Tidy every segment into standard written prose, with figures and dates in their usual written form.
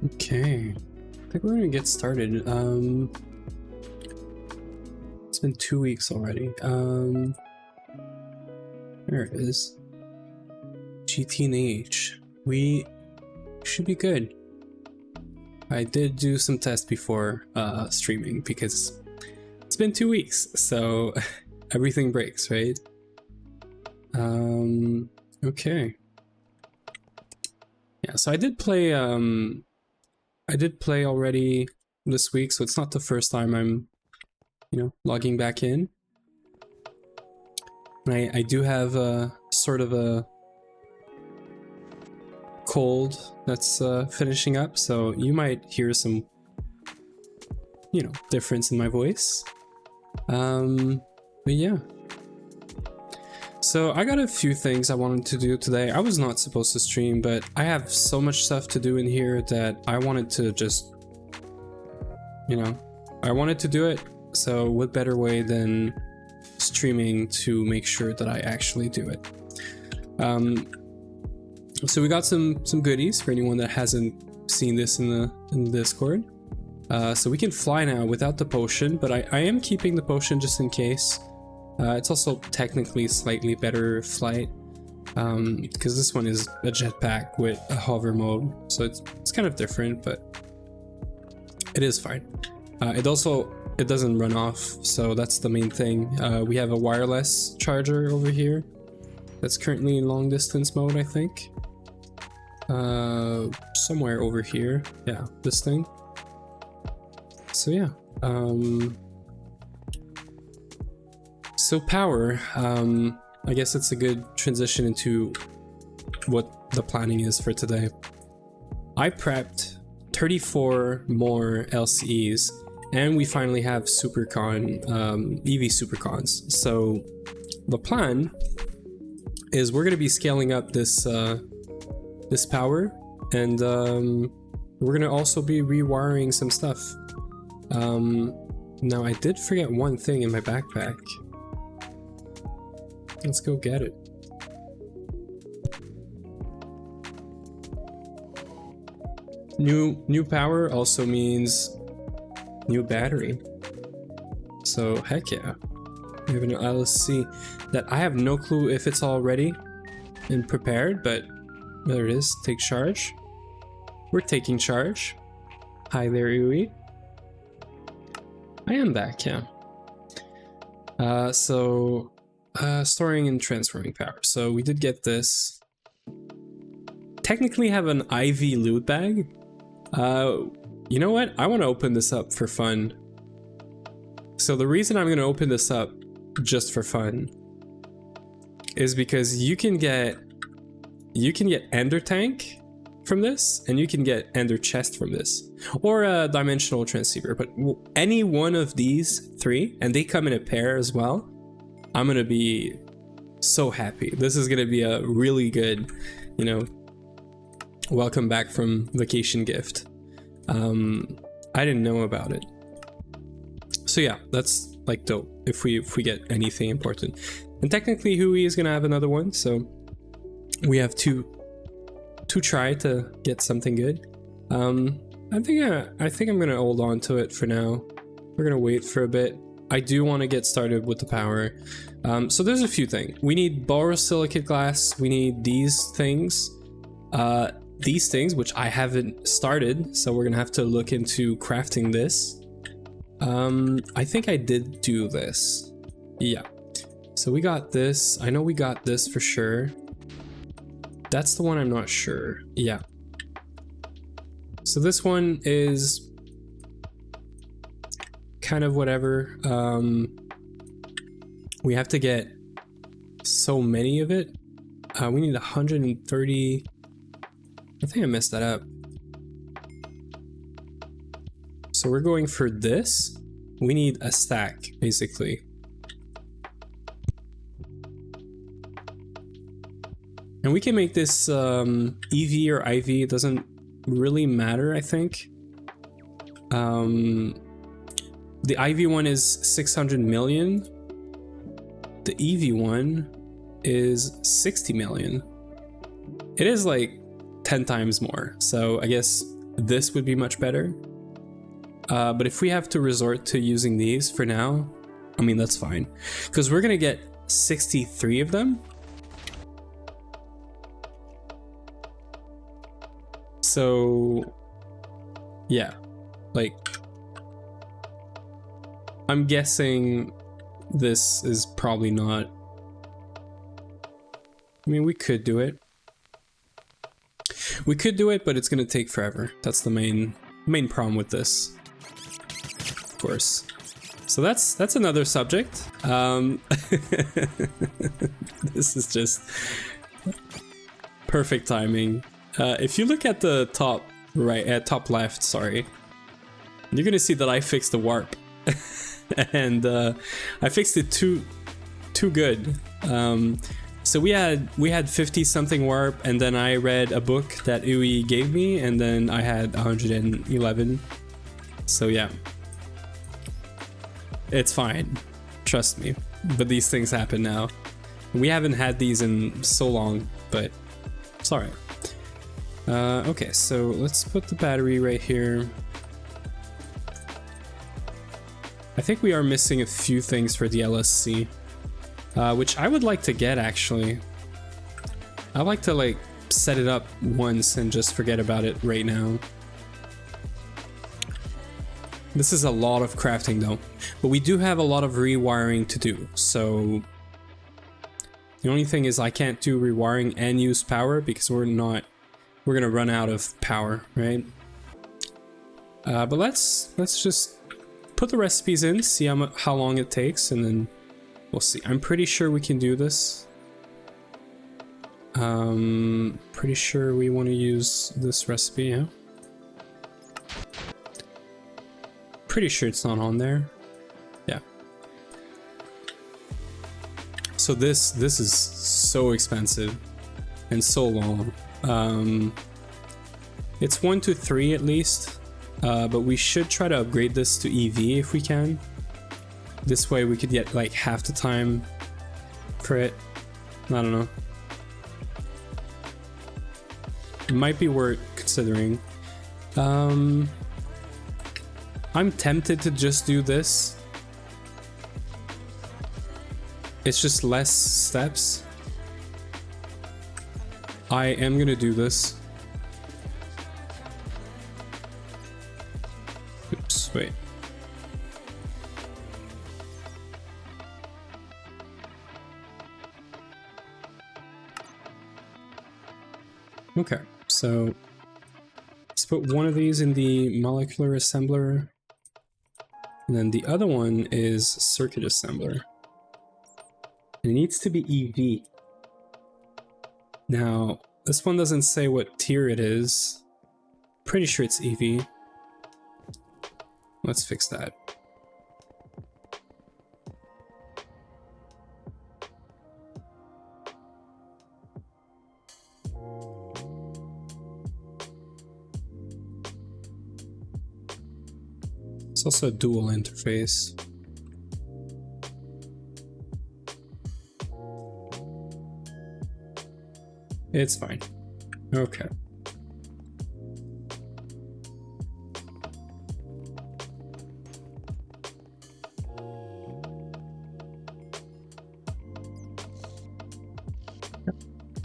Okay, I think we're gonna get started. It's been 2 weeks already. There it is. GTNH. We should be good. I did do some tests before streaming because it's been 2 weeks, so everything breaks, right? Okay. Yeah, so I did play already this week, so it's not the first time I'm, logging back in. I do have a sort of a cold that's finishing up, so you might hear some, difference in my voice. But yeah. So I got a few things I wanted to do today. I was not supposed to stream, but I have so much stuff to do in here that I wanted to just, I wanted to do it. So what better way than streaming to make sure that I actually do it? So we got some goodies for anyone that hasn't seen this in the Discord. So we can fly now without the potion, but I am keeping the potion just in case. It's also technically slightly better flight because this one is a jetpack with a hover mode, so it's kind of different, but it is fine. It doesn't run off, so that's the main thing. We have a wireless charger over here that's currently in long distance mode, I think. Somewhere over here. Yeah, this thing. So yeah. So power, I guess it's a good transition into what the planning is for today. I prepped 34 more LCEs, and we finally have SuperCon, EV SuperCons. So the plan is we're going to be scaling up this this power, and we're going to also be rewiring some stuff. Now I did forget one thing in my backpack. Let's go get it. New power also means new battery. So heck yeah. We have an LSC that I have no clue if it's all ready and prepared, but there it is. Take charge. We're taking charge. Hi there, Yui. I am back, yeah. Storing and transferring power. So we did get this. Technically have an IV loot bag. You know what? I want to open this up for fun. So the reason I'm going to open this up just for fun is because you can get Ender Tank from this, and you can get Ender Chest from this, or a dimensional transceiver. But any one of these three, and they come in a pair as well, I'm gonna be so happy. This is gonna be a really good, welcome back from vacation gift. I didn't know about it, so yeah, that's like dope if we get anything important. And technically Hui is gonna have another one, so we have to try to get something good. I think I'm gonna hold on to it for now. We're gonna wait for a bit. I do want to get started with the power. So there's a few things. We need borosilicate glass. We need these things. Which I haven't started, so we're gonna have to look into crafting this. I think I did do this. Yeah. So we got this. I know we got this for sure. That's the one I'm not sure. Yeah. So this one is kind of whatever. We have to get so many of it. We need 130. I think I messed that up. So we're going for this. We need a stack, basically. And we can make this EV or IV. It doesn't really matter, I think. The IV one is 600 million. The EV one is 60 million. It is like 10 times more. So I guess this would be much better. But if we have to resort to using these for now, I mean, that's fine. Because we're going to get 63 of them. So, yeah. Like, I'm guessing this is probably not... I mean, we could do it. We could do it, but it's going to take forever. That's the main problem with this. Of course. So that's another subject. This is just perfect timing. If you look at the top right, top left, sorry, you're gonna see that I fixed the warp, and I fixed it too good. So we had 50 something warp, and then I read a book that Ui gave me, and then I had 111. So yeah. It's fine, trust me, but these things happen now. We haven't had these in so long, but it's alright. Okay, so let's put the battery right here. I think we are missing a few things for the LSC, which I would like to get actually. I'd like to like set it up once and just forget about it right now. This is a lot of crafting though, but we do have a lot of rewiring to do, so the only thing is I can't do rewiring and use power because we're gonna run out of power, right? But let's just put the recipes in, see how long it takes, and then we'll see. I'm pretty sure we can do this. Pretty sure we want to use this recipe, yeah? Pretty sure it's not on there. Yeah. So this is so expensive and so long. It's 1 to 3 at least, but we should try to upgrade this to EV if we can. This way we could get like half the time for it. I don't know. It might be worth considering. I'm tempted to just do this. It's just less steps. I am gonna do this. Oops, wait. Okay, so let's put one of these in the molecular assembler. And then the other one is circuit assembler. It needs to be EV. Now, this one doesn't say what tier it is. Pretty sure it's EV. Let's fix that. It's also a dual interface. It's fine. Okay.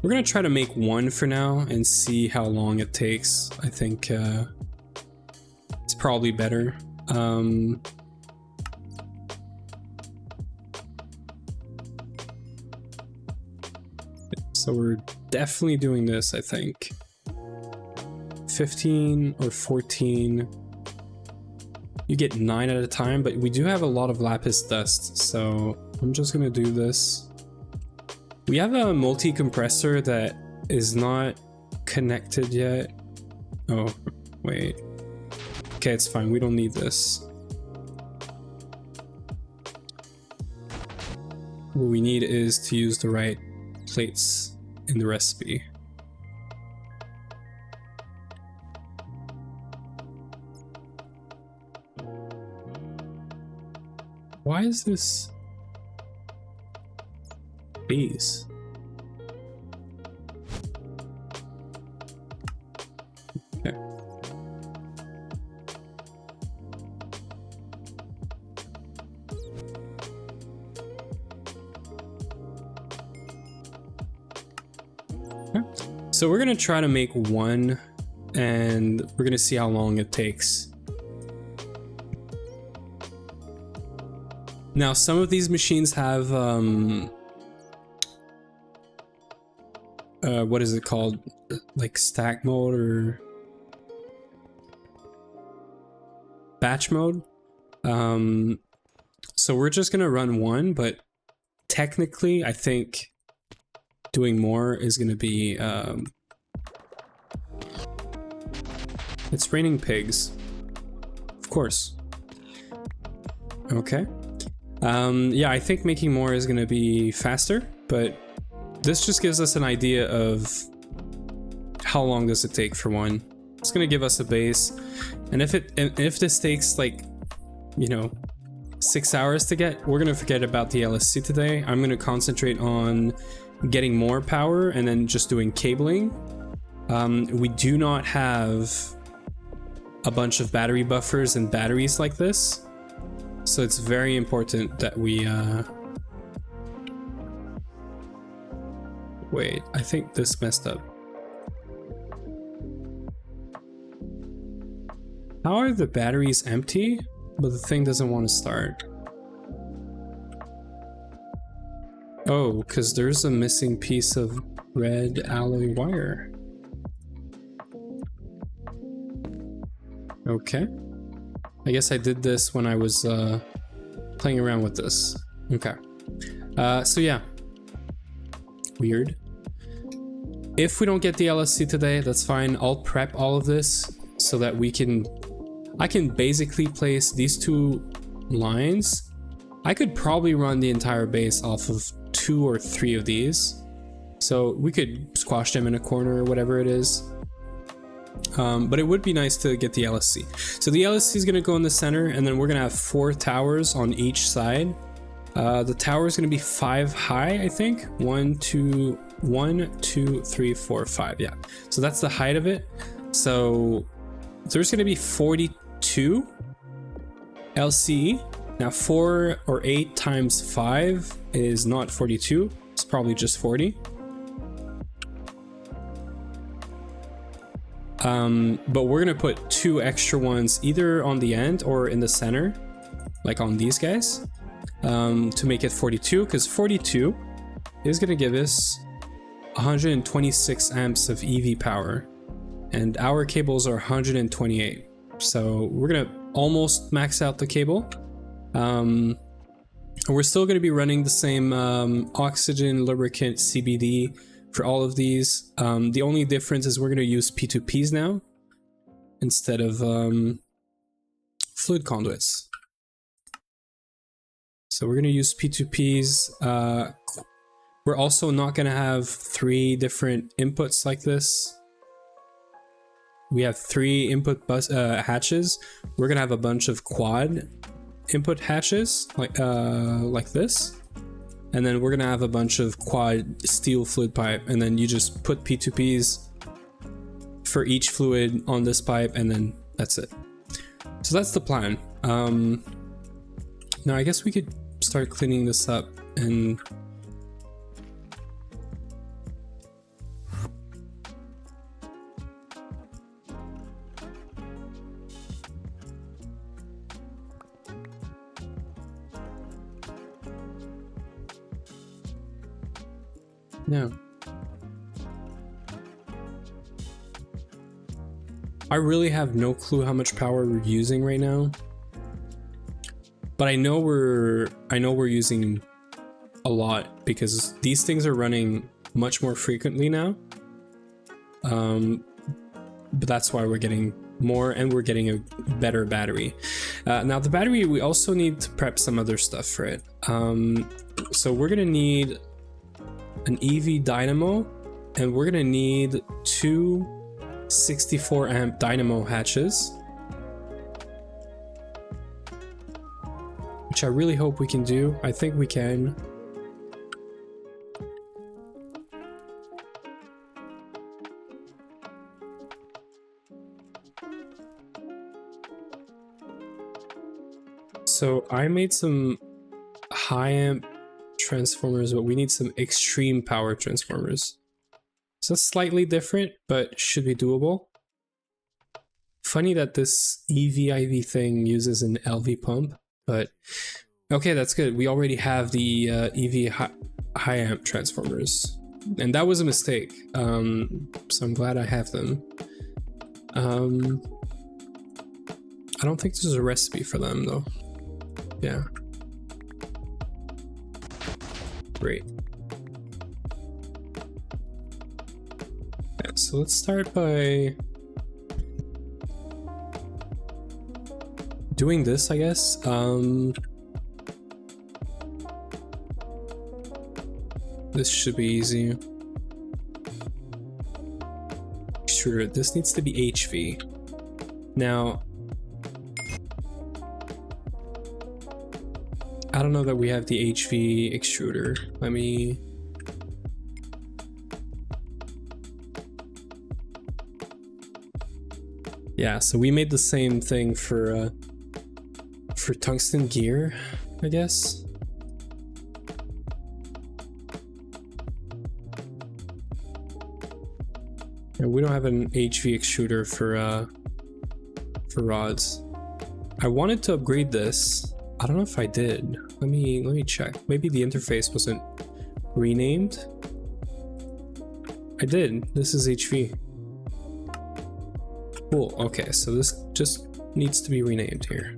We're gonna try to make one for now and see how long it takes. I think it's probably better. So we're definitely doing this, I think. 15 or 14. You get 9 at a time, but we do have a lot of lapis dust, so I'm just gonna do this. We have a multi-compressor that is not connected yet. Oh, wait. Okay, it's fine. We don't need this. What we need is to use the right plates in the recipe. Why is this these? Okay. So we're gonna try to make one, and we're gonna see how long it takes. Now, some of these machines have what is it called? Like stack mode or batch mode. So we're just gonna run one, but technically I think doing more is gonna be it's raining pigs. Of course. Okay. Yeah, I think making more is gonna be faster, but this just gives us an idea of how long does it take for one. It's gonna give us a base, and if this takes like, you know, 6 hours to get, we're gonna forget about the LSC today. I'm gonna concentrate on getting more power and then just doing cabling. We do not have a bunch of battery buffers and batteries like this, so it's very important that we wait, I think this messed up. How are the batteries empty, but the thing doesn't want to start? Oh, because there's a missing piece of red alloy wire. Okay. I guess I did this when I was playing around with this. Okay. So yeah. Weird. If we don't get the LSC today, that's fine. I'll prep all of this so that I can basically place these two lines. I could probably run the entire base off of 2 or 3 of these. So we could squash them in a corner or whatever it is. But it would be nice to get the LSC. So the LSC is going to go in the center, and then we're going to have 4 towers on each side. The tower is going to be 5 high, I think. 1, 2, 3, 4, 5. Yeah. So that's the height of it. So there's going to be 42 LCE. Now 4 or 8 times 5 is not 42. It's probably just 40. But we're gonna put 2 extra ones either on the end or in the center, like on these guys, to make it 42, because 42 is gonna give us 126 amps of EV power, and our cables are 128. So we're gonna almost max out the cable. We're still gonna be running the same oxygen, lubricant, CBD for all of these. The only difference is we're going to use P2Ps now instead of fluid conduits. So we're going to use P2Ps. We're also not going to have 3 different inputs like this. We have 3 input bus hatches. We're going to have a bunch of quad input hatches like this. And then we're gonna have a bunch of quad steel fluid pipe, and then you just put P2Ps for each fluid on this pipe, and then that's it. So that's the plan. Now I guess we could start cleaning this up and yeah. I really have no clue how much power we're using right now, but I know we're using a lot because these things are running much more frequently now. But that's why we're getting more, and we're getting a better battery. Now the battery, we also need to prep some other stuff for it. So we're gonna need an EV dynamo, and we're gonna need 2 64 amp dynamo hatches, which I really hope we can do. I think we can. So I made some high amp transformers, but we need some extreme power transformers. So it's slightly different, but should be doable. Funny that this EV/IV thing uses an LV pump, but okay, that's good. We already have the EV high amp transformers, and that was a mistake. So I'm glad I have them. I don't think there's a recipe for them though. Yeah. Great. Yeah, so let's start by doing this, I guess. This should be easy. Sure, this needs to be HV. Now, I don't know that we have the HV extruder. Let me... Yeah, so we made the same thing for tungsten gear, I guess. Yeah, we don't have an HV extruder for rods. I wanted to upgrade this. I don't know if I did. Let me check. Maybe the interface wasn't renamed. I did. This is HV. Cool. Okay, so this just needs to be renamed here.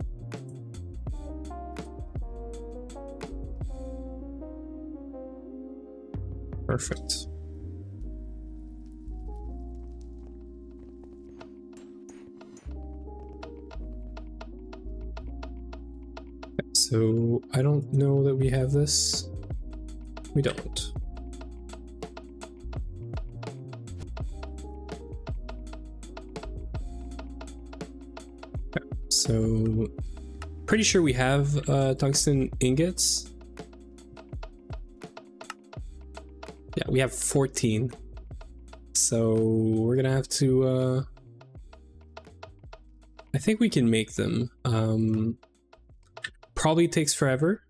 Perfect. So I don't know that we have this. We don't. Okay, so pretty sure we have tungsten ingots. Yeah, we have 14. So we're gonna have to I think we can make them. Probably takes forever.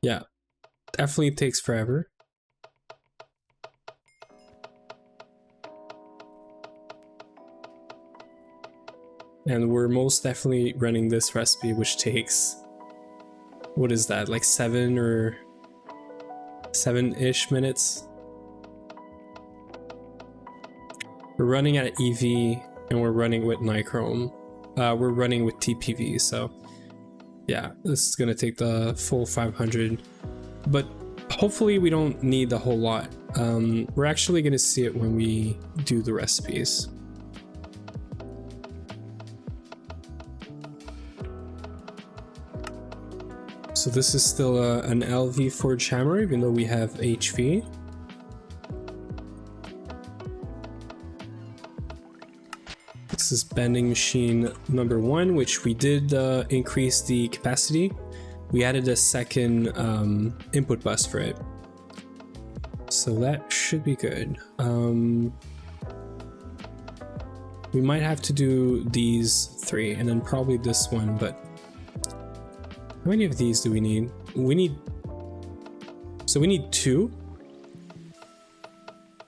Yeah, definitely takes forever. And we're most definitely running this recipe, which takes, what is that, like 7-ish minutes? We're running at EV and we're running with nichrome. We're running with TPV, so yeah, this is gonna take the full 500, but hopefully we don't need a whole lot. We're actually gonna see it when we do the recipes. So this is still an LV forged hammer, even though we have HV. This is bending machine number 1, which we did increase the capacity. We added a second input bus for it. So that should be good. We might have to do these 3 and then probably this one, but how many of these do we need? We need 2,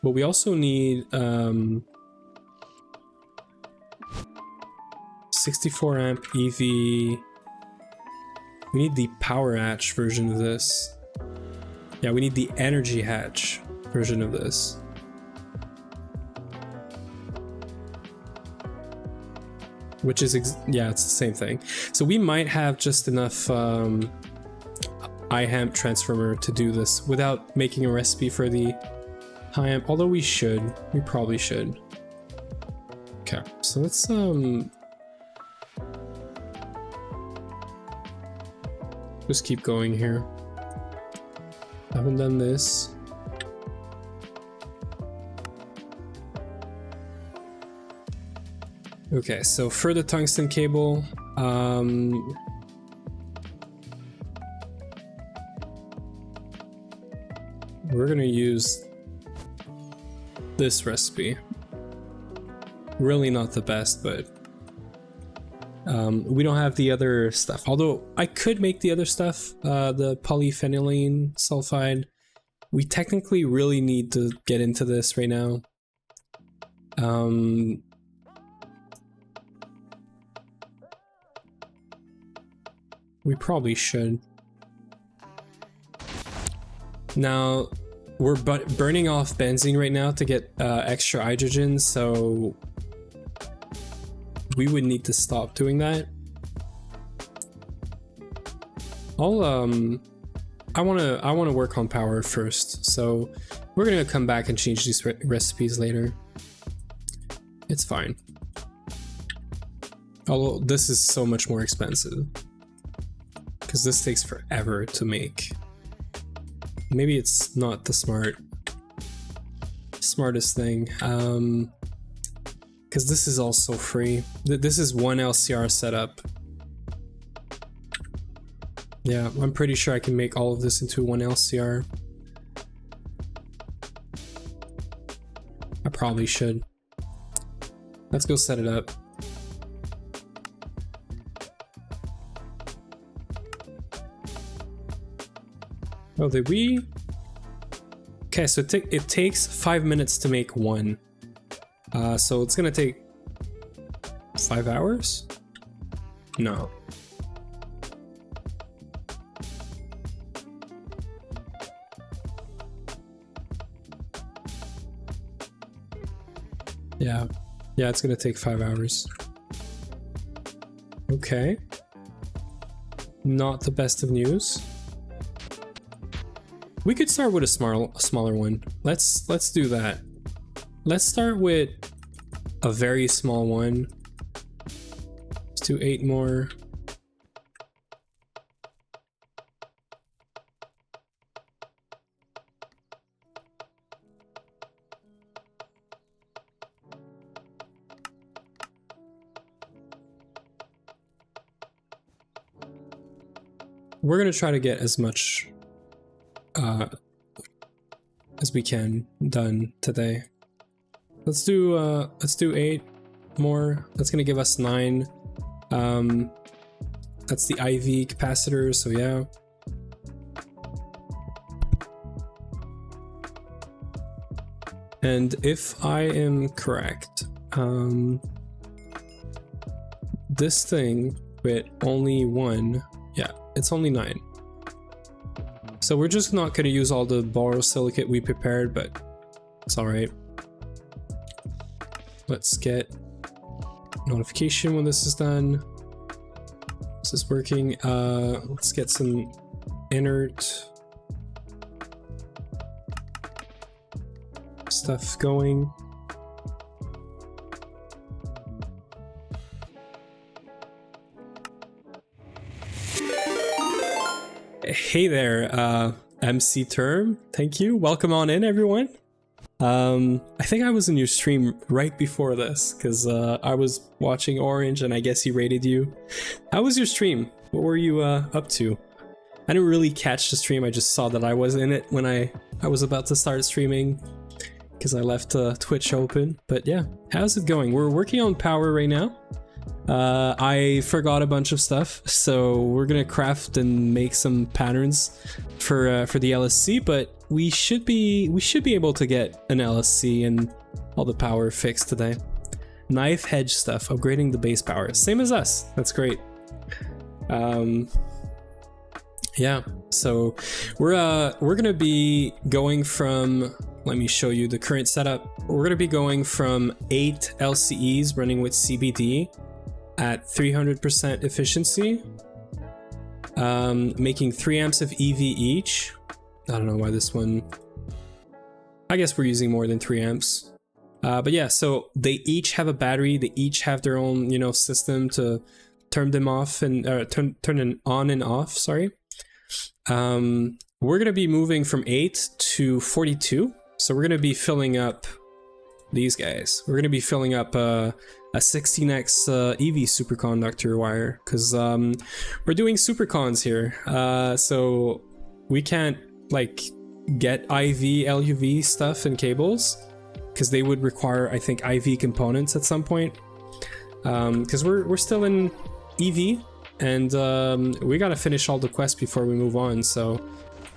but we also need 64 amp EV. We need the power hatch version of this. Yeah, we need the energy hatch version of this. Which is, yeah, it's the same thing. So we might have just enough iHamp transformer to do this without making a recipe for the high amp, although we probably should. Okay, so let's just keep going here. Haven't done this. Okay, so for the tungsten cable, we're gonna use this recipe. Really not the best, but we don't have the other stuff. Although I could make the other stuff, the polyphenylene sulfide we technically really need to get into this right now. We probably should. Now, we're burning off benzene right now to get extra hydrogen, so we would need to stop doing that. I wanna work on power first, so we're gonna come back and change these recipes later. It's fine. Although this is so much more expensive, because this takes forever to make. Maybe it's not the smartest thing, because this is also free. This is one LCR setup. Yeah, I'm pretty sure I can make all of this into one LCR. I probably should. Let's go set it up. Oh, did we? Okay, so it takes 5 minutes to make one. So it's gonna take 5 hours? No. Yeah, it's gonna take 5 hours. Okay. Not the best of news. We could start with a smaller one. Let's do that. Let's start with a very small one. Let's do 8 more. We're gonna try to get as much as we can done today. Let's do 8 more. That's gonna give us 9. That's the IV capacitor, so yeah. And if I am correct, this thing with only 1, yeah, it's only 9. So we're just not gonna use all the borosilicate we prepared, but it's all right. Let's get notification when this is done. This is working. Let's get some inert stuff going. Hey there, MC Term. Thank you. Welcome on in, everyone. I think I was in your stream right before this because I was watching Orange and I guess he rated you. How was your stream? What were you up to? I didn't really catch the stream. I just saw that I was in it when I was about to start streaming because I left Twitch open. But yeah, how's it going? We're working on power right now. I forgot a bunch of stuff, so we're gonna craft and make some patterns for the LSC, but we should be able to get an LSC and all the power fixed today. Knife hedge stuff, upgrading the base power, same as us. That's great. Yeah, so we're gonna be going from, let me show you the current setup. We're gonna be going from 8 LCEs running with CBD at 300% efficiency, making 3 amps of EV each. I don't know why this one, I guess we're using more than 3 amps. But yeah, so they each have a battery, they each have their own, you know, system to turn them off and turn it on and off, sorry. We're gonna be moving from 8 to 42. So we're gonna be filling up these guys. We're gonna be filling up a 16x EV superconductor wire because we're doing supercons here, so we can't like get IV LUV stuff and cables because they would require, I think, IV components at some point, because we're still in EV and we gotta finish all the quests before we move on. So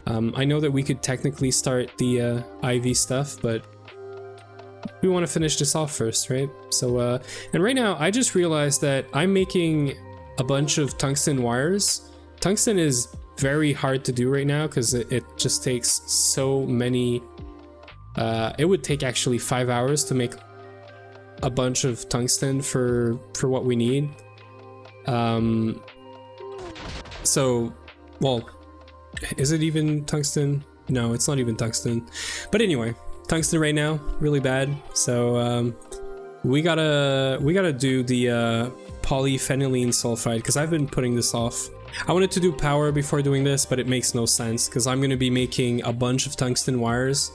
I know that we could technically start the IV stuff, but we want to finish this off first, right? So, and right now I just realized that I'm making a bunch of tungsten wires. Tungsten is very hard to do right now because it just takes so many. It would take actually 5 hours to make a bunch of tungsten for what we need. So, well, is it even tungsten? No, it's not even tungsten. But anyway, tungsten right now really bad. So we gotta do the polyphenylene sulfide because I've been putting this off. I wanted to do power before doing this, but it makes no sense because I'm gonna be making a bunch of tungsten wires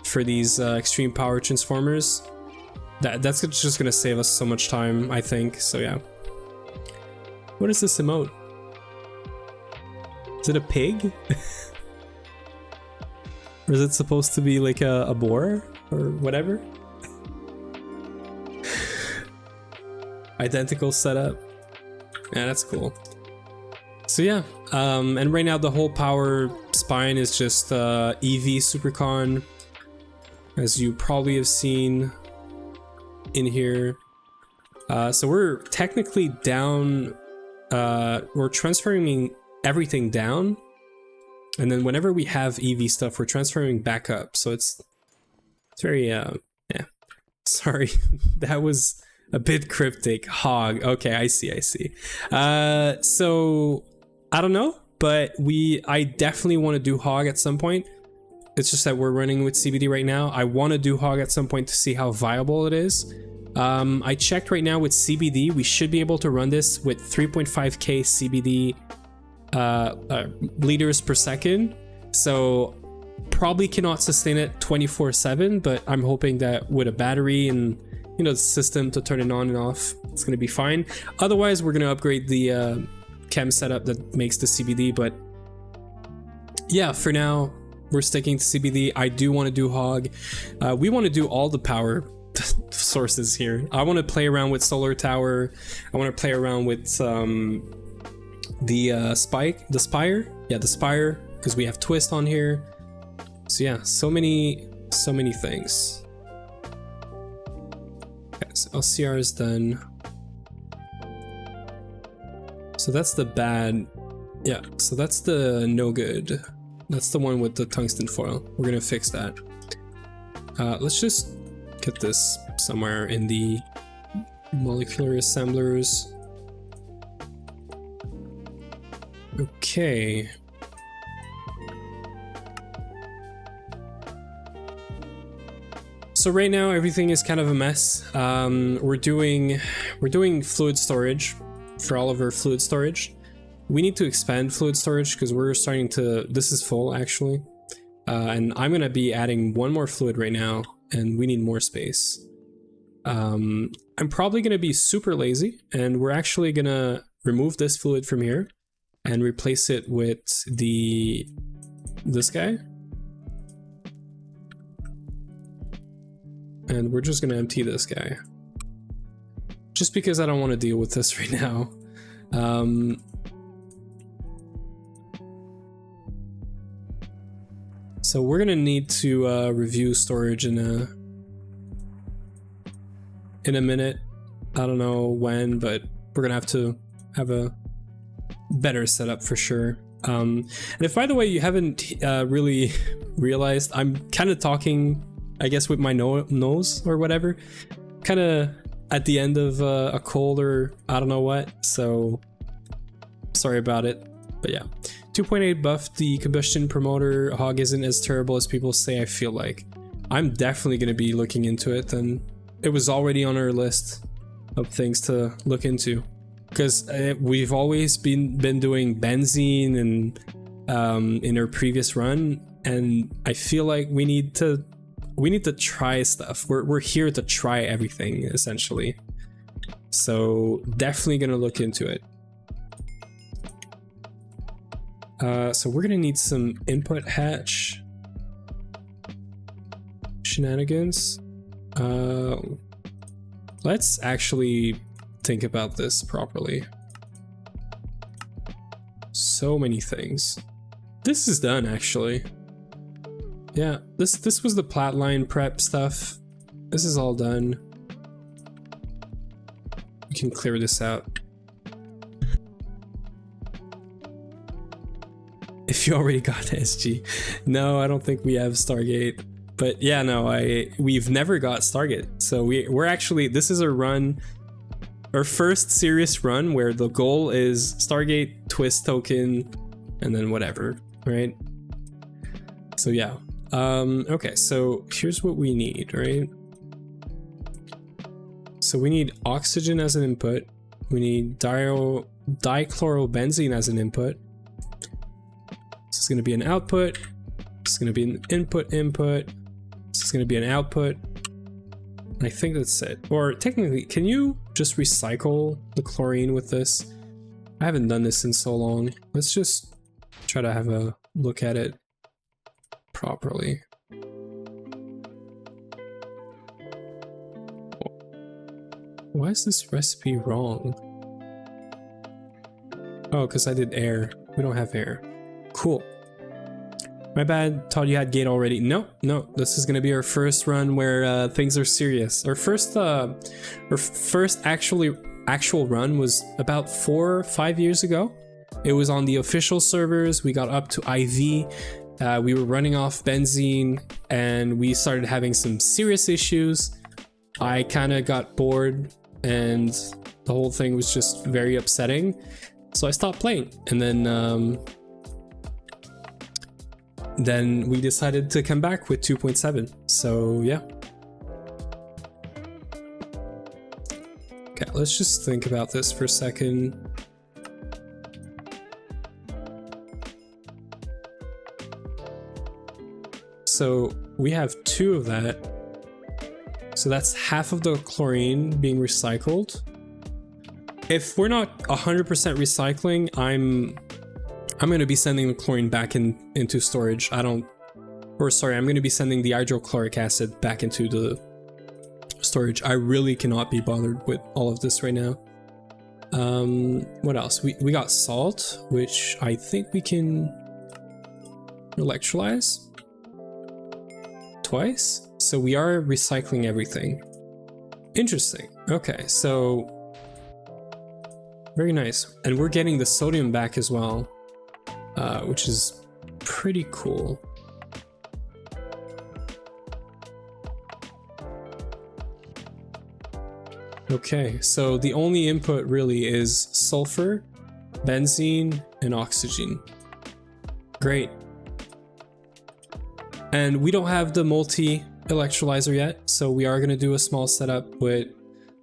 for these extreme power transformers. That's just gonna save us so much time, I think. So yeah. What is this emote? Is it a pig? Or is it supposed to be like a boar or whatever? Identical setup. Yeah, that's cool. So yeah, and right now the whole power spine is just EV Supercon, as you probably have seen in here. So we're technically down, we're transferring everything down, and then whenever we have EV stuff, we're transferring back up. So it's very, yeah. Sorry, that was a bit cryptic. Hog. Okay, I see. So I don't know, but I definitely want to do hog at some point. It's just that we're running with CBD right now. I want to do hog at some point to see how viable it is. I checked right now with CBD. We should be able to run this with 3.5k CBD liters per second. So probably cannot sustain it 24/7, but I'm hoping that with a battery and the system to turn it on and off, it's gonna be fine. Otherwise, we're gonna upgrade the chem setup that makes the CBD. But yeah, for now we're sticking to CBD. I do want to do hog. We want to do all the power sources here. I want to play around with solar tower. I want to play around with the spire. Yeah, the spire, because we have twist on here. So yeah, so many things. Okay, so LCR is done. So that's the bad. Yeah, so that's the no good. That's the one with the tungsten foil. We're gonna fix that. Let's just get this somewhere in the molecular assemblers. Okay. So right now everything is kind of a mess. We're doing fluid storage for all of our fluid storage. We need to expand fluid storage because we're starting to. This is full actually, and I'm gonna be adding one more fluid right now, and we need more space. I'm probably gonna be super lazy, and we're actually gonna remove this fluid from here and replace it with this guy. And we're just gonna empty this guy. Just because I don't want to deal with this right now. So we're gonna need to review storage in a minute. I don't know when, but we're gonna have to have a better setup for sure. And if, by the way, you haven't really realized, I'm kind of talking, I guess, with my nose or whatever, kind of at the end of a cold or I don't know what, so sorry about it. But yeah, 2.8 buff, the combustion promoter hog isn't as terrible as people say. I feel like I'm definitely going to be looking into it, and it was already on our list of things to look into, because we've always been doing benzene and in our previous run, and I feel like we need to try stuff. We're here to try everything essentially, so definitely gonna look into it. So we're gonna need some input hatch shenanigans. Let's actually think about this properly. So many things. This is done actually. Yeah, this was the plat line prep stuff. This is all done. We can clear this out. If you already got SG. No, I don't think we have Stargate. But yeah, no, we've never got Stargate. So we're actually, this is a run, our first serious run where the goal is Stargate, Twist token, and then whatever, right? So yeah. Okay, so here's what we need, right? So we need oxygen as an input. We need dichlorobenzene as an input. This is going to be an output. This is going to be an input. This is going to be an output. I think that's it. Or technically, can you just recycle the chlorine with this? I haven't done this in so long. Let's just try to have a look at it properly. Why is this recipe wrong? Oh, because I did air. We don't have air. Cool. My bad. Thought you had gate already. No, this is gonna be our first run where things are serious. Our first actual run was about 4 or 5 years ago. It was on the official servers. We got up to IV. We were running off benzene, and we started having some serious issues. I kind of got bored, and the whole thing was just very upsetting. So I stopped playing, and then we decided to come back with 2.7. So yeah. Okay, let's just think about this for a second. So we have 2 of that. So that's half of the chlorine being recycled. If we're not 100% recycling, I'm going to be sending the chlorine back into storage. I'm going to be sending the hydrochloric acid back into the storage. I really cannot be bothered with all of this right now. What else? We got salt, which I think we can electrolyze twice. So we are recycling everything. Interesting. Okay, so very nice. And we're getting the sodium back as well, which is pretty cool. Okay, so the only input really is sulfur, benzene, and oxygen. Great. And we don't have the multi-electrolyzer yet, so we are going to do a small setup with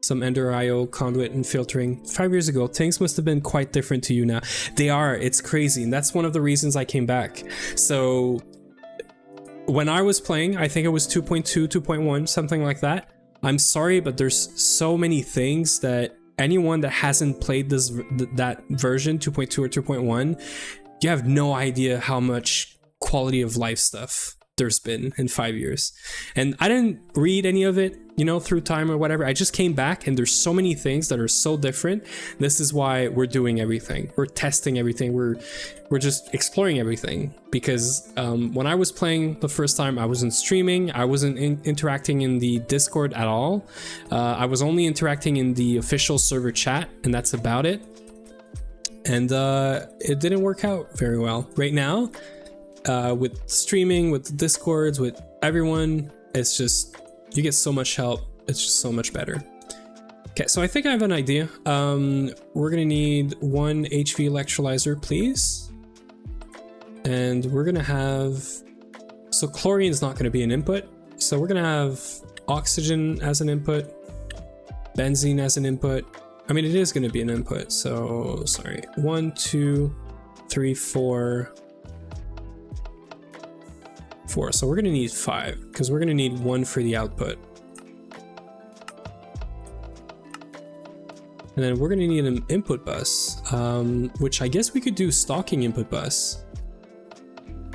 some Ender IO conduit and filtering. 5 years ago, things must have been quite different to you now. They are, it's crazy, and that's one of the reasons I came back. So when I was playing, I think it was 2.2, 2.1, something like that. I'm sorry, but there's so many things that anyone that hasn't played that version, 2.2 or 2.1, you have no idea how much quality of life stuff there's been in 5 years. And I didn't read any of it, you know, through time or whatever. I just came back, and there's so many things that are so different. This is why we're doing everything. We're testing everything. We're just exploring everything, because when I was playing the first time, I wasn't streaming. I wasn't interacting in the Discord at all. I was only interacting in the official server chat, and that's about it. And it didn't work out very well. Right now, with streaming, with Discords, with everyone, it's just, you get so much help. It's just so much better. Okay, so I think I have an idea. We're gonna need 1 HV electrolyzer, please. And we're gonna have, so chlorine is not gonna be an input. So we're gonna have oxygen as an input, benzene as an input. I mean, it is gonna be an input, so sorry. 1, 2, 3, 4. So we're gonna need 5, because we're gonna need 1 for the output. And then we're gonna need an input bus, which I guess we could do stocking input bus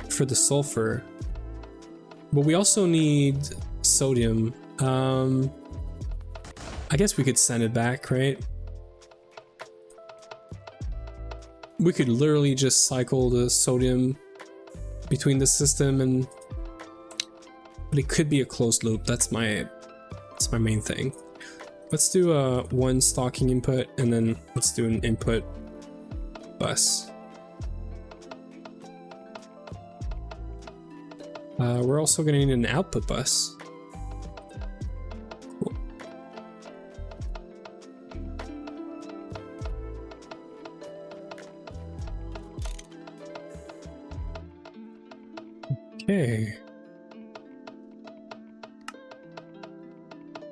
for the sulfur. But we also need sodium. I guess we could send it back, right? We could literally just cycle the sodium between the system and, but it could be a closed loop. That's my main thing. Let's do one stocking input, and then let's do an input bus. We're also going to need an output bus. Cool. Okay.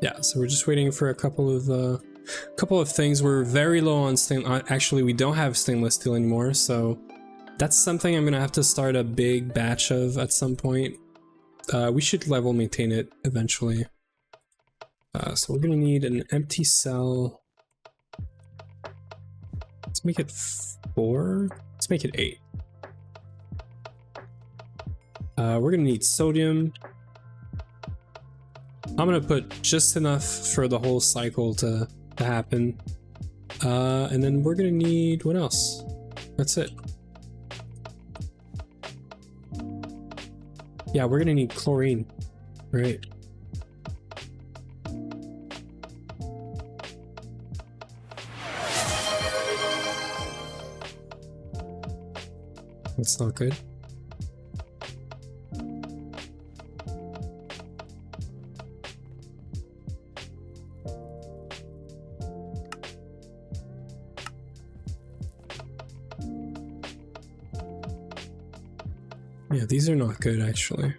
Yeah, so we're just waiting for a couple of things. We're very low on stainless. Actually, we don't have stainless steel anymore, so that's something I'm gonna have to start a big batch of at some point. We should level maintain it eventually. So we're gonna need an empty cell. Let's make it 4. Let's make it 8. We're gonna need sodium. I'm gonna put just enough for the whole cycle to happen. And then we're gonna need, what else? That's it. Yeah, we're gonna need chlorine, right? That's not good. Yeah, these are not good actually.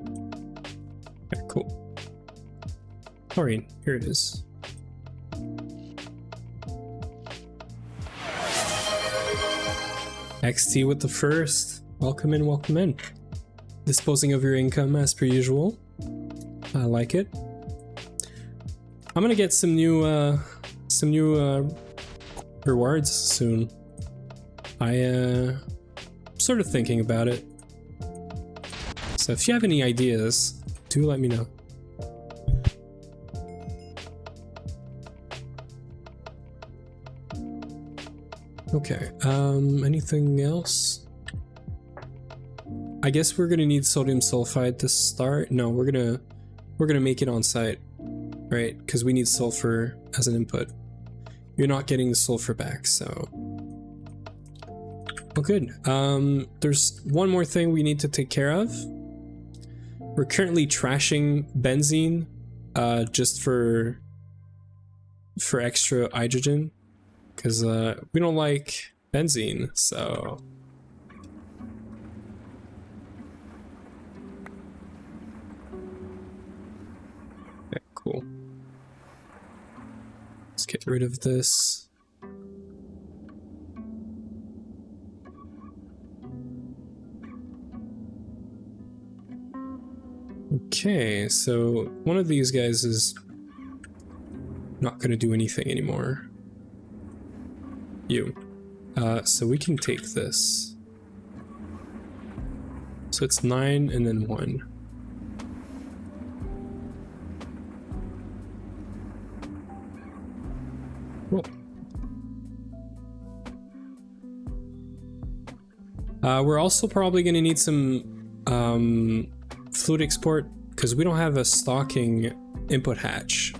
Okay, cool. Chlorine, here it is. XT with the first. Welcome in, welcome in. Disposing of your income as per usual. I like it. I'm gonna get some new rewards soon. I'm sort of thinking about it. So if you have any ideas, do let me know. Okay, anything else? I guess we're gonna need sodium sulfide to start. No, we're gonna make it on site, right? Because we need sulfur as an input. You're not getting the sulfur back, so. Well, good. There's one more thing we need to take care of. We're currently trashing benzene, just for extra hydrogen, because we don't like benzene, so. Okay, cool. Let's get rid of this. Okay, so one of these guys is not going to do anything anymore. You. So we can take this. So it's 9 and then 1. Cool. We're also probably going to need some fluid export, because we don't have a stocking input hatch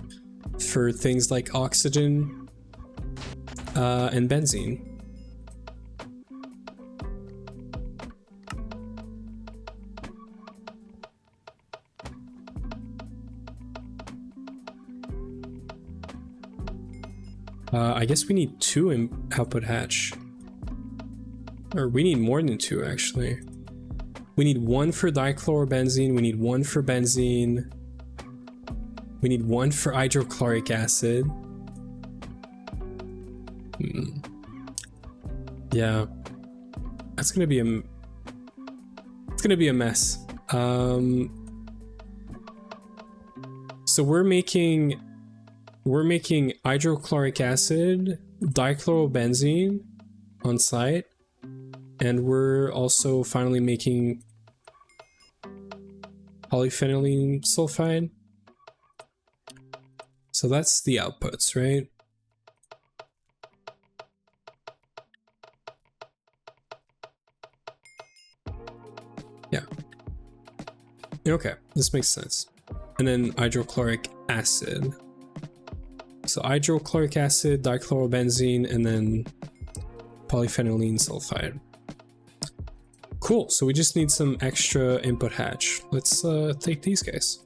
for things like oxygen and benzene. I guess we need 2 output hatch, or we need more than 2 actually. We need 1 for dichlorobenzene, we need 1 for benzene, we need 1 for hydrochloric acid. Yeah, that's gonna be a mess. So we're making hydrochloric acid, dichlorobenzene on site. And we're also finally making polyphenylene sulfide. So that's the outputs, right? Okay, this makes sense. And then hydrochloric acid. So hydrochloric acid, dichlorobenzene, and then polyphenylene sulfide. Cool, so we just need some extra input hatch. Let's take these guys.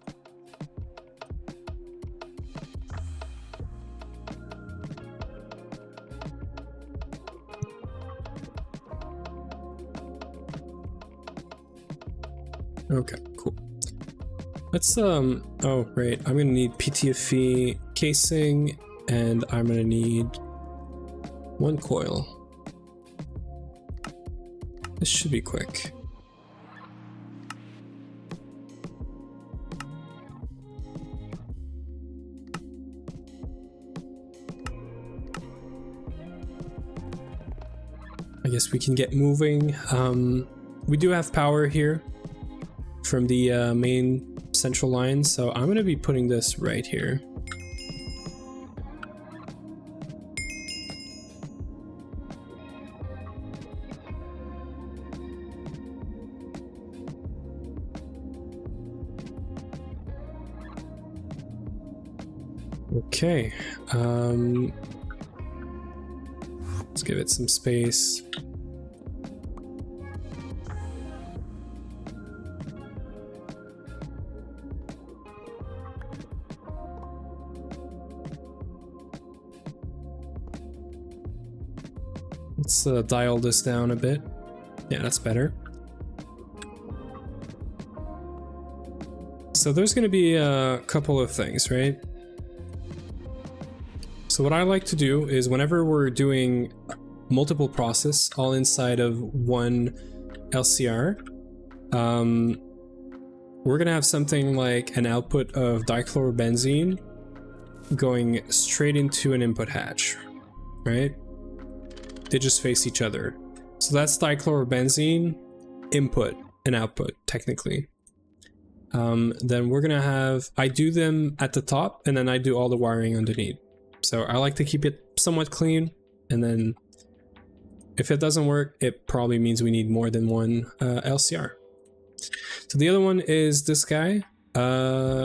Okay, cool. Let's oh right, I'm gonna need PTFE casing, and I'm gonna need 1 coil. This should be quick. I guess we can get moving. We do have power here from the main central line, so I'm gonna be putting this right here. Okay, let's give it some space. Let's dial this down a bit. Yeah, that's better. So there's going to be a couple of things, right? So what I like to do is whenever we're doing multiple process all inside of one LCR, we're gonna have something like an output of dichlorobenzene going straight into an input hatch, right? They just face each other. So that's dichlorobenzene input and output technically. Then we're gonna have, I do them at the top and then I do all the wiring underneath. So I like to keep it somewhat clean, and then if it doesn't work, it probably means we need more than one LCR. So the other one is this guy,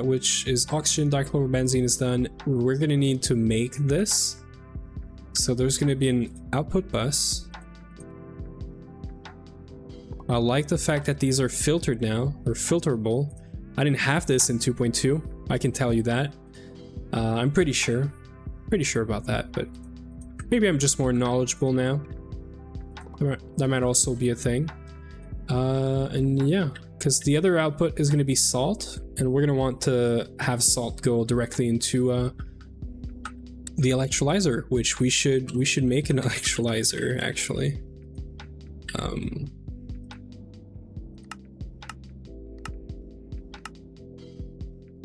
which is oxygen dichlorobenzene is done. We're gonna need to make this. So there's gonna be an output bus. I like the fact that these are filtered now, or filterable. I didn't have this in 2.2, I can tell you that. I'm pretty sure about that, but maybe I'm just more knowledgeable now. That might also be a thing. And yeah, because the other output is going to be salt, and we're going to want to have salt go directly into the electrolyzer, which we should make an electrolyzer actually.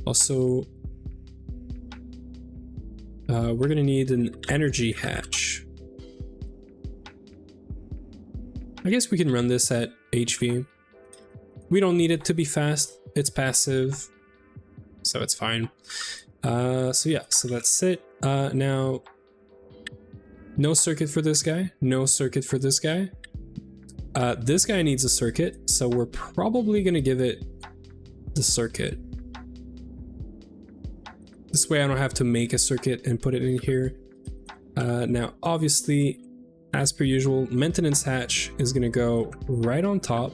Also, we're gonna need an energy hatch. I guess we can run this at HV. We don't need it to be fast, it's passive, so it's fine. So yeah, so that's it. Now, no circuit for this guy, no circuit for this guy. This guy needs a circuit, so we're probably gonna give it the circuit. This way I don't have to make a circuit and put it in here. Now, obviously, as per usual, maintenance hatch is gonna go right on top.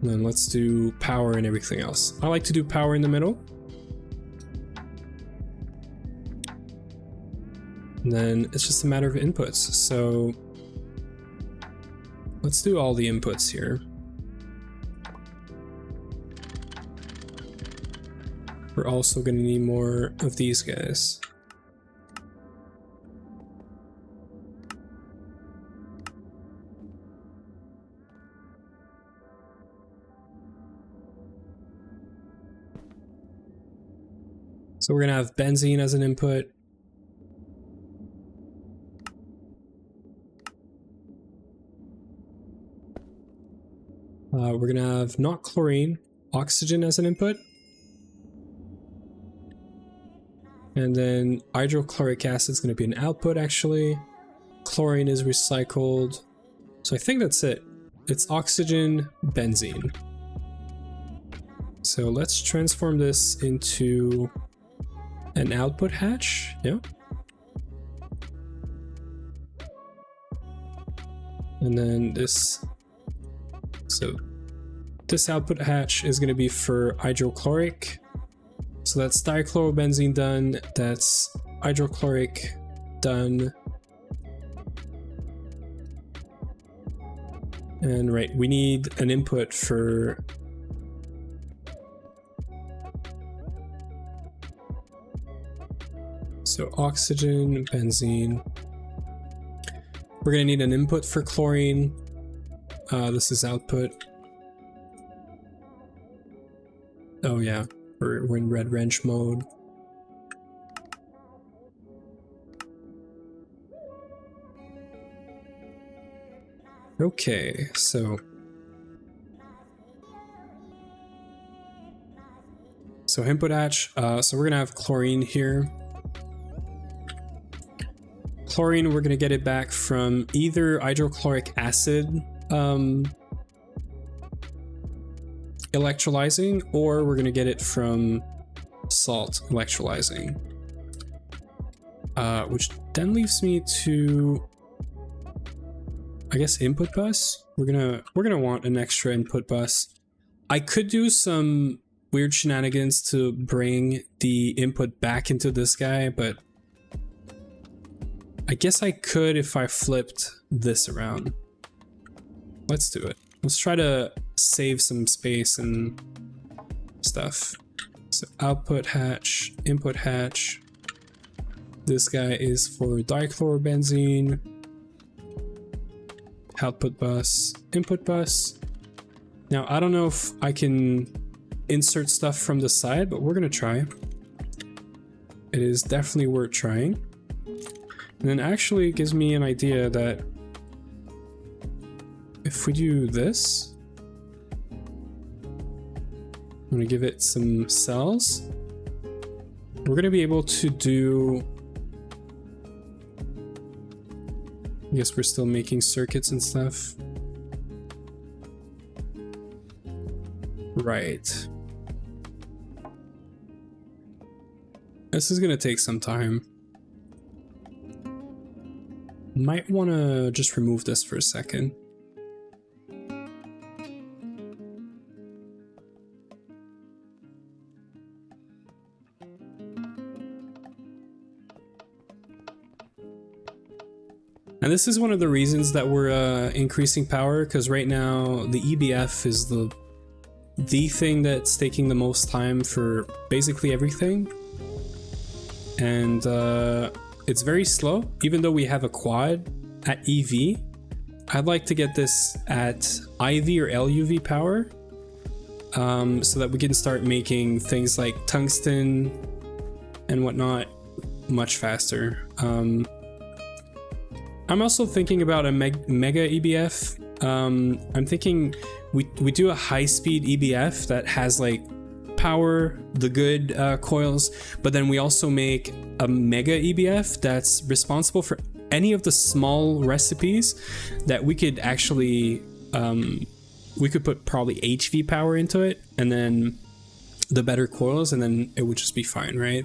And then let's do power and everything else. I like to do power in the middle. And then it's just a matter of inputs. So let's do all the inputs here. We're also going to need more of these guys. So we're going to have benzene as an input. We're going to have not chlorine, oxygen as an input. And then hydrochloric acid is going to be an output actually. Chlorine is recycled. So I think that's it. it's oxygen, benzene. So let's transform this into an output hatch, yeah. And then this, so this output hatch is going to be for hydrochloric. So that's dichlorobenzene done, that's hydrochloric done. And right, we need an input for so oxygen, benzene. We're gonna need an input for chlorine. This is output. Oh yeah, we're in red wrench mode. Okay, so input hatch. So we're gonna have chlorine here. Chlorine, we're gonna get it back from either hydrochloric acid electrolyzing, or we're gonna get it from salt electrolyzing. Which then leaves me to, I guess, input bus. We're gonna want an extra input bus. I could do some weird shenanigans to bring the input back into this guy, but I guess I could if I flipped this around. Let's do it. Let's try to save some space and stuff. So output hatch, input hatch. This guy is for dichlorobenzene. Output bus, input bus. Now, I don't know if I can insert stuff from the side, but we're gonna try. It is definitely worth trying. And then actually it gives me an idea that if we do this, I'm gonna give it some cells. We're gonna be able to do, I guess we're still making circuits and stuff. Right. This is gonna take some time. Might want to just remove this for a second. And this is one of the reasons that we're increasing power, because right now the EBF is the thing that's taking the most time for basically everything. And it's very slow, even though we have a quad at EV. I'd like to get this at IV or LUV power, so that we can start making things like tungsten and whatnot much faster. I'm also thinking about a mega EBF. I'm thinking we do a high-speed EBF that has like power, the good coils, but then we also make a mega EBF that's responsible for any of the small recipes that we could actually we could put probably HV power into it, and then the better coils, and then it would just be fine, right?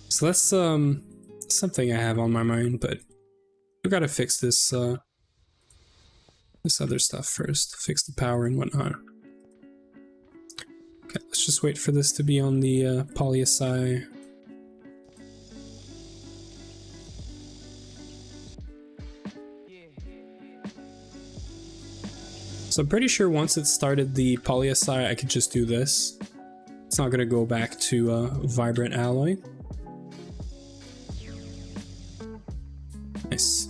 So that's something I have on my mind, but we gotta fix this this other stuff first, fix the power and whatnot. Okay, let's just wait for this to be on the poly-Si. So I'm pretty sure once it started the poly-Si, I could just do this. It's not gonna go back to vibrant alloy. Nice.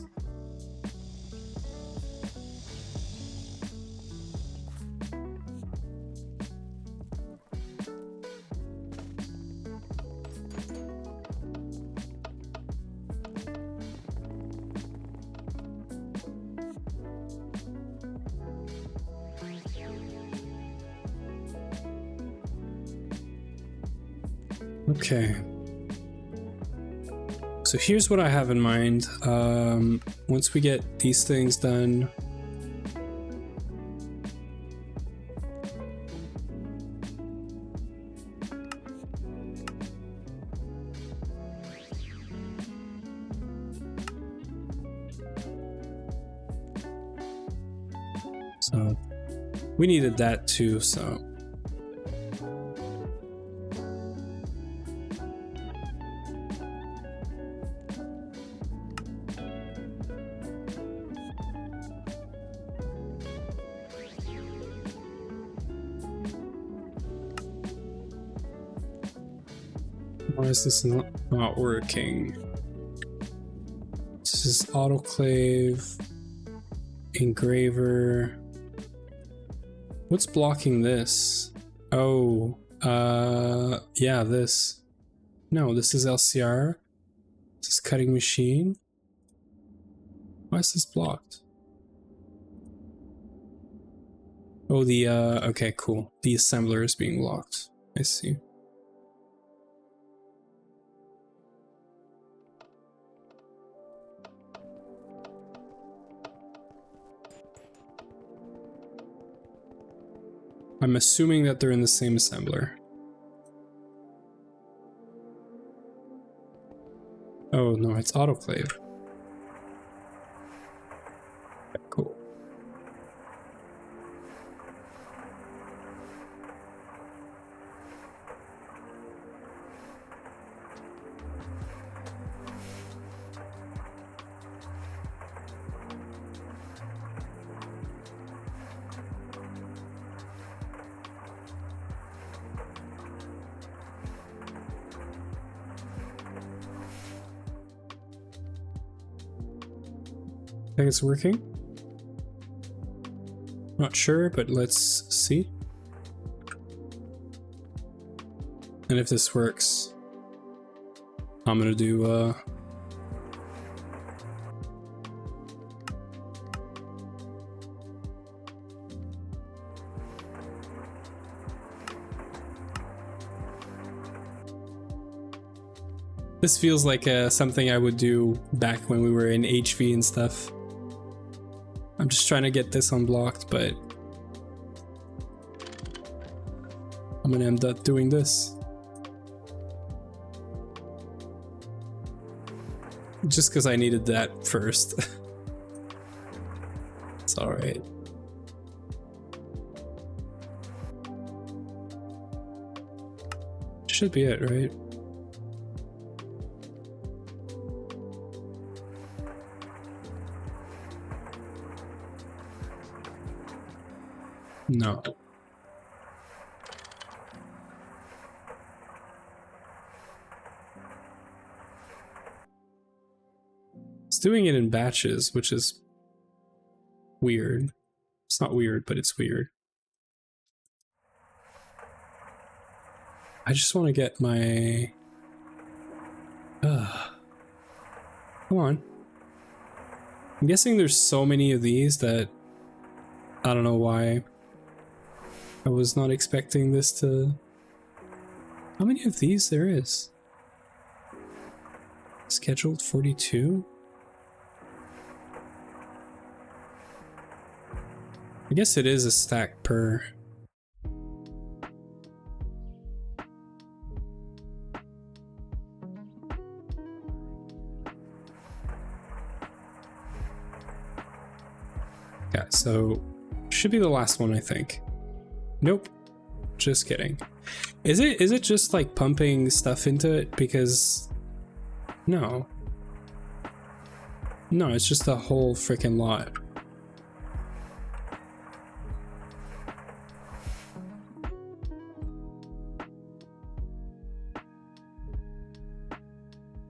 Okay. So here's what I have in mind. Once we get these things done, So we needed that too, so. Why is this not working? This is autoclave, engraver. What's blocking this? Oh, yeah, this. No, this is LCR. This is cutting machine. Why is this blocked? Oh, okay, cool. The assembler is being blocked. I see. I'm assuming that they're in the same assembler. Oh no, it's autoclave. Okay, cool. I think it's working. Not sure, but let's see. And if this works, I'm gonna do this feels like something I would do back when we were in HV and stuff. I'm just trying to get this unblocked, but I'm gonna end up doing this. Just because I needed that first. It's alright. Should be it, right? No. It's doing it in batches, which is weird. It's not weird, but it's weird. I just want to get my... Come on. I'm guessing there's so many of these that I don't know why I was not expecting this to... How many of these there is? Scheduled 42? I guess it is a stack per... Yeah, so should be the last one, I think. Nope. Just kidding. Is it just like pumping stuff into it? Because no. No, it's just a whole freaking lot.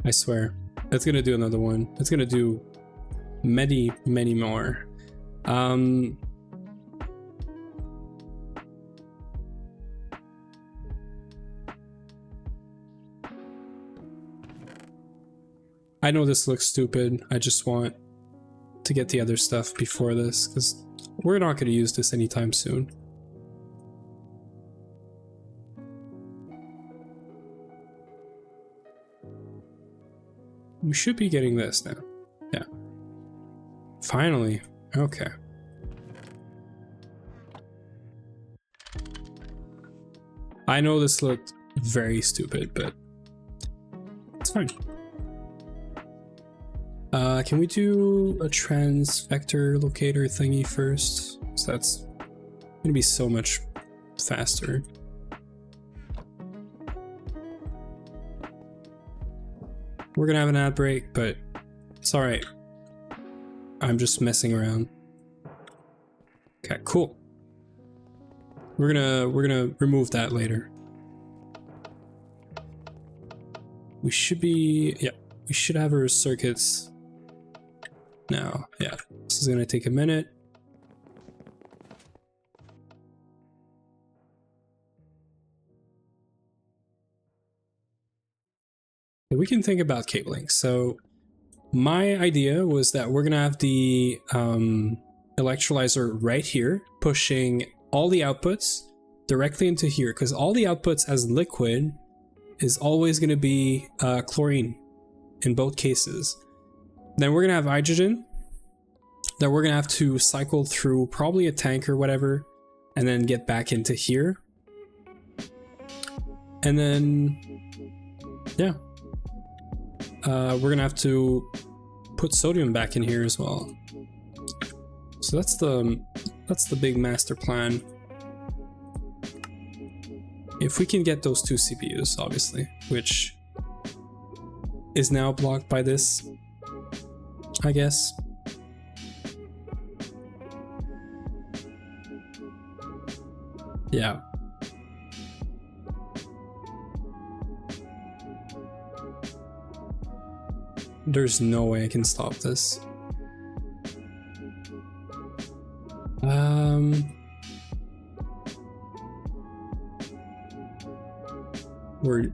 I swear. It's gonna do another one. It's gonna do many, many more. I know this looks stupid. I just want to get the other stuff before this, because we're not going to use this anytime soon. We should be getting this now. Yeah. Finally. Okay. I know this looked very stupid, but it's fine. Can we do a trans vector locator thingy first? So that's gonna be so much faster. We're gonna have an ad break, but it's all right. I'm just messing around. Okay, cool. We're gonna remove that later. We should be, yeah, we should have our circuits now. Yeah, this is gonna take a minute. We can think about cabling. So my idea was that we're gonna have the electrolyzer right here, pushing all the outputs directly into here, because all the outputs as liquid is always gonna be chlorine in both cases. Then we're gonna have hydrogen that we're gonna have to cycle through probably a tank or whatever, and then get back into here. And then, yeah. We're gonna have to put sodium back in here as well. So that's the big master plan. If we can get those two CPUs, obviously, which is now blocked by this, I guess. Yeah. There's no way I can stop this.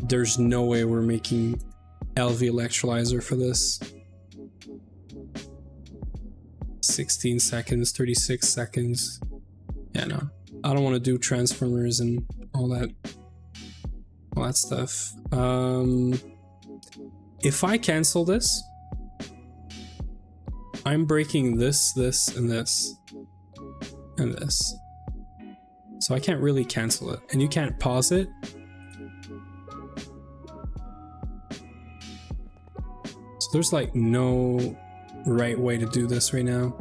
There's no way we're making LV electrolyzer for this. 16 seconds, 36 seconds. Yeah, no. I don't want to do transformers and all that stuff. If I cancel this, I'm breaking this, and this, and this. So I can't really cancel it, and you can't pause it. So there's like no right way to do this right now.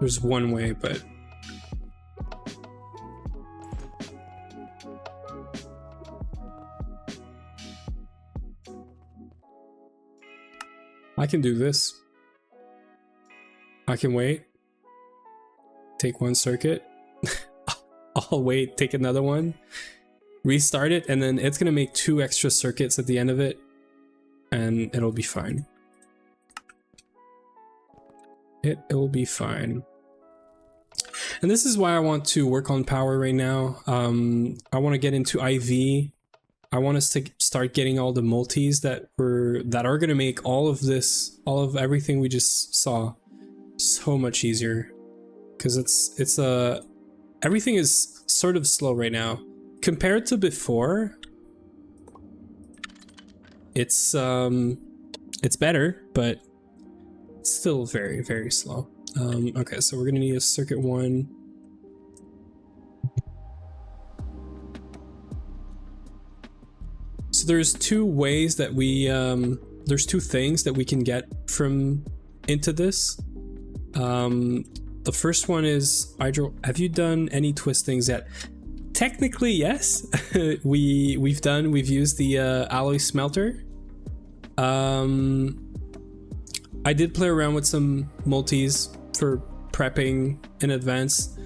There's one way, but I can do this. I can wait. Take one circuit. I'll wait, take another one. Restart it, and then it's gonna make 2 extra circuits at the end of it, and it'll be fine. It'll be fine. And this is why I want to work on power right now. I want to get into IV. I want us to start getting all the multis that are going to make all of everything we just saw so much easier, because everything is sort of slow right now compared to before. It's better, but it's still very, very slow. Okay, so we're gonna need a circuit 1. So there's 2 ways that there's 2 things that we can get from into this. The first one is hydro. Have you done any twistings yet? Technically, yes. We've used the alloy smelter. I did play around with some multis for prepping in advance.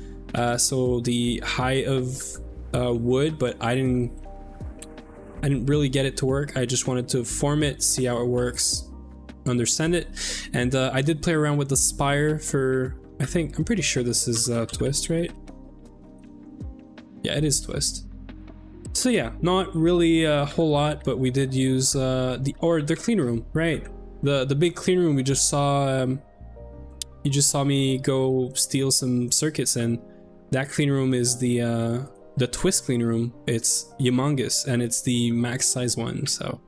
So the height of wood, but I didn't really get it to work. I just wanted to form it, see how it works, understand it. And I did play around with the spire for, I'm pretty sure this is twist, right? Yeah, it is twist. So yeah, not really a whole lot, but we did use the clean room, right? The big clean room we just saw. You just saw me go steal some circuits, and that clean room is the twist clean room. It's humongous, and it's the max size one, so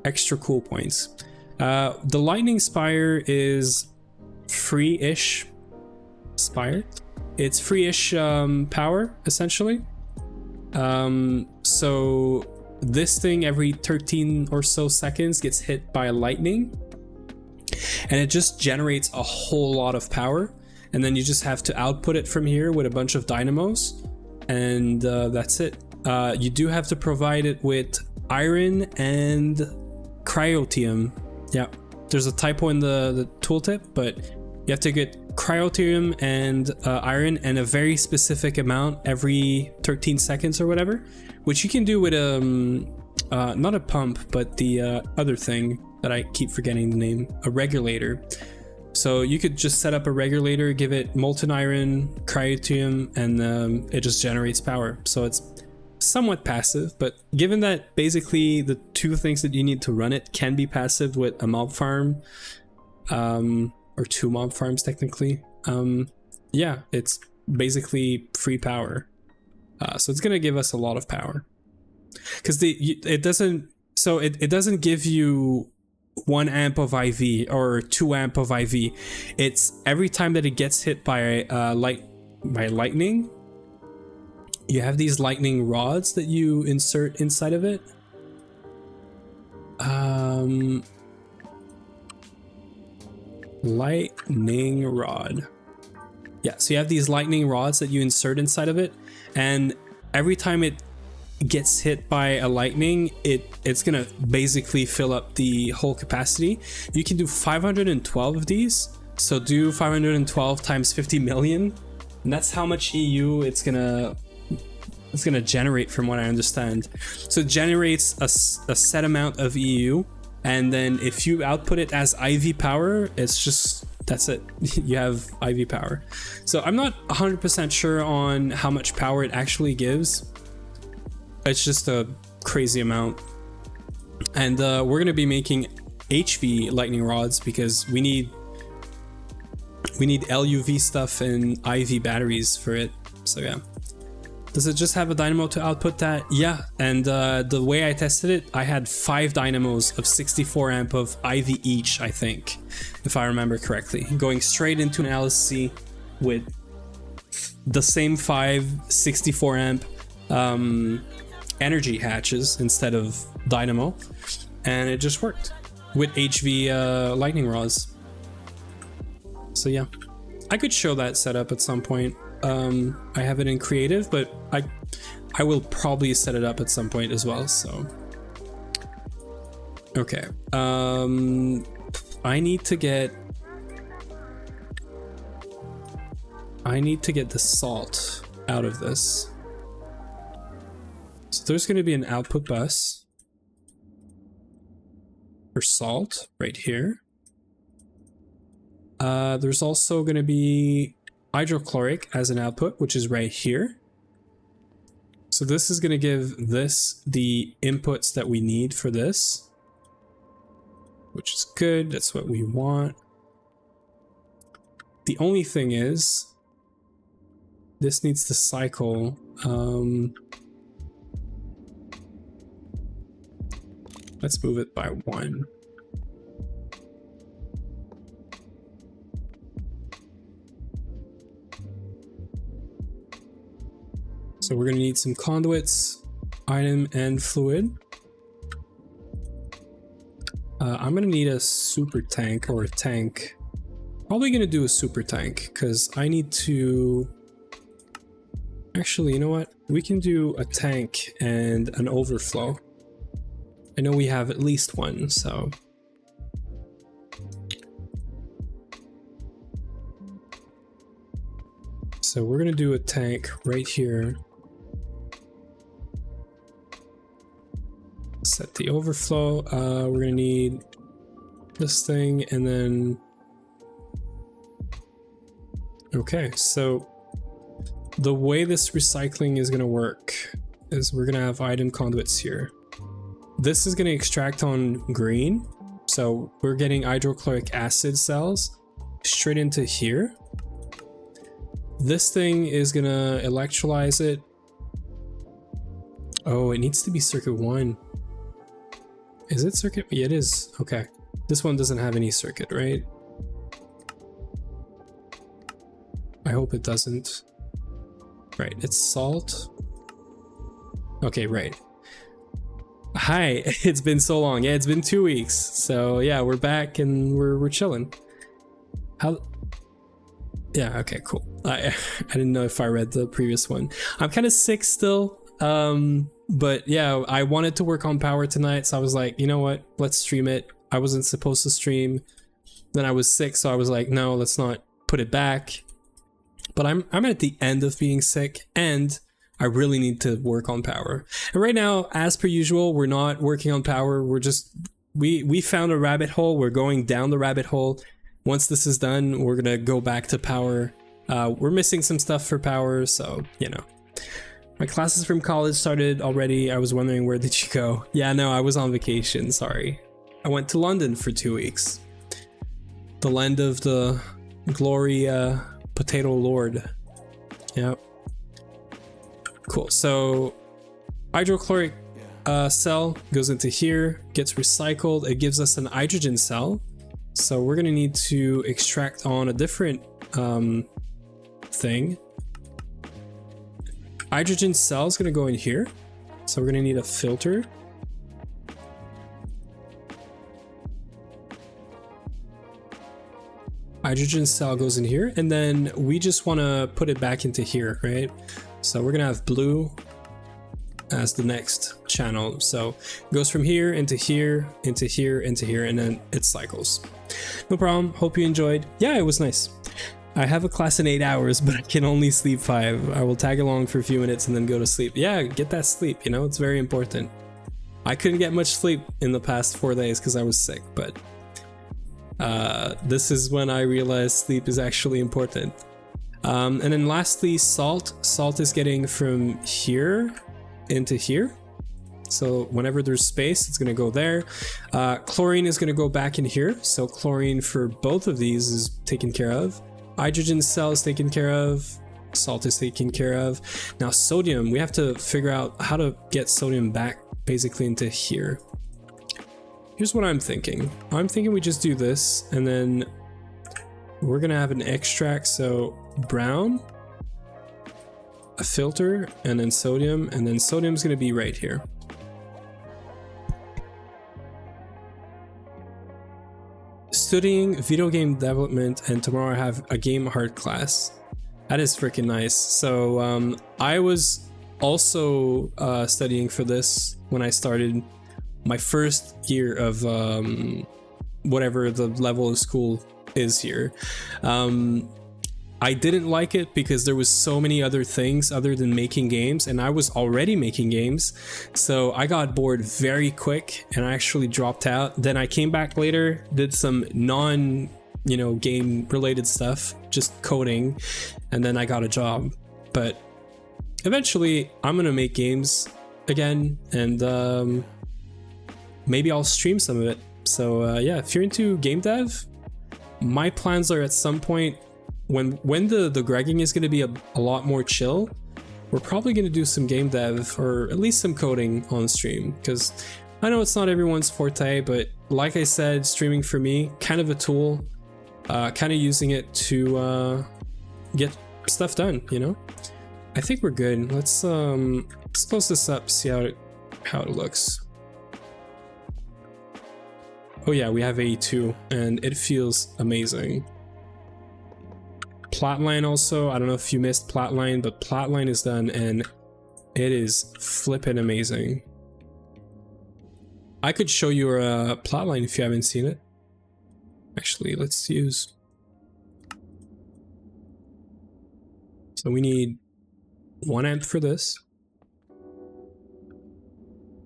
extra cool points. The lightning spire is free-ish spire. It's free-ish power, essentially. So this thing every 13 or so seconds gets hit by lightning, and it just generates a whole lot of power, and then you just have to output it from here with a bunch of dynamos, and that's it. You do have to provide it with iron and cryotium. Yeah, there's a typo in the tooltip, but you have to get cryotium and iron, and a very specific amount every 13 seconds or whatever, which you can do with not a pump, but the other thing that I keep forgetting the name, a regulator. So you could just set up a regulator, give it molten iron, cryotium, and it just generates power. So it's somewhat passive, but given that basically the two things that you need to run it can be passive with a mob farm, or two mob farms technically, yeah, it's basically free power. So it's gonna give us a lot of power, because it doesn't give you 1 amp of IV or 2 amp of IV. It's every time that it gets hit by lightning, you have these lightning rods that you insert inside of it. Lightning rod. Yeah, so you have these lightning rods that you insert inside of it, and every time it gets hit by a lightning, it's gonna basically fill up the whole capacity. You can do 512 of these, so do 512 times 50 million, and that's how much EU it's gonna generate, from what I understand. So it generates a set amount of EU, and then if you output it as IV power, it's just, that's it. You have IV power. So I'm not 100% sure on how much power it actually gives. It's just a crazy amount. And we're gonna be making HV lightning rods because we need LUV stuff and IV batteries for it. So yeah. Does it just have a dynamo to output that? Yeah, and the way I tested it, I had 5 dynamos of 64 amp of IV each, I think, if I remember correctly, going straight into an LSC with the same 5 64 amp energy hatches instead of dynamo, and it just worked with HV lightning rods. So yeah, I could show that setup at some point. I have it in creative, but I will probably set it up at some point as well. So okay, I need to get the salt out of this. So there's going to be an output bus for salt right here. There's also going to be hydrochloric as an output, which is right here. So this is going to give this the inputs that we need for this, which is good. That's what we want. The only thing is, this needs to cycle. Let's move it by 1. So we're going to need some conduits, item, and fluid. I'm going to need a super tank or a tank. Probably going to do a super tank because I need to... Actually, you know what? We can do a tank and an overflow. I know we have at least one, so... So we're going to do a tank right here. Set the overflow. We're gonna need this thing, and then okay, so the way this recycling is gonna work is we're gonna have item conduits here. This is gonna extract on green, so we're getting hydrochloric acid cells straight into here. This thing is gonna electrolyze it. Oh, it needs to be circuit 1. Is it circuit? Yeah, it is. Okay. This one doesn't have any circuit, right? I hope it doesn't. Right, it's salt. Okay, right. Hi, it's been so long. Yeah, it's been 2 weeks. So yeah, we're back and we're chilling. How? Yeah, okay, cool. I didn't know if I read the previous one. I'm kind of sick still. But yeah, I wanted to work on Power tonight, so I was like, you know what? Let's stream it. I wasn't supposed to stream. Then I was sick, so I was like, no, let's not put it back. But I'm at the end of being sick, and I really need to work on Power. And right now, as per usual, we're not working on Power. We're just we found a rabbit hole. We're going down the rabbit hole. Once this is done, we're gonna go back to Power. We're missing some stuff for Power, so you know. My classes from college started already. I was wondering, where did you go? Yeah, no, I was on vacation. Sorry, I went to London for 2 weeks. The land of the glory, potato lord. Yep. Cool. So hydrochloric cell goes into here, gets recycled. It gives us an hydrogen cell. So we're gonna need to extract on a different thing. Hydrogen cell is gonna go in here. So we're gonna need a filter. Hydrogen cell goes in here, and then we just want to put it back into here, right? So we're gonna have blue as the next channel. So it goes from here into here, into here, into here, and then it cycles. No problem. Hope you enjoyed. Yeah, it was nice. I have a class in 8 hours, but I can only sleep 5. I will tag along for a few minutes and then go to sleep. Yeah, get that sleep, you know, it's very important. I couldn't get much sleep in the past 4 days because I was sick, but this is when I realized sleep is actually important. And then lastly, salt. Salt is getting from here into here. So whenever there's space, it's going to go there. Chlorine is going to go back in here. So chlorine for both of these is taken care of. Hydrogen cell is taken care of. Salt is taken care of. Now sodium, we have to figure out how to get sodium back basically into here. Here's what I'm thinking. I'm thinking we just do this, and then we're gonna have an extract. So brown, a filter, and then sodium is gonna be right here. Studying video game development, and tomorrow I have a game art class. That is freaking nice. So I was also studying for this when I started my first year of whatever the level of school is here. I didn't like it because there was so many other things other than making games, and I was already making games, so I got bored very quick and I actually dropped out. Then I came back later, did some non, game related stuff, just coding, and then I got a job. But eventually I'm gonna make games again, and maybe I'll stream some of it. So yeah, if you're into game dev, my plans are at some point when the gregging is going to be a lot more chill, we're probably going to do some game dev or at least some coding on stream, because I know it's not everyone's forte, but like I said, streaming for me, kind of a tool, kind of using it to get stuff done, I think we're good. Let's close this up, see how it looks. Oh yeah, we have A2 and it feels amazing. Plotline also, I don't know if you missed Plotline, but Plotline is done and it is flippin' amazing. I could show you a Plotline if you haven't seen it. Actually, let's use... So we need 1 amp for this.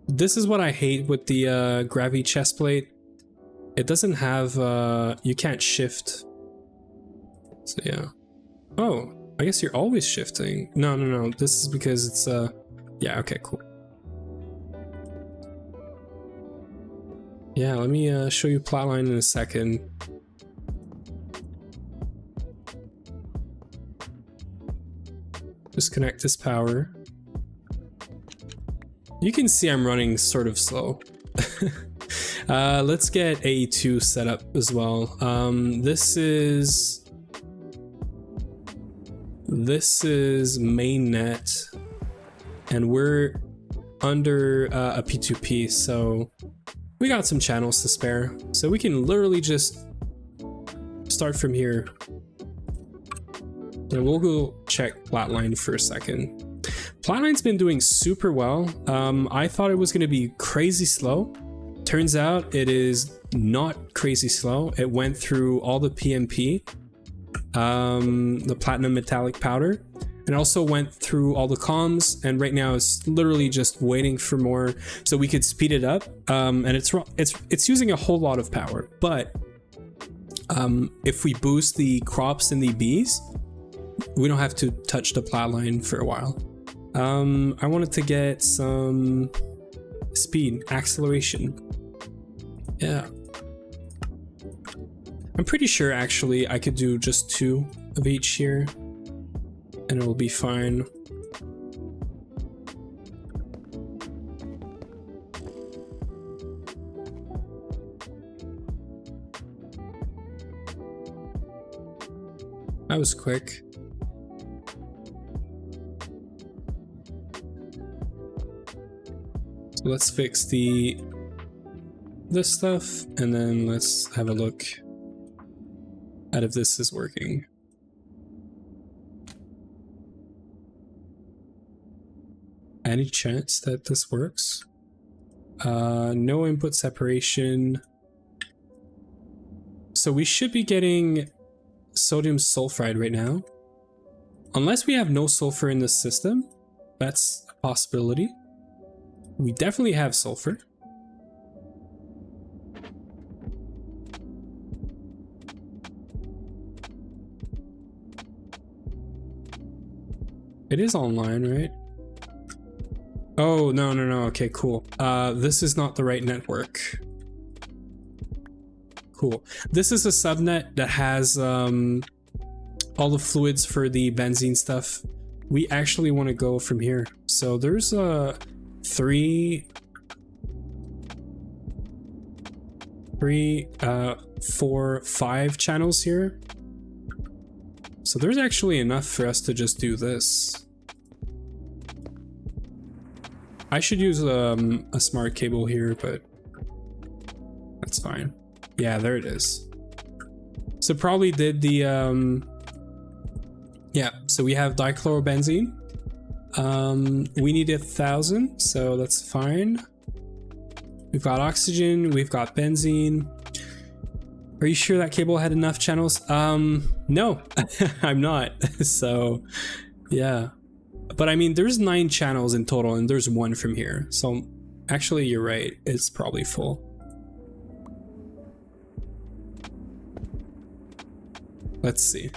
This is what I hate with the Gravity chestplate. It doesn't have, you can't shift. So yeah. Oh, I guess you're always shifting. No. This is because it's, yeah, okay, cool. Yeah, let me show you Plotline in a second. Disconnect this power. You can see I'm running sort of slow. Let's get A2 set up as well. This is mainnet, and we're under a P2P, so we got some channels to spare. So we can literally just start from here. And we'll go check Flatline for a second. Flatline's been doing super well. I thought it was going to be crazy slow. Turns out it is not crazy slow. It went through all the PMP, the platinum metallic powder, and also went through all the comms, and right now it's literally just waiting for more so we could speed it up. And it's using a whole lot of power, but if we boost the crops and the bees, we don't have to touch the flatline for a while. I wanted to get some speed, acceleration. Yeah. I'm pretty sure actually I could do just 2 of each here and it'll be fine. That was quick. So let's fix this stuff, and then let's have a look at if this is working. Any chance that this works? No input separation. So we should be getting sodium sulfide right now. Unless we have no sulfur in the system, that's a possibility. We definitely have sulfur. It is online, right? Oh, no. Okay, cool. This is not the right network. Cool. This is a subnet that has all the fluids for the benzene stuff. We actually want to go from here. So there's 4, 5 channels here. So there's actually enough for us to just do this. I should use a smart cable here, but that's fine. Yeah, there it is. So probably did the yeah, so we have dichlorobenzene. We need 1,000, so that's fine. We've got oxygen, we've got benzene. Are you sure that cable had enough channels? No, I'm not. So yeah, but I mean, there's 9 channels in total and there's 1 from here. So actually you're right, it's probably full. Let's see.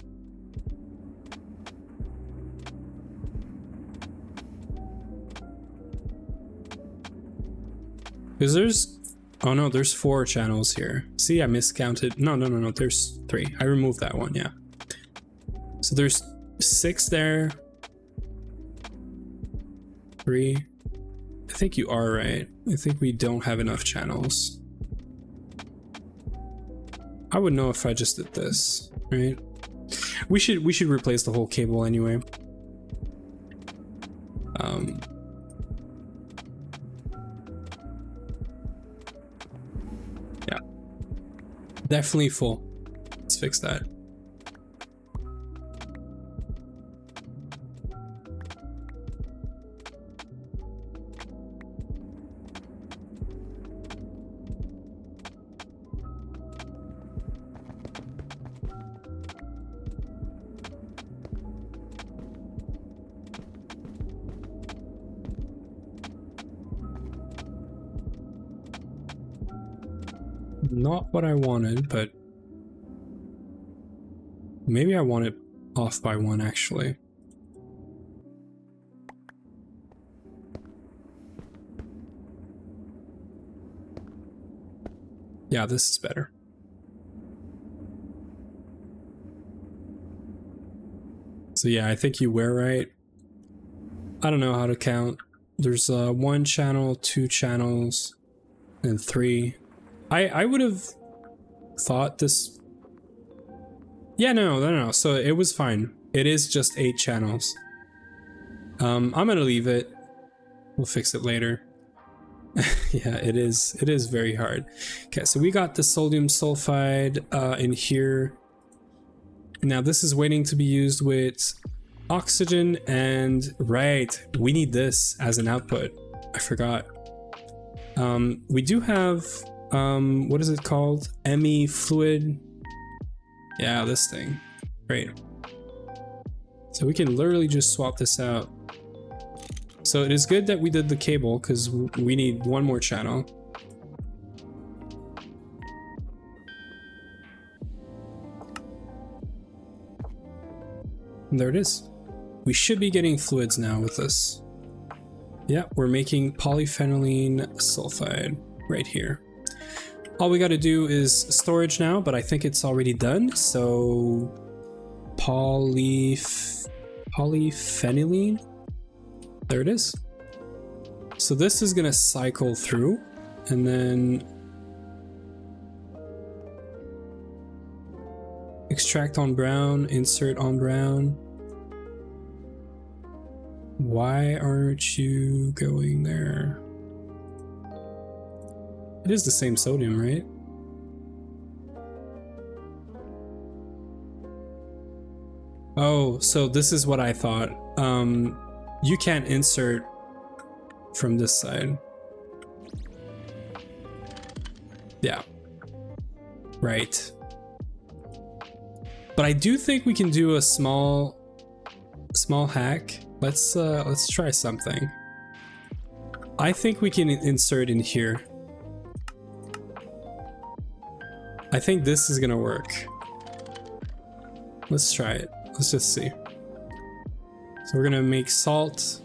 Because there's, oh no, there's 4 channels here. See, I miscounted. No, there's 3. I removed that one, yeah. So there's 6 there. 3. I think you are right. I think we don't have enough channels. I would know if I just did this, right? We should replace the whole cable anyway. Yeah, definitely full. Let's fix that. Not what I wanted, but maybe I want it off by 1 actually. Yeah, this is better. So yeah, I think you were right. I don't know how to count. There's 1 channel, 2 channels, and 3. I would have thought this. Yeah, no. So it was fine. It is just 8 channels. I'm gonna leave it. We'll fix it later. Yeah, it is very hard. Okay, so we got the sodium sulfide in here. Now this is waiting to be used with oxygen, and right, we need this as an output. I forgot. We do have, what is it called? ME fluid. Yeah, this thing. Great. So we can literally just swap this out. So it is good that we did the cable because we need one more channel. And there it is. We should be getting fluids now with this. Yeah, we're making polyphenylene sulfide right here. All we got to do is storage now, but I think it's already done. So polyphenylene. There it is. So this is gonna cycle through, and then extract on brown, insert on brown. Why aren't you going there? It is the same sodium, right? Oh, so this is what I thought. You can't insert from this side. Yeah. Right. But I do think we can do a small hack. Let's try something. I think we can insert in here. I think this is gonna work. Let's try it. Let's just see. So we're gonna make salt.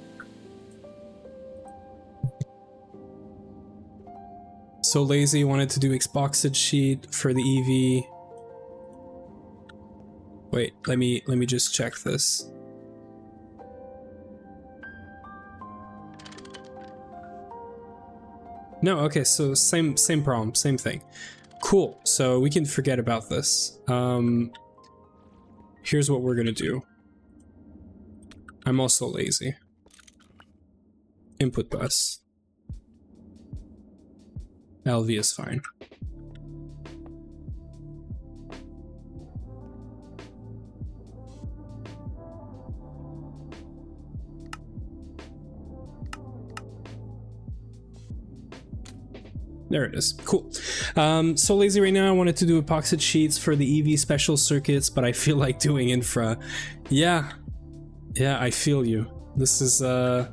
So lazy, wanted to do expoxide sheet for the EV. Wait, let me just check this. No, okay, so same problem, same thing. Cool, so we can forget about this. Here's what we're gonna do. I'm also lazy. Input bus. LV is fine. There it is. Cool. So lazy right now. I wanted to do epoxide sheets for the EV special circuits, but I feel like doing infra. Yeah, I feel you. This is a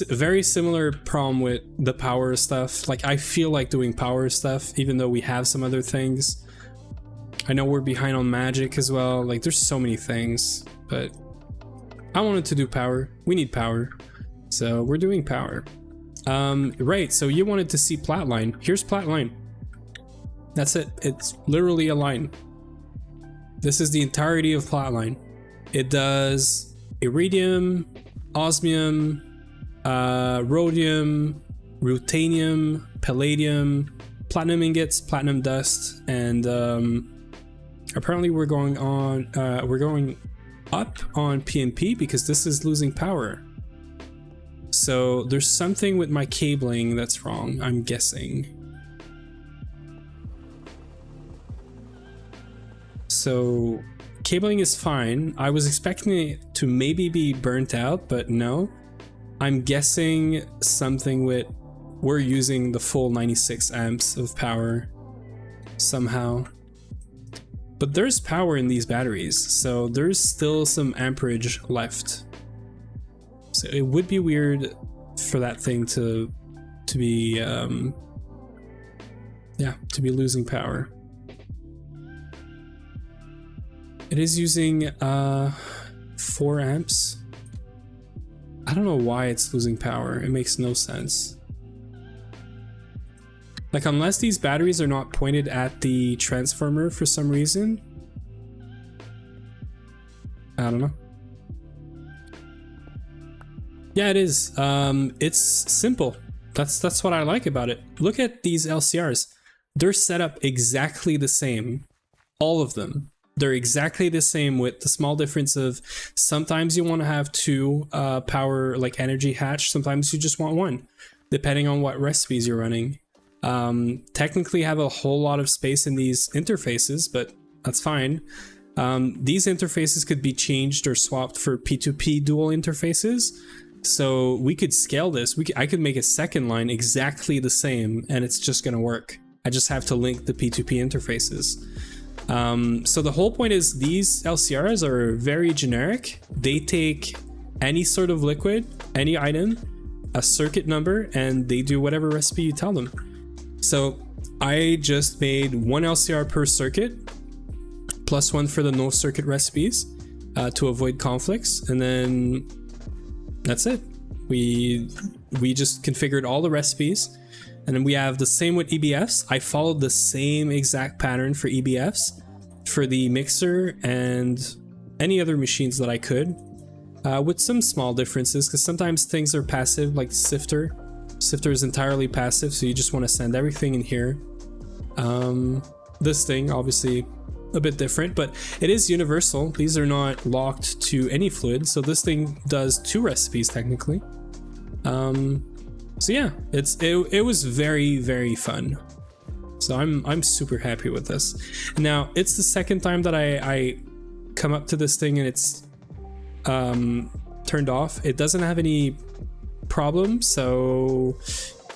very similar problem with the power stuff. Like, I feel like doing power stuff, even though we have some other things. I know we're behind on magic as well. Like, there's so many things, but I wanted to do power. We need power, so we're doing power. Right, so you wanted to see plat line. Here's plat line. That's it. It's literally a line. This is the entirety of plat line. It does iridium, osmium, rhodium, ruthenium, palladium, platinum ingots, platinum dust, and apparently we're going up on PNP because this is losing power. So there's something with my cabling that's wrong, I'm guessing. So cabling is fine. I was expecting it to maybe be burnt out, but no. I'm guessing something with, we're using the full 96 amps of power somehow. But there's power in these batteries, so there's still some amperage left. So it would be weird for that thing to be to be losing power. It is using 4 amps. I don't know why it's losing power. It makes no sense. Like, unless these batteries are not pointed at the transformer for some reason. I don't know. Yeah, it is. It's simple. That's what I like about it. Look at these LCRs. They're set up exactly the same. All of them. They're exactly the same with the small difference of sometimes you want to have two power like energy hatch, sometimes you just want one, depending on what recipes you're running. Technically have a whole lot of space in these interfaces, but that's fine. These interfaces could be changed or swapped for P2P dual interfaces. So we could scale this. I could make a second line exactly the same and it's just gonna work. I just have to link the P2P interfaces. So the whole point is these LCRs are very generic. They take any sort of liquid, any item, a circuit number, and they do whatever recipe you tell them. So I just made one LCR per circuit, plus one for the no circuit recipes to avoid conflicts, and then that's it. We just configured all the recipes, and then we have the same with EBFs. I followed the same exact pattern for EBFs for the mixer and any other machines that I could, with some small differences, because sometimes things are passive, like Sifter. Sifter is entirely passive, so you just want to send everything in here. This thing, obviously a bit different, but it is universal. These are not locked to any fluid, so this thing does two recipes technically. So yeah, it was very, very fun. So I'm super happy with this. Now it's the second time that I come up to this thing and it's turned off. It doesn't have any problem, so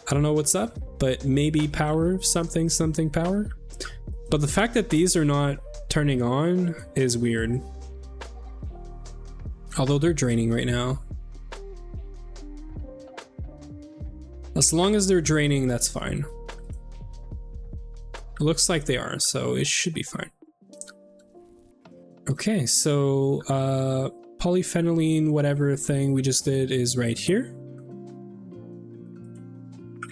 I don't know what's up, but maybe power, something power. But the fact that these are not turning on is weird. Although they're draining right now. As long as they're draining, that's fine. It looks like they are, so it should be fine. Okay, so polyphenylene, whatever thing we just did is right here.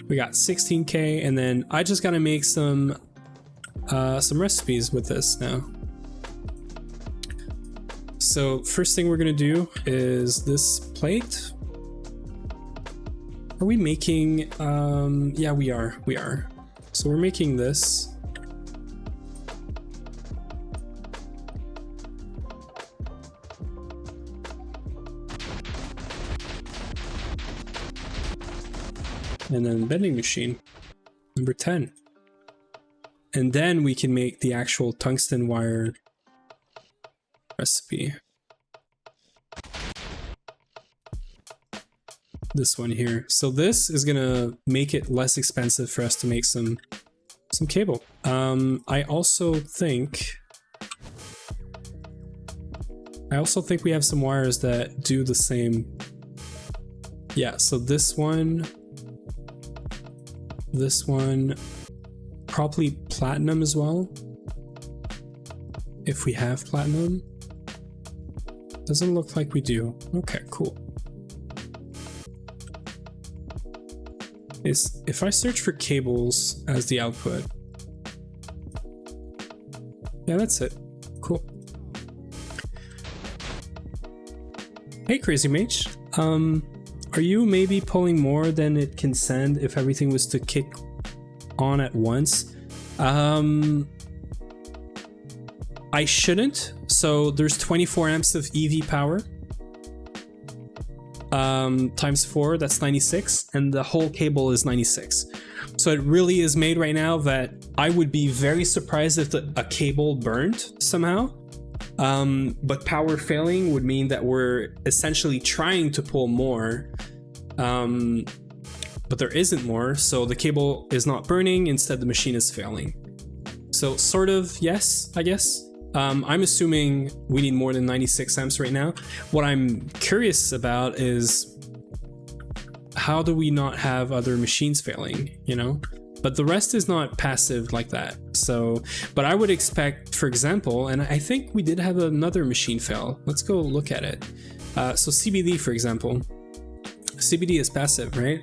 We got 16K, and then I just gotta make some recipes with this now. So first thing we're gonna do is this plate. Are we making, yeah, we are. So we're making this. And then bending machine, number 10. And then we can make the actual tungsten wire recipe. This one here. So this is gonna make it less expensive for us to make some cable. I also think we have some wires that do the same. Yeah, so this one, probably platinum as well. If we have platinum. Doesn't look like we do. Okay, cool. If I search for cables as the output. Yeah, that's it. Cool. Hey, Crazy Mage. Are you maybe pulling more than it can send if everything was to kick on at once? I shouldn't. So there's 24 amps of EV power. Times 4, that's 96, and the whole cable is 96. So it really is made right now that I would be very surprised if a cable burned somehow. But power failing would mean that we're essentially trying to pull more, but there isn't more, so the cable is not burning, instead the machine is failing. So sort of yes, I guess. I'm assuming we need more than 96 amps right now. What I'm curious about is how do we not have other machines failing, you know? But the rest is not passive like that. So, but I would expect, for example, and I think we did have another machine fail. Let's go look at it. So CBD, for example. CBD is passive, right?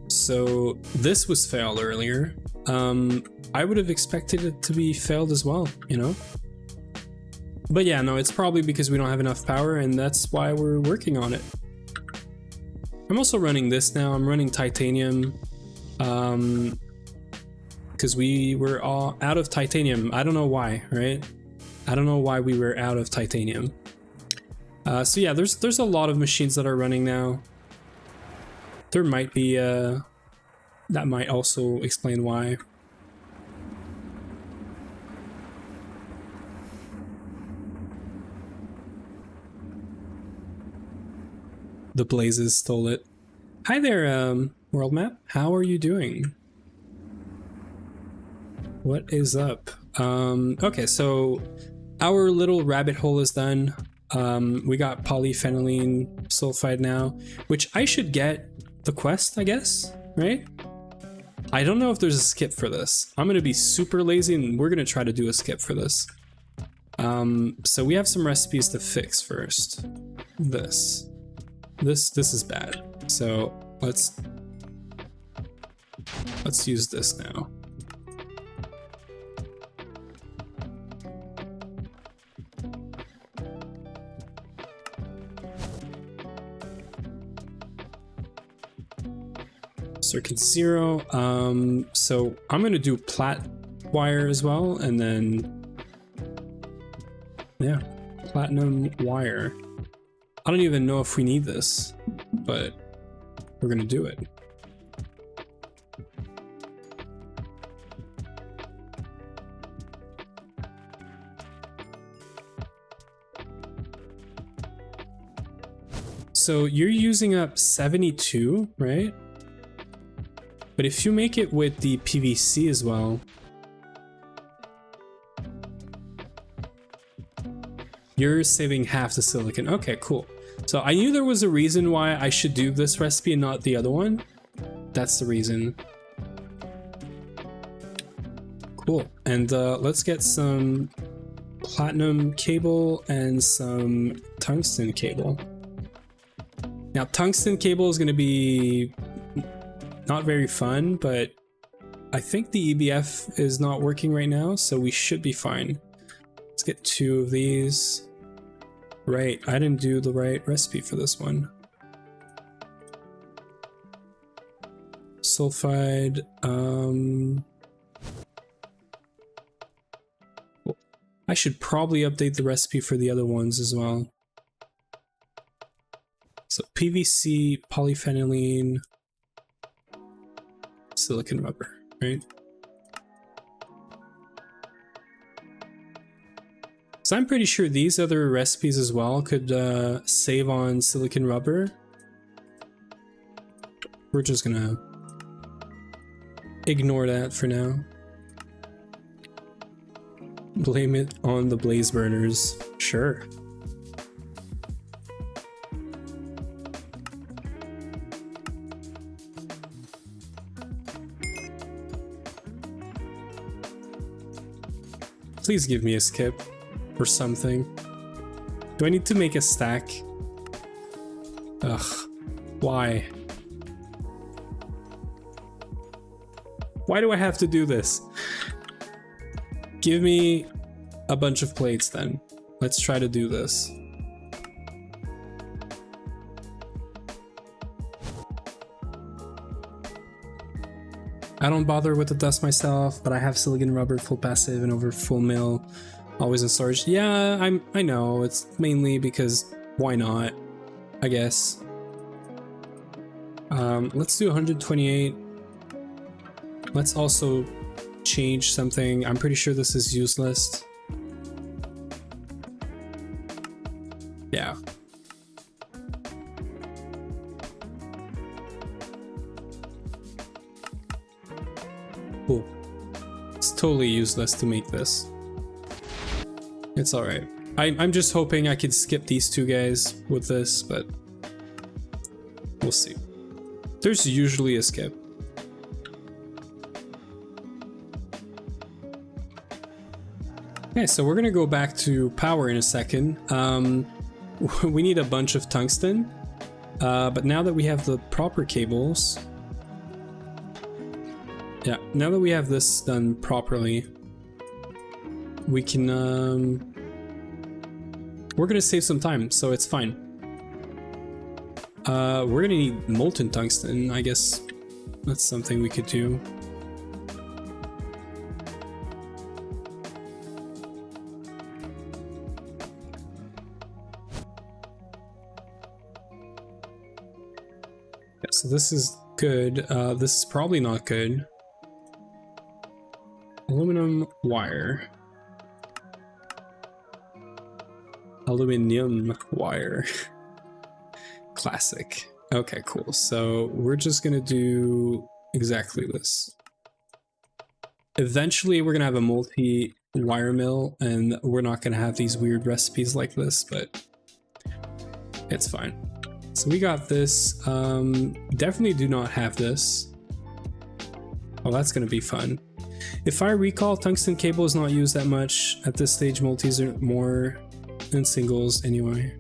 So this was failed earlier. I would have expected it to be failed as well, you know? But yeah, no, it's probably because we don't have enough power, and that's why we're working on it. I'm also running this now. I'm running titanium. because we were all out of titanium. I don't know why, right? I don't know why we were out of titanium. So yeah, there's a lot of machines that are running now. There might be that might also explain why. The blazes stole it. Hi there, world map. How are you doing? What is up? Okay, so our little rabbit hole is done. We got polyphenylene sulfide now, which I should get the quest, I guess, right? I don't know if there's a skip for this. I'm gonna be super lazy and we're gonna try to do a skip for this. So we have some recipes to fix first. This is bad. So let's use this now. Circuit 0. So I'm gonna do plat wire as well, and then yeah, platinum wire. I don't even know if we need this, but we're gonna do it. So you're using up 72, right? But if you make it with the PVC as well, you're saving half the silicon. Okay, cool. So I knew there was a reason why I should do this recipe and not the other one. That's the reason. Cool. And let's get some platinum cable and some tungsten cable. Now, tungsten cable is going to be not very fun, but I think the EBF is not working right now, so we should be fine. Let's get 2 of these. Right, I didn't do the right recipe for this one. Sulfide, I should probably update the recipe for the other ones as well. So PVC, polyphenylene, silicon rubber, right? So I'm pretty sure these other recipes as well could save on silicon rubber. We're just gonna ignore that for now. Blame it on the blaze burners. Sure. Please give me a skip or something. Do I need to make a stack? Ugh, why? Why do I have to do this? Give me a bunch of plates then. Let's try to do this. I don't bother with the dust myself, but I have silicon rubber full passive and over full mill, always in storage. Yeah, I know, it's mainly because why not, I guess. Let's do 128. Let's also change something. I'm pretty sure this is useless. Yeah. Cool. It's totally useless to make this. It's alright. I'm just hoping I could skip these 2 guys with this, but we'll see. There's usually a skip. Okay, so we're gonna go back to power in a second. We need a bunch of tungsten, but now that we have the proper cables, yeah, now that we have this done properly, we can, we're gonna save some time, so it's fine. We're gonna need molten tungsten, I guess that's something we could do. Yeah, so this is good. This is probably not good. Aluminum wire. Aluminum wire. Classic. Okay, cool. So we're just gonna do exactly this. Eventually we're gonna have a multi-wire mill and we're not gonna have these weird recipes like this, but it's fine. So we got this. Definitely do not have this. Oh, that's gonna be fun. If I recall, tungsten cable is not used that much. At this stage, multis are more than singles anyway.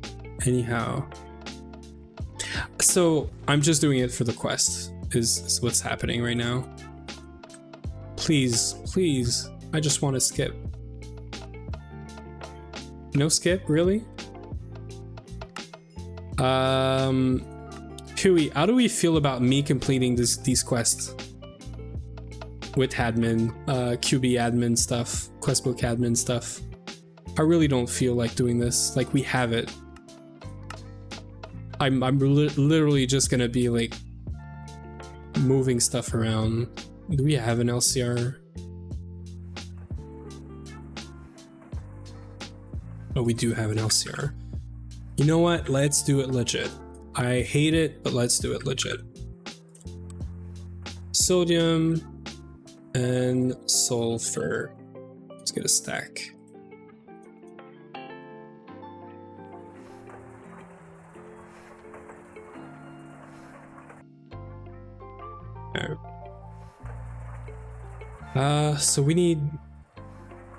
Anyhow. So I'm just doing it for the quest, is what's happening right now. Please, please, I just want to skip. No skip, really? Huey, how do we feel about me completing these quests? With admin, QB admin stuff, questbook admin stuff. I really don't feel like doing this. Like, we have it. I'm literally just gonna be like moving stuff around. Do we have an LCR? Oh, we do have an LCR. You know what? Let's do it legit. I hate it, but let's do it legit. Sodium and sulfur. Let's get a stack. So we need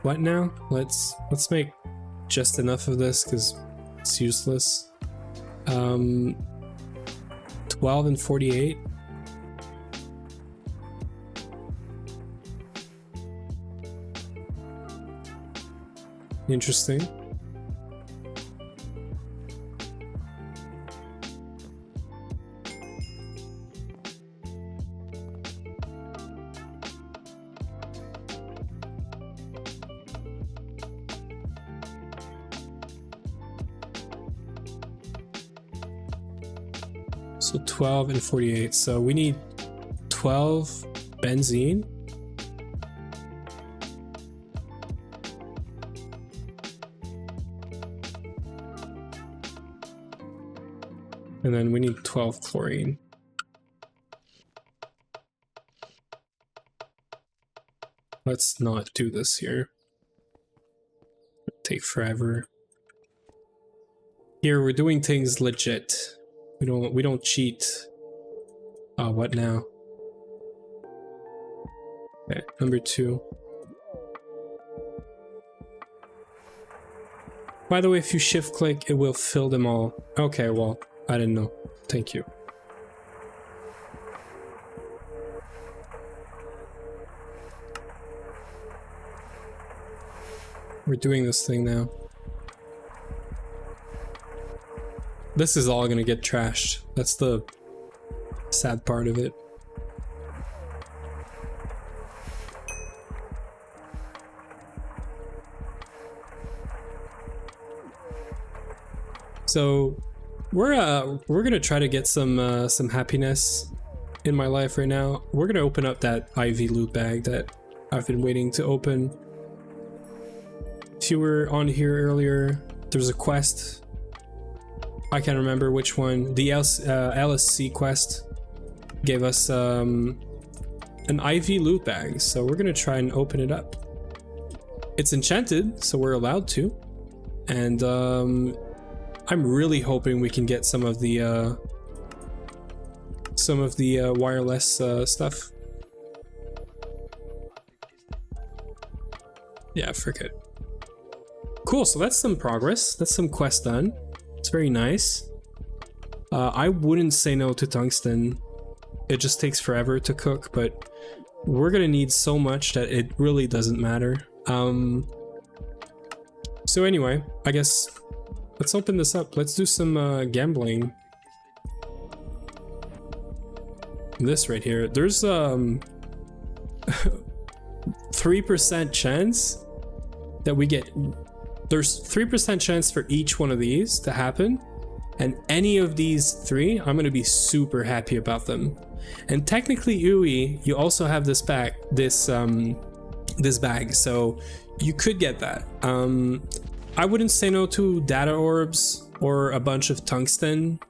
what now? Let's make just enough of this because it's useless. 12 and 48. Interesting. So 12 and 48. So we need 12 benzene. And then we need 12 chlorine. Let's not do this here. It'll take forever. Here we're doing things legit. We don't cheat. Oh, what now? Okay, number 2. By the way, if you shift click, it will fill them all. Okay, well, I didn't know. Thank you. We're doing this thing now. This is all gonna get trashed. That's the sad part of it. So we're gonna try to get some happiness in my life right now. We're gonna open up that IV loot bag that I've been waiting to open. If you were on here earlier, there's a quest. I can't remember which one. The LSC quest gave us an IV loot bag, so we're gonna try and open it up. It's enchanted, so we're allowed to, and I'm really hoping we can get some of the wireless stuff. Yeah, frick it. Cool, so that's some progress. That's some quest done. It's very nice. I wouldn't say no to tungsten. It just takes forever to cook, but we're gonna need so much that it really doesn't matter. So anyway, I guess let's open this up. Let's do some gambling. This right here, there's 3% chance that we get. There's 3% chance for each one of these to happen, And any of these three, I'm gonna be super happy about them. And technically, Ui, you also have this bag, this bag, so you could get that. I wouldn't say no to data orbs or a bunch of tungsten.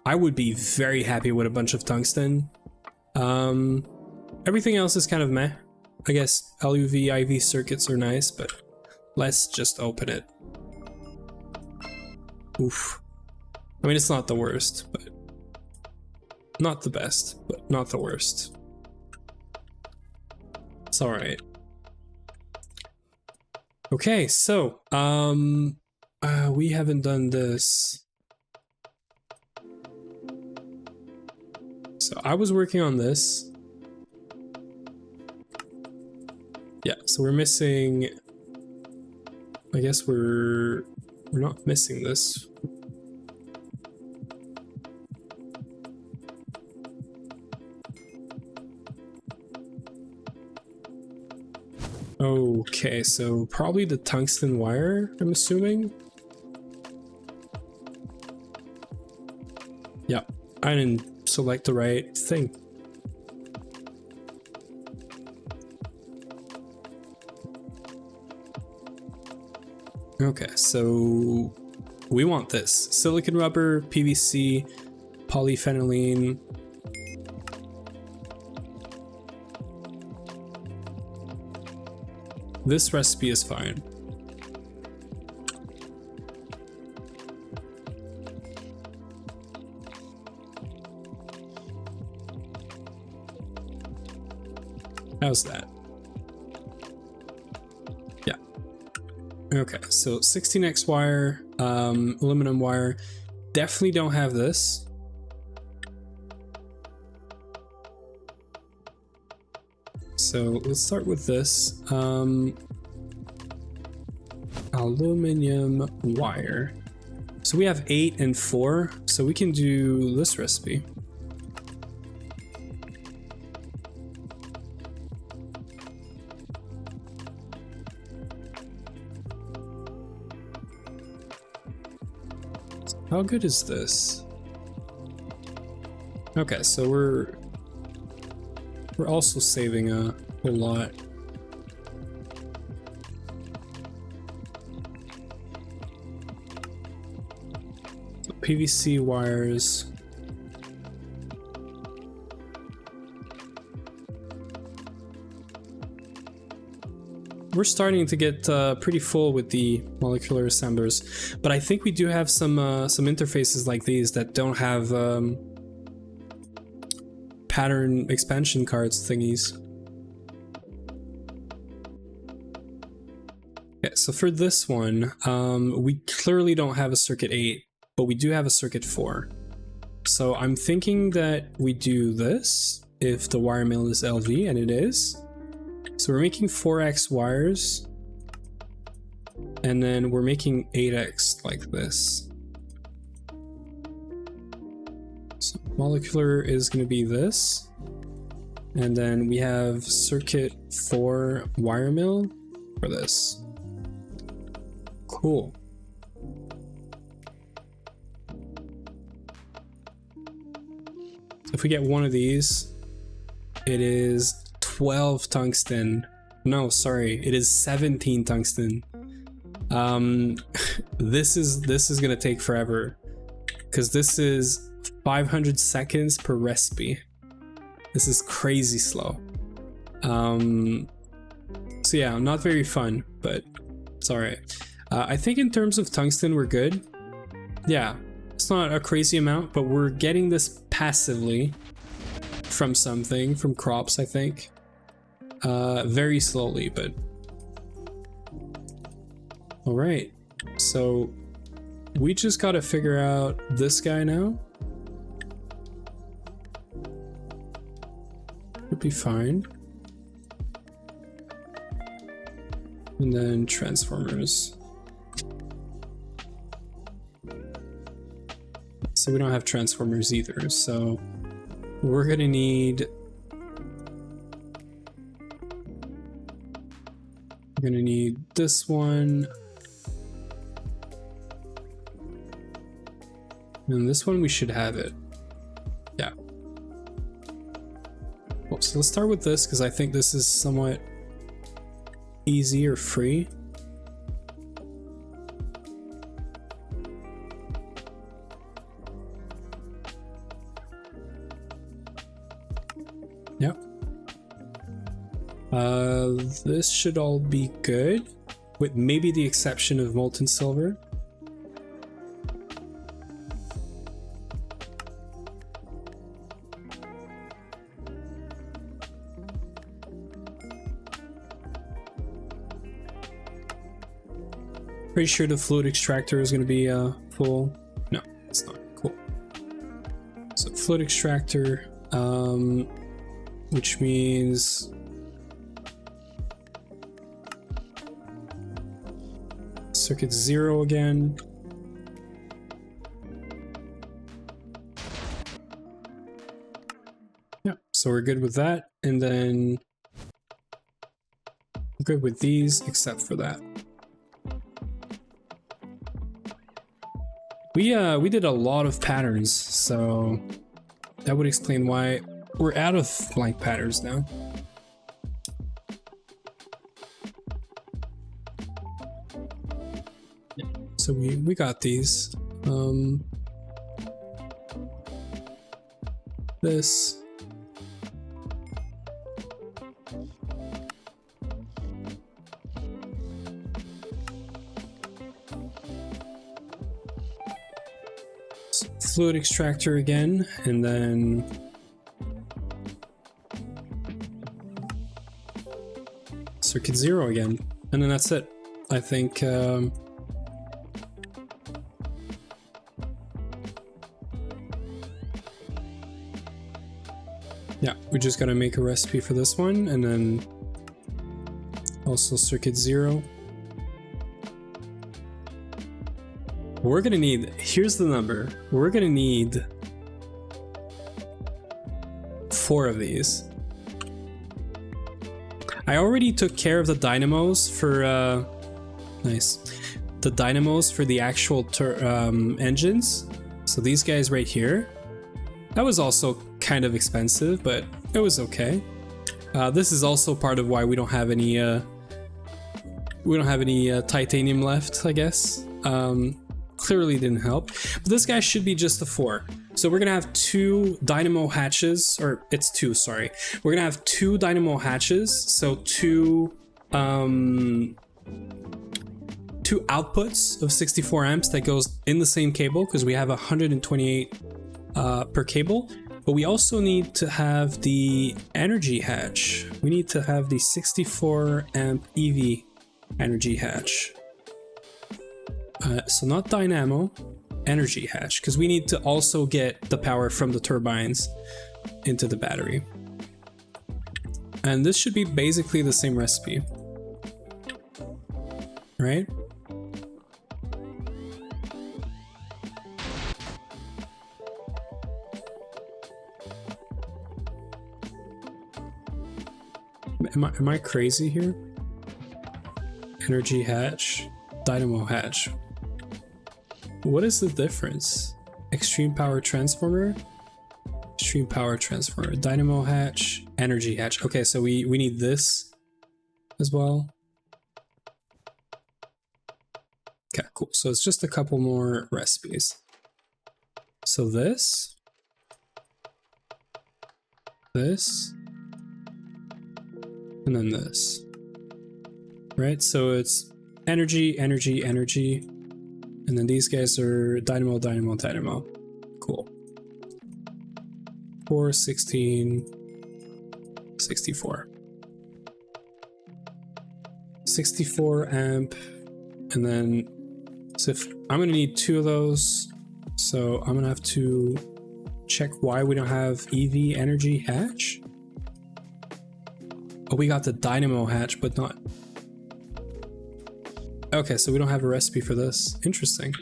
I would be very happy with a bunch of tungsten. Everything else is kind of meh. I guess LUV, IV circuits are nice, but let's just open it. Oof. I mean, it's not the worst, but not the best, but not the worst. It's all right. Okay, so we haven't done this. So I was working on this. Yeah, so we're missing. I guess we're not missing this. Okay, so probably the tungsten wire, I'm assuming. Yeah, I didn't select the right thing. Okay, so we want this. Silicon rubber, PVC, polyphenylene. This recipe is fine. How's that? Yeah. Okay, so 16x wire, aluminum wire. Definitely don't have this. So let's start with this. Aluminum wire. So we have 8 and 4, so we can do this recipe. How good is this? Okay, so we're also saving a whole lot. So PVC wires. We're starting to get pretty full with the molecular assemblers, but I think we do have some interfaces like these that don't have pattern expansion cards thingies. Okay, so for this one, we clearly don't have a circuit 8, but we do have a circuit 4. So I'm thinking that we do this if the wire mill is LV, and it is. So we're making 4x wires, and then we're making 8x like this. So molecular is going to be this, and then we have circuit 4 wire mill for this. Cool. If we get one of these, it is 12 tungsten. No, sorry, it is 17 tungsten. This is gonna take forever, because this is 500 seconds per recipe. This is crazy slow. So yeah, not very fun, but it's all right. I think in terms of tungsten, we're good. Yeah, it's not a crazy amount, but we're getting this passively from something, from crops, I think. Very slowly, but all right. So we just got to figure out this guy now. Would be fine. And then transformers. So we don't have transformers either, so we're gonna need this one. And this one we should have it. Yeah. Well, so let's start with this because I think this is somewhat easy or free. Yep. This should all be good, with maybe the exception of molten silver. Pretty sure the fluid extractor is going to be full. No, it's not. Cool. So fluid extractor, which means circuit 0 again. Yeah, so we're good with that, and then we're good with these except for that. We did a lot of patterns, so that would explain why we're out of blank patterns now. Yeah, so we got these. This. Fluid extractor again, and then circuit 0 again, and then that's it. I think yeah, we just gotta make a recipe for this one, and then also circuit 0. We're gonna need, here's the number, we're gonna need 4 of these. I already took care of the dynamos for, nice, the dynamos for the actual engines. So these guys right here, that was also kind of expensive, but it was okay. This is also part of why we don't have any, titanium left, I guess. Clearly didn't help, but this guy should be just a 4. So we're gonna have 2 dynamo hatches, or it's 2, sorry. We're gonna have 2 dynamo hatches, so 2 outputs of 64 amps that goes in the same cable, because we have 128 per cable. But we also need to have the energy hatch. We need to have the 64 amp EV energy hatch. So not dynamo, energy hatch, because we need to also get the power from the turbines into the battery. And this should be basically the same recipe, right? Am I crazy here? Energy hatch, dynamo hatch. What is the difference? Extreme power transformer, extreme power transformer, dynamo hatch, energy hatch. Okay, so we need this as well. Okay, cool. So it's just a couple more recipes. So this, and then this, right? So it's energy, energy, energy. And then these guys are dynamo, dynamo, dynamo. Cool. 4, 16, 64. 64 amp. And then, so if I'm gonna need 2 of those. So I'm gonna have to check why we don't have EV energy hatch. Oh, we got the dynamo hatch, but not. Okay, so we don't have a recipe for this. Interesting.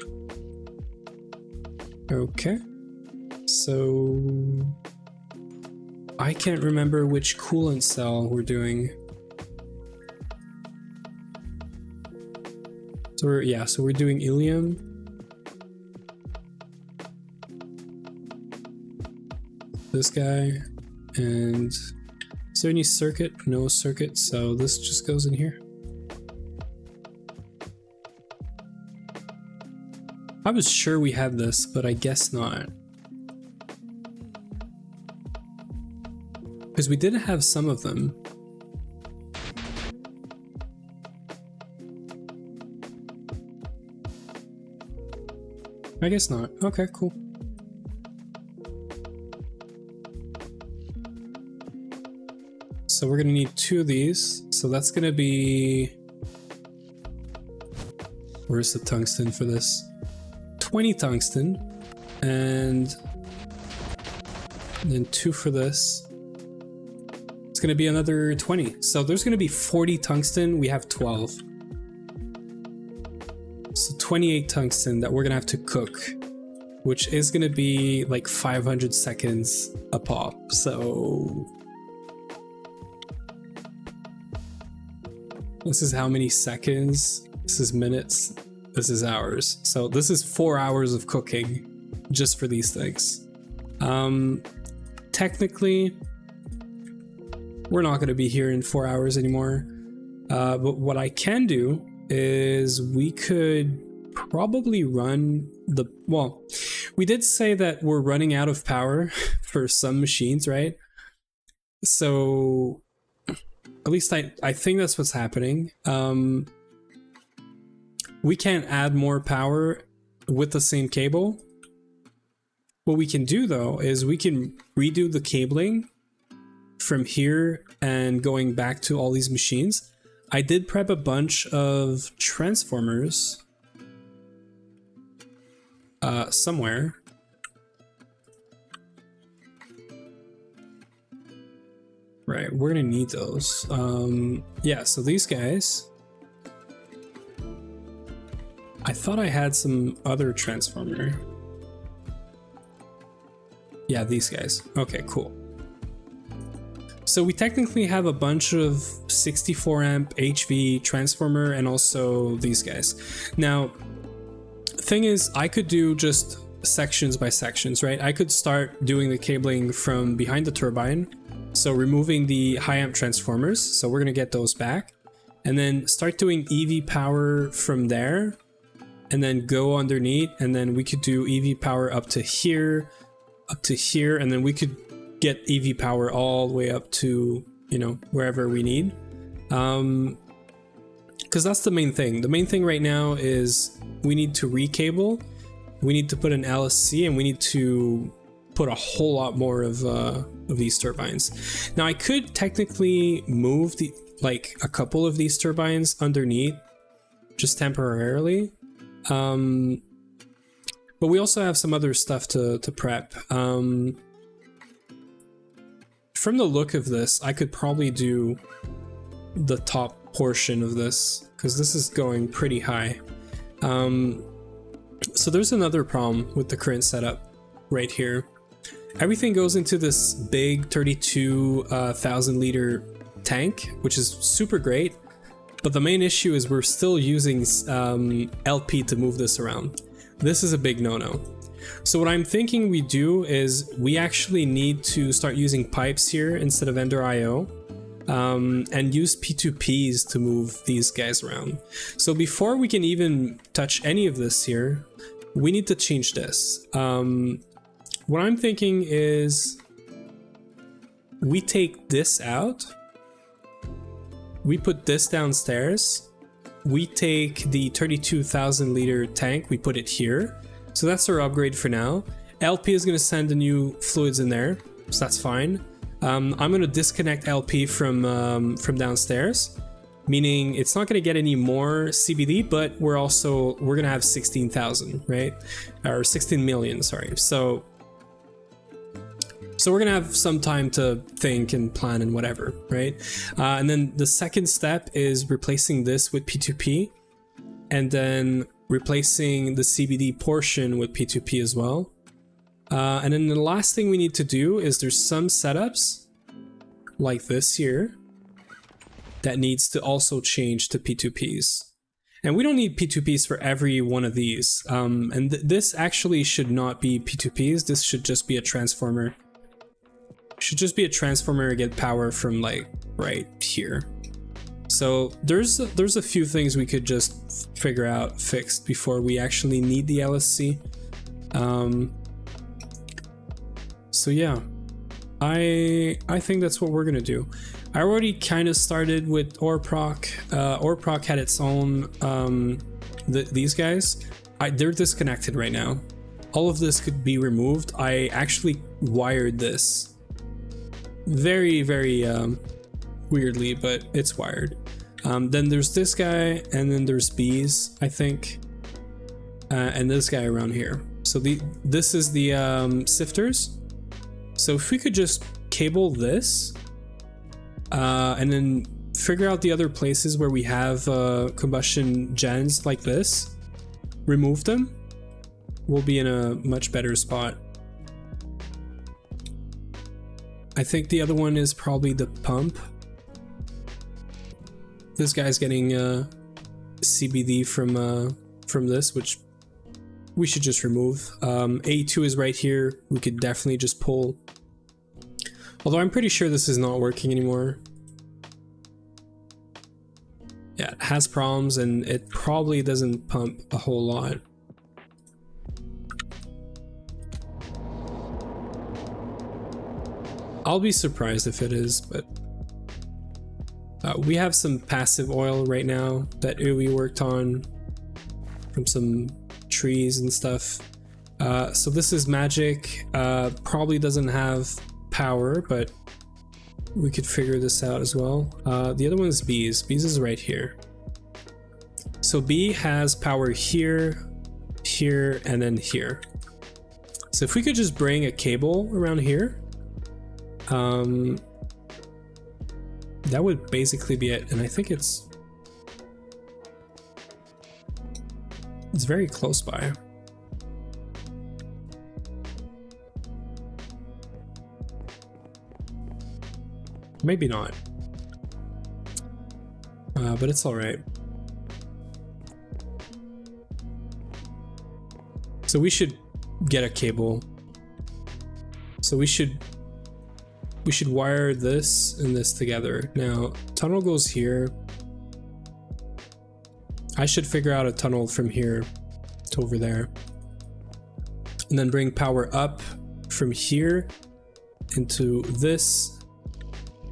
Okay. So I can't remember which coolant cell we're doing. So we're doing helium. this guy, and is there any circuit? No circuit, so this just goes in here. I was sure we had this, but I guess not. Because we did have some of them. I guess not. Okay, cool. So we're gonna need 2 of these. So that's gonna be... Where's the tungsten for this? 20 tungsten. And then 2 for this. It's gonna be another 20. So there's gonna be 40 tungsten. We have 12. So 28 tungsten that we're gonna have to cook, which is gonna be like 500 seconds a pop. So this is how many seconds, this is minutes, this is hours. So this is 4 hours of cooking just for these things. Technically, we're not gonna be here in 4 hours anymore. But what I can do is we could probably run the, well, we did say that we're running out of power for some machines, right? So at least I think that's what's happening. We can't add more power with the same cable. What we can do though is we can redo the cabling from here and going back to all these machines. I did prep a bunch of transformers somewhere. Right, we're gonna need those. Yeah, so these guys. I thought I had some other transformer. Yeah, these guys. Okay, cool. So we technically have a bunch of 64 amp HV transformer and also these guys. Now, thing is, I could do just sections by sections, right? I could start doing the cabling from behind the turbine. So removing the high amp transformers. So we're gonna get those back. And then start doing EV power from there. And then go underneath. And then we could do EV power up to here. And then we could get EV power all the way up to, you know, wherever we need. Because that's the main thing. The main thing right now is we need to recable, we need to put an LSC, and we need to put a whole lot more of these turbines. Now I could technically move a couple of these turbines underneath, just temporarily. But we also have some other stuff to prep. From the look of this, I could probably do the top portion of this because this is going pretty high. So there's another problem with the current setup right here. Everything goes into this big 32,000 liter tank, which is super great. But the main issue is we're still using LP to move this around. This is a big no-no. So what I'm thinking we do is we actually need to start using pipes here instead of Ender IO, and use P2Ps to move these guys around. So before we can even touch any of this here, we need to change this. What I'm thinking is we take this out, we put this downstairs, we take the 32,000 liter tank, we put it here. So that's our upgrade for now. LP is going to send the new fluids in there, so that's fine. I'm going to disconnect LP from downstairs, meaning it's not going to get any more CBD, but we're going to have 16,000, right? Or 16 million, sorry. So we're going to have some time to think and plan and whatever, right? And then the second step is replacing this with P2P, and then replacing the CBD portion with P2P as well. And then the last thing we need to do is there's some setups like this here that needs to also change to P2Ps. And we don't need P2Ps for every one of these. And this actually should not be P2Ps. This should just be a transformer Should just be a transformer to get power from like right here. So there's a few things we could just figure out fixed before we actually need the LSC. So yeah, I think that's what we're gonna do. I already kind of started with Orproc. Orproc had its own these guys. They're disconnected right now. All of this could be removed. I actually wired this very weirdly, but it's wired. Then there's this guy, and then there's bees, I think, and this guy around here. So this is the sifters. So if we could just cable this, and then figure out the other places where we have combustion gens like this, remove them, we'll be in a much better spot. I think the other one is probably the pump. This guy's getting CBD from this, which we should just remove. A2 is right here. We could definitely just pull. Although I'm pretty sure this is not working anymore. Yeah, it has problems and it probably doesn't pump a whole lot. I'll be surprised if it is, but we have some passive oil right now that we worked on from some trees and stuff. So this is magic. Probably doesn't have power, but we could figure this out as well. The other one is bees. Bees is right here. So B has power here, here, and then here. So if we could just bring a cable around here, that would basically be it. And I think it's very close by. Maybe not, but it's all right. So we should get a cable. So we should wire this and this together. Now, tunnel goes here. I should figure out a tunnel from here to over there. And then bring power up from here into this,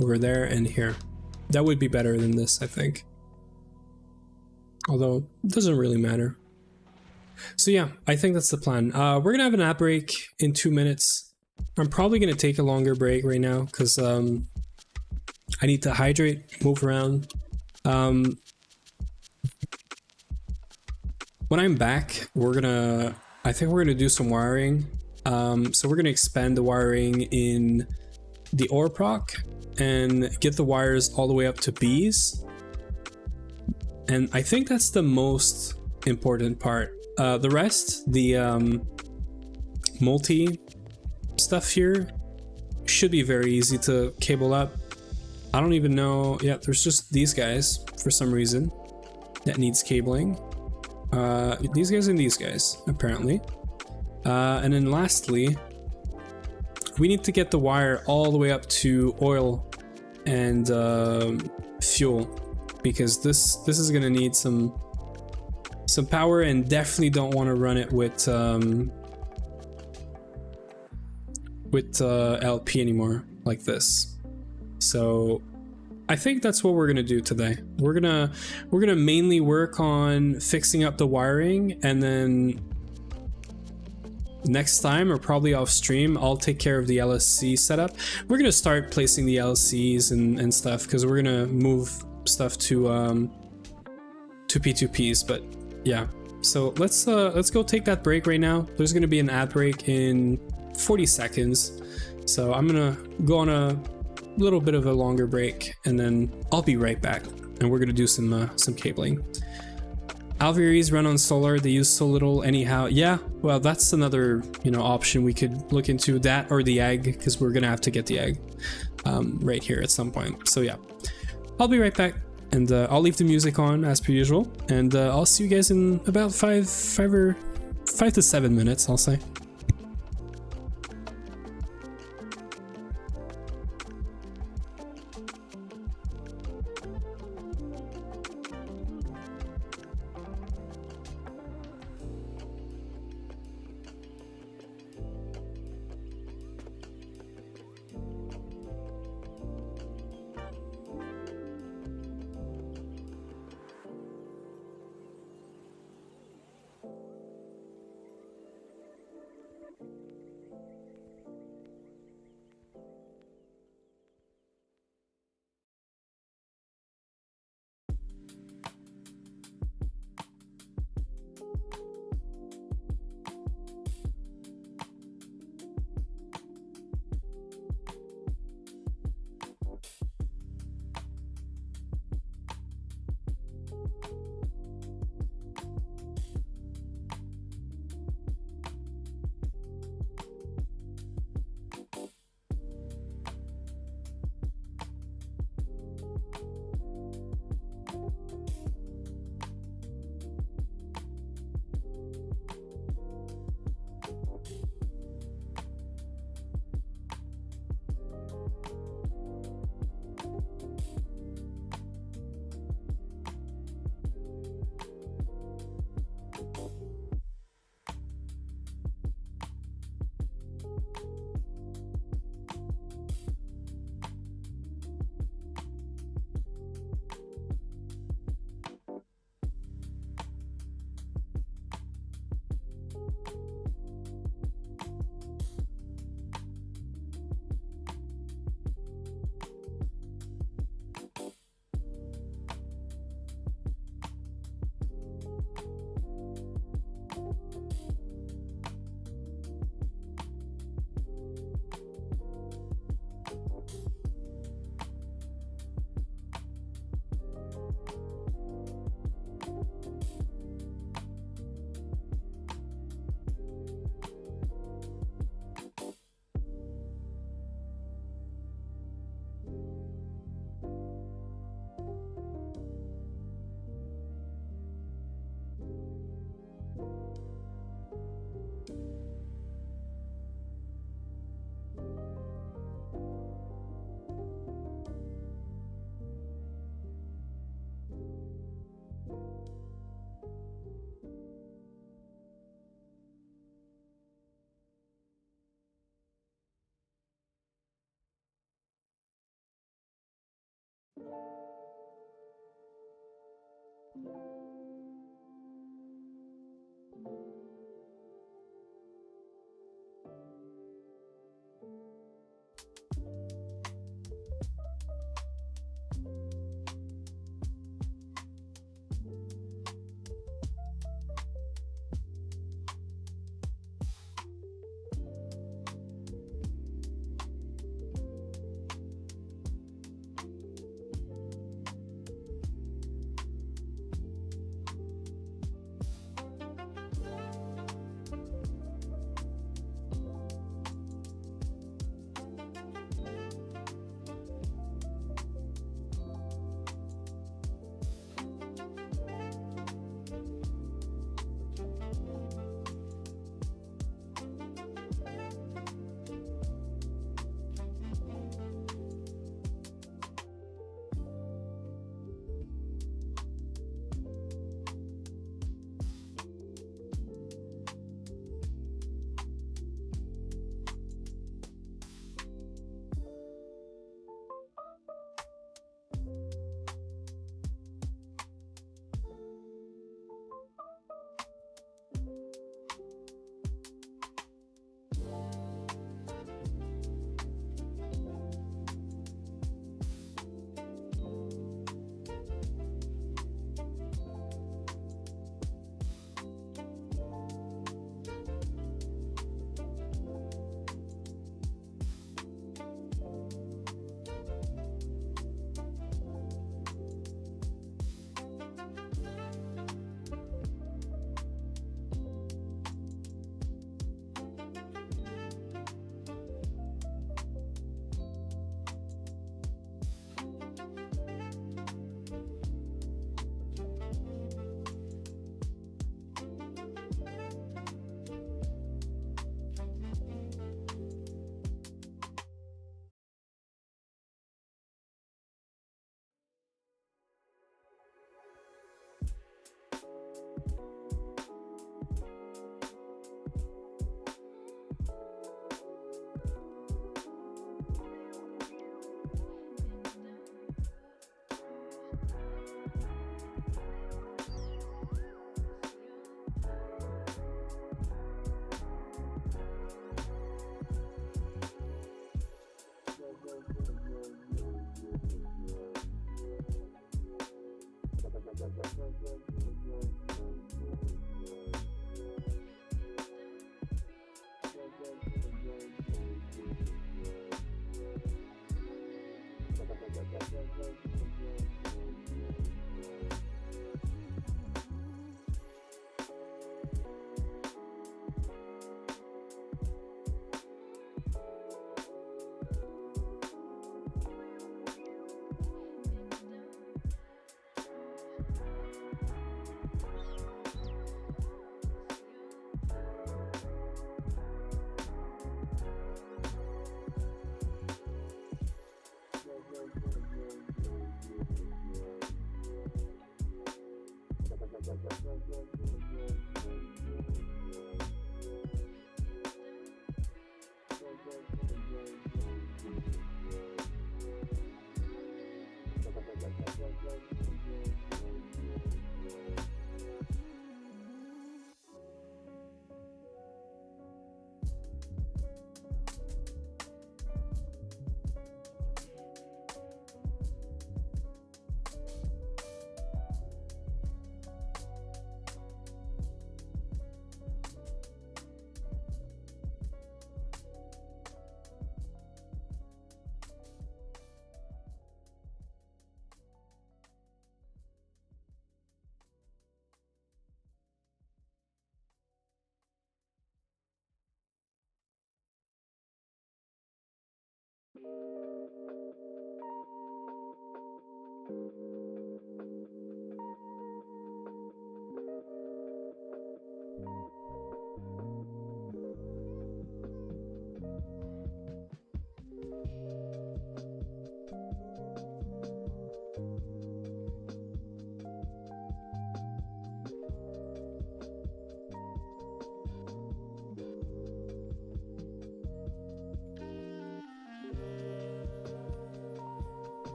over there, and here. That would be better than this, I think. Although, it doesn't really matter. So yeah, I think that's the plan. We're gonna have an ad break in 2 minutes. I'm probably going to take a longer break right now because I need to hydrate, move around. When I'm back, I think we're going to do some wiring. So we're going to expand the wiring in the Orproc and get the wires all the way up to B's. And I think that's the most important part. The rest, the multi stuff here should be very easy to cable up. I don't even know. Yeah, there's just these guys for some reason that needs cabling. These guys and these guys apparently. And then lastly, we need to get the wire all the way up to oil and fuel, because this is gonna need some power, and definitely don't want to run it with LP anymore like this. So I think that's what we're gonna do today. We're gonna mainly work on fixing up the wiring, and then next time, or probably off stream, I'll take care of the LSC setup. We're gonna start placing the LCs and stuff, because we're gonna move stuff to P2Ps. But yeah, so let's go take that break right now. There's gonna be an ad break in 40 seconds, so I'm gonna go on a little bit of a longer break, and then I'll be right back, and we're gonna do some cabling. Alveries run on solar. They use so little anyhow. Yeah, well, that's another option we could look into, that or the egg, because we're gonna have to get the egg right here at some point. So yeah, I'll be right back, and I'll leave the music on as per usual, and I'll see you guys in about 5 to 7 minutes, I'll say.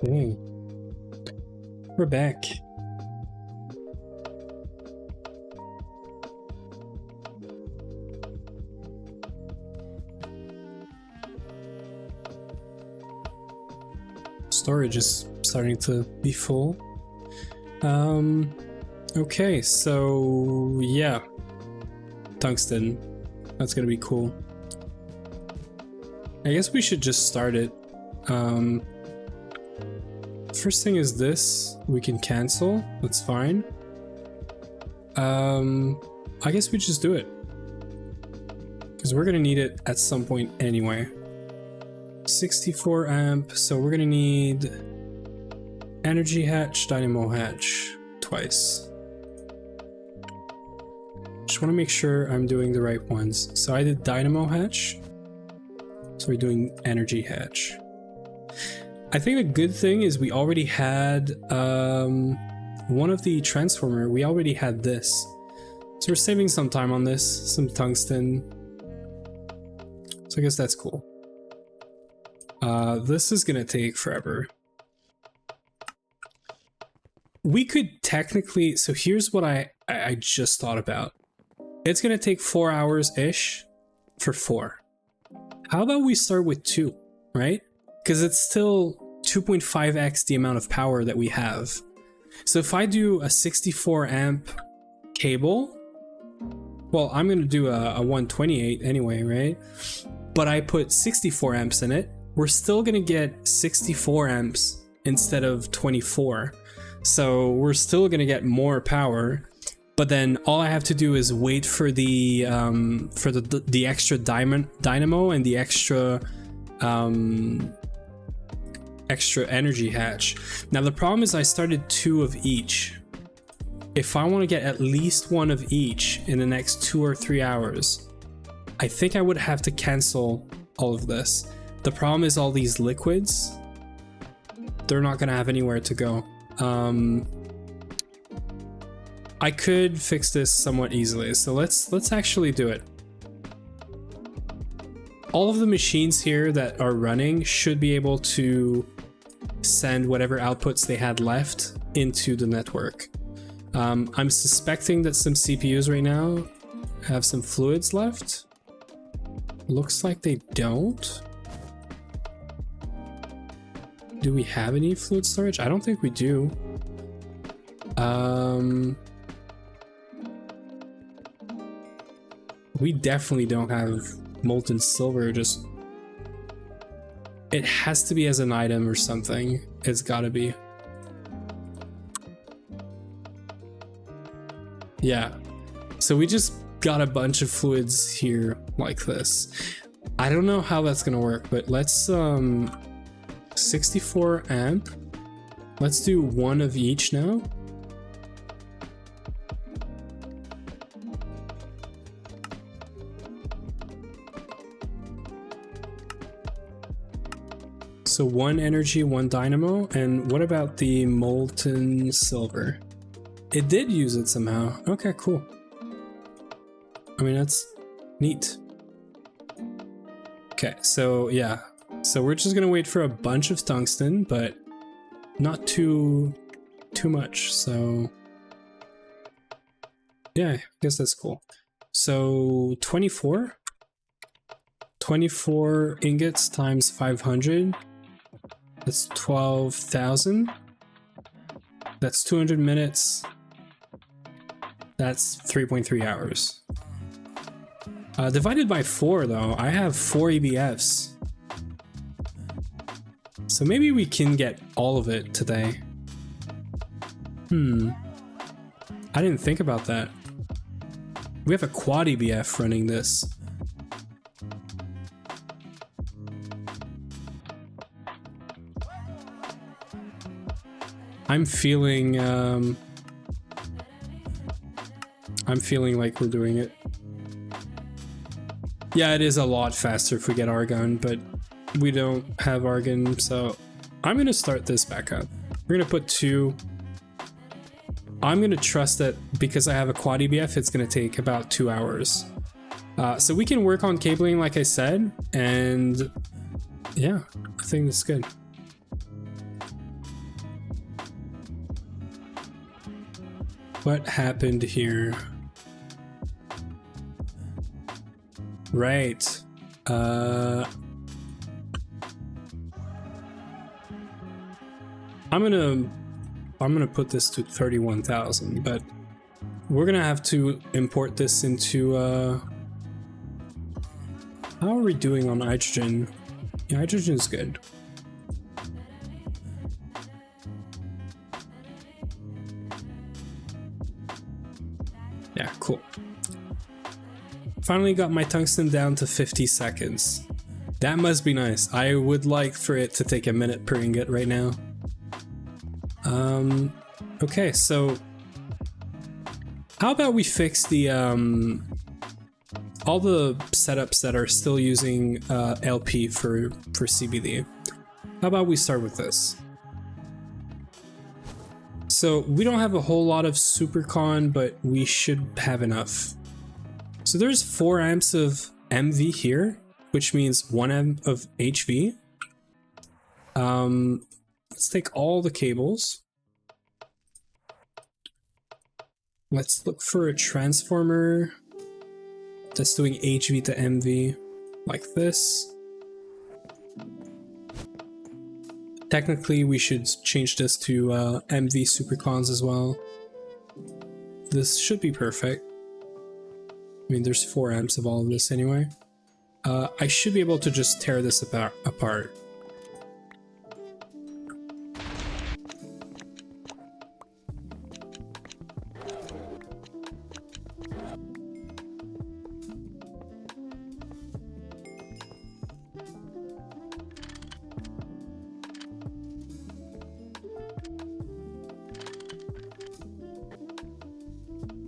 Okay. We're back. Storage is starting to be full. Okay, so yeah. Tungsten. That's gonna be cool. I guess we should just start it. First thing is this. We can cancel. That's fine. I guess we just do it. Because we're gonna need it at some point anyway. 64 amp, so we're gonna need energy hatch, dynamo hatch twice. Just want to make sure I'm doing the right ones. So I did dynamo hatch, so we're doing energy hatch. I think the good thing is we already had one of the transformer, we already had this. So we're saving some time on this, some tungsten. So I guess that's cool. This is gonna take forever. We could technically, so here's what I just thought about. It's gonna take 4 hours-ish for 4. How about we start with 2, right? Because it's still 2.5x the amount of power that we have. So if I do a 64 amp cable, well, I'm gonna do a 128 anyway, right? But I put 64 amps in it, we're still gonna get 64 amps instead of 24. So we're still gonna get more power, but then all I have to do is wait for the extra dynamo and the extra extra energy hatch. Now the problem is I started 2 of each. If I want to get at least 1 of each in the next 2 or 3 hours, I think I would have to cancel all of this. The problem is all these liquids, they're not gonna have anywhere to go. I could fix this somewhat easily, so let's actually do it. All of the machines here that are running should be able to send whatever outputs they had left into the network. I'm suspecting that some CPUs right now have some fluids left. Looks like they don't. Do we have any fluid storage? I don't think we do. We definitely don't have molten silver. Just, it has to be as an item or something. It's gotta be. Yeah. So we just got a bunch of fluids here like this. I don't know how that's gonna work, but let's 64 amp. Let's do 1 of each now. So 1 energy, 1 dynamo, and what about the molten silver? It did use it somehow. Okay, cool. I mean, that's neat. Okay, so yeah. So we're just gonna wait for a bunch of tungsten, but not too much, so yeah, I guess that's cool. So 24 ingots times 500, that's 12,000. That's 200 minutes. That's 3.3 hours. Divided by 4 though, I have 4 EBFs. So maybe we can get all of it today. I didn't think about that. We have a quad EBF running this. I'm feeling like we're doing it. Yeah, it is a lot faster if we get argon, but we don't have argon, so I'm gonna start this back up. We're gonna put 2. I'm gonna trust that because I have a quad EBF, it's gonna take about 2 hours. So we can work on cabling like I said, and yeah, I think that's good. What happened here? Right. I'm gonna put this to 31,000, but we're gonna have to import this into how are we doing on nitrogen? Yeah, nitrogen is good. Yeah, cool. Finally got my tungsten down to 50 seconds. That must be nice. I would like for it to take a minute per ingot right now. Okay, so how about we fix the all the setups that are still using LP for CBD. How about we start with this? So we don't have a whole lot of supercon, but we should have enough. So there's 4 amps of MV here, which means 1 amp of HV. Let's take all the cables. Let's look for a transformer that's doing HV to MV like this. Technically, we should change this to MV supercons as well. This should be perfect. I mean, there's 4 amps of all of this anyway. I should be able to just tear this apart.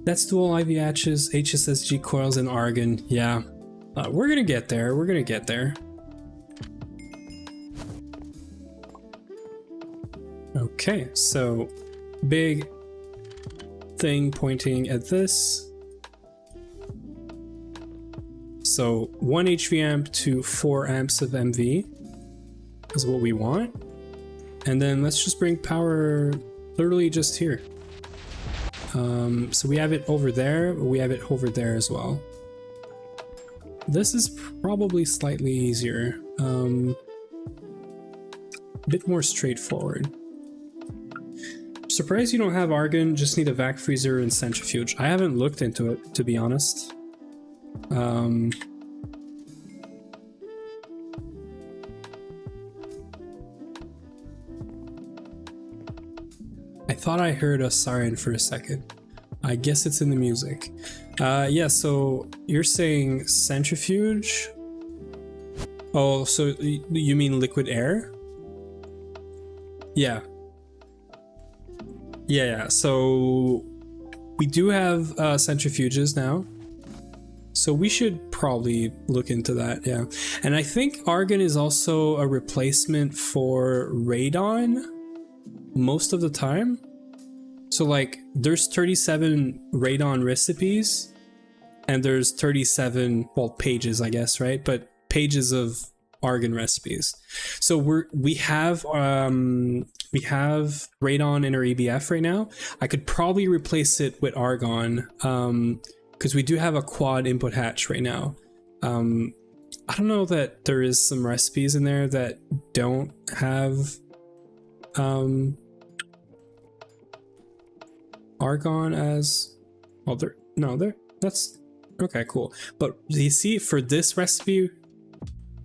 That's dual IVHs, HSSG coils, and argon. Yeah, we're gonna get there. We're gonna get there. Okay, so big thing pointing at this. So 1 HV amp to 4 amps of MV is what we want. And then let's just bring power literally just here. So we have it over there, but we have it over there as well. This is probably slightly easier, a bit more straightforward. Surprised you don't have argon, just need a vac freezer and centrifuge. I haven't looked into it, to be honest. I thought I heard a siren for a second. I guess it's in the music. Yeah, so you're saying centrifuge? Oh, so you mean liquid air? Yeah. Yeah, so we do have centrifuges now. So we should probably look into that, yeah. And I think argon is also a replacement for radon most of the time. So like there's 37 radon recipes and there's 37, well, pages, I guess, right? But pages of argon recipes. So we have radon in our EBF right now. I could probably replace it with argon because we do have a quad input hatch right now. I don't know that there is some recipes in there that don't have argon as well. That's okay, cool. But you see, for this recipe,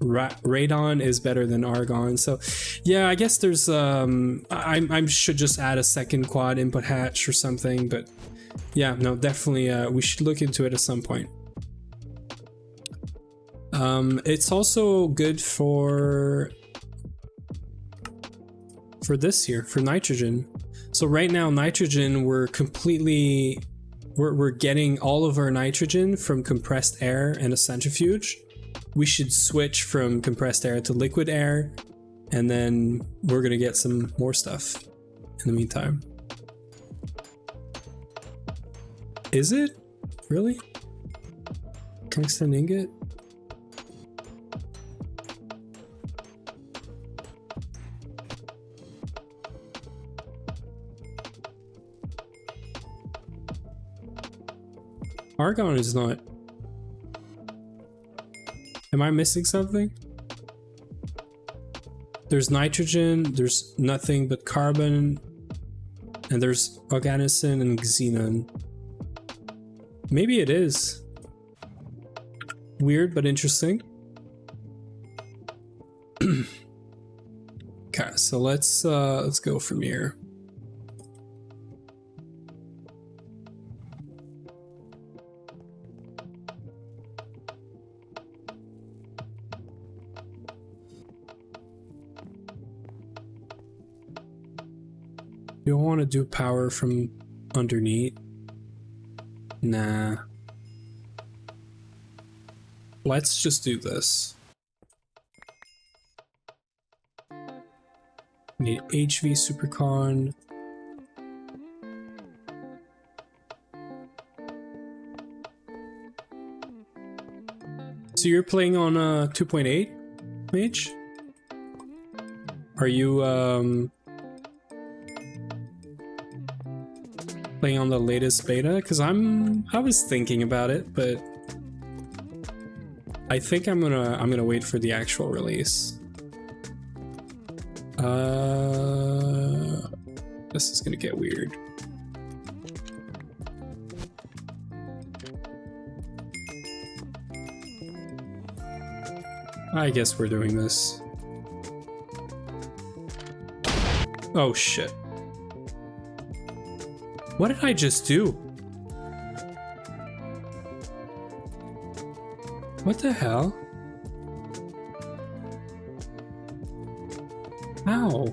radon is better than argon. So yeah, I guess there's I should just add a second quad input hatch or something. But yeah, no, definitely we should look into it at some point. It's also good for this here, for nitrogen. So right now, nitrogen, we're getting all of our nitrogen from compressed air and a centrifuge. We should switch from compressed air to liquid air, and then we're gonna get some more stuff in the meantime. Is it? Really? Tungsten ingot? Argon is not... Am I missing something? There's nitrogen, there's nothing but carbon, and there's organocin and xenon. Maybe it is. Weird, but interesting. Okay, so let's go from here. You don't want to do power from underneath. Nah. Let's just do this. Need HV supercon. So you're playing on 2.8 Mage? Are you playing on the latest beta? Because I was thinking about it, but I think I'm gonna wait for the actual release. This is gonna get weird. I guess we're doing this. Oh shit. What did I just do? What the hell? How?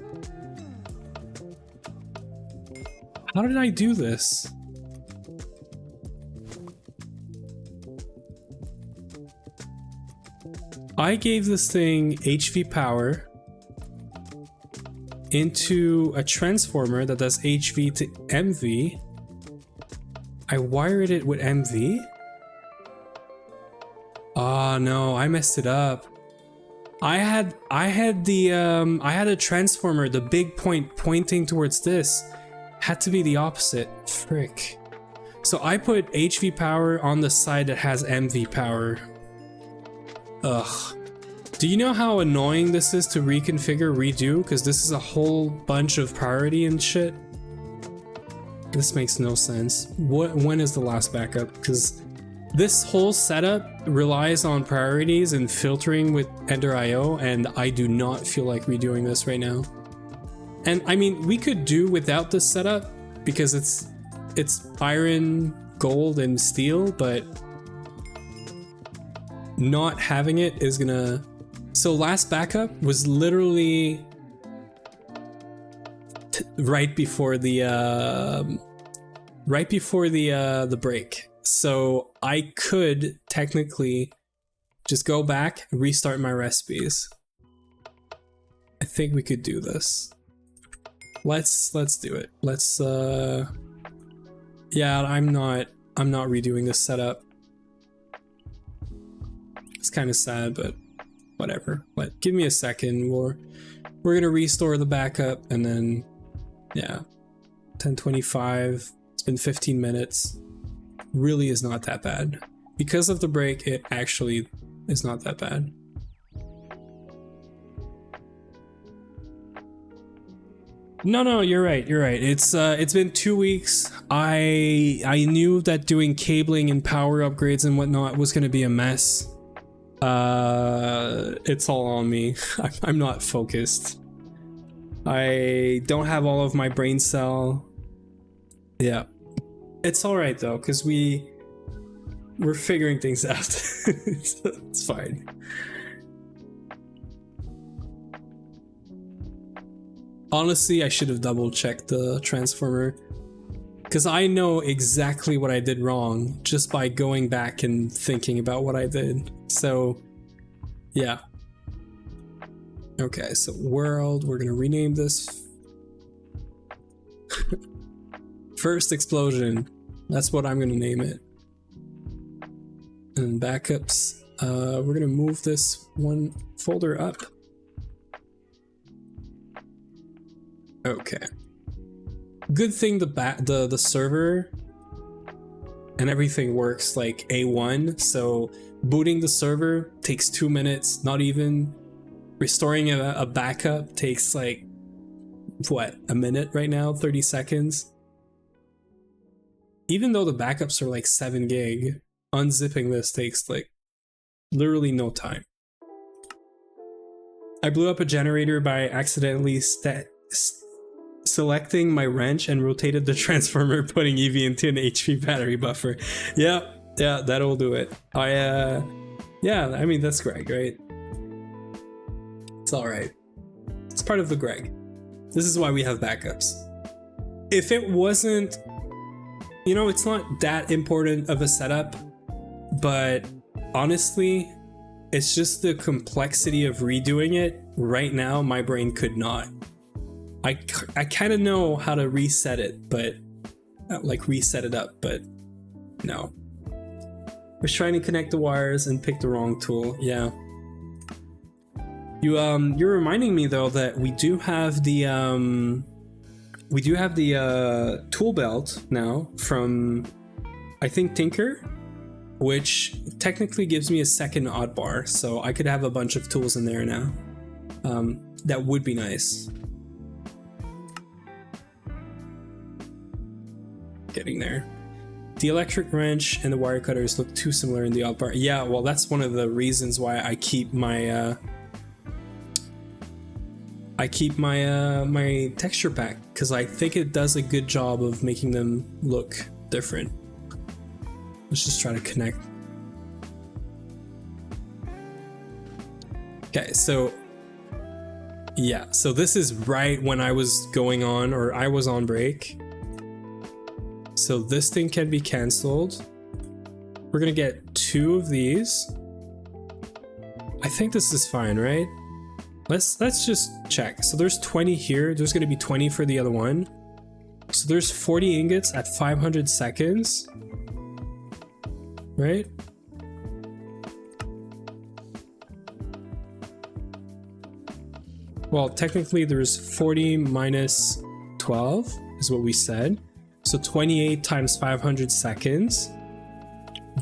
How did I do this? I gave this thing HV power into a transformer that does HV to MV. I wired it with MV? Oh no, I messed it up. I had a transformer, the big point pointing towards this. Had to be the opposite. Frick. So I put HV power on the side that has MV power. Ugh. Do you know how annoying this is to reconfigure, redo? Because this is a whole bunch of priority and shit. This makes no sense. When is the last backup? Because this whole setup relies on priorities and filtering with Ender.io, and I do not feel like redoing this right now. And I mean, we could do without this setup because it's iron, gold, and steel, but not having it is gonna... So last backup was literally right before the break. So I could technically just go back and restart my recipes. I think we could do this. Let's do it. Let's yeah, I'm not redoing this setup. It's kind of sad, but whatever. But give me a second. We're gonna restore the backup, and then yeah, 10:25. It's been 15 minutes. Really is not that bad. Because of the break, it actually is not that bad. No, you're right. It's been 2 weeks. I knew that doing cabling and power upgrades and whatnot was gonna be a mess. It's all on me. I'm not focused. I don't have all of my brain cell. Yeah. It's alright though, because we're figuring things out. It's fine. Honestly, I should have double checked the transformer, because I know exactly what I did wrong just by going back and thinking about what I did. So yeah. Okay, so world, we're gonna rename this First Explosion. That's what I'm gonna name it. And backups, we're gonna move this one folder up. Okay. Good thing the server and everything works like A1. So booting the server takes 2 minutes, not even. Restoring a backup takes like, what, a minute right now, 30 seconds. Even though the backups are like 7 gig, unzipping this takes like literally no time. I blew up a generator by accidentally selecting my wrench and rotated the transformer, putting EV into an HP battery buffer. Yeah, that'll do it. Yeah, I mean, that's Greg, right? It's all right. It's part of the Greg. This is why we have backups. If it wasn't, you know, it's not that important of a setup, but honestly, it's just the complexity of redoing it. Right now, my brain could not. I kind of know how to reset it, but like reset it up, but no. I was trying to connect the wires and pick the wrong tool. Yeah. You're reminding me though that we do have the tool belt now from, I think, Tinker, which technically gives me a second odd bar, so I could have a bunch of tools in there now. That would be nice. Getting there. The electric wrench and the wire cutters look too similar in the odd bar. Yeah, well, that's one of the reasons why I keep my my texture pack, because I think it does a good job of making them look different. Let's just try to connect. Okay, so yeah, so this is right when I was going on, or I was on break. So this thing can be canceled. We're gonna get 2 of these. I think this is fine, right? Let's just check. So there's 20 here. There's gonna be 20 for the other one. So there's 40 ingots at 500 seconds, right? Well, technically there's 40 minus 12 is what we said. So 28 times 500 seconds,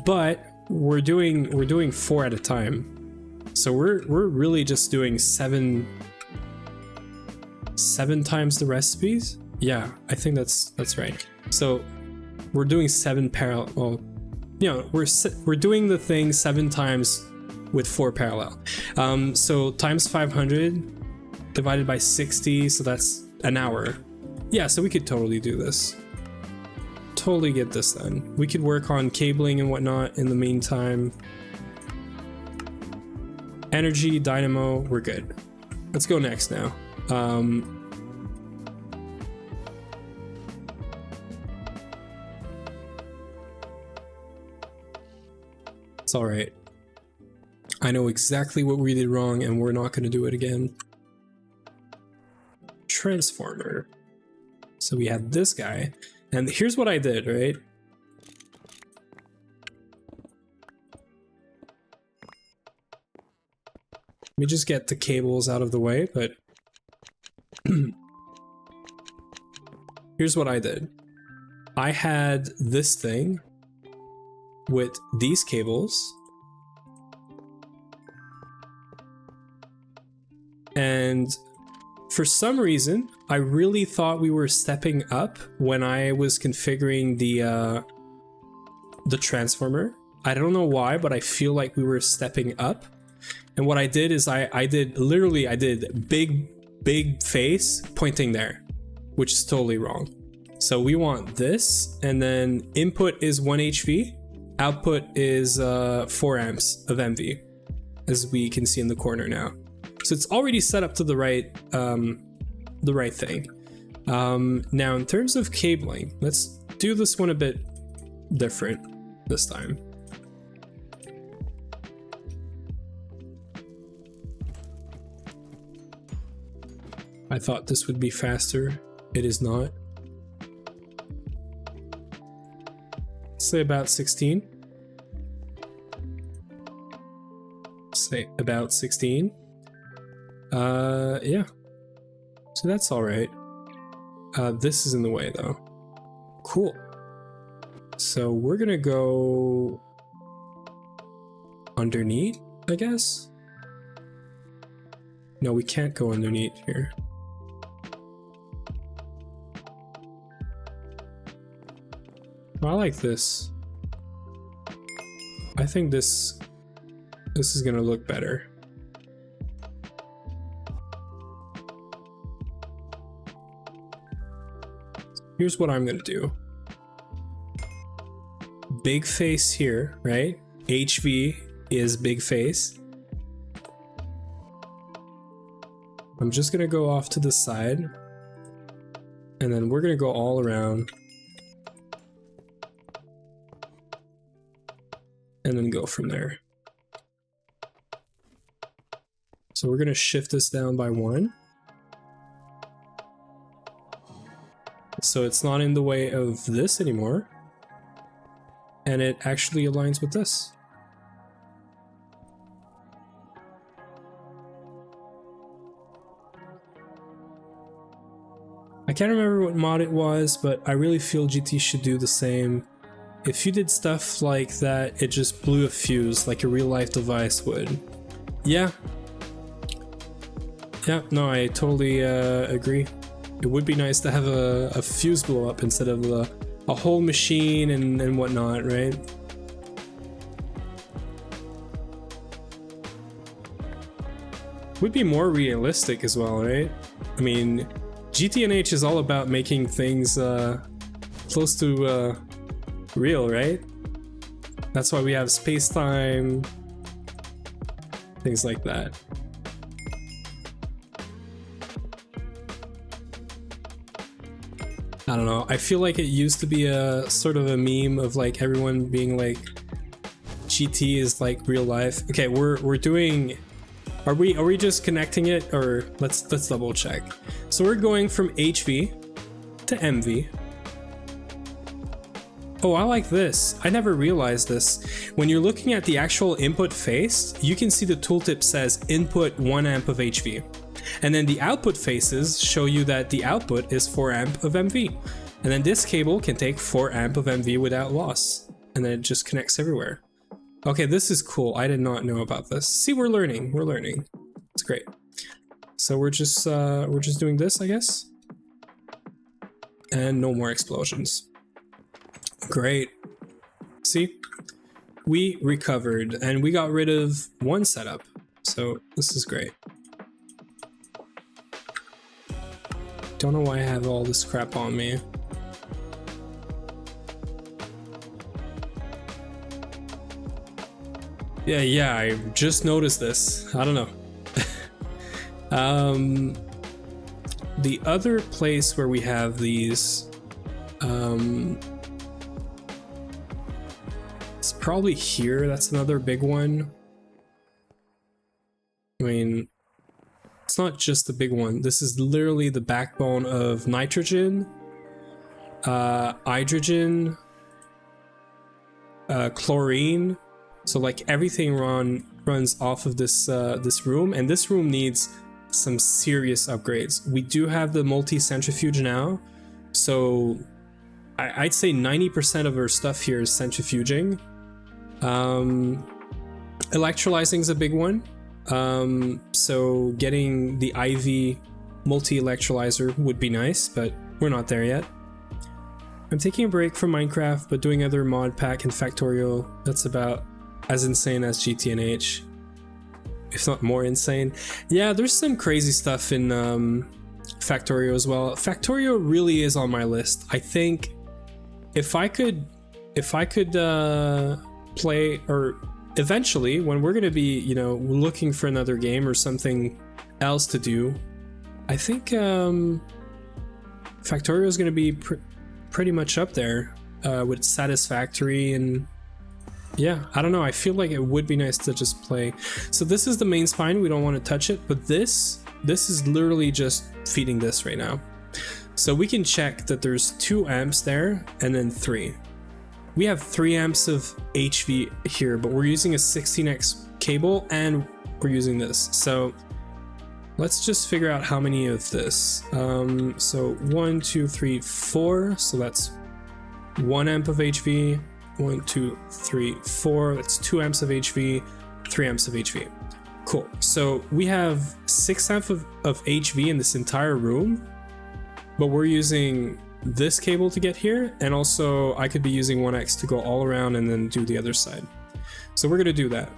but we're doing 4 at a time. So we're really just doing 7 times the recipes. Yeah, I think that's right. So we're doing 7 parallel. Well, you know, we're doing the thing 7 times with 4 parallel. So times 500 divided by 60, so that's an hour. Yeah, so we could totally do this. Totally get this done. We could work on cabling and whatnot in the meantime. Energy, dynamo, we're good. Let's go next now. It's all right. I know exactly what we did wrong and we're not going to do it again. Transformer. So we had this guy, and here's what I did, right? Let me just get the cables out of the way, but here's what I did. I had this thing with these cables, and for some reason, I really thought we were stepping up when I was configuring the transformer. I don't know why, but I feel like we were stepping up. And what I did is I did big face pointing there, which is totally wrong. So we want this, and then input is 1 HV, output is 4 amps of MV, as we can see in the corner now. So it's already set up to the right thing. Now in terms of cabling, let's do this one a bit different this time. I thought this would be faster. It is not. Say about 16. Say about 16. Yeah. So that's all right. This is in the way though. Cool. So we're gonna go underneath, I guess. No, we can't go underneath here. I like this. I think this is gonna look better. Here's what I'm gonna do. Big face here, right? HV is big face. I'm just gonna go off to the side, and then we're gonna go all around, and then go from there. So we're gonna shift this down by 1. So it's not in the way of this anymore. And it actually aligns with this. I can't remember what mod it was, but I really feel GT should do the same. If you did stuff like that, it just blew a fuse like a real life device would. Yeah. Yeah, no, I totally agree. It would be nice to have a fuse blow up instead of a whole machine and whatnot, right? Would be more realistic as well, right? I mean, GTNH is all about making things close to real, right? That's why we have space-time, things like that. I don't know, I feel like it used to be a sort of a meme of like everyone being like GT is like real life. Okay, we're doing, are we just connecting it, or let's double check. So we're going from HV to MV. Oh, I like this. I never realized this. When you're looking at the actual input face, you can see the tooltip says input 1 amp of HV. And then the output faces show you that the output is 4 amp of MV. And then this cable can take 4 amp of MV without loss. And then it just connects everywhere. Okay, this is cool. I did not know about this. See, we're learning. We're learning. It's great. So we're just doing this, I guess. And no more explosions. Great. See? We recovered and we got rid of one setup. So this is great. Don't know why I have all this crap on me. Yeah, I just noticed this. I don't know. The other place where we have these, it's probably here. That's another big one. I mean, it's not just the big one. This is literally the backbone of nitrogen, hydrogen, chlorine. So like everything runs off of this this room, and this room needs some serious upgrades. We do have the multi-centrifuge now, so I'd say 90% of our stuff here is centrifuging. Electrolyzing is a big one. So getting the IV multi-electrolyzer would be nice, but we're not there yet. I'm taking a break from Minecraft, but doing other mod pack and Factorio. That's about as insane as GTNH, if not more insane. Yeah, there's some crazy stuff in Factorio as well. Factorio really is on my list. I think if I could play, or eventually when we're gonna be, you know, looking for another game or something else to do, I think Factorio is gonna be pretty much up there with Satisfactory. And yeah, I don't know, I feel like it would be nice to just play. So this is the main spine, we don't want to touch it, but this is literally just feeding this right now. So we can check that there's 2 amps there and then 3. We have 3 amps of HV here, but we're using a 16x cable and we're using this. So let's just figure out how many of this. So 1, 2, 3, 4. So that's 1 amp of HV, 1, 2, 3, 4. That's 2 amps of HV, 3 amps of HV. Cool. So we have 6 amps of HV in this entire room, but we're using this cable to get here, and also I could be using 1X to go all around and then do the other side. So we're gonna do that.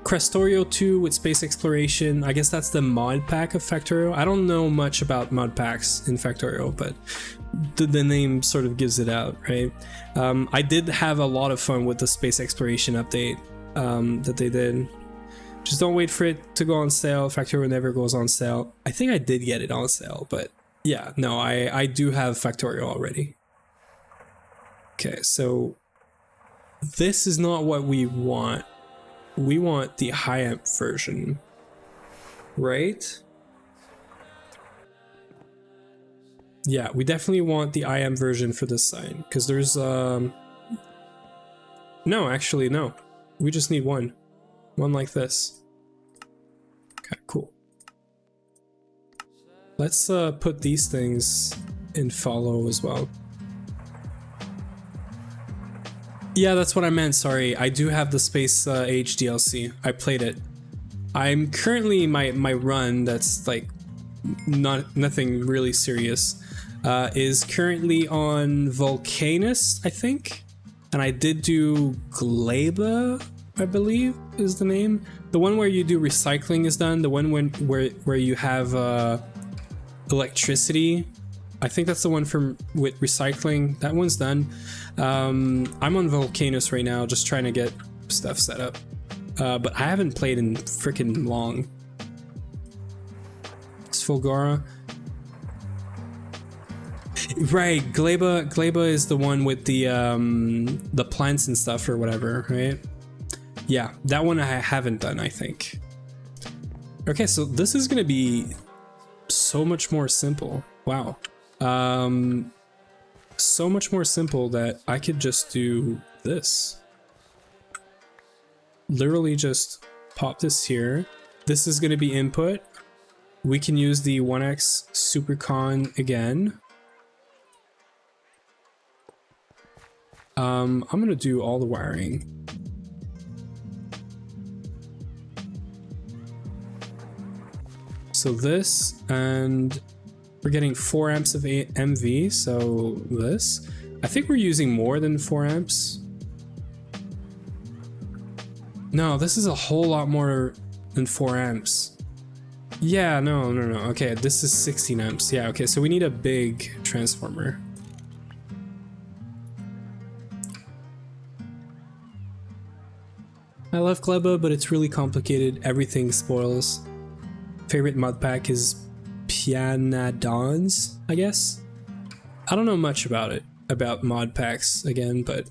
Crestorio 2 with space exploration. I guess that's the mod pack of Factorio. I don't know much about mod packs in Factorio, but the name sort of gives it out, right? I did have a lot of fun with the space exploration update that they did. Just don't wait for it to go on sale. Factorio never goes on sale. I think I did get it on sale, but yeah, no, I do have Factorio already. Okay, so this is not what we want. We want the high amp version, right? Yeah, we definitely want the IM version for this side, because there's no, actually no, we just need one like this. Okay, cool. Let's put these things in follow as well. Yeah, that's what I meant, sorry. I do have the Space Age DLC. I played it. I'm currently, my run, that's like nothing really serious, is currently on Volcanus, I think. And I did do Gleba, I believe is the name. The one where you do recycling is done. The one where you have electricity, I think that's the one with recycling. That one's done. I'm on Volcanus right now, just trying to get stuff set up. But I haven't played in freaking long. It's Fulgora. Right, Gleba is the one with the plants and stuff or whatever, right? Yeah, that one I haven't done, I think. Okay, so this is gonna be so much more simple. Wow. So much more simple that I could just do this. Literally just pop this here. This is going to be input. We can use the 1X SuperCon again. I'm going to do all the wiring. So this, and we're getting 4 amps of MV, so this. I think we're using more than 4 amps. No, this is a whole lot more than 4 amps. Yeah, no. Okay, this is 16 amps. Yeah, okay, so we need a big transformer. I love Gleba, but it's really complicated. Everything spoils. Favorite mod pack is Pianadons, I guess. I don't know much about mod packs again, but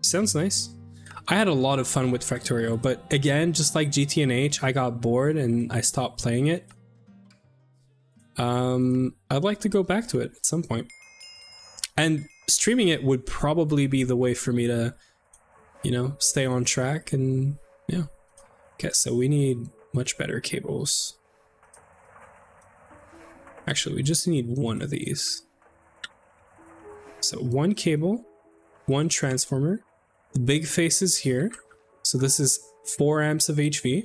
sounds nice. I had a lot of fun with Factorio, but again, just like GTNH, I got bored and I stopped playing it. I'd like to go back to it at some point. And streaming it would probably be the way for me to, you know, stay on track and yeah. Okay, so we need much better cables. Actually, we just need one of these. So one cable, one transformer. The big face is here. So this is 4 amps of HV.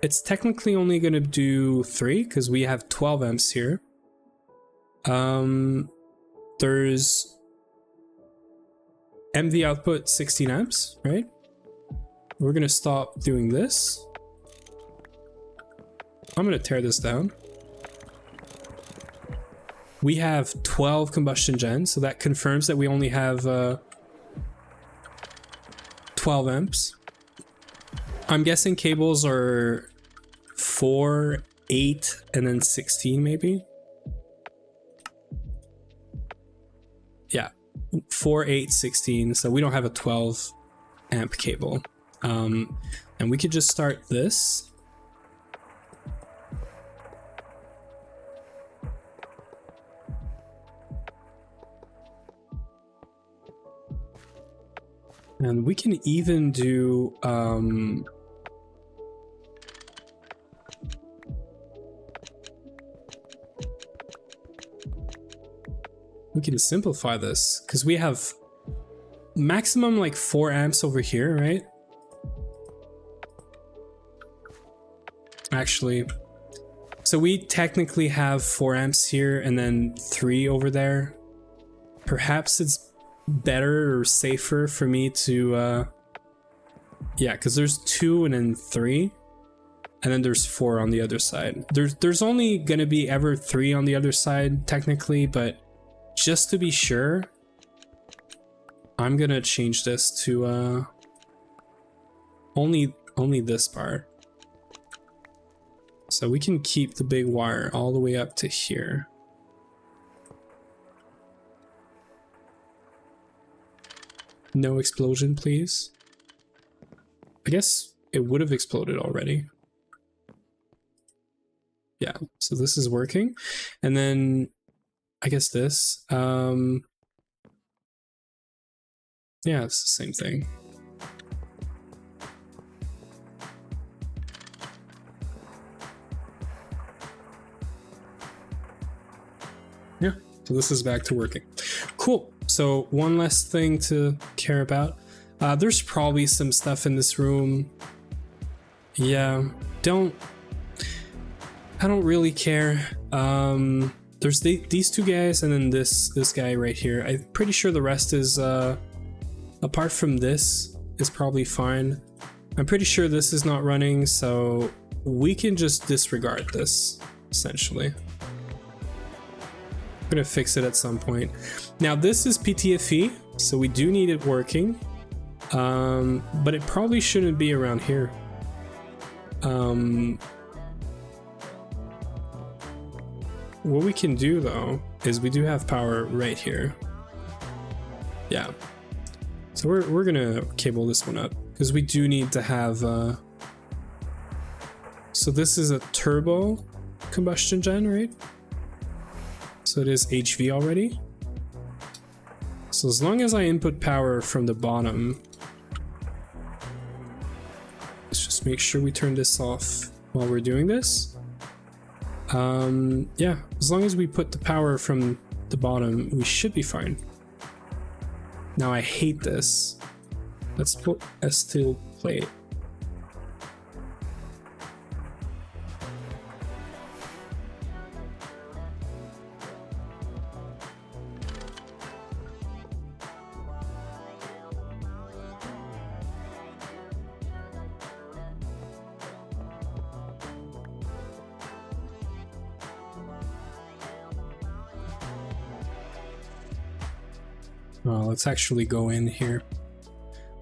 It's technically only going to do 3 because we have 12 amps here. There's MV output 16 amps, right? We're going to stop doing this. I'm going to tear this down. We have 12 combustion gens, so that confirms that we only have 12 amps. I'm guessing cables are 4, 8, and then 16 maybe. Yeah, 4, 8, 16, so we don't have a 12 amp cable. And we could just start this. And we can even do we can simplify this because we have maximum like 4 amps over here, right? Actually, so we technically have 4 amps here and then 3 over there. Perhaps it's better or safer for me to yeah, because there's 2 and then 3 and then there's 4 on the other side. There's only gonna be ever 3 on the other side technically, but just to be sure, I'm gonna change this to only this part. So we can keep the big wire all the way up to here. No explosion, please. I guess it would have exploded already. Yeah, so this is working. And then I guess this, yeah, it's the same thing. Yeah, so this is back to working. Cool. So one less thing to care about. There's probably some stuff in this room. Yeah, I don't really care. There's these 2 guys and then this guy right here. I'm pretty sure the rest is, apart from this, is probably fine. I'm pretty sure this is not running, so we can just disregard this, essentially. I'm gonna fix it at some point. Now this is PTFE, so we do need it working, but it probably shouldn't be around here. What we can do though is we do have power right here. Yeah, so we're gonna cable this one up because we do need to have so this is a turbo combustion gen, right? So it is HV already. So as long as I input power from the bottom, let's just make sure we turn this off while we're doing this. Yeah, as long as we put the power from the bottom, we should be fine. Now I hate this. Let's put a steel plate. Let's actually go in here.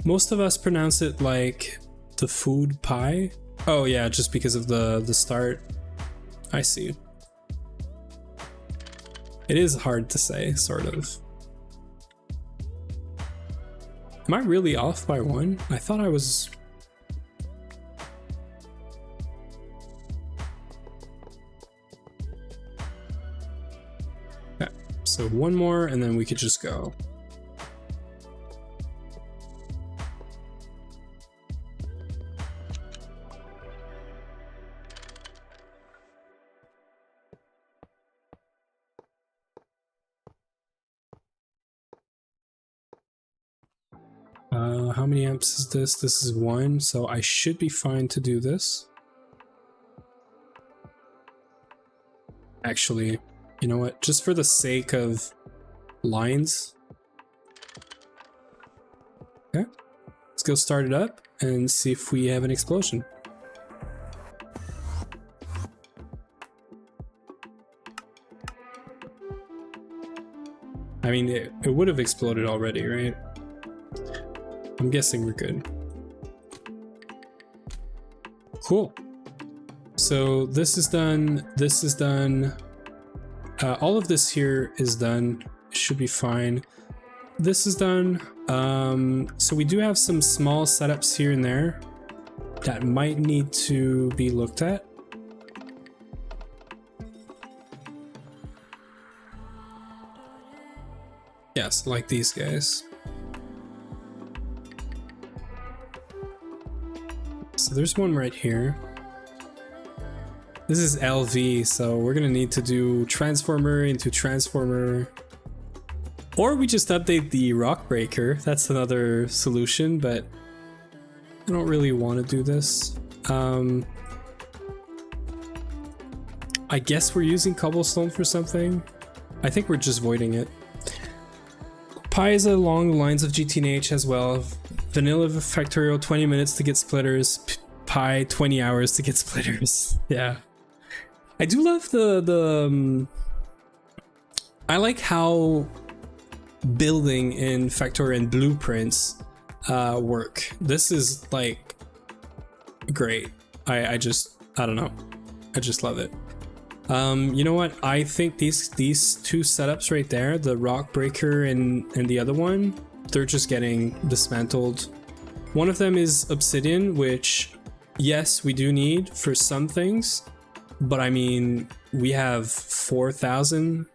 Most of us pronounce it like the food pie. Oh yeah, just because of the start. I see. It is hard to say, sort of. Am I really off by 1? I thought I was... Okay, so 1 more and then we could just go. How many amps is this? This is 1, so I should be fine to do this. Actually, you know what? Just for the sake of lines. Okay, let's go start it up and see if we have an explosion. I mean, it would have exploded already, right? I'm guessing we're good. Cool. So this is done. This is done. All of this here is done. It should be fine. This is done. So we do have some small setups here and there that might need to be looked at. Yes, like these guys. So there's one right here. This is LV, so we're gonna need to do transformer into transformer. Or we just update the rock breaker. That's another solution, but I don't really want to do this. I guess we're using cobblestone for something. I think we're just voiding it. Pi is along the lines of GTNH as well. Vanilla Factorial 20 minutes to get splitters. Pi 20 hours to get splitters. Yeah. I do love I like how building in Factorio and blueprints work. This is like great. I don't know. I just love it. You know what? I think these two setups right there, the rock breaker and the other one, they're just getting dismantled. One of them is obsidian, which yes, we do need for some things, but I mean, we have 4,000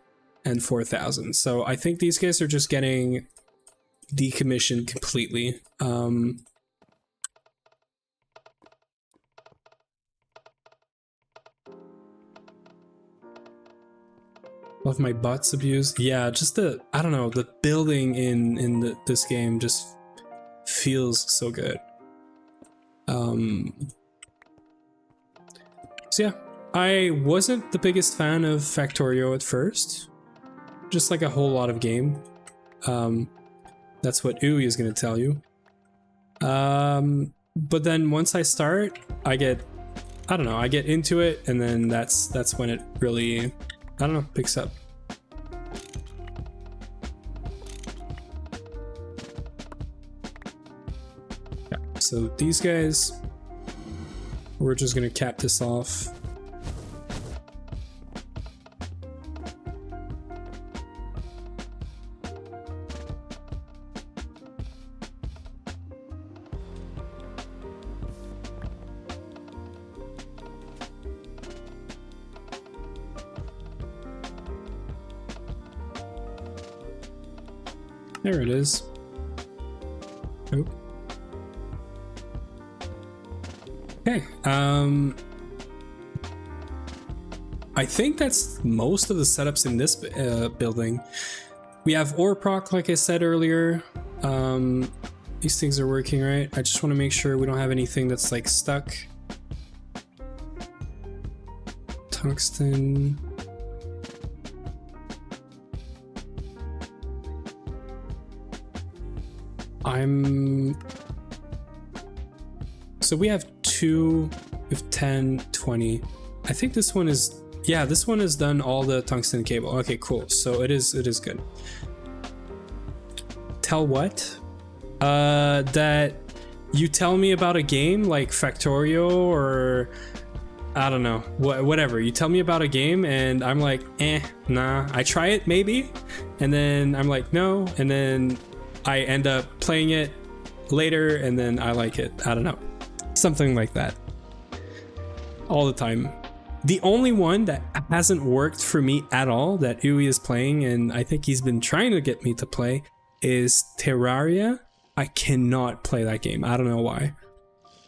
and 4,000. So I think these guys are just getting decommissioned completely. Love my bots abused. Yeah, just I don't know, the building in this game just feels so good. So yeah, I wasn't the biggest fan of Factorio at first. Just like a whole lot of game. That's what Ui is gonna tell you. But then once I start, I get into it, and then that's when it really, I don't know, picks up. Yeah, so these guys, we're just gonna cap this off. There it is. Oh. Okay. I think that's most of the setups in this building. We have ore proc, like I said earlier. These things are working right. I just want to make sure we don't have anything that's like stuck. Tungsten. So we have 2 of 10, 20. I think this one is, yeah, this one has done all the tungsten cable. Okay, cool. So it is good. Tell what? That you tell me about a game like Factorio or I don't know, whatever. You tell me about a game and I'm like, nah. I try it maybe, and then I'm like, no, and then I end up playing it later and then I like it. I don't know. Something like that. All the time. The only one that hasn't worked for me at all that Ui is playing, and I think he's been trying to get me to play, is Terraria. I cannot play that game. I don't know why.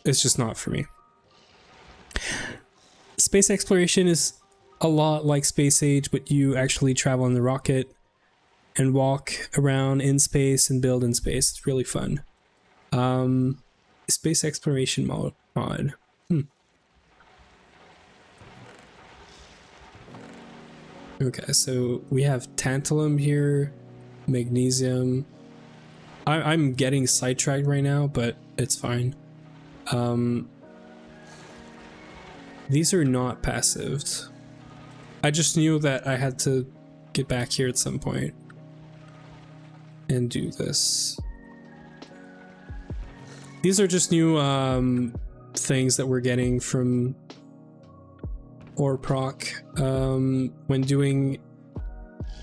It's just not for me. Space exploration is a lot like Space Age, but you actually travel in the rocket and walk around in space and build in space. It's really fun. Space exploration mod. Okay, so we have tantalum here, magnesium. I'm getting sidetracked right now, but it's fine. These are not passived. I just knew that I had to get back here at some point and do this. These are just new things that we're getting from ore proc when doing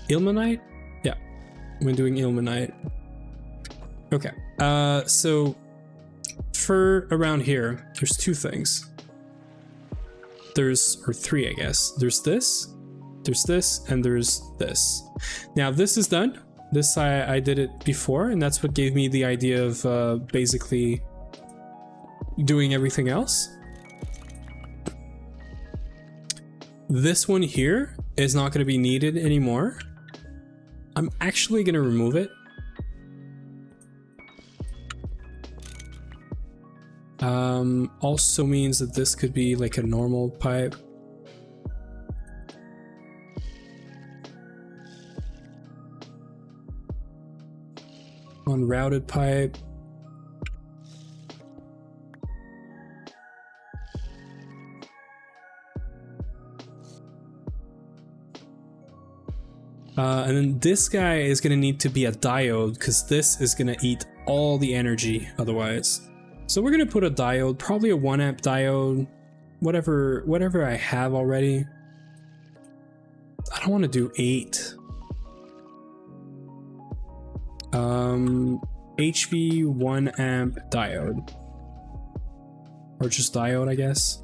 ilmenite. Yeah, when doing ilmenite. Okay, so for around here, there's 2 things. Or 3, I guess. There's this, and there's this. Now this is done. This I did it before, and that's what gave me the idea of basically doing everything else. This one here is not going to be needed anymore. I'm actually gonna remove it. Also means that this could be like a normal pipe. Unrouted pipe. And then this guy is going to need to be a diode because this is going to eat all the energy otherwise. So we're going to put a diode, probably a 1 amp diode, whatever I have already. I don't want to do 8. HV 1 amp diode. Or just diode, I guess.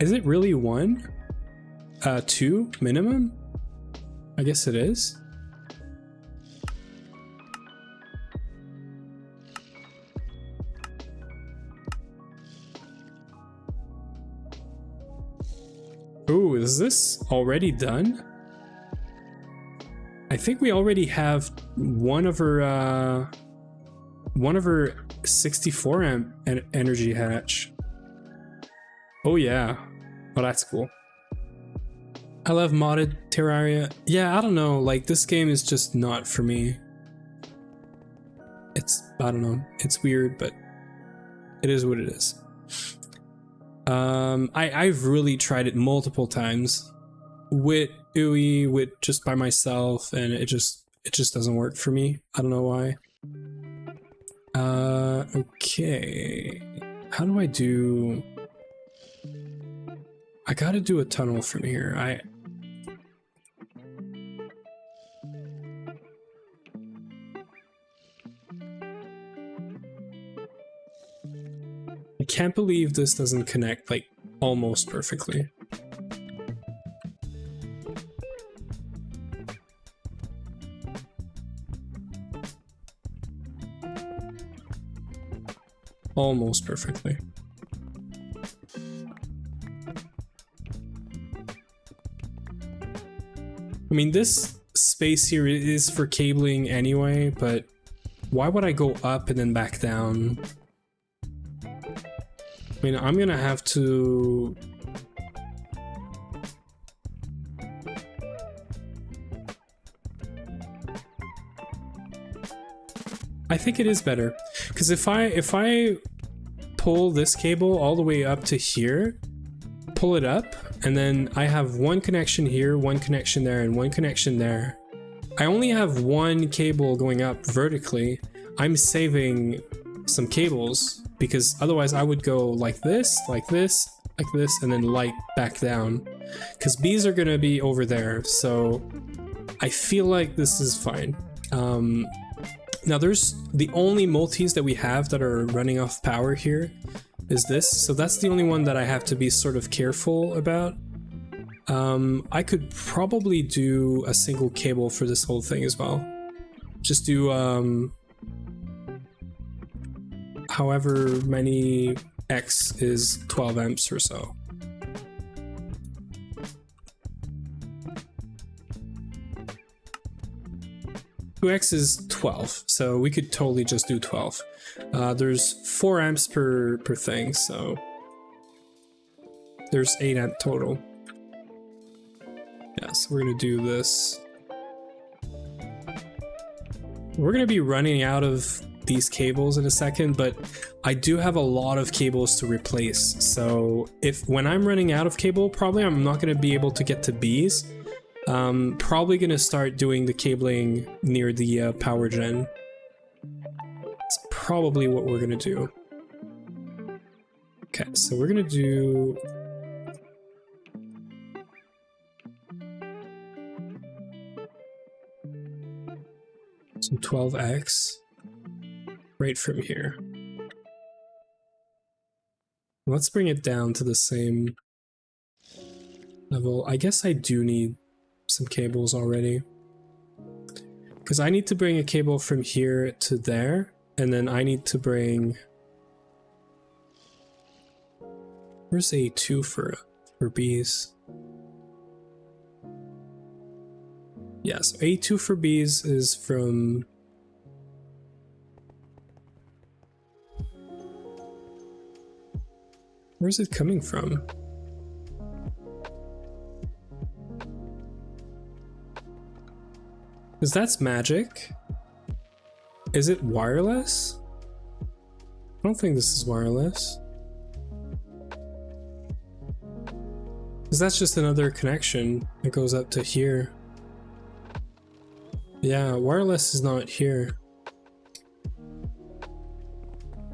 Is it really 1? 2 minimum? I guess it is. Ooh, is this already done? I think we already have one of her 64 amp energy hatch. Oh yeah, well that's cool. I love modded Terraria. Yeah, I don't know, like this game is just not for me. I don't know, it's weird, but it is what it is. I've really tried it multiple times with UI, with just by myself, and it just doesn't work for me. I don't know why. Okay. How do I do... I gotta do a tunnel from here. I can't believe this doesn't connect like almost perfectly. Almost perfectly. I mean, this space here is for cabling anyway, but why would I go up and then back down? I mean, I'm gonna have to... I think it is better, because if I pull this cable all the way up to here, pull it up, and then I have one connection here, one connection there, and one connection there. I only have one cable going up vertically. I'm saving some cables, because otherwise I would go like this, like this, like this, and then light back down. Because bees are gonna be over there, so I feel like this is fine. Now there's the only multis that we have that are running off power here is this, so that's the only one that I have to be sort of careful about. I could probably do a single cable for this whole thing as well. Just do however many X is 12 amps or so. Two X is 12, so we could totally just do 12. There's 4 amps per thing, so there's 8 amp total. Yeah, so we're gonna do this. We're gonna be running out of these cables in a second, but I do have a lot of cables to replace. So when I'm running out of cable, probably I'm not gonna be able to get to bees. Probably gonna start doing the cabling near the power gen. It's probably what we're gonna do. Okay, so we're gonna do... some 12x right from here. Let's bring it down to the same level. I guess I do need some cables already, because I need to bring a cable from here to there, and then I need to bring... Where's A2 for bees? Yeah, so A2 for bees is from... Where's it coming from? Because that's magic. Is it wireless? I don't think this is wireless. Because that's just another connection that goes up to here. Yeah, wireless is not here.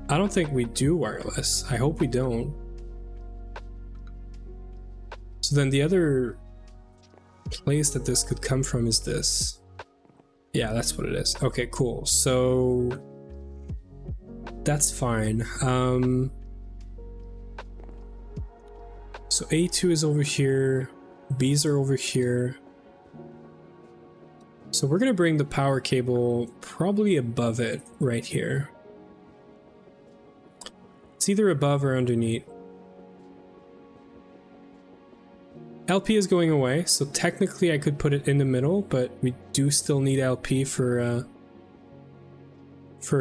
I don't think we do wireless. I hope we don't. So then the other place that this could come from is this. Yeah, that's what it is. Okay, cool. So that's fine. So A2 is over here. B's are over here. So we're gonna bring the power cable probably above it right here. It's either above or underneath. LP is going away, so technically I could put it in the middle, but we do still need LP for a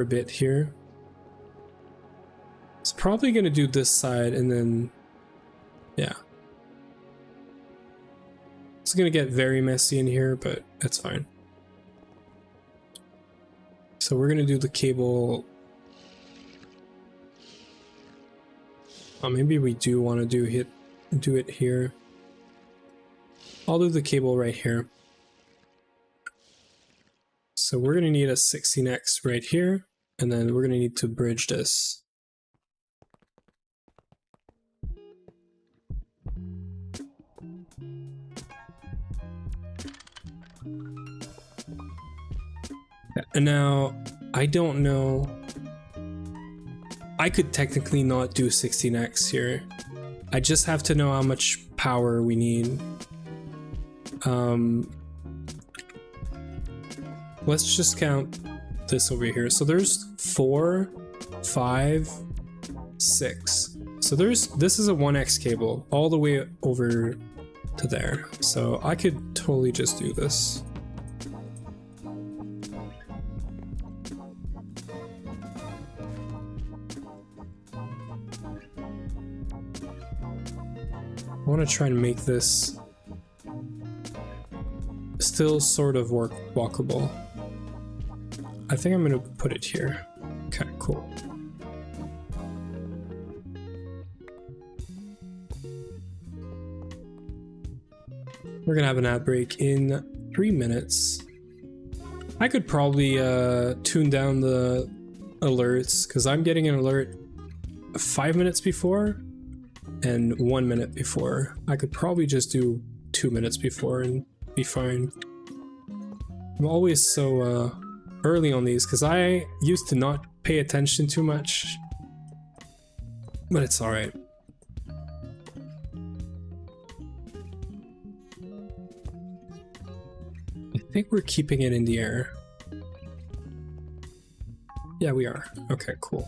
bit here. It's probably gonna do this side and then, yeah. It's gonna get very messy in here, but that's fine. So we're gonna do the cable. Oh, maybe we do want to do it here. I'll do the cable right here. So we're gonna need a 16x right here, and then we're gonna need to bridge this. And now, I don't know. I could technically not do 16x here. I just have to know how much power we need. Let's just count this over here. So there's 4, 5, 6. So this is a 1x cable all the way over to there. So I could totally just do this. I want to try and make this still sort of walkable. I think I'm going to put it here. Okay, cool. We're going to have an ad break in 3 minutes. I could probably tune down the alerts because I'm getting an alert 5 minutes before and 1 minute before. I could probably just do 2 minutes before and be fine. I'm always so early on these because I used to not pay attention too much, but it's alright. I think we're keeping it in the air. Yeah, we are. Okay, cool.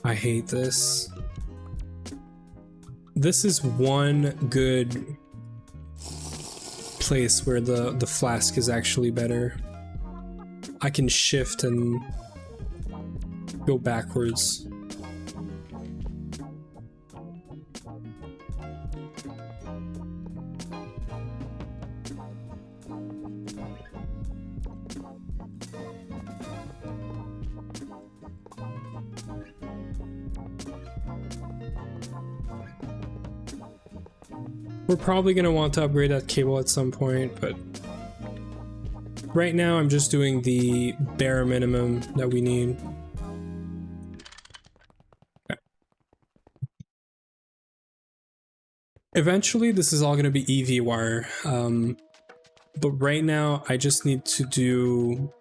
I hate this. This is one good place where the flask is actually better. I can shift and go backwards. We're probably going to want to upgrade that cable at some point, but right now I'm just doing the bare minimum that we need. Okay. Eventually this is all going to be EV wire, but right now I just need to do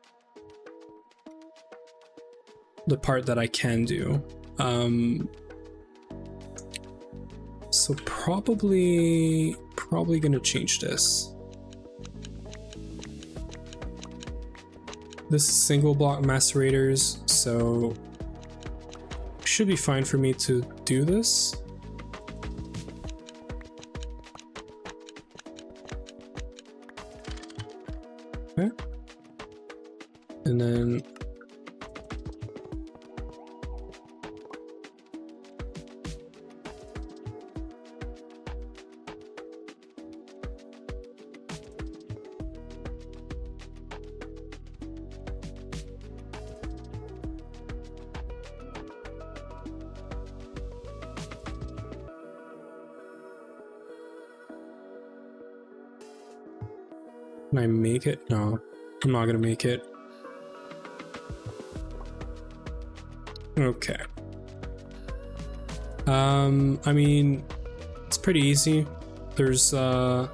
the part that I can do. So probably gonna change this. This is single block macerators, so should be fine for me to do this. Okay. And then can I make it? No, I'm not gonna make it. Okay. I mean, it's pretty easy. There's 8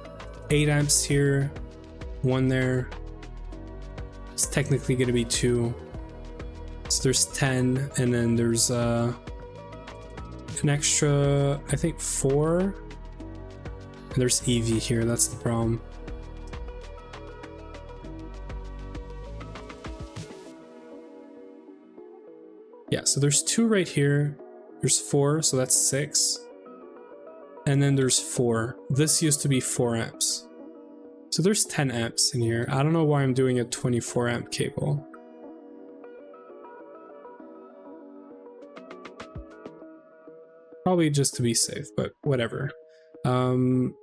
amps here, 1 there. It's technically gonna be 2. So there's 10, and then there's an extra, I think 4. And there's EV here, that's the problem. Yeah, so there's 2 right here. There's 4, so that's 6. And then there's 4. This used to be 4 amps. So there's 10 amps in here. I don't know why I'm doing a 24 amp cable. Probably just to be safe, but whatever. So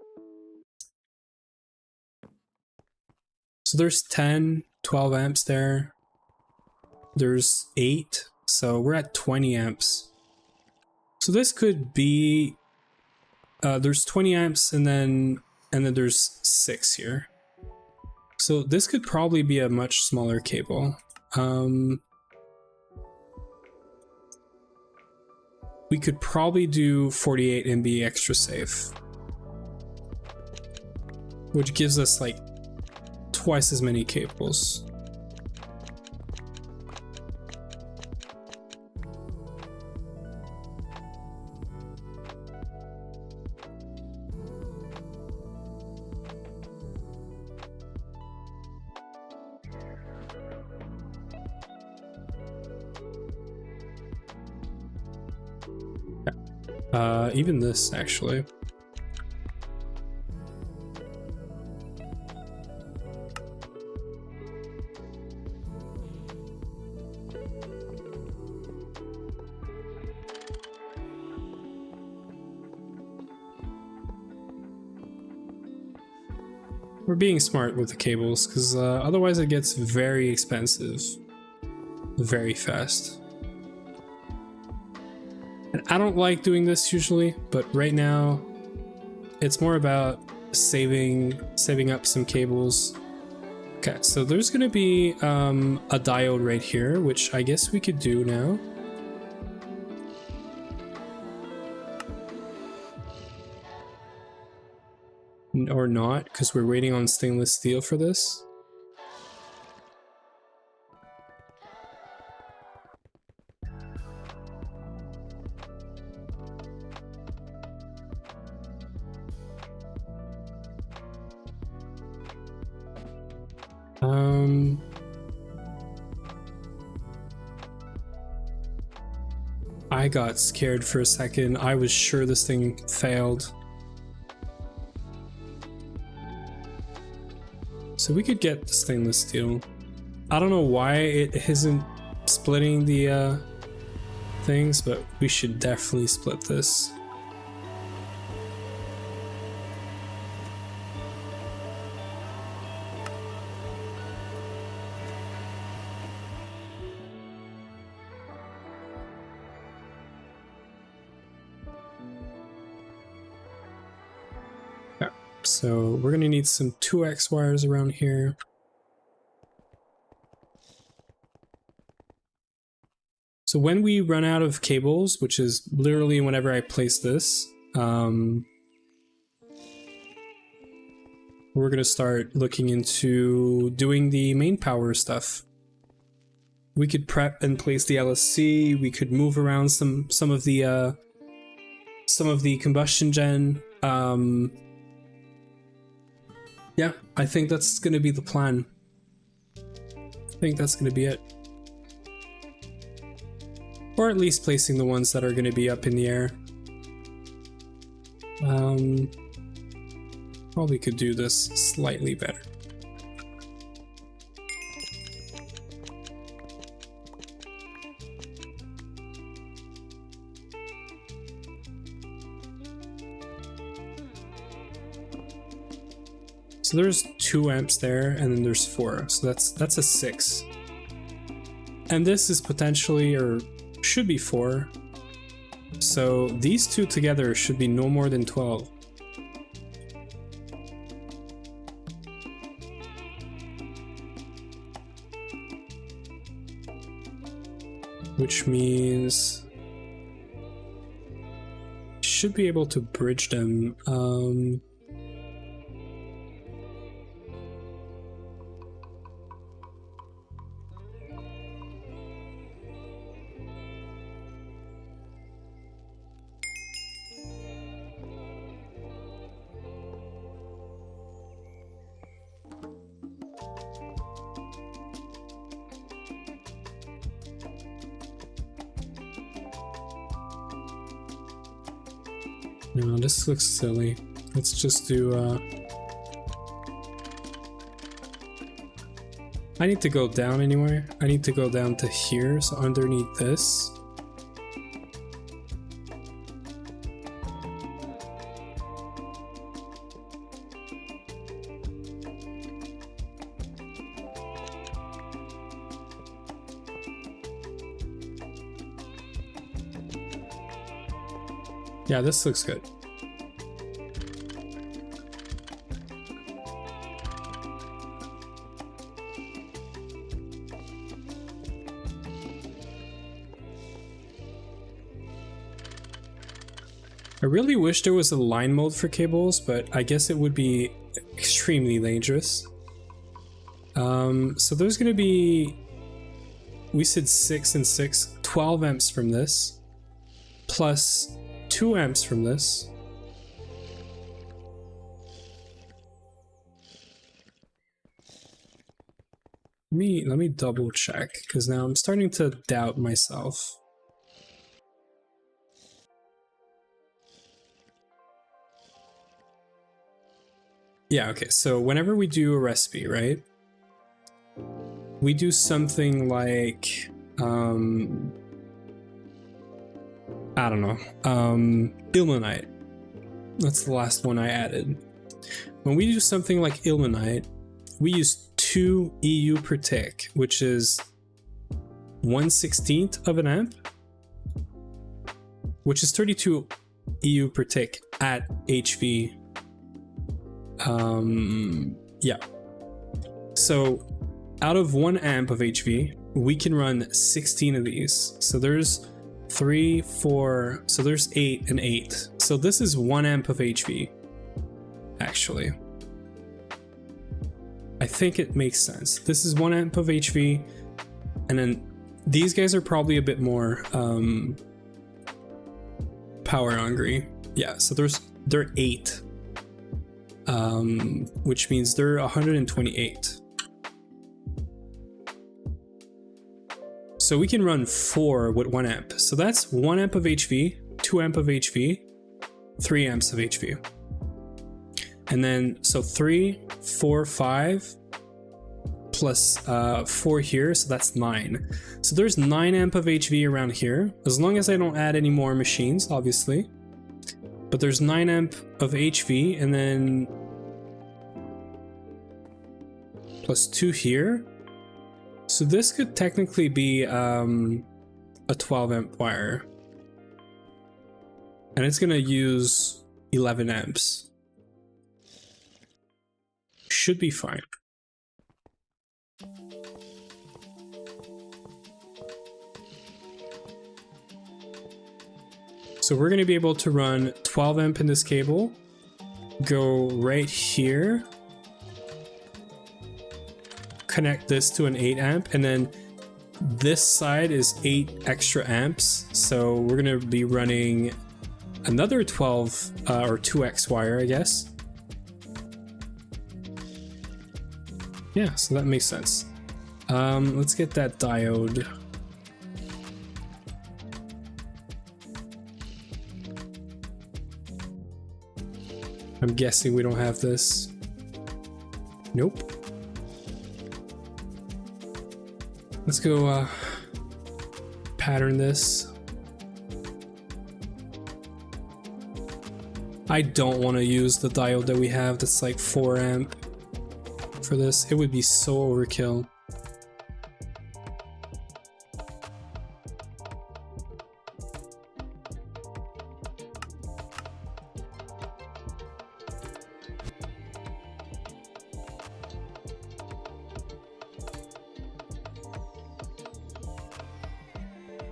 there's 10, 12 amps there. There's 8. So we're at 20 amps. So this could be, there's 20 amps and then there's 6 here. So this could probably be a much smaller cable. We could probably do 48 and be extra safe, which gives us like twice as many cables. Even this actually. We're being smart with the cables because otherwise it gets very expensive very fast. And I don't like doing this usually, but right now it's more about saving up some cables. Okay, so there's gonna be a diode right here, which I guess we could do now. Or not, because we're waiting on stainless steel for this. I got scared for a second. I was sure this thing failed. So we could get the stainless steel. I don't know why it isn't splitting the things, but we should definitely split this. So we're gonna need some 2x wires around here. So when we run out of cables, which is literally whenever I place this, we're gonna start looking into doing the main power stuff. We could prep and place the LSC. We could move around some of the combustion gen. Yeah, I think that's gonna be the plan. I think that's gonna be it. Or at least placing the ones that are gonna be up in the air. Probably could do this slightly better. So there's 2 amps there, and then there's 4. So that's a 6. And this is potentially, or should be 4. So these two together should be no more than 12. Which means should be able to bridge them. No, this looks silly. Let's just do, I need to go down anywhere. I need to go down to here, so underneath this. Yeah, this looks good. I really wish there was a line mode for cables, but I guess it would be extremely dangerous. So there's gonna be, we said 6 and 6, 12 amps from this, plus 2 amps from this. Let me double check, because now I'm starting to doubt myself. Yeah, okay, so whenever we do a recipe, right? We do something like, I don't know, ilmenite. That's the last one I added. When we do something like ilmenite, we use 2 EU per tick, which is 1/16 of an amp, which is 32 EU per tick at HV. Yeah. So out of 1 amp of HV, we can run 16 of these. So there's 3, 4, so there's 8 and 8. So this is 1 amp of HV, actually. I think it makes sense. This is 1 amp of HV, and then these guys are probably a bit more power hungry. Yeah, so they're 8. Which means they're 128. So we can run 4 with 1 amp. So that's 1 amp of HV, 2 amp of HV, 3 amps of HV. And then, so 3, 4, 5, plus 4 here, so that's 9. So there's 9 amp of HV around here, as long as I don't add any more machines, obviously. But there's 9 amp of HV, and then plus 2 here. So this could technically be a 12 amp wire. And it's gonna use 11 amps. Should be fine. So we're going to be able to run 12 amp in this cable, go right here, connect this to an 8 amp, and then this side is 8 extra amps. So we're going to be running another 12 or 2x wire, I guess. Yeah, so that makes sense. Let's get that diode. I'm guessing we don't have this. Nope. Let's go pattern this. I don't want to use the diode that we have that's like 4 amp. for this. It would be so overkill.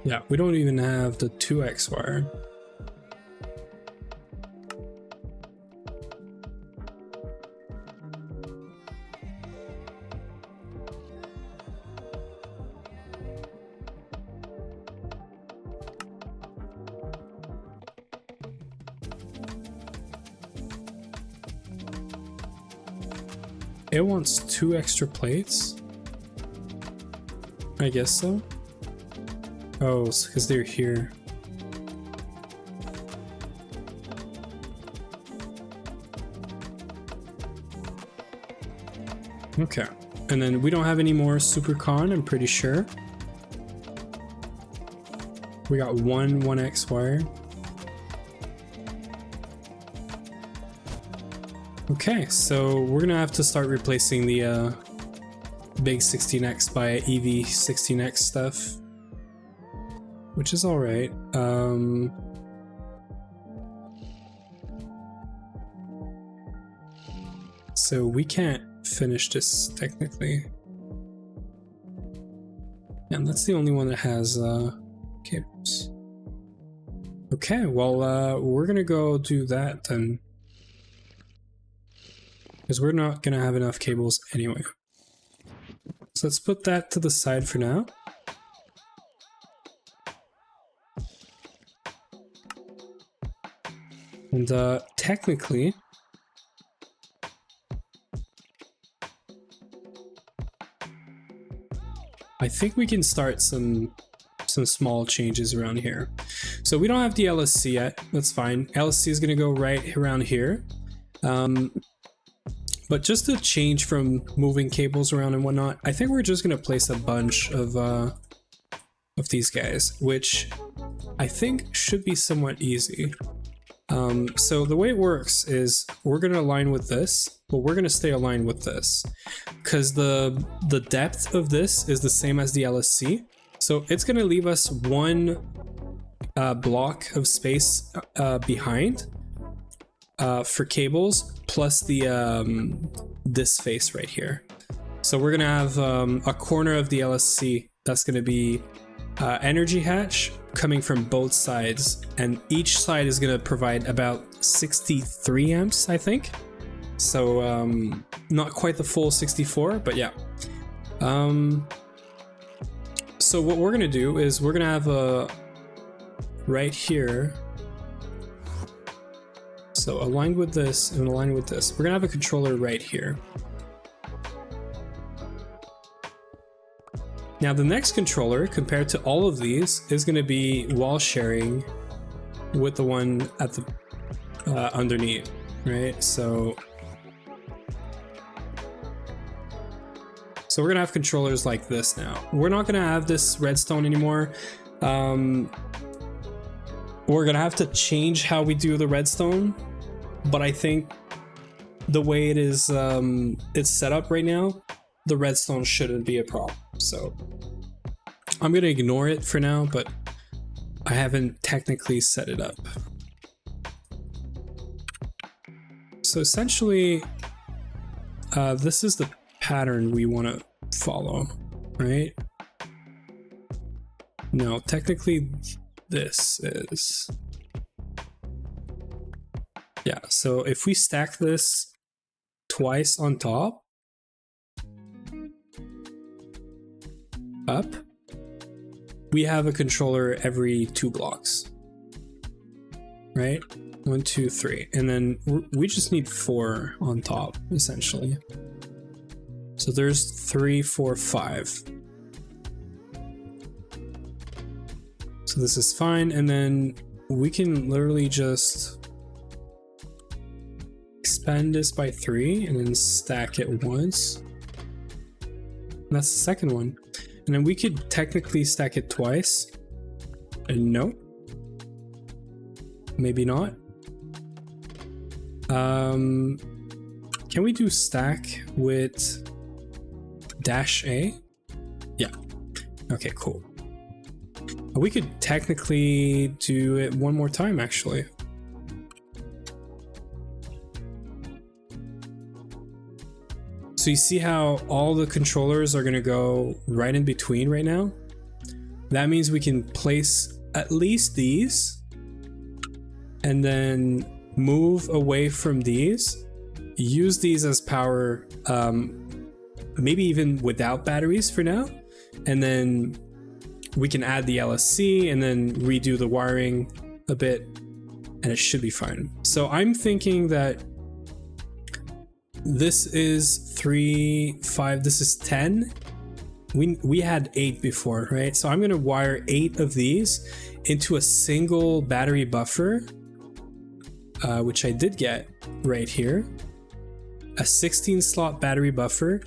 Yeah, we don't even have the 2x wire. It wants 2 extra plates? I guess so. Oh, it's because they're here. Okay. And then we don't have any more SuperCon, I'm pretty sure. We got one 1x wire. Okay, so we're gonna have to start replacing the big 16x by EV 16x stuff, which is all right. So we can't finish this technically. And that's the only one that has cables. Okay, well, we're gonna go do that then, because we're not gonna have enough cables anyway. So let's put that to the side for now. And technically, I think we can start some small changes around here. So we don't have the LSC yet, that's fine. LSC is gonna go right around here. But just to change from moving cables around and whatnot, I think we're just gonna place a bunch of these guys, which I think should be somewhat easy. So the way it works is we're gonna align with this, but we're gonna stay aligned with this, because the depth of this is the same as the LSC. So it's gonna leave us one block of space behind for cables, plus the this face right here. So we're gonna have a corner of the LSC that's gonna be energy hatch coming from both sides, and each side is gonna provide about 63 amps, I think. So not quite the full 64, but yeah. So what we're gonna do is we're gonna have a right here. So aligned with this and aligned with this, we're gonna have a controller right here. Now the next controller, compared to all of these, is gonna be wall sharing with the one at the underneath, right? So we're gonna have controllers like this now. We're not gonna have this redstone anymore. We're gonna have to change how we do the redstone, but I think the way it is it's set up right now, the redstone shouldn't be a problem. So I'm gonna ignore it for now, but I haven't technically set it up. So essentially, this is the pattern we want to follow, right? No, technically this is, yeah, so if we stack this twice on top, up, we have a controller every 2 blocks, right? 1, 2, 3, and then we just need 4 on top, essentially. So there's 3, 4, 5. So this is fine, and then we can literally just expand this by 3 and then stack it once. And that's the second one. And then we could technically stack it twice. And no. Maybe not. Can we do stack with -A? Yeah. Okay, cool. We could technically do it one more time, actually. So you see how all the controllers are going to go right in between right now? That means we can place at least these and then move away from these, use these as power, maybe even without batteries for now, and then we can add the LSC and then redo the wiring a bit, and it should be fine. So I'm thinking that this is 3, 5, this is 10. We had 8 before, right? So I'm gonna wire 8 of these into a single battery buffer, which I did get right here. A 16 slot battery buffer.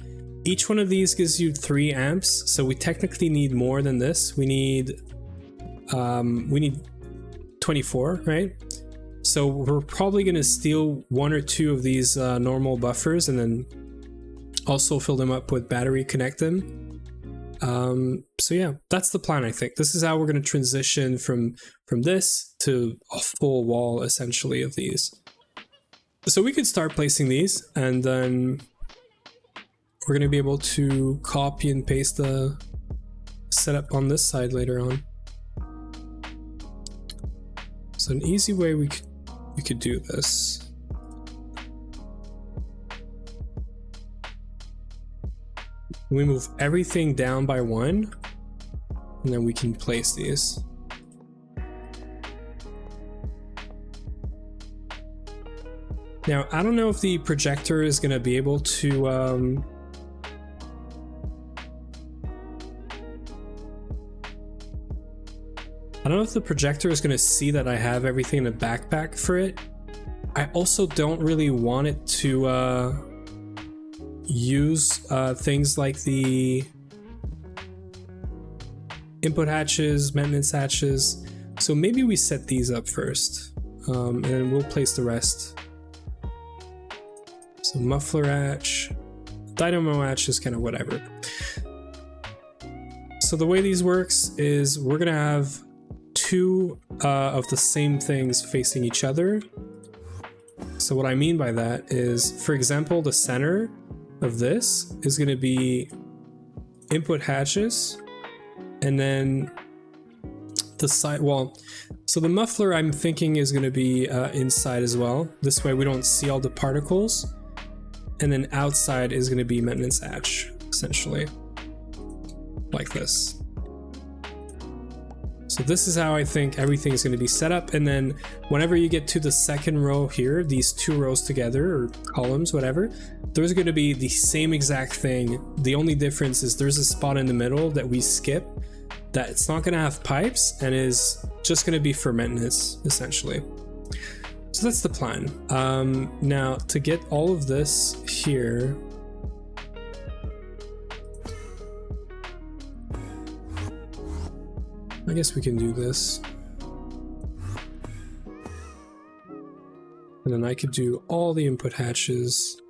Each one of these gives you 3 amps, so we technically need more than this. We need 24, right? So we're probably gonna steal 1 or 2 of these normal buffers and then also fill them up with battery, connect them. So yeah, that's the plan. I think this is how we're going to transition from this to a full wall essentially of these. So we could start placing these, and then we're going to be able to copy and paste the setup on this side later on. So an easy way we could do this. We move everything down by 1, and then we can place these. Now, I don't know if the projector is going to be able to I don't know if the projector is going to see that I have everything in a backpack for it. I also don't really want it to use things like the input hatches, maintenance hatches. So maybe we set these up first, and then we'll place the rest. So muffler hatch, dynamo hatch is kind of whatever. So the way these works is we're gonna have 2 of the same things facing each other. So what I mean by that is, for example, the center of this is going to be input hatches, and then the side, well, so the muffler I'm thinking is going to be inside as well. This way we don't see all the particles, and then outside is going to be maintenance hatch, essentially, like this. So this is how I think everything is going to be set up, and then whenever you get to the second row here, these 2 rows together, or columns, whatever, there's going to be the same exact thing. The only difference is there's a spot in the middle that we skip, that it's not going to have pipes and is just going to be for maintenance, essentially. So that's the plan. Now, to get all of this here, I guess we can do this. And then I could do all the input hatches.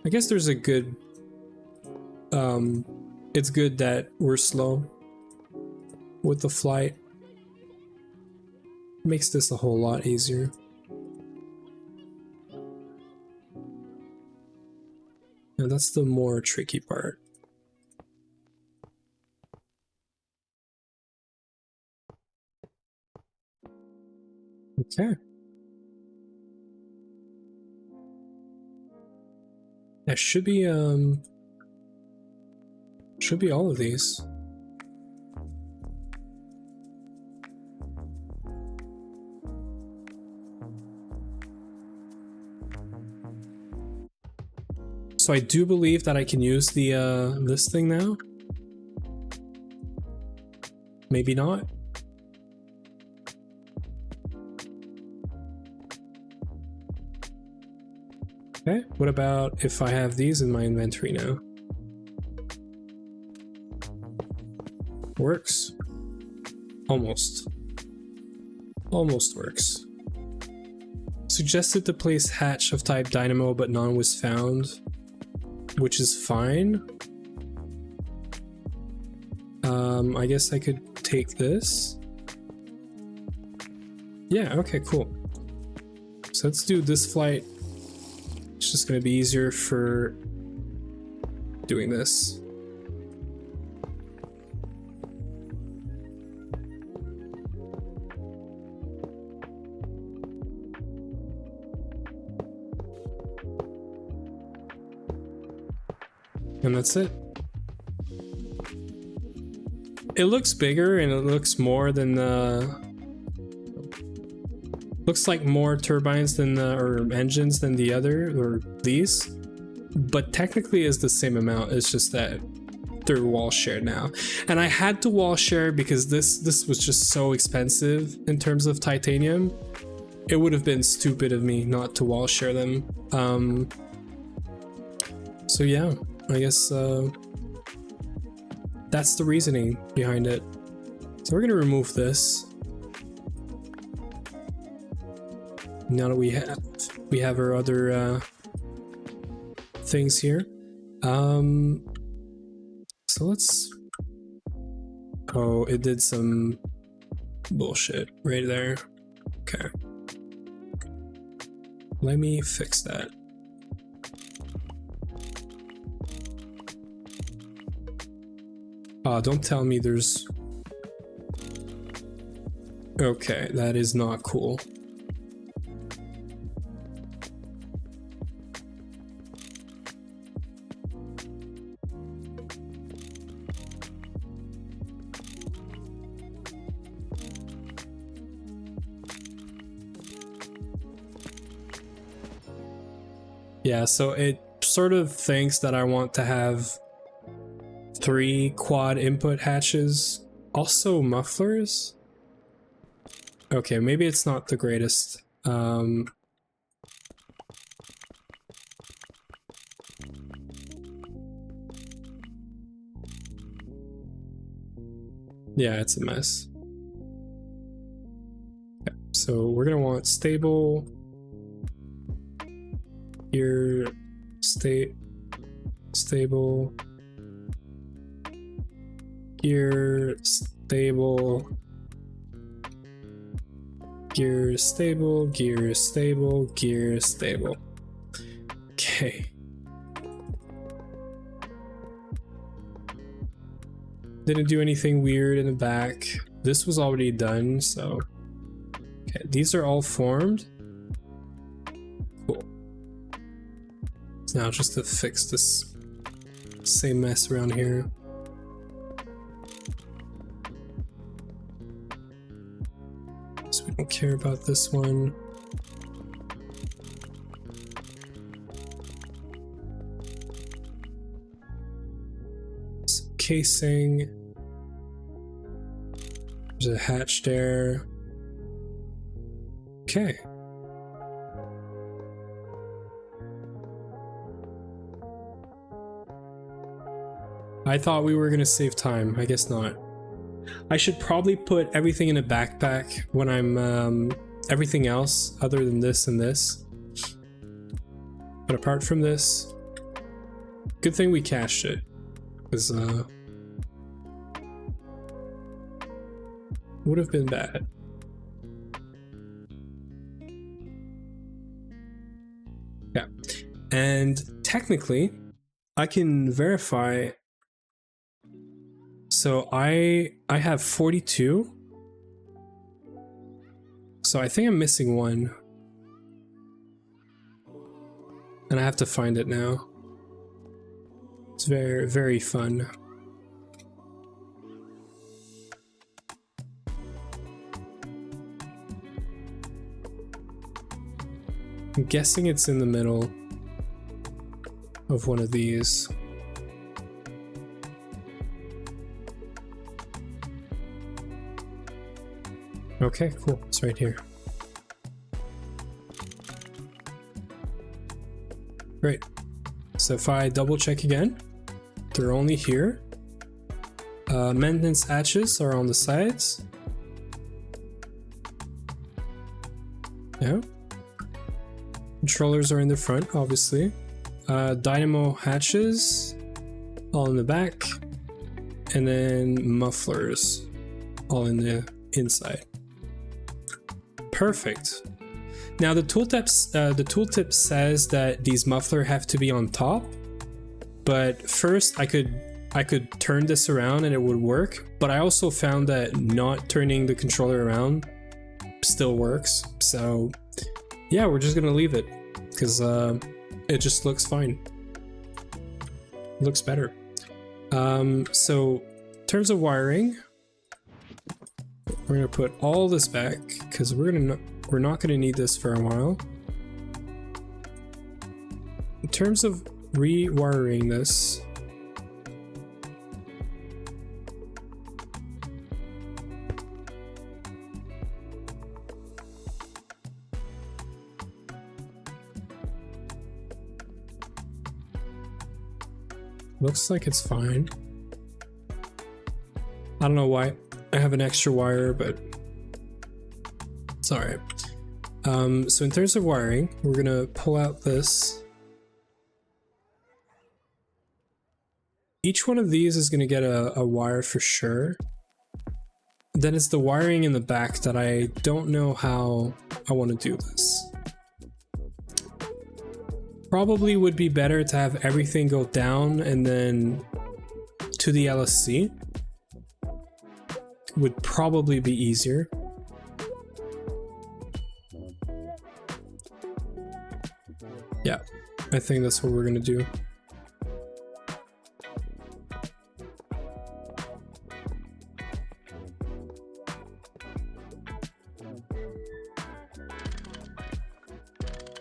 I guess there's a good, it's good that we're slow with the flight. Makes this a whole lot easier. Now that's the more tricky part. Okay. That should be all of these. So I do believe that I can use the this thing now. Maybe not. Okay, what about if I have these in my inventory now? Works. Almost. Almost works. suggested to place hatch of type dynamo, but none was found, which is fine. I guess I could take this. Yeah, okay, cool. So let's do this flight. It's just gonna be easier for doing this. And that's it. It looks bigger and it looks more than the... Looks like more turbines than the, or engines than the other, or these. But technically is the same amount, it's just that they're wall share now. And I had to wall share because this was just so expensive in terms of titanium. It would have been stupid of me not to wall share them. So yeah, I guess that's the reasoning behind it. So we're gonna remove this. Now that we have our other things here. So let's... Oh, it did some bullshit right there. Okay. Let me fix that. Don't tell me there's... Okay, that is not cool. Yeah, so it sort of thinks that I want to have 3 quad input hatches. Also mufflers? Okay, maybe it's not the greatest. Yeah, it's a mess. Okay, so we're gonna want stable. Here, stable. Gear stable. Gear stable, gear stable, gear stable. Okay. Didn't do anything weird in the back. This was already done, so. Okay, these are all formed. Cool. So now just to fix this same mess around here. So we don't care about this one. Some casing. There's a hatch there. Okay. I thought we were gonna save time. I guess not. I should probably put everything in a backpack when I'm everything else other than this and this. But apart from this, good thing we cached it, because would have been bad. Yeah, and technically, I can verify. So I have 42. So I think I'm missing one. And I have to find it now. It's very, very fun. I'm guessing it's in the middle of one of these. Okay, cool. It's right here. Great. So if I double check again, they're only here. Maintenance hatches are on the sides. Yeah. Controllers are in the front, obviously. Dynamo hatches, all in the back. And then mufflers, all in the inside. Perfect. Now the tooltip says that these mufflers have to be on top, but first I could turn this around and it would work, but I also found that not turning the controller around still works. So yeah, we're just gonna leave it because it just looks fine. Looks better. So in terms of wiring, we're gonna put all this back because we're not gonna need this for a while. In terms of rewiring this, looks like it's fine. I don't know why I have an extra wire, but it's alright. So in terms of wiring, we're gonna pull out this. Each one of these is gonna get a wire for sure. Then it's the wiring in the back that I don't know how I want to do this. Probably would be better to have everything go down and then to the LSC. Would probably be easier. Yeah, I think that's what we're gonna do.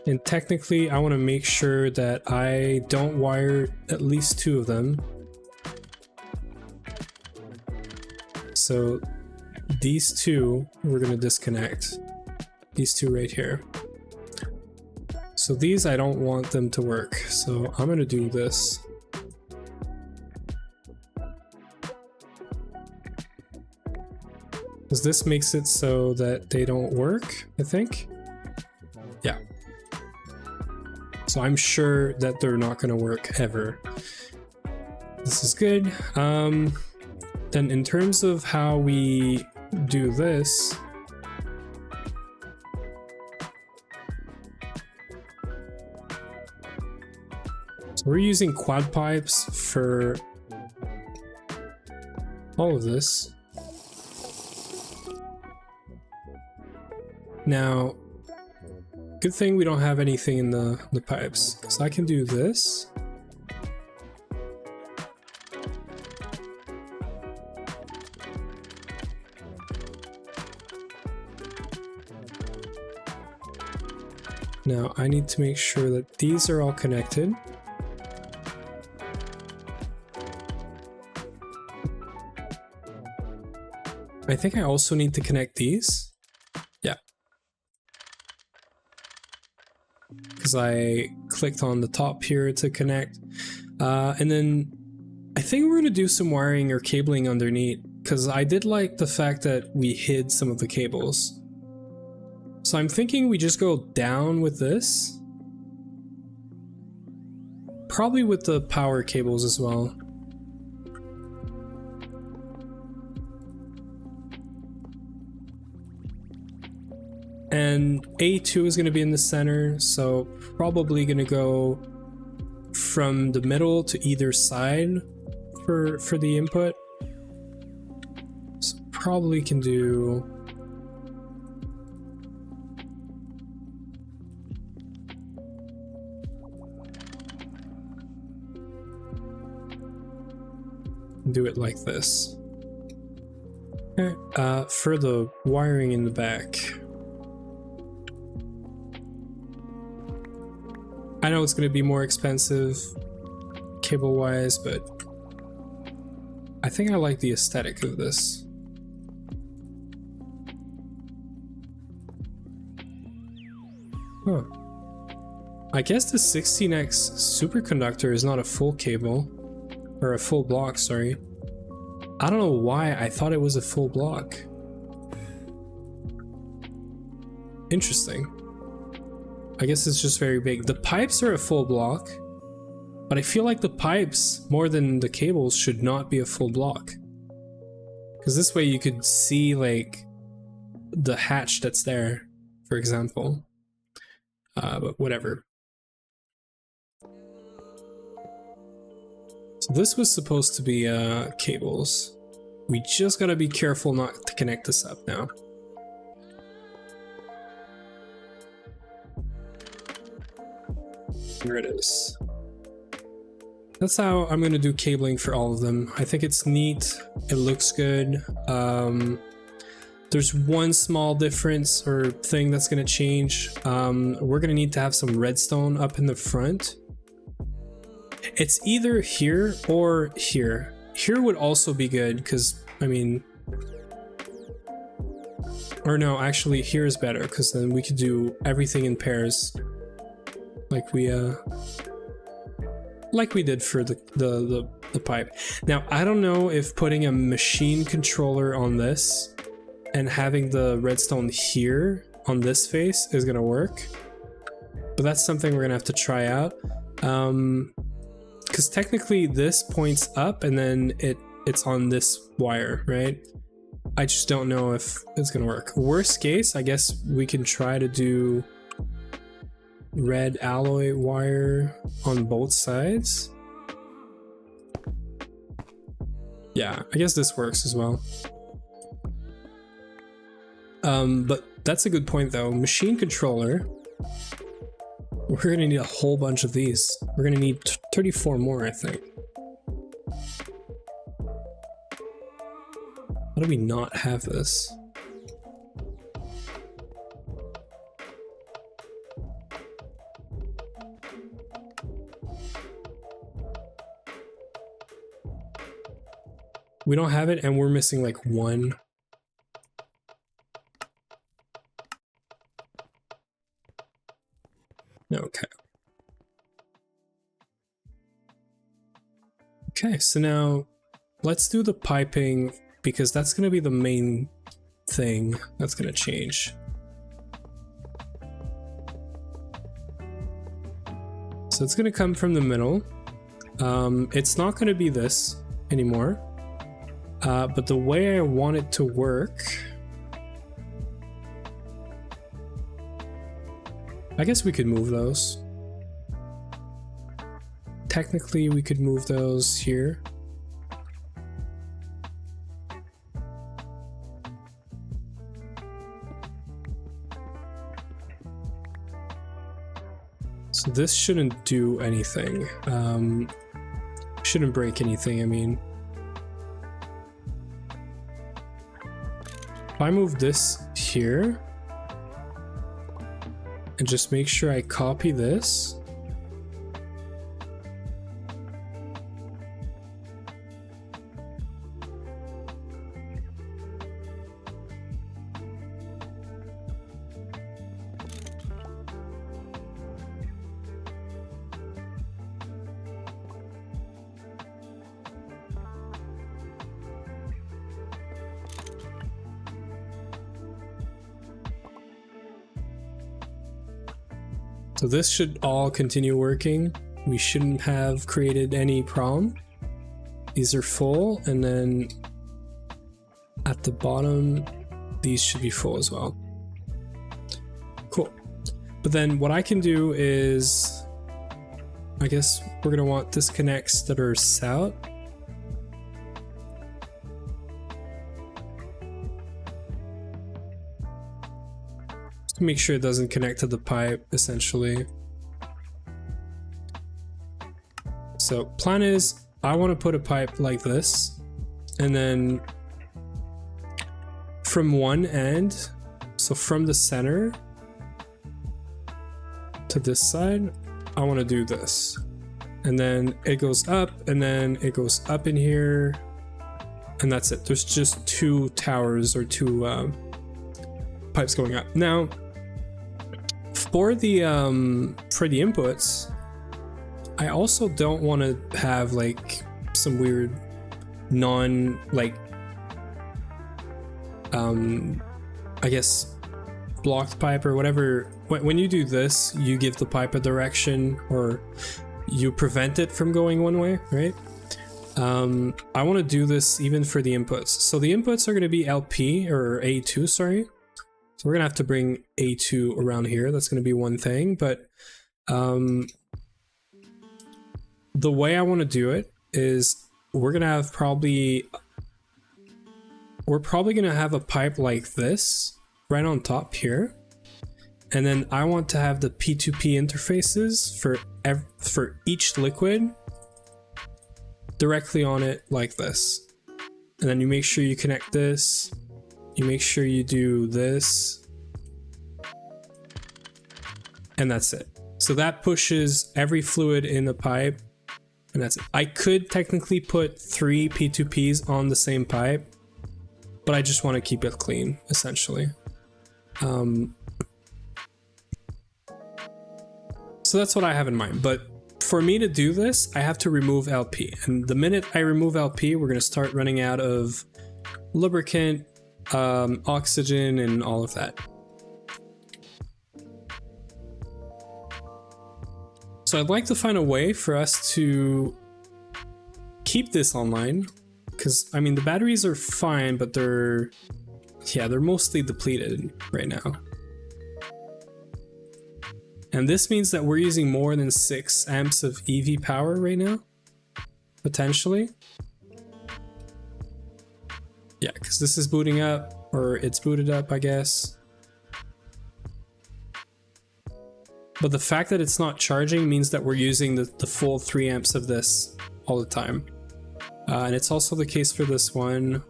And technically, I want to make sure that I don't wire at least 2 of them. So these 2, we're going to disconnect. These 2 right here. So these, I don't want them to work. So I'm going to do this. Because this makes it so that they don't work, I think. Yeah. So I'm sure that they're not going to work ever. This is good. Then in terms of how we do this, so we're using quad pipes for all of this. Now, good thing we don't have anything in the pipes, because I can do this. Now I need to make sure that these are all connected. I think I also need to connect these. Yeah. Because I clicked on the top here to connect. And then I think we're going to do some wiring or cabling underneath, because I did like the fact that we hid some of the cables. So I'm thinking we just go down with this. Probably with the power cables as well. And A2 is going to be in the center, so probably going to go from the middle to either side for the input. So probably can do... do it like this. Okay. For the wiring in the back, I know it's going to be more expensive cable wise, but I think I like the aesthetic of this. Huh. I guess the 16X superconductor is not a full cable. Or a full block, sorry. I don't know why I thought it was a full block. Interesting. I guess it's just very big. The pipes are a full block, but I feel like the pipes, more than the cables, should not be a full block. Because this way you could see like the hatch that's there, for example. But whatever. So this was supposed to be cables. We just gotta be careful not to connect this up now. Here it is. That's how I'm gonna do cabling for all of them. I think it's neat. It looks good. There's one small difference or thing that's gonna change. We're gonna need to have some redstone up in the front. It's either here or here. Here would also be good because, I mean, or no, actually here is better because then we could do everything in pairs, like we did for the pipe. Now I don't know if putting a machine controller on this and having the redstone here on this face is gonna work, but that's something we're gonna have to try out. Because technically this points up and then it's on this wire, right? I just don't know if it's gonna work. Worst case, I guess we can try to do red alloy wire on both sides. Yeah, I guess this works as well. But that's a good point though. Machine controller. We're gonna need a whole bunch of these. We're gonna need 34 more, I think. How do we not have this? We don't have it and we're missing like one. Okay. Okay, so now let's do the piping because that's going to be the main thing that's going to change. So it's going to come from the middle. It's not going to be this anymore. But the way I want it to work, I guess we could move those. Technically, we could move those here. So this shouldn't do anything. Shouldn't break anything, I mean. If I move this here, and just make sure I copy this. So this should all continue working. We shouldn't have created any problem. These are full, and then at the bottom, these should be full as well. Cool. But then what I can do is, I guess we're gonna want disconnects that are south. To make sure it doesn't connect to the pipe, essentially. So plan is, I want to put a pipe like this, and then from one end, so from the center to this side, I want to do this. And then it goes up, and then it goes up in here, and that's it. There's just two towers or two pipes going up. Now, for the inputs, I also don't want to have like some weird I guess blocked pipe or whatever when you do this, you give the pipe a direction, or you prevent it from going one way, right? I want to do this even for the inputs. So the inputs are going to be LP or A2, sorry. So we're going to have to bring A2 around here. That's going to be one thing, but the way I want to do it is we're going to have we're probably going to have a pipe like this right on top here. And then I want to have the P2P interfaces for each liquid directly on it like this. And then you make sure you connect this. You make sure you do this. And that's it. So that pushes every fluid in the pipe. And that's it. I could technically put 3 P2Ps on the same pipe, but I just want to keep it clean, essentially. So that's what I have in mind. But for me to do this, I have to remove LP. And the minute I remove LP, we're going to start running out of lubricant, oxygen, and all of that. So I'd like to find a way for us to keep this online, because I mean the batteries are fine, but they're mostly depleted right now. And this means that we're using more than 6 amps of EV power right now, potentially. Yeah, because this is booting up, or it's booted up, I guess. But the fact that it's not charging means that we're using the full 3 amps of this all the time. And it's also the case for this one.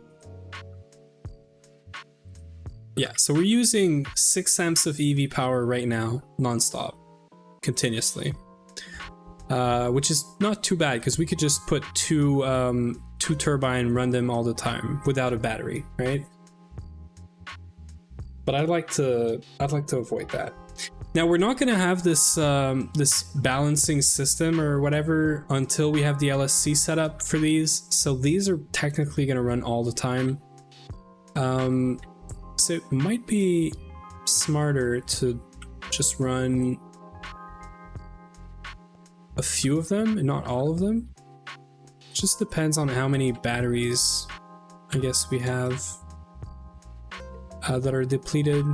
Yeah, so we're using 6 amps of EV power right now, nonstop, continuously. Which is not too bad, because we could just put two turbine, run them all the time without a battery, right? But I'd like to avoid that. Now we're not going to have this this balancing system or whatever until we have the LSC set up for these. So these are technically going to run all the time. So it might be smarter to just run a few of them and not all of them. Just depends on how many batteries I guess we have that are depleted.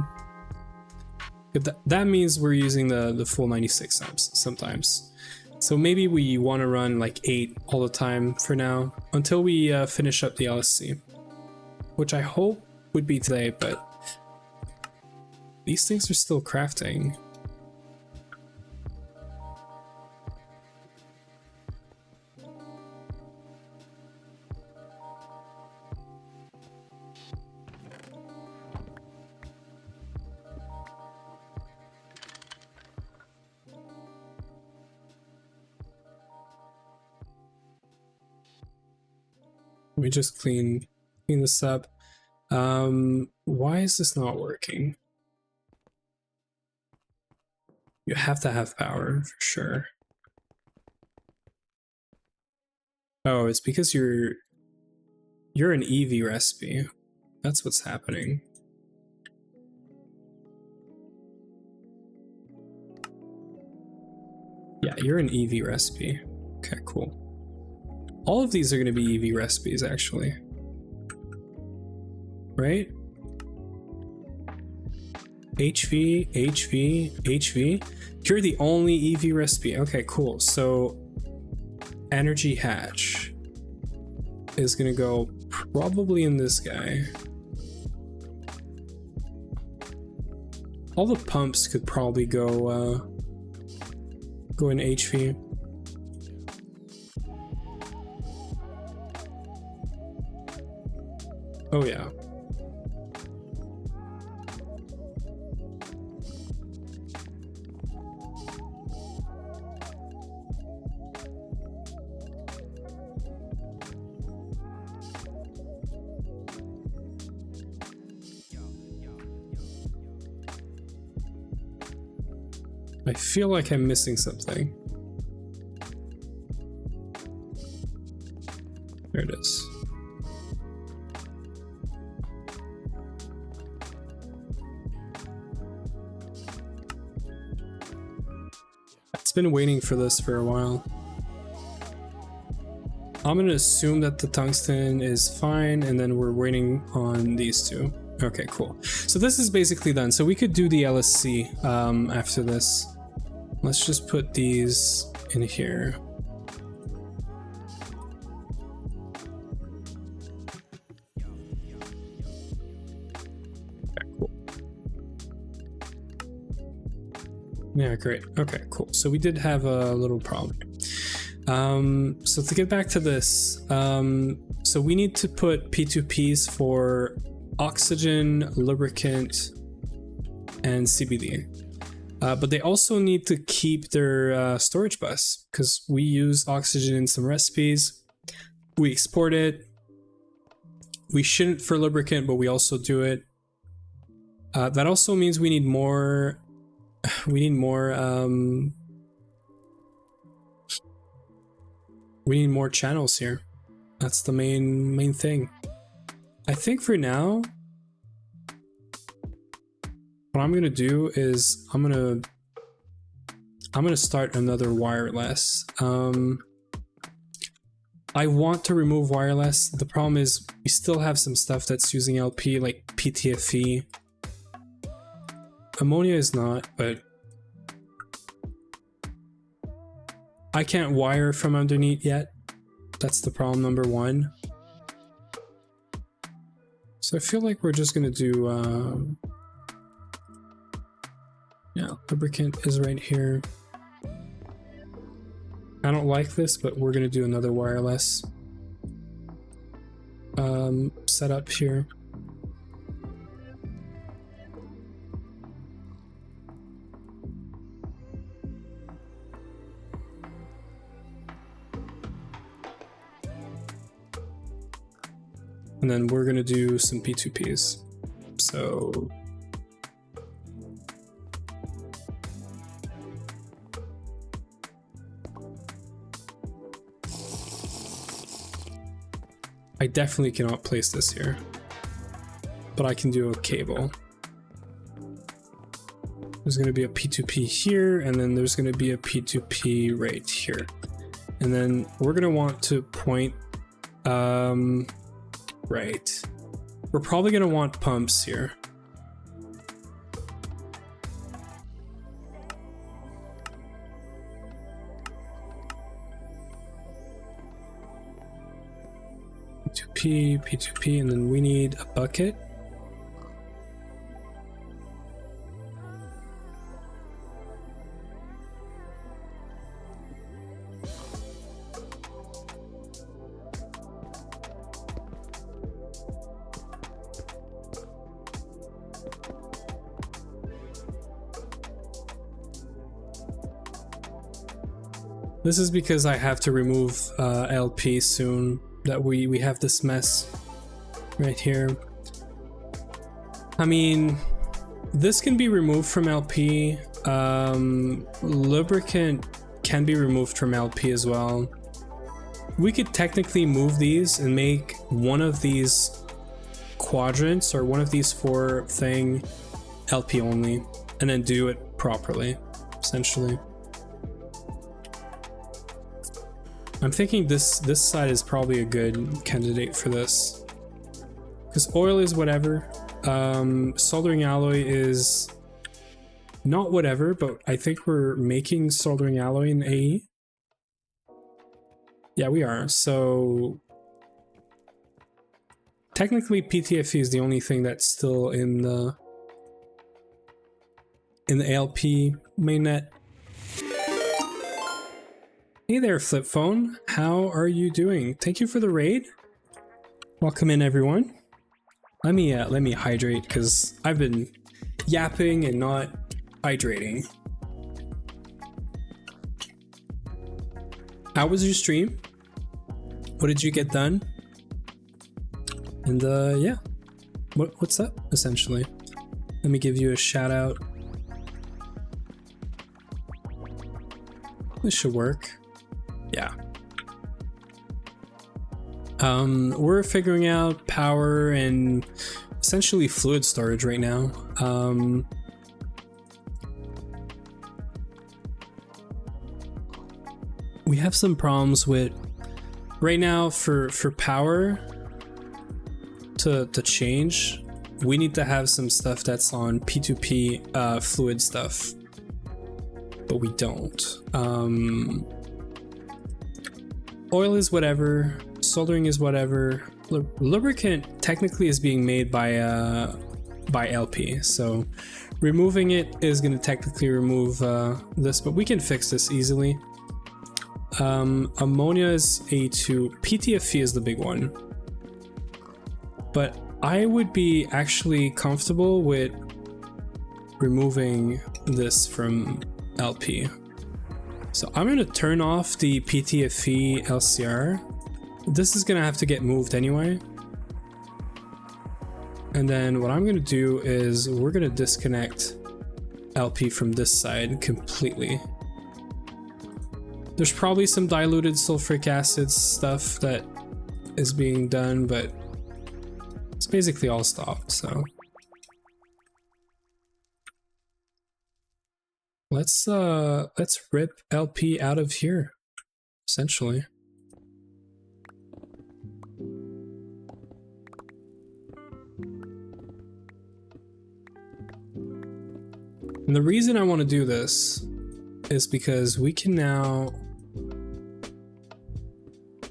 That means we're using the full 96 amps sometimes. So maybe we want to run like 8 all the time for now until we finish up the LSC, which I hope would be today, but these things are still crafting. Let me just clean this up. Why is this not working? You have to have power for sure. Oh, it's because you're an EV recipe. That's what's happening. Yeah, you're an EV recipe. Okay, cool. All of these are going to be EV recipes, actually. Right? HV, HV, HV. You're the only EV recipe. Okay, cool. So energy hatch is going to go probably in this guy. All the pumps could probably go in HV. Oh yeah. I feel like I'm missing something. There it is. It's been waiting for this for a while. I'm gonna assume that the tungsten is fine, and then we're waiting on these two. Okay, cool. So this is basically done. So we could do the LSC after this. Let's just put these in here. Okay, cool. Yeah, great. Okay, cool. So we did have a little problem. So to get back to this, so we need to put P2Ps for oxygen, lubricant, and CBD. But they also need to keep their storage bus, because we use oxygen in some recipes. We export it. We shouldn't for lubricant, but we also do it. That also means we need more. We need more channels here. That's the main thing. I think for now, what I'm gonna do is I'm gonna start another wireless. I want to remove wireless. The problem is we still have some stuff that's using LP, like PTFE. Ammonia is not, but I can't wire from underneath yet. That's the problem number one. So I feel like we're just gonna do yeah, lubricant is right here. I don't like this, but we're gonna do another wireless setup here. And then we're gonna do some P2Ps. So I definitely cannot place this here, but I can do a cable. There's gonna be a P2P here, and then there's gonna be a P2P right here. And then we're gonna want to point, right. We're probably gonna want pumps here. P2P, P2P, and then we need a bucket. This is because I have to remove LP soon, that we have this mess right here. I mean, this can be removed from LP. Lubricant can be removed from LP as well. We could technically move these and make one of these quadrants or one of these four thing LP only, and then do it properly, essentially. I'm thinking this side is probably a good candidate for this, because oil is whatever. Soldering alloy is not whatever, but I think we're making soldering alloy in AE. Yeah, we are. So technically PTFE is the only thing that's still in the ALP mainnet. Hey there, Flip Phone. How are you doing? Thank you for the raid. Welcome in, everyone. Let me hydrate, because I've been yapping and not hydrating. How was your stream? What did you get done? And yeah, what's up, essentially? Let me give you a shout out. This should work. Yeah. We're figuring out power and essentially fluid storage right now. have some problems with right now for power to change. We need to have some stuff that's on P2P fluid stuff, but we don't. Oil is whatever, soldering is whatever. Lubricant technically is being made by LP, so removing it is going to technically remove this, but we can fix this easily. Ammonia is A2, PTFE is the big one, but I would be actually comfortable with removing this from LP. So I'm going to turn off the PTFE LCR. This is going to have to get moved anyway. And then what I'm going to do is we're going to disconnect LP from this side completely. There's probably some diluted sulfuric acid stuff that is being done, but it's basically all stopped, so. Let's rip LP out of here, essentially. And the reason I want to do this is because we can now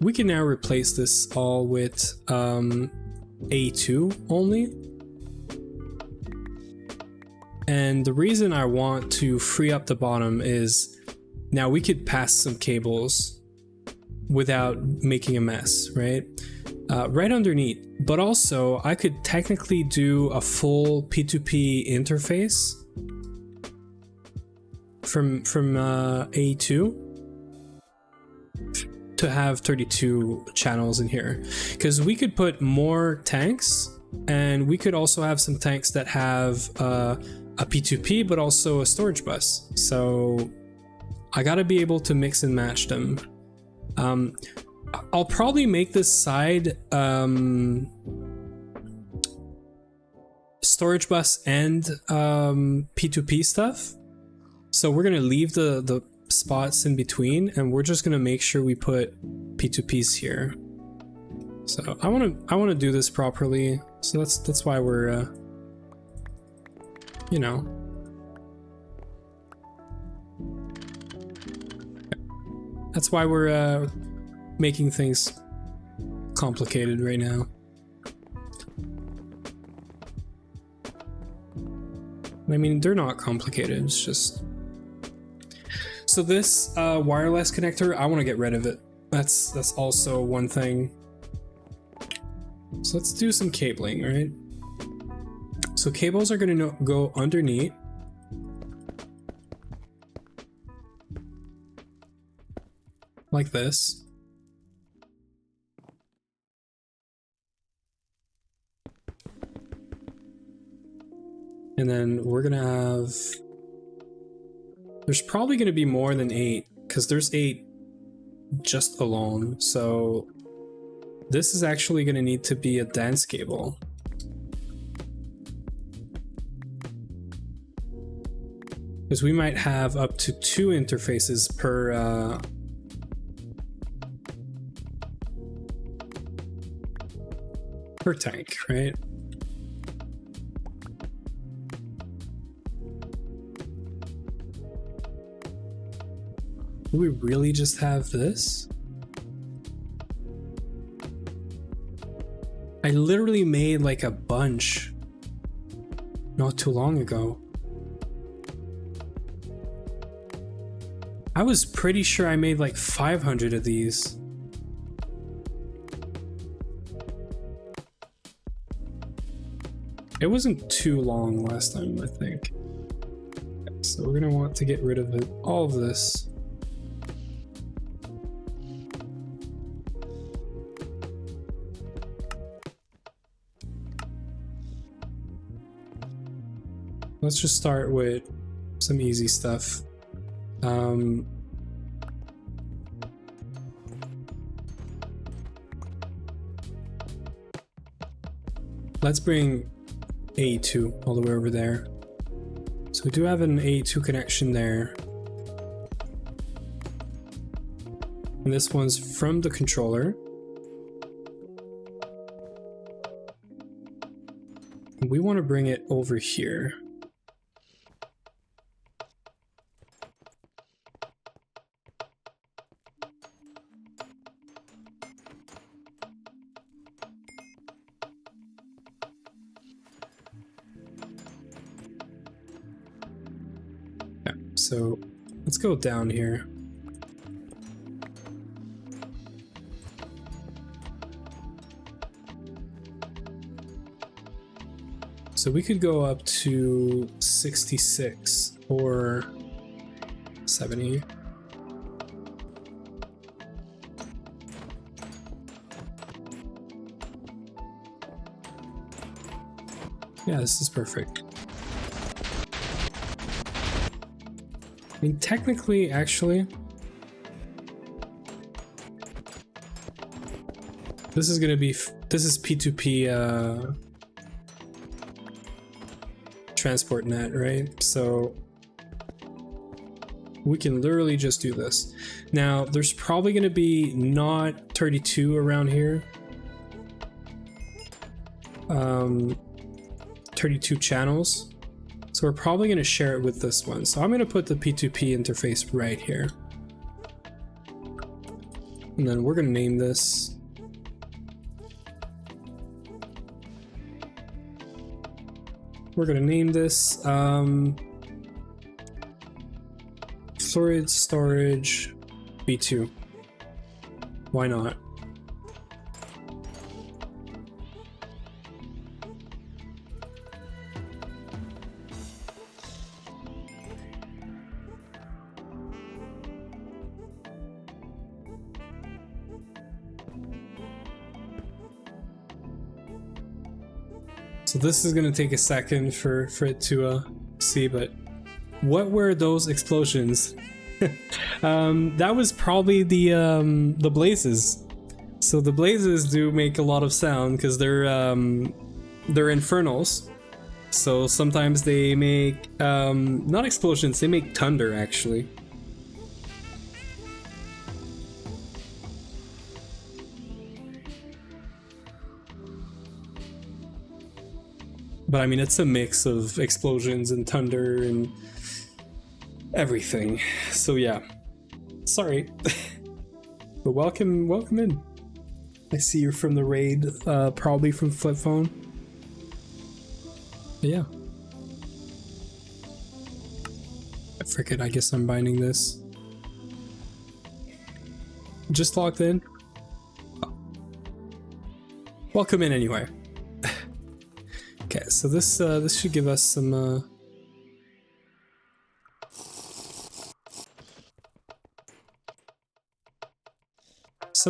replace this all with A2 only. And the reason I want to free up the bottom is now we could pass some cables without making a mess, right? Right underneath. But also I could technically do a full P2P interface from A2 to have 32 channels in here, because we could put more tanks, and we could also have some tanks that have a P2P but also a storage bus. So I gotta be able to mix and match them. I'll probably make this side storage bus and P2P stuff. So we're gonna leave the spots in between, and we're just gonna make sure we put P2Ps here. So I wanna do this properly. So that's why we're you know. That's why we're making things complicated right now. I mean, they're not complicated, it's just... So this wireless connector, I want to get rid of it. That's also one thing. So let's do some cabling, right? So cables are going to go underneath. Like this. And then we're going to have... There's probably going to be more than 8, because there's 8 just alone. So this is actually going to need to be a dense cable. Because we might have up to 2 interfaces per tank, right? Do we really just have this? I literally made like a bunch not too long ago. I was pretty sure I made like 500 of these. It wasn't too long last time, I think. So we're gonna want to get rid of it, all of this. Let's just start with some easy stuff. Let's bring A2 all the way over there. So we do have an A2 connection there. And this one's from the controller. We want to bring it over here. Yeah, so let's go down here. So we could go up to 66 or 70. Yeah, this is perfect. I mean, technically, actually, this is gonna be, this is P2P, transport net, right? So we can literally just do this. Now there's probably going to be not 32 around here, 32 channels, so we're probably going to share it with this one. So I'm going to put the P2P interface right here, and then we're going to name this fluid storage B2. Why not? So this is gonna take a second for it to see, but what were those explosions? That was probably the blazes. So the blazes do make a lot of sound because they're infernals. So sometimes they make not explosions, they make thunder actually. But I mean, it's a mix of explosions and thunder and everything. So yeah, sorry. But welcome in. I see you're from the raid, probably from Flip Phone. But yeah. Frick it, I guess I'm binding this. Just logged in. Oh. Welcome in anyway. Okay, so this should give us some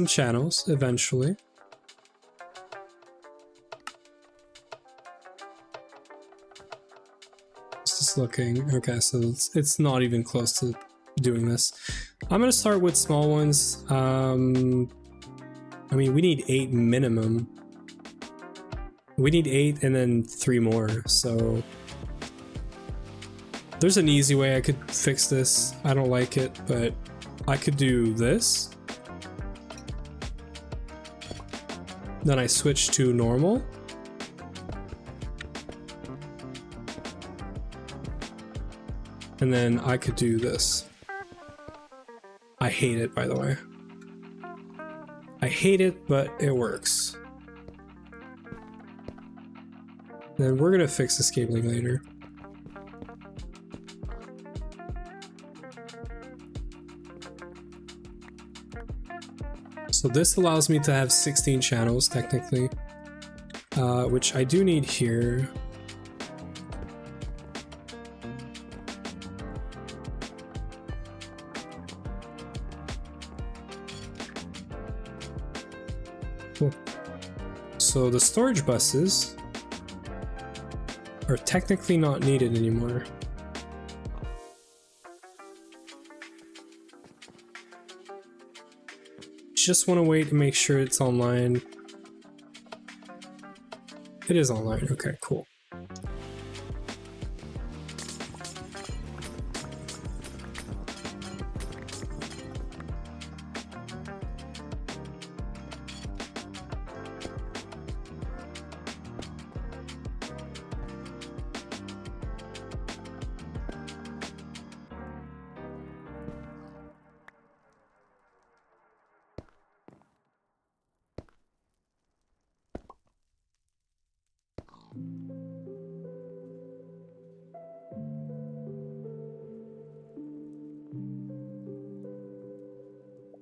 channels eventually. Just looking. Okay, so it's not even close to doing this. I'm gonna start with small ones. I mean, we need 8 minimum. We need 8 and then 3 more, so there's an easy way I could fix this. I don't like it, but I could do this. Then I switch to normal. And then I could do this. I hate it, by the way. I hate it, but it works. Then we're gonna fix this cabling later. So this allows me to have 16 channels technically, which I do need here. Cool. So the storage buses are technically not needed anymore. Just want to wait and make sure it's online. It is online. Okay, cool.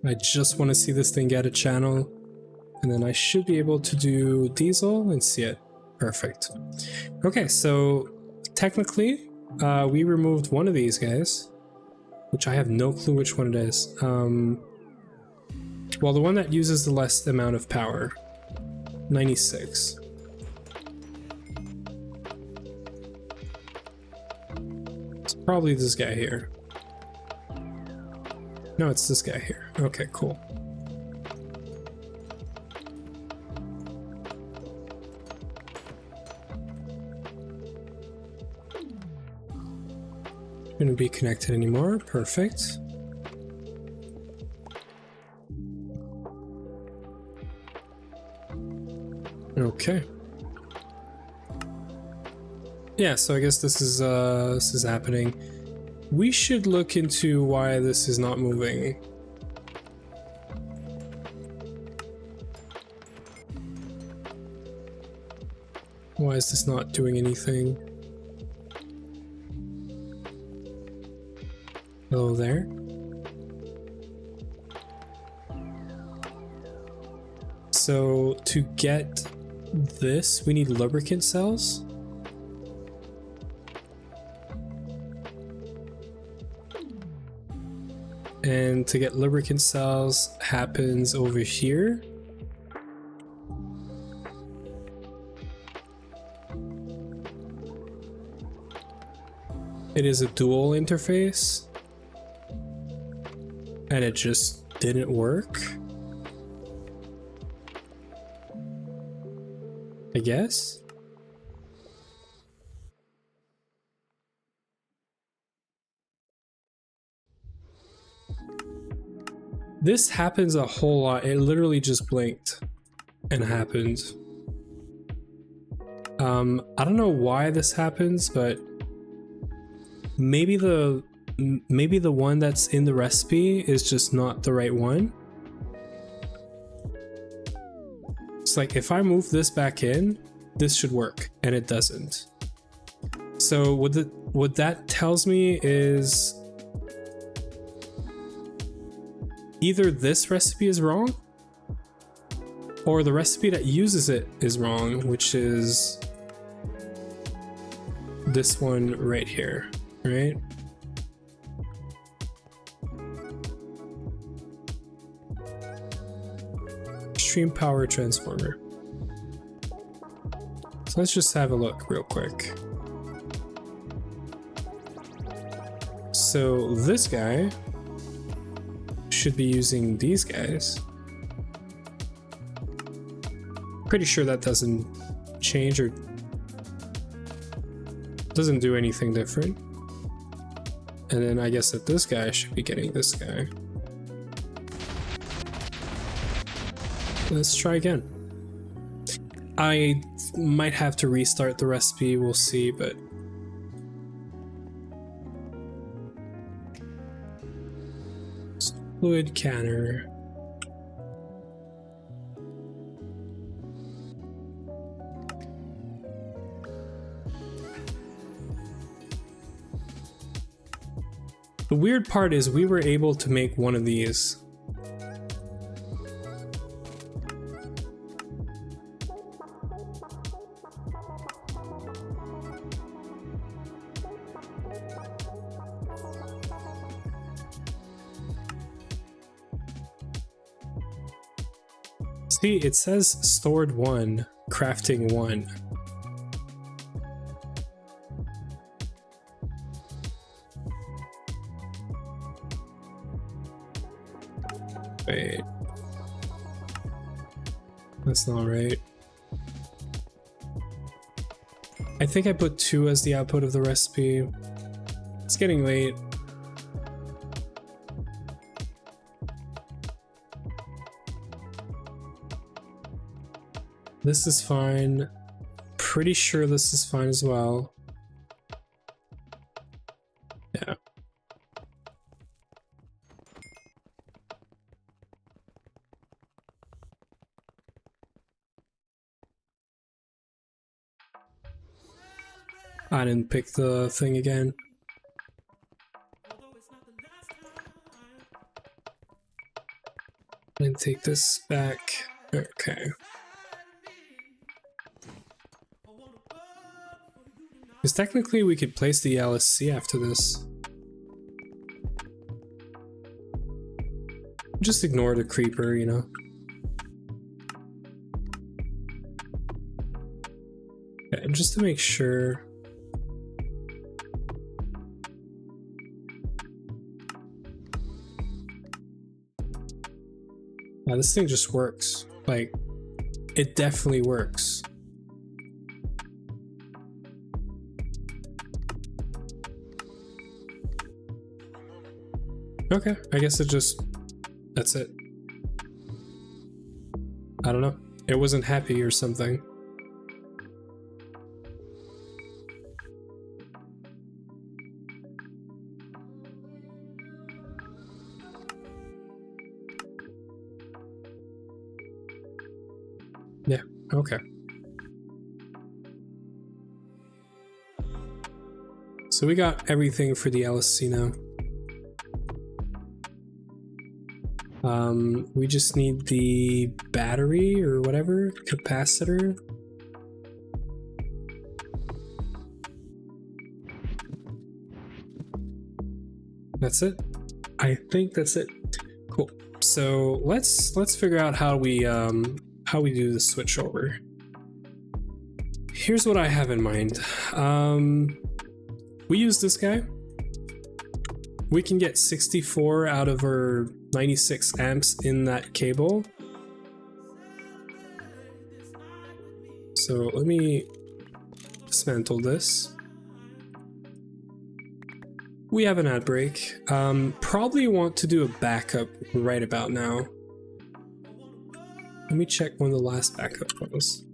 I just want to see this thing get a channel, and then I should be able to do diesel and see it. Perfect. Okay, so technically, we removed one of these guys, which I have no clue which one it is. Well, the one that uses the less amount of power, 96. It's probably this guy here. No, it's this guy here. Okay, cool. Shouldn't be connected anymore. Perfect. Okay. Yeah, so I guess this is happening. We should look into why this is not moving. Why is this not doing anything? Hello there. So to get this, we need lubricant cells. And to get lubricant cells happens over here. It is a dual interface. And it just didn't work. I guess. This happens a whole lot. It literally just blinked and happened. I don't know why this happens, but maybe the one that's in the recipe is just not the right one. It's like if I move this back in, this should work, and it doesn't. So what that tells me is either this recipe is wrong, or the recipe that uses it is wrong, which is this one right here, right? Extreme power transformer. So let's just have a look real quick. So this guy should be using these guys. Pretty sure that doesn't change or doesn't do anything different. And then I guess that this guy should be getting this guy. Let's try again. I might have to restart the recipe, we'll see, but fluid canner. The weird part is we were able to make one of these. See, it says stored 1, crafting 1. Wait. That's not right. I think I put 2 as the output of the recipe. It's getting late. This is fine. Pretty sure this is fine as well. Yeah. I didn't pick the thing again. And take this back. Okay. Because technically we could place the LSC after this. Just ignore the creeper, you know. Okay, just to make sure. Yeah, this thing just works. Like, it definitely works. Okay, I guess it just... that's it. I don't know. It wasn't happy or something. Yeah, okay. So we got everything for the LSC now. We just need the battery or whatever, capacitor. That's it. I think that's it. Cool. So let's figure out how we do the switch over. Here's what I have in mind. We use this guy. We can get 64 out of our 96 amps in that cable. So let me dismantle this. We have an ad break. Probably want to do a backup right about now. Let me check when the last backup was.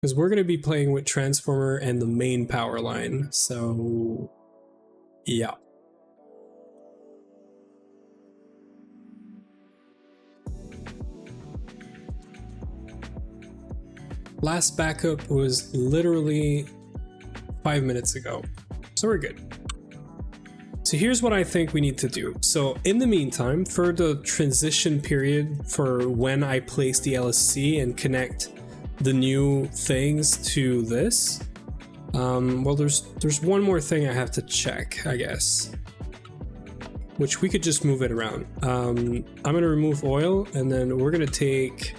Because we're going to be playing with transformer and the main power line, so yeah. Last backup was literally 5 minutes ago, so we're good. So here's what I think we need to do. So in the meantime, for the transition period for when I place the LSC and connect the new things to this, well, there's one more thing I have to check, I guess, which we could just move it around. I'm gonna remove oil, and then we're gonna take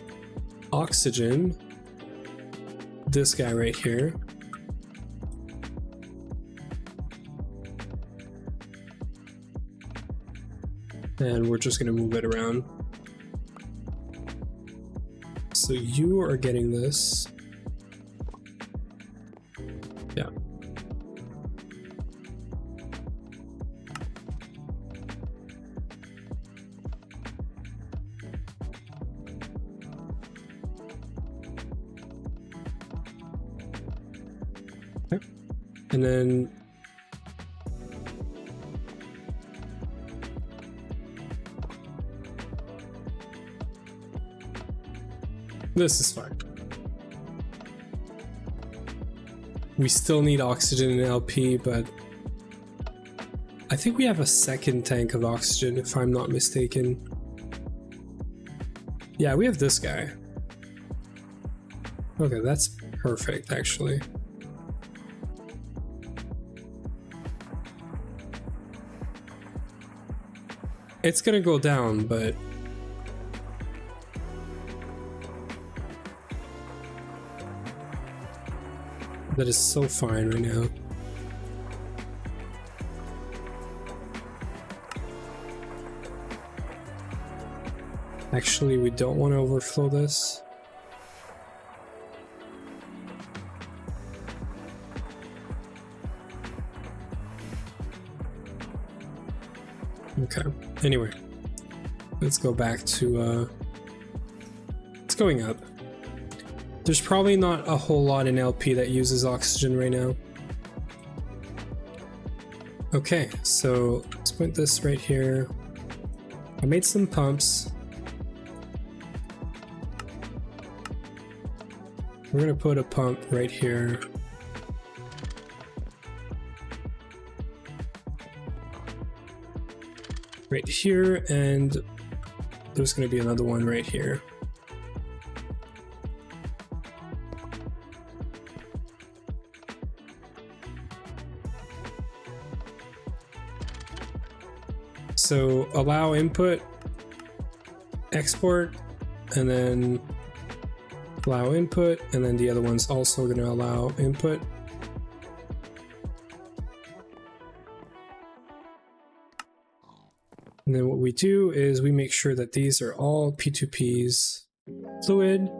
oxygen, this guy right here, and we're just gonna move it around. So you are getting this. Yeah. Okay. And then this is fine. We still need oxygen in LP, but I think we have a second tank of oxygen, if I'm not mistaken. Yeah, we have this guy. Okay, that's perfect, actually. It's gonna go down, but that is so fine right now. Actually, we don't want to overflow this. Okay, anyway, let's go back to, it's going up. There's probably not a whole lot in LP that uses oxygen right now. Okay, so let's put this right here. I made some pumps. We're gonna put a pump right here. right here, and there's going to be another one right here. So allow input, export, and then allow input, and then the other one's also going to allow input. And then what we do is we make sure that these are all P2Ps fluid.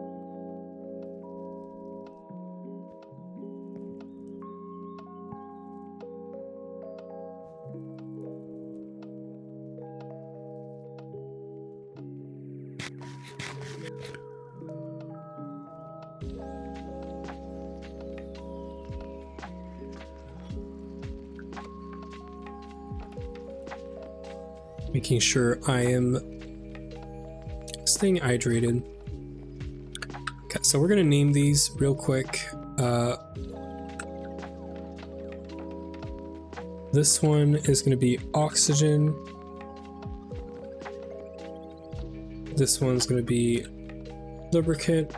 Making sure I am staying hydrated. Okay, so we're gonna name these real quick. This one is gonna be oxygen. This one's gonna be lubricant.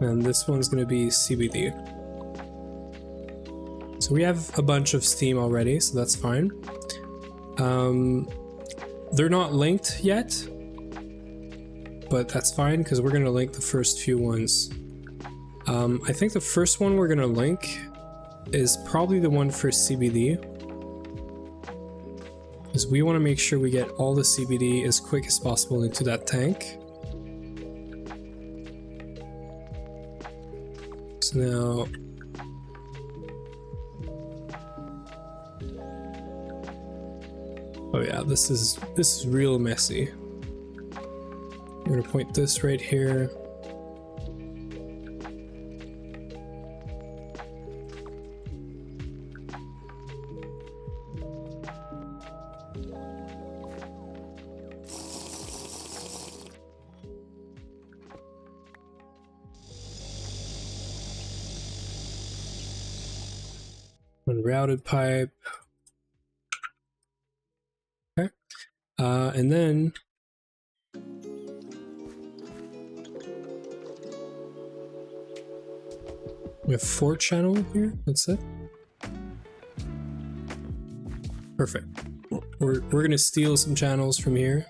And this one's gonna be CBD. So we have a bunch of steam already, so that's fine. They're not linked yet, but that's fine because we're gonna link the first few ones. I think the first one we're gonna link is probably the one for CBD, because we want to make sure we get all the CBD as quick as possible into that tank. So now oh yeah, this is real messy. I'm gonna point this right here. Unrouted pipe. Okay. And then we have 4 channel here. That's it. Perfect. We're gonna steal some channels from here.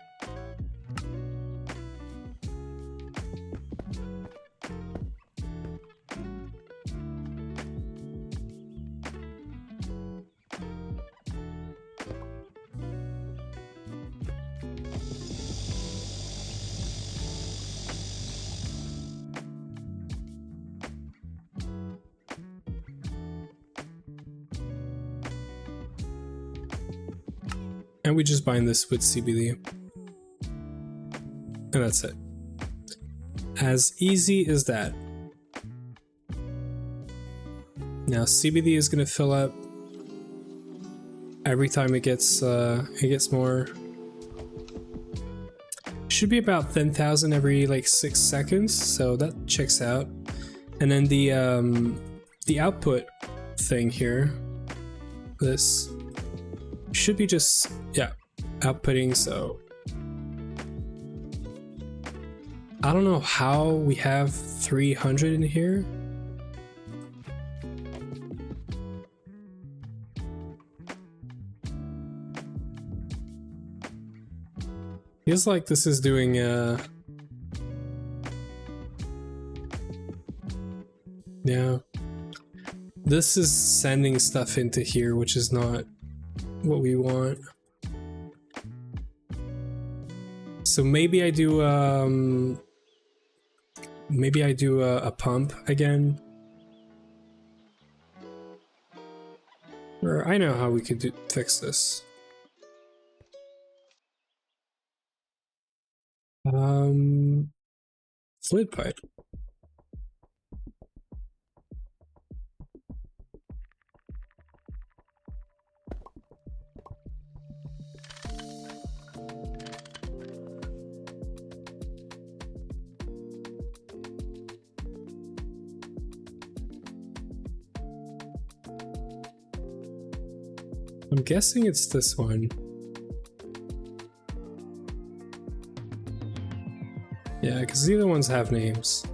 And we just bind this with CBD. And that's it. As easy as that. Now CBD is going to fill up every time it gets more. Should be about 10,000 every like 6 seconds, so that checks out. And then the output thing here, this should be just, yeah, outputting. So I don't know how we have 300 in here. Feels like this is doing yeah, this is sending stuff into here, which is not what we want. So maybe I do a pump again, or I know how we could fix this. Fluid pipe. I'm guessing it's this one. Yeah, because the other ones have names.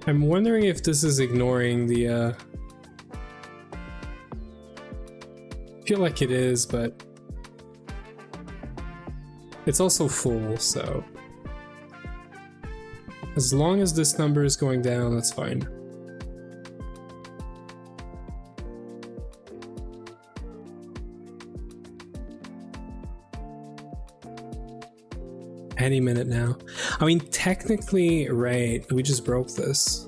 I'm wondering if this is ignoring the I feel like it is, but it's also full, so as long as this number is going down, that's fine. Any minute now. I mean, technically, right, we just broke this.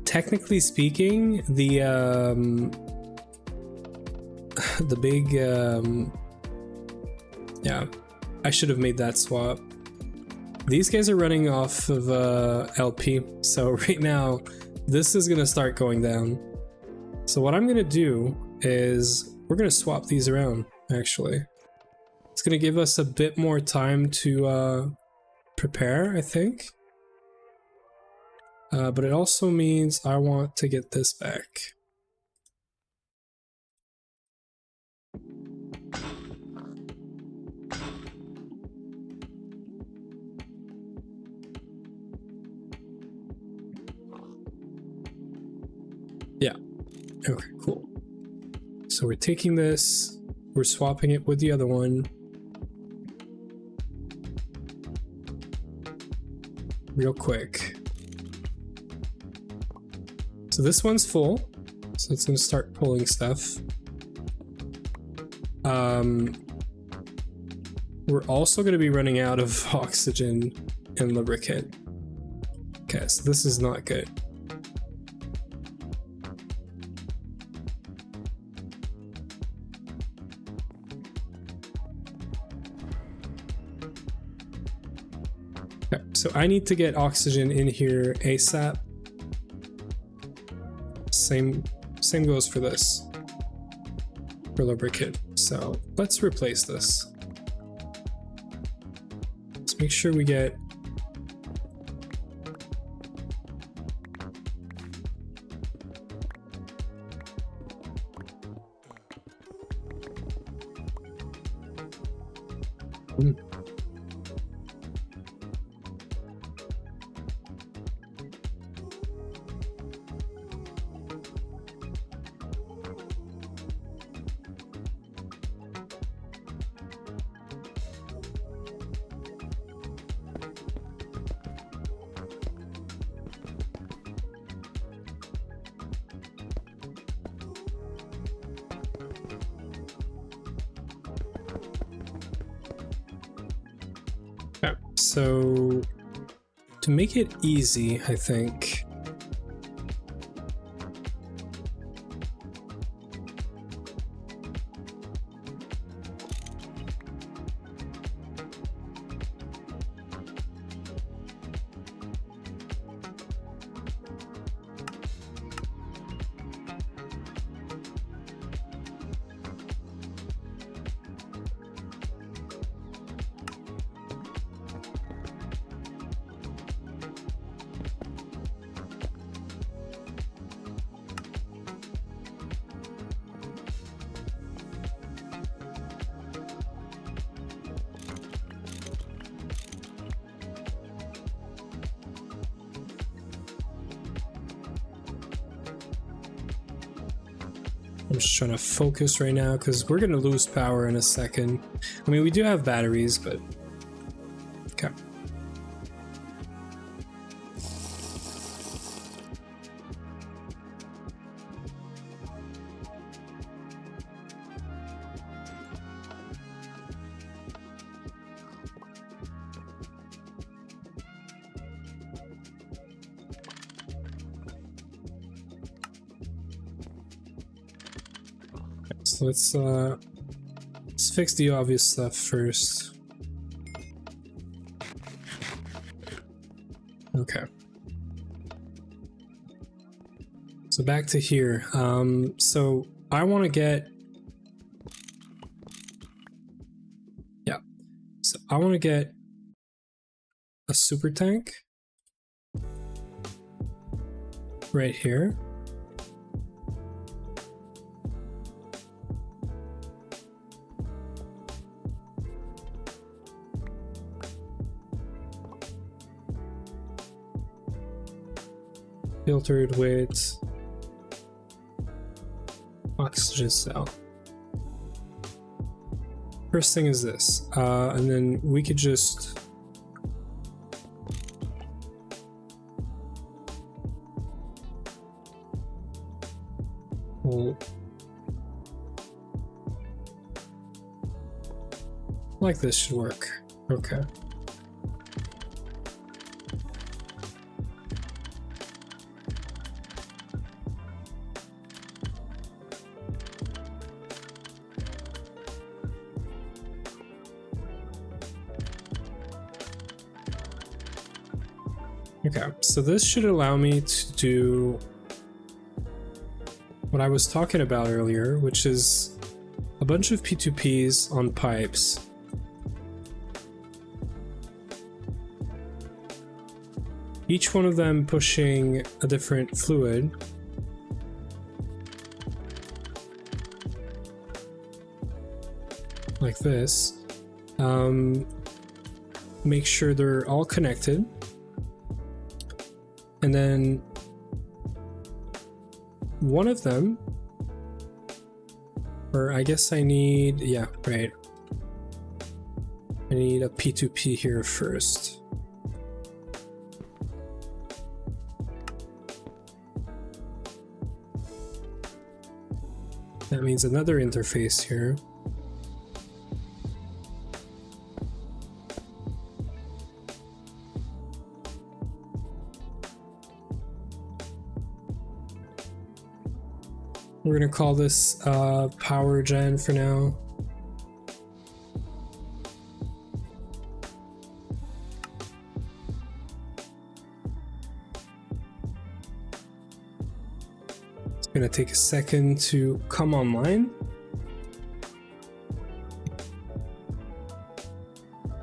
Technically speaking, the big, yeah, I should have made that swap. These guys are running off of LP, so right now, this is gonna start going down. So what I'm gonna do is, we're gonna swap these around, actually. It's gonna give us a bit more time to prepare, I think. But it also means I want to get this back. Yeah, okay, cool. So we're taking this, we're swapping it with the other one. Real quick. So this one's full, so it's gonna start pulling stuff. We're also gonna be running out of oxygen and lubricant. Okay, so this is not good. Okay, so I need to get oxygen in here ASAP. Same goes for this, for lubricant. So let's replace this. Let's make sure we get so to make it easy, I think I'm just trying to focus right now because we're gonna lose power in a second. I mean, we do have batteries, but okay. So let's fix the obvious stuff first. Okay. So back to here. So I want to get... Yeah. So I want to get a super tank right here. Filtered with oxygen cell. First thing is this, and then we could just like this should work. Okay. Okay, so this should allow me to do what I was talking about earlier, which is a bunch of P2Ps on pipes. Each one of them pushing a different fluid. Like this. Make sure they're all connected. And then one of them, or I guess I need, yeah, right. I need a P2P here first. That means another interface here. We're gonna call this power gen for now. It's gonna take a second to come online.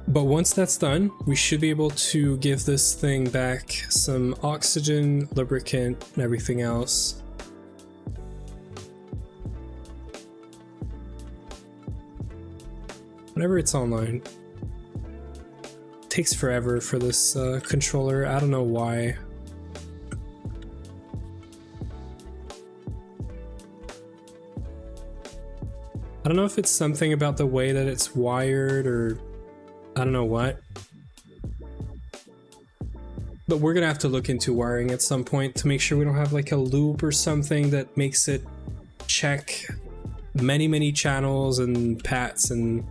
But once that's done, we should be able to give this thing back some oxygen, lubricant, and everything else. Whenever it's online. It takes forever for this controller. I don't know why. I don't know if it's something about the way that it's wired or I don't know what. But we're gonna have to look into wiring at some point to make sure we don't have like a loop or something that makes it check many channels and PATs and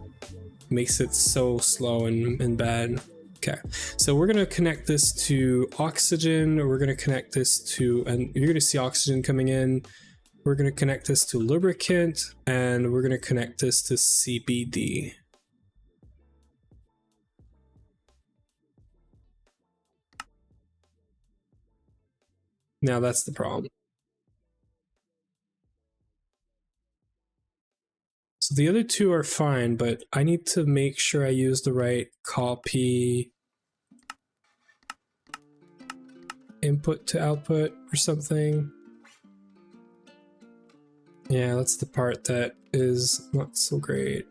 makes it so slow and bad. Okay, so we're gonna connect this to oxygen, or we're gonna connect this to, and you're gonna see oxygen coming in. We're gonna connect this to lubricant, and we're gonna connect this to CBD. Now that's the problem. So the other two are fine, but I need to make sure I use the right copy input to output or something. Yeah, that's the part that is not so great.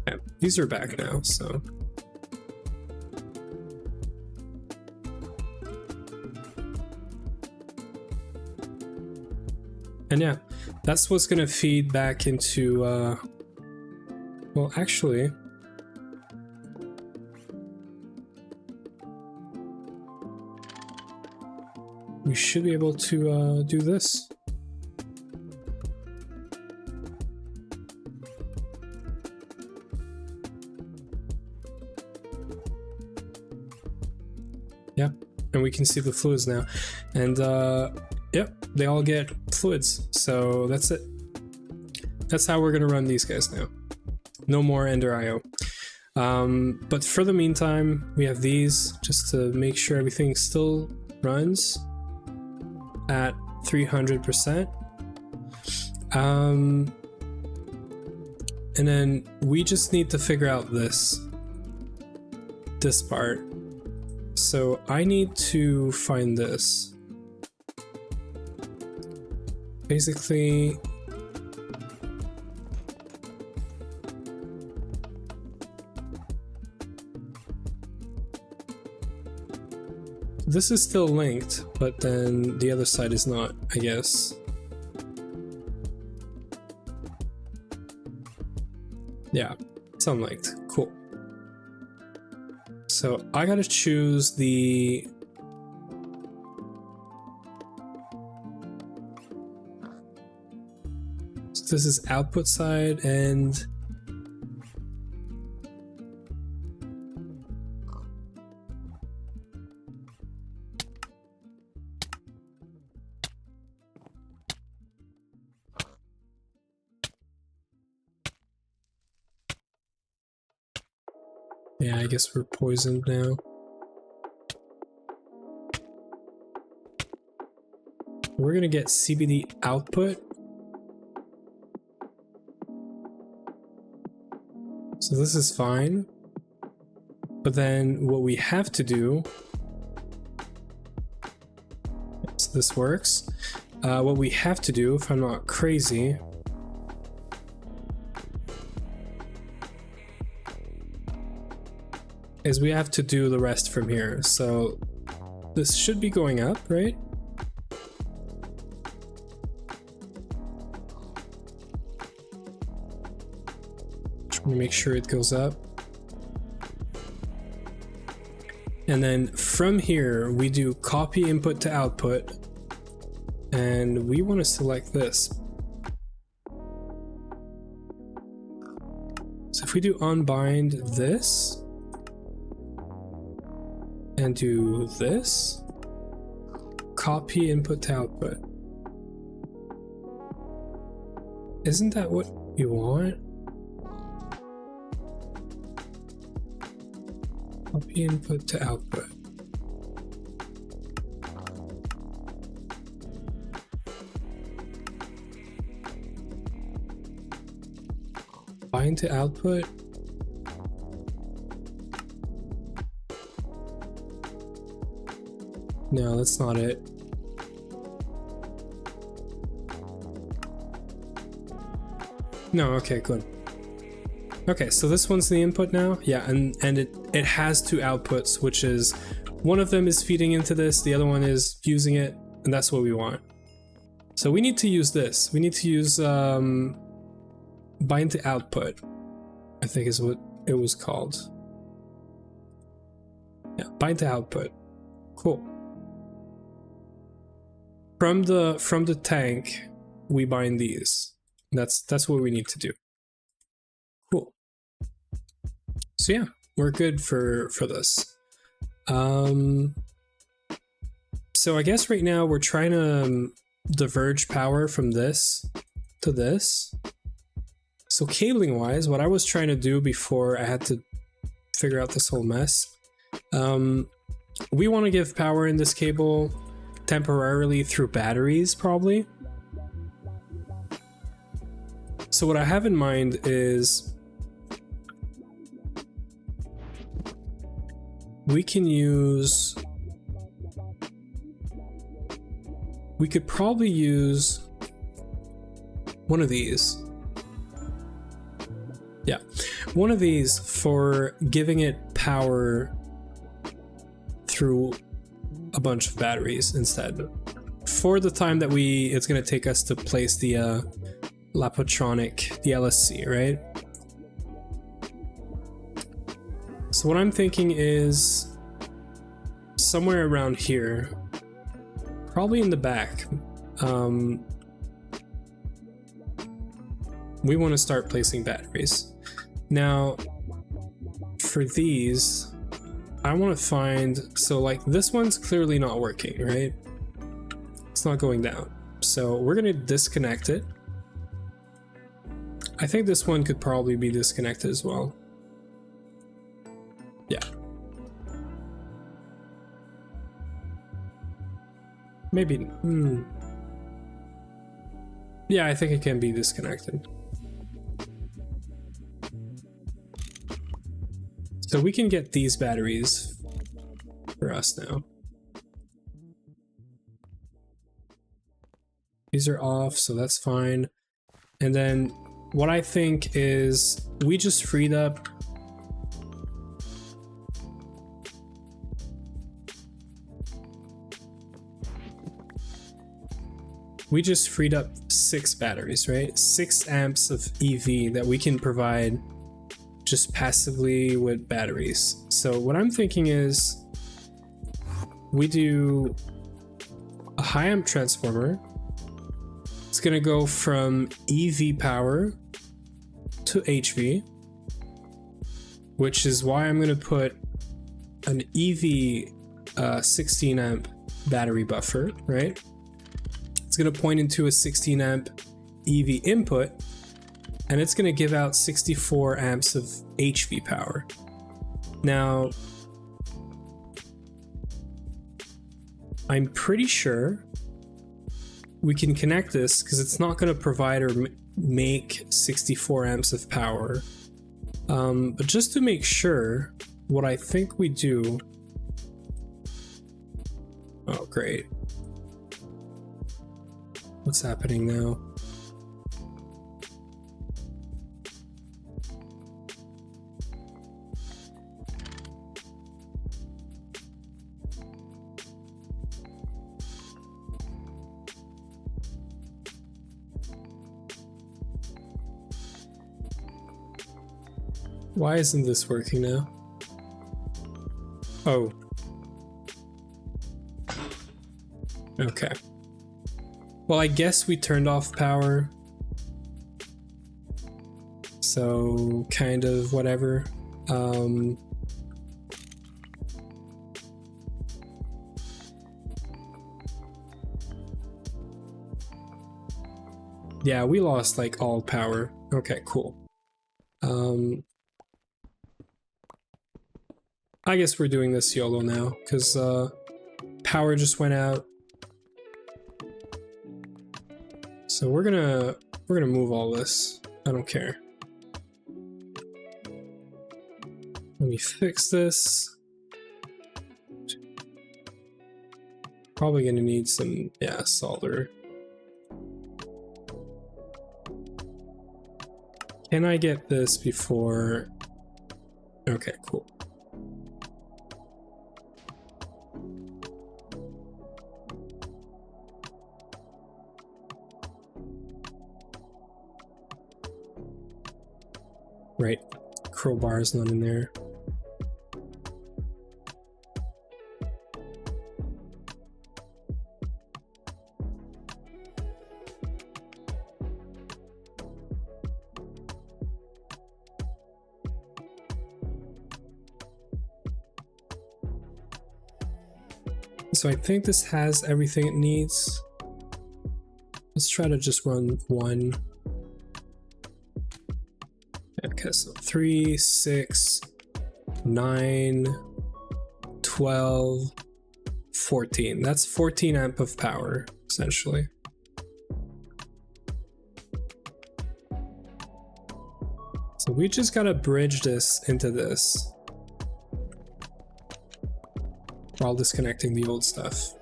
Yeah, these are back now, so. And yeah, that's what's gonna feed back into, well, actually, we should be able to do this. Yeah, and we can see the fluids now. And yep, they all get fluids. So that's it. That's how we're gonna run these guys now. No more Ender IO. But for the meantime, we have these just to make sure everything still runs at 300%. And then we just need to figure out this part. So I need to find this. Basically, this is still linked, but then the other side is not, I guess. Yeah, it's unlinked. Cool. So I gotta choose the... So this is output side and... Yeah, I guess we're poisoned now. We're gonna get CBD output. So this is fine. But then what we have to do, so this works. What we have to do, if I'm not crazy, is we have to do the rest from here. So this should be going up, right? Just want to make sure it goes up. And then from here, we do copy input to output. And we want to select this. So if we do unbind this, and do this, copy input to output. Isn't that what you want? Copy input to output. Bind to output. No, that's not it. No, okay, good. Okay, so this one's the input now. Yeah, and it has two outputs, which is one of them is feeding into this, the other one is using it, and that's what we want. So we need to use this. We need to use bind to output, I think is what it was called. Yeah, bind to output. Cool. From the tank, we bind these. That's what we need to do. Cool. So yeah, we're good for this. So I guess right now we're trying to diverge power from this to this. So cabling wise, what I was trying to do before I had to figure out this whole mess, we want to give power in this cable temporarily through batteries, probably. So what I have in mind is we could probably use one of these. Yeah, one of these for giving it power through a bunch of batteries instead. For the time that it's going to take us to place the Lapotronic, the LSC, right? So what I'm thinking is somewhere around here, probably in the back, we want to start placing batteries. Now, for these, I want to find, so like this one's clearly not working, right? It's not going down. So we're going to disconnect it. I think this one could probably be disconnected as well. Yeah. Maybe. Yeah, I think it can be disconnected. So we can get these batteries for us now. These are off, so that's fine. And then what I think is we just freed up up 6 batteries, right? 6 amps of EV that we can provide just passively with batteries. So what I'm thinking is we do a high amp transformer. It's gonna go from EV power to HV, which is why I'm gonna put an EV 16 amp battery buffer, right? It's gonna point into a 16 amp EV input, and it's gonna give out 64 amps of HV power. Now, I'm pretty sure we can connect this because it's not going to provide or make 64 amps of power. But just to make sure, what I think we do... Oh, great. What's happening now? Why isn't this working now? Oh. Okay. Well, I guess we turned off power. So, kind of whatever. Yeah, we lost like all power. Okay, cool. I guess we're doing this YOLO now, because power just went out. So we're gonna move all this. I don't care. Let me fix this. Probably gonna need some, yeah, solder. Can I get this before? Okay, cool. Right, crowbar is not in there. So I think this has everything it needs. Let's try to just run one. Okay, so 3, 6, 9, 12, 14. That's 14 amp of power, essentially. So we just gotta bridge this into this while disconnecting the old stuff.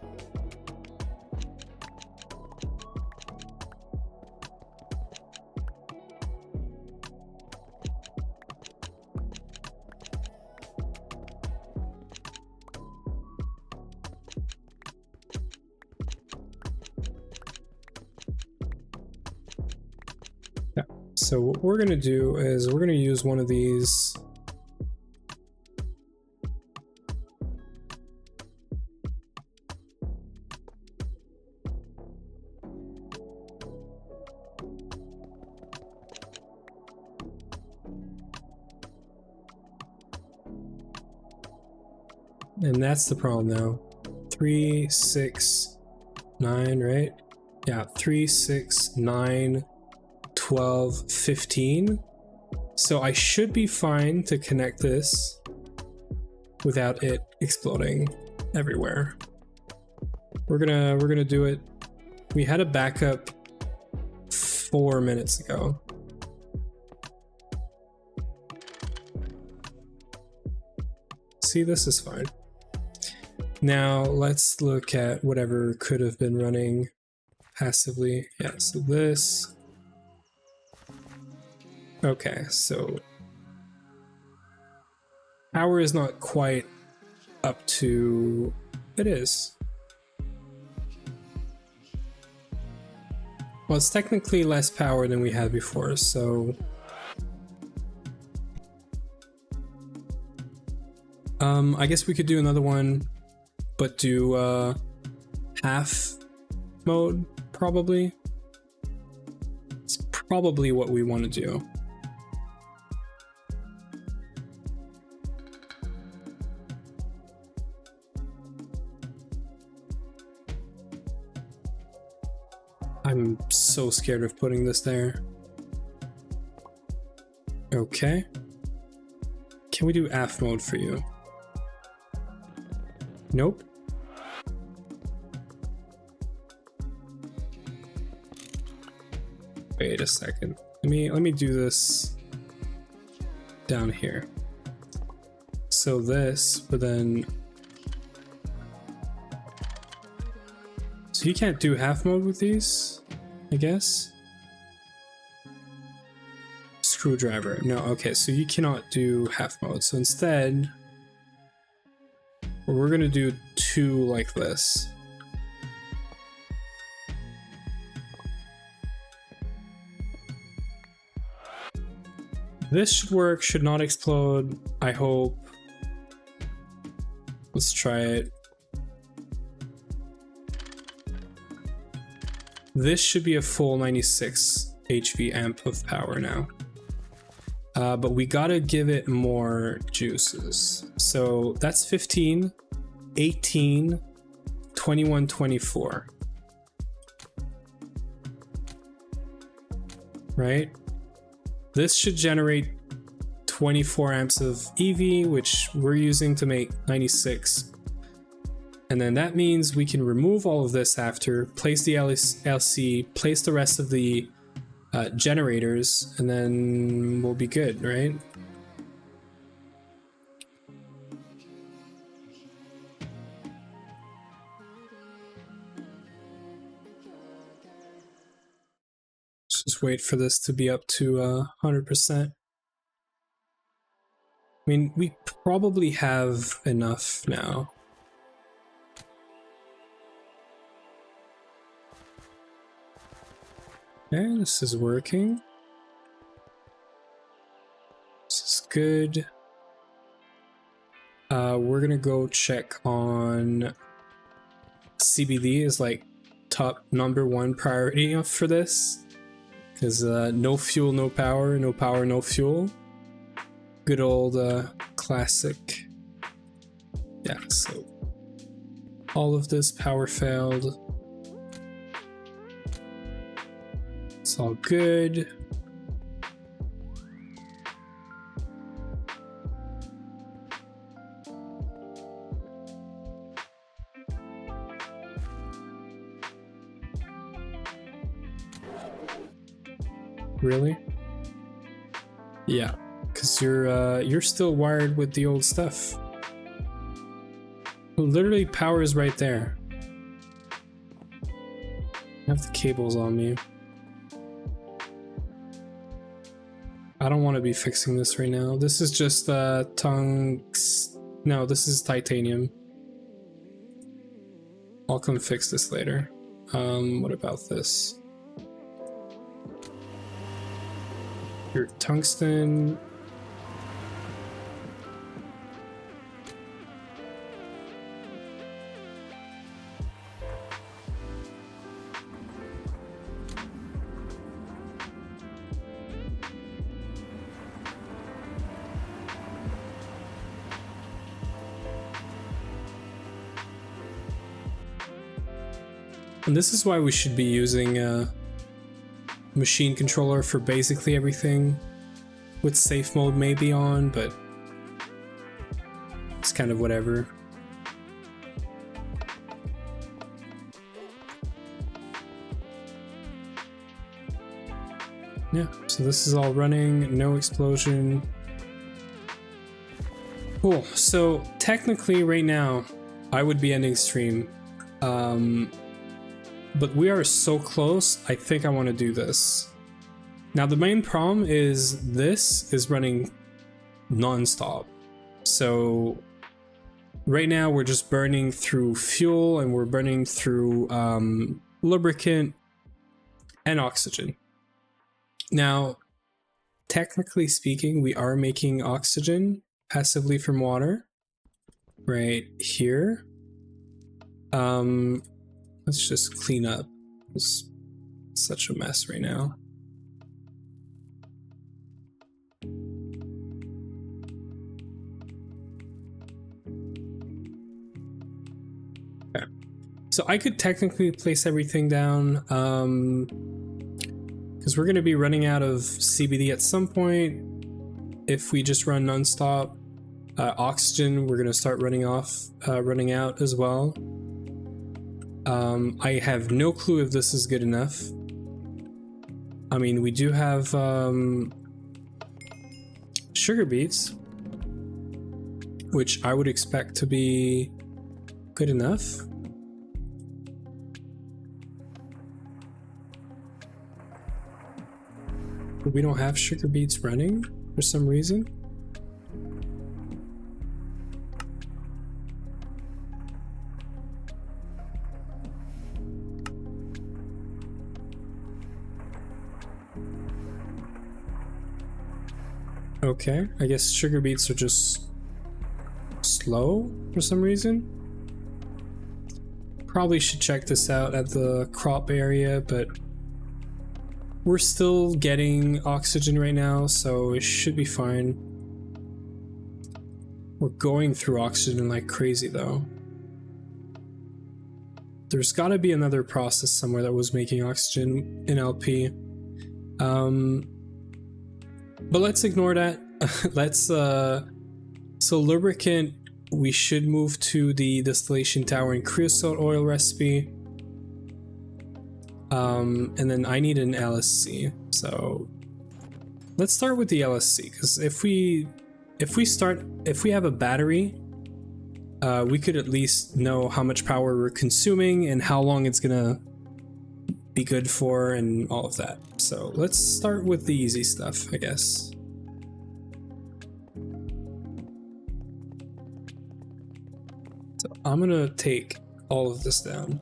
So what we're gonna do is we're gonna use one of these. And that's the problem now. 3, 6, 9, right? Yeah, 3, 6, 9, 12, 15. So I should be fine to connect this without it exploding everywhere. We're gonna do it. We had a backup 4 minutes ago. See, this is fine. Now let's look at whatever could have been running passively. Yeah, so this. Okay, so power is not quite up to, it is. Well, it's technically less power than we had before, so I guess we could do another one, but do half mode probably. It's probably what we want to do. I'm so scared of putting this there. Okay. Can we do AF mode for you? Nope. Wait a second. Let me do this down here. So this, but then so you can't do half mode with these, I guess. Screwdriver. No, okay, so you cannot do half mode. So instead, we're gonna do 2 like this. This should work, should not explode, I hope. Let's try it. This should be a full 96 HV amp of power now. But we gotta give it more juices. So that's 15, 18, 21, 24. Right? This should generate 24 amps of EV, which we're using to make 96. And then that means we can remove all of this after, place the LC, place the rest of the generators, and then we'll be good, right? Just wait for this to be up to 100%. I mean, we probably have enough now. Okay, this is working. This is good. We're gonna go check on CBD is like top #1 priority for this. Because no fuel, no power, no power, no fuel. Good old classic. Yeah, so all of this power failed. It's all good. Really? Yeah, because you're still wired with the old stuff. Literally, power is right there. I have the cables on me. I don't want to be fixing this right now. This is just no, this is titanium. I'll come fix this later. What about this? Your tungsten. And this is why we should be using machine controller for basically everything, with safe mode maybe on, but it's kind of whatever. Yeah, so this is all running, no explosion. Cool, so technically right now, I would be ending stream. But we are so close, I think I want to do this. Now the main problem is this is running non-stop. So right now we're just burning through fuel and we're burning through lubricant and oxygen. Now, technically speaking, we are making oxygen passively from water right here. Let's just clean up. It's such a mess right now. Okay. So I could technically place everything down, because we're going to be running out of CBD at some point if we just run nonstop. Oxygen, we're going to start running out as well. I have no clue if this is good enough. I mean, we do have sugar beets, which I would expect to be good enough. But we don't have sugar beets running for some reason. Okay, I guess sugar beets are just slow for some reason. Probably should check this out at the crop area, but we're still getting oxygen right now, so it should be fine. We're going through oxygen like crazy though. There's gotta be another process somewhere that was making oxygen in LP. But let's ignore that. Let's so lubricant, we should move to the distillation tower and creosote oil recipe. And then I need an LSC. So let's start with the LSC, because if we have a battery, we could at least know how much power we're consuming and how long it's gonna be good for and all of that. So let's start with the easy stuff, I guess. So I'm gonna take all of this down.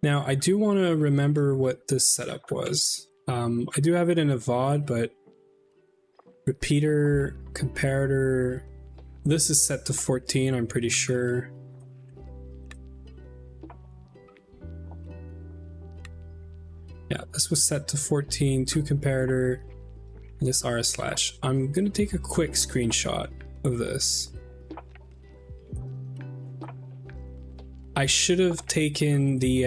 Now, I do want to remember what this setup was. I do have it in a VOD, but repeater, comparator, this is set to 14, I'm pretty sure. Yeah, this was set to 14, 2 comparator, and this r/. I'm going to take a quick screenshot of this. I should have taken the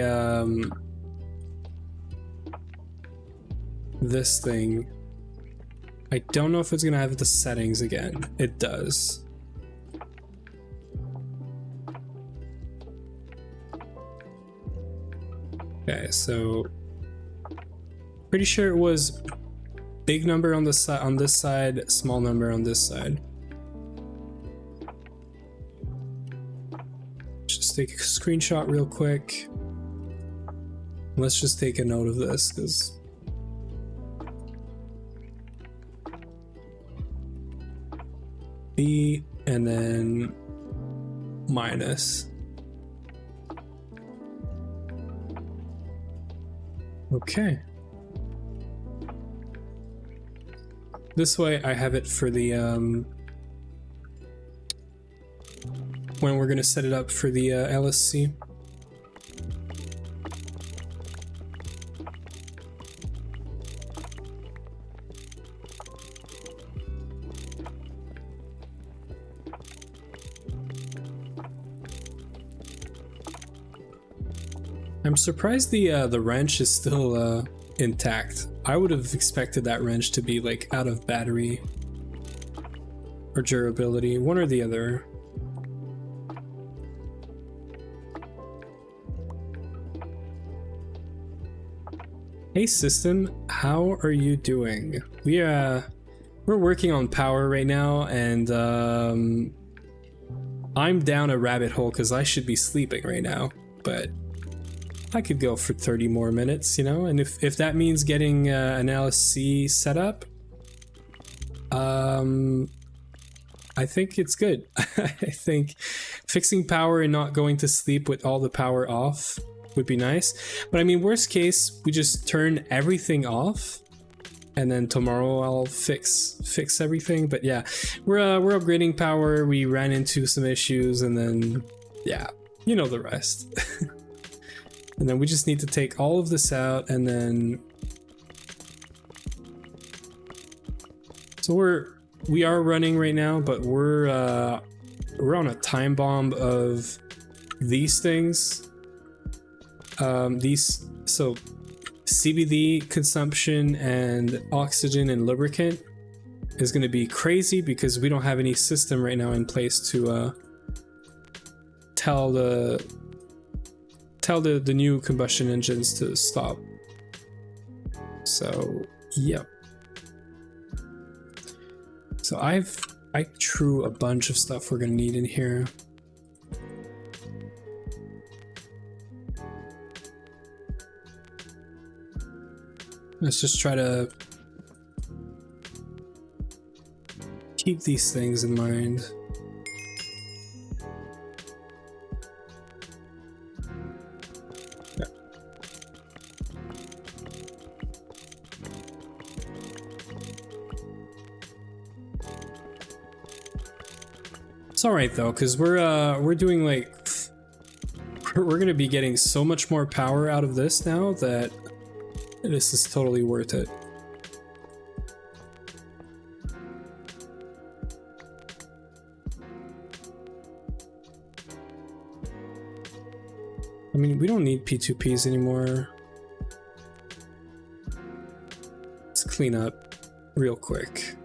this thing. I don't know if it's gonna have the settings again. It does. Okay, so pretty sure it was big number on this side, small number on this side. Just take a screenshot real quick. Let's just take a note of this, because B and then minus. Okay. This way I have it for the when we're gonna set it up for the LSC. I'm surprised the wrench is still intact. I would have expected that wrench to be like out of battery or durability, one or the other. Hey system, how are you doing? We're working on power right now, and I'm down a rabbit hole because I should be sleeping right now, but I could go for 30 more minutes, you know, and if that means getting an LSC set up, I think it's good. I think fixing power and not going to sleep with all the power off would be nice. But I mean, worst case, we just turn everything off, and then tomorrow I'll fix everything. But yeah, we're upgrading power. We ran into some issues, and then yeah, you know the rest. And then we just need to take all of this out, and then so we are running right now, but we're on a time bomb of these things. So CBD consumption and oxygen and lubricant is going to be crazy because we don't have any system right now in place to tell the new combustion engines to stop. So yep. So I threw a bunch of stuff we're gonna need in here. Let's just try to keep these things in mind. It's all right though, because we're doing like we're gonna be getting so much more power out of this now that this is totally worth it. I mean, we don't need P2Ps anymore. Let's clean up real quick.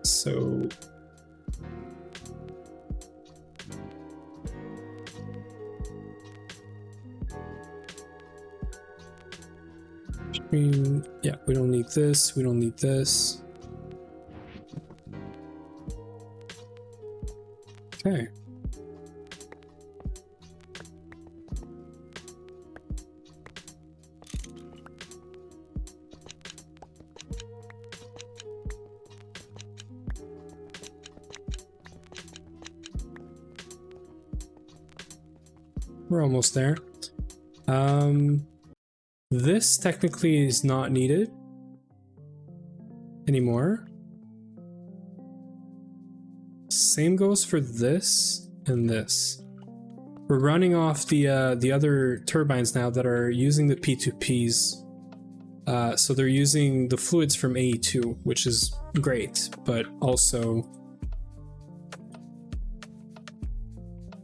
So yeah, we don't need this, we don't need this. Okay. We're almost there. This technically is not needed anymore. Same goes for this and this. We're running off the other turbines now that are using the P2Ps. So they're using the fluids from AE2, which is great, but also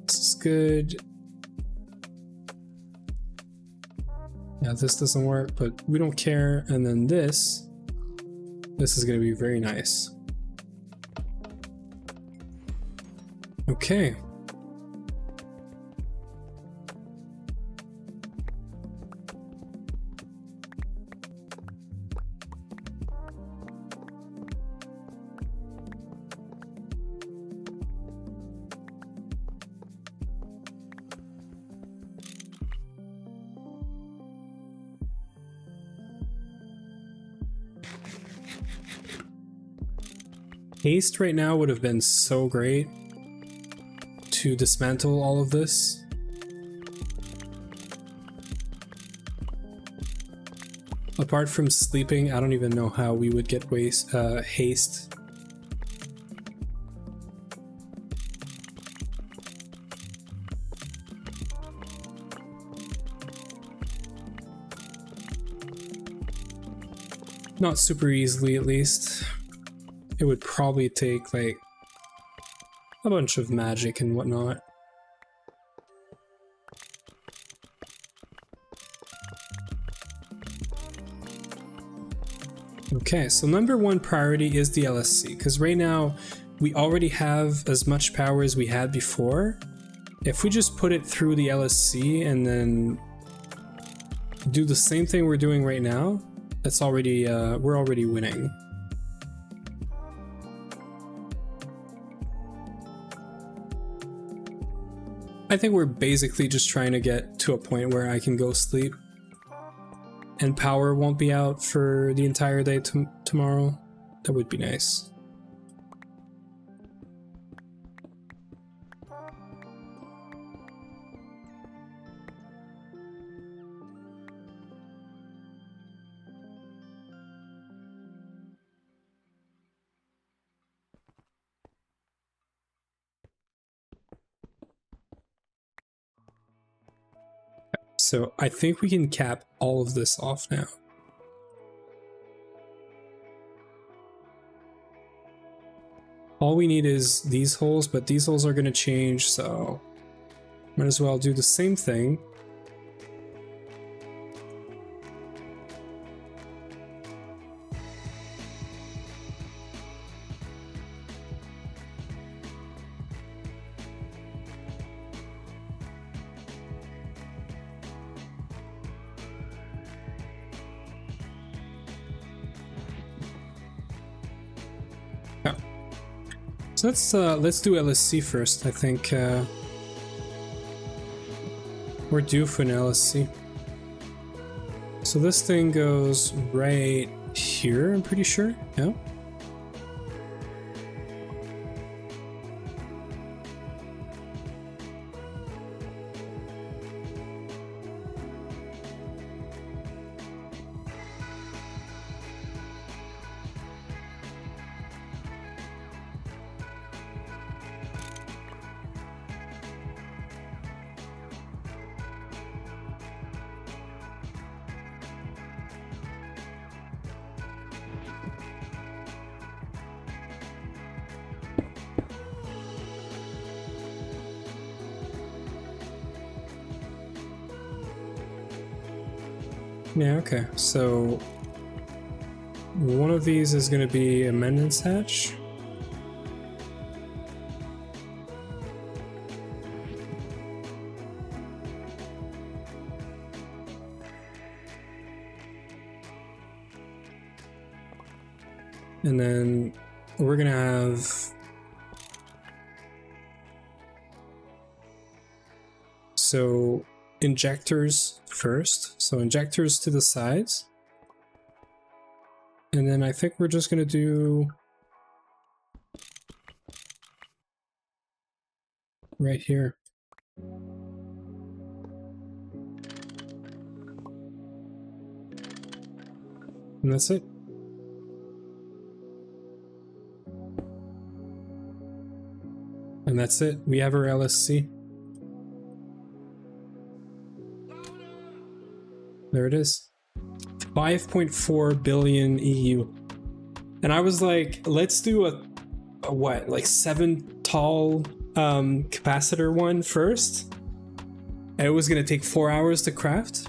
this is good. Yeah, this doesn't work, but we don't care. And then this is going to be very nice. Okay. Haste right now would have been so great to dismantle all of this. Apart from sleeping, I don't even know how we would get haste. Not super easily, at least. It would probably take like a bunch of magic and whatnot. Okay, so number one priority is the LSC, because right now we already have as much power as we had before. If we just put it through the LSC and then do the same thing we're doing right now, that's already we're already winning. I think we're basically just trying to get to a point where I can go sleep and power won't be out for the entire day tomorrow. That would be nice. So I think we can cap all of this off now. All we need is these holes, but these holes are going to change, so might as well do the same thing. So let's do LSC first. I think we're due for an LSC. So this thing goes right here, I'm pretty sure. Yeah. Yeah, okay. So one of these is going to be a maintenance hatch. And then we're going to have injectors first. So injectors to the sides. And then I think we're just going to do right here. And that's it. And that's it. We have our LSC. There it is. 5.4 billion EU. And I was like, let's do a what, like 7 tall capacitor one first. And it was gonna take 4 hours to craft.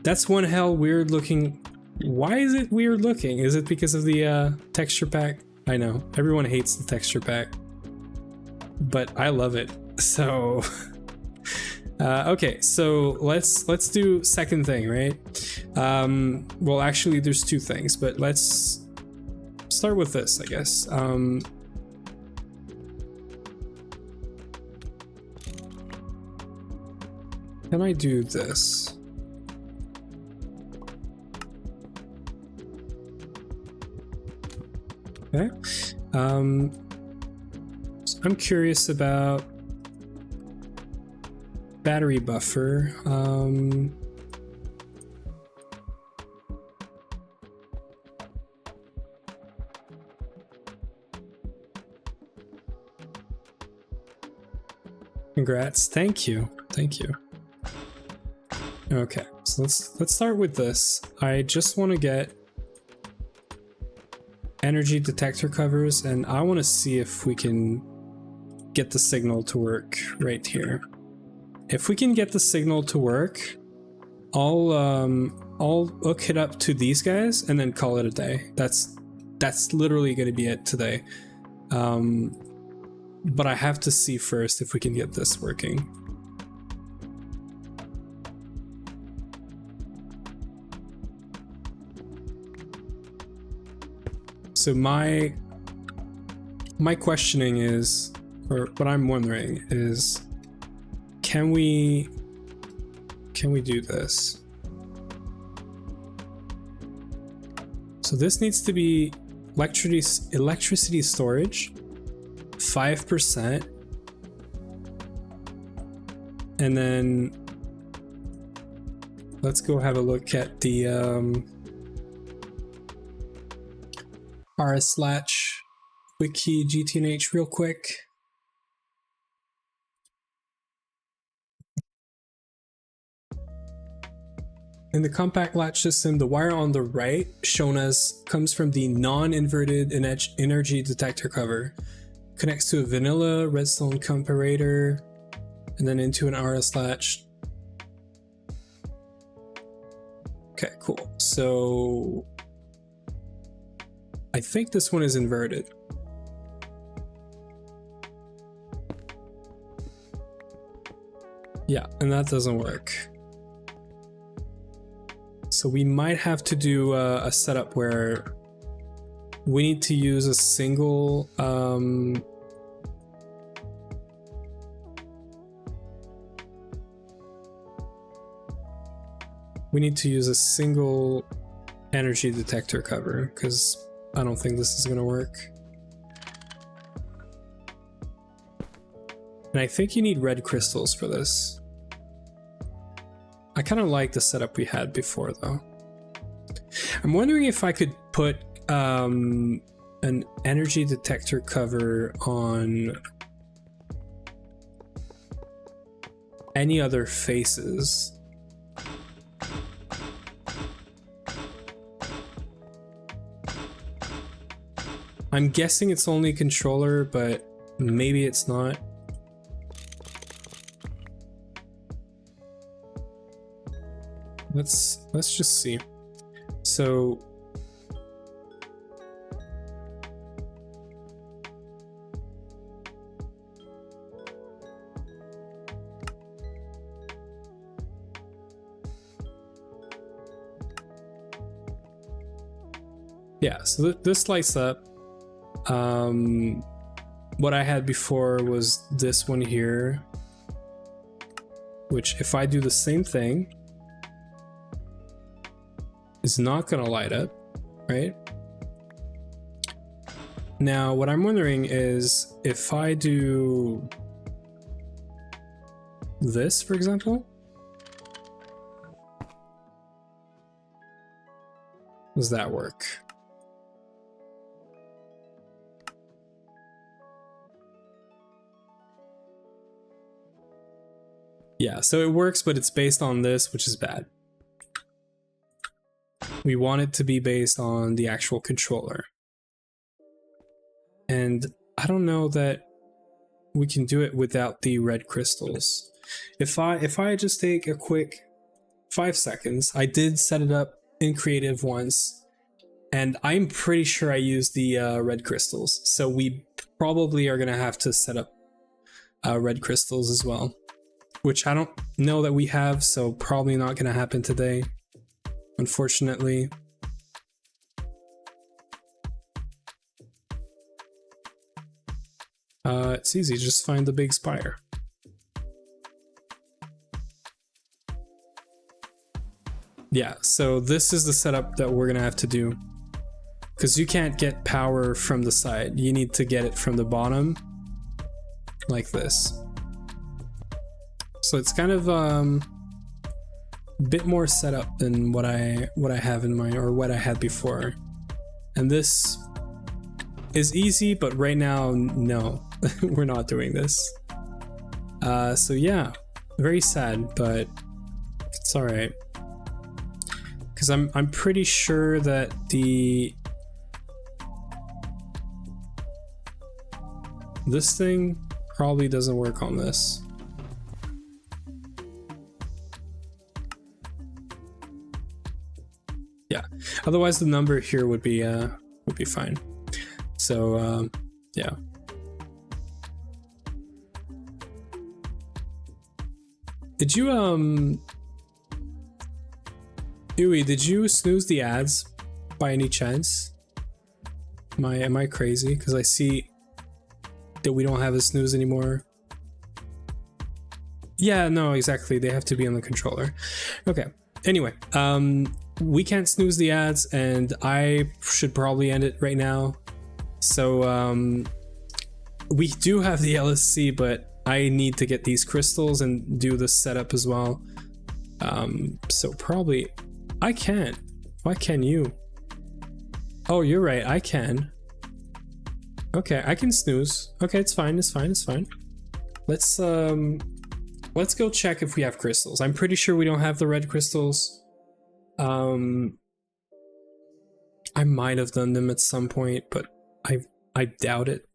That's one hell weird looking. Why is it weird looking? Is it because of the texture pack? I know, everyone hates the texture pack, but I love it. So okay, so let's do second thing, right? Well, actually there's 2 things, but let's start with this, I guess. Can I do this? Okay, So I'm curious about battery buffer. Congrats. Thank you. Thank you. Okay, so let's start with this. I just want to get energy detector covers, and I want to see if we can get the signal to work right here. If we can get the signal to work, I'll hook it up to these guys and then call it a day. That's literally going to be it today. But I have to see first if we can get this working. So my questioning is, or what I'm wondering is, can we do this? So this needs to be electricity storage, 5%, and then let's go have a look at the rs/wiki GTNH real quick. In the compact latch system, the wire on the right shown as comes from the non-inverted energy detector cover, connects to a vanilla redstone comparator, and then into an RS latch. Okay, cool. So I think this one is inverted. Yeah, and that doesn't work. So we might have to do a setup where we need to use a single energy detector cover, because I don't think this is going to work. And I think you need red crystals for this. I kind of like the setup we had before, though. I'm wondering if I could put an energy detector cover on any other faces. I'm guessing it's only controller, but maybe it's not. Let's just see. So yeah, so this lights up. What I had before was this one here, which if I do the same thing, is not going to light up, right? Now, what I'm wondering is if I do this, for example, does that work? Yeah, so it works, but it's based on this, which is bad. We want it to be based on the actual controller. And I don't know that we can do it without the red crystals. If I just take a quick 5 seconds, I did set it up in creative once, and I'm pretty sure I used the red crystals. So we probably are gonna have to set up red crystals as well, which I don't know that we have, so probably not gonna happen today, unfortunately. It's easy, just find the big spire. Yeah, so this is the setup that we're gonna have to do. because you can't get power from the side. You need to get it from the bottom, like this. So it's kind of a bit more set up than what I have in mind, or what I had before. And this is easy, but right now, no, we're not doing this. So yeah, very sad, but it's all right. Because I'm pretty sure that this thing probably doesn't work on this. Yeah, otherwise the number here would be fine. So yeah. Did you Yui, did you snooze the ads by any chance? Am I crazy? Because I see that we don't have a snooze anymore. Yeah, no, exactly. They have to be on the controller. Okay. Anyway, we can't snooze the ads, and I should probably end it right now. So we do have the LSC, but I need to get these crystals and do the setup as well. So probably I can't. Why can you? Oh, you're right. I can. Okay, I can snooze. Okay, it's fine. It's fine. It's fine. Let's go check if we have crystals. I'm pretty sure we don't have the red crystals. I might have done them at some point, but I doubt it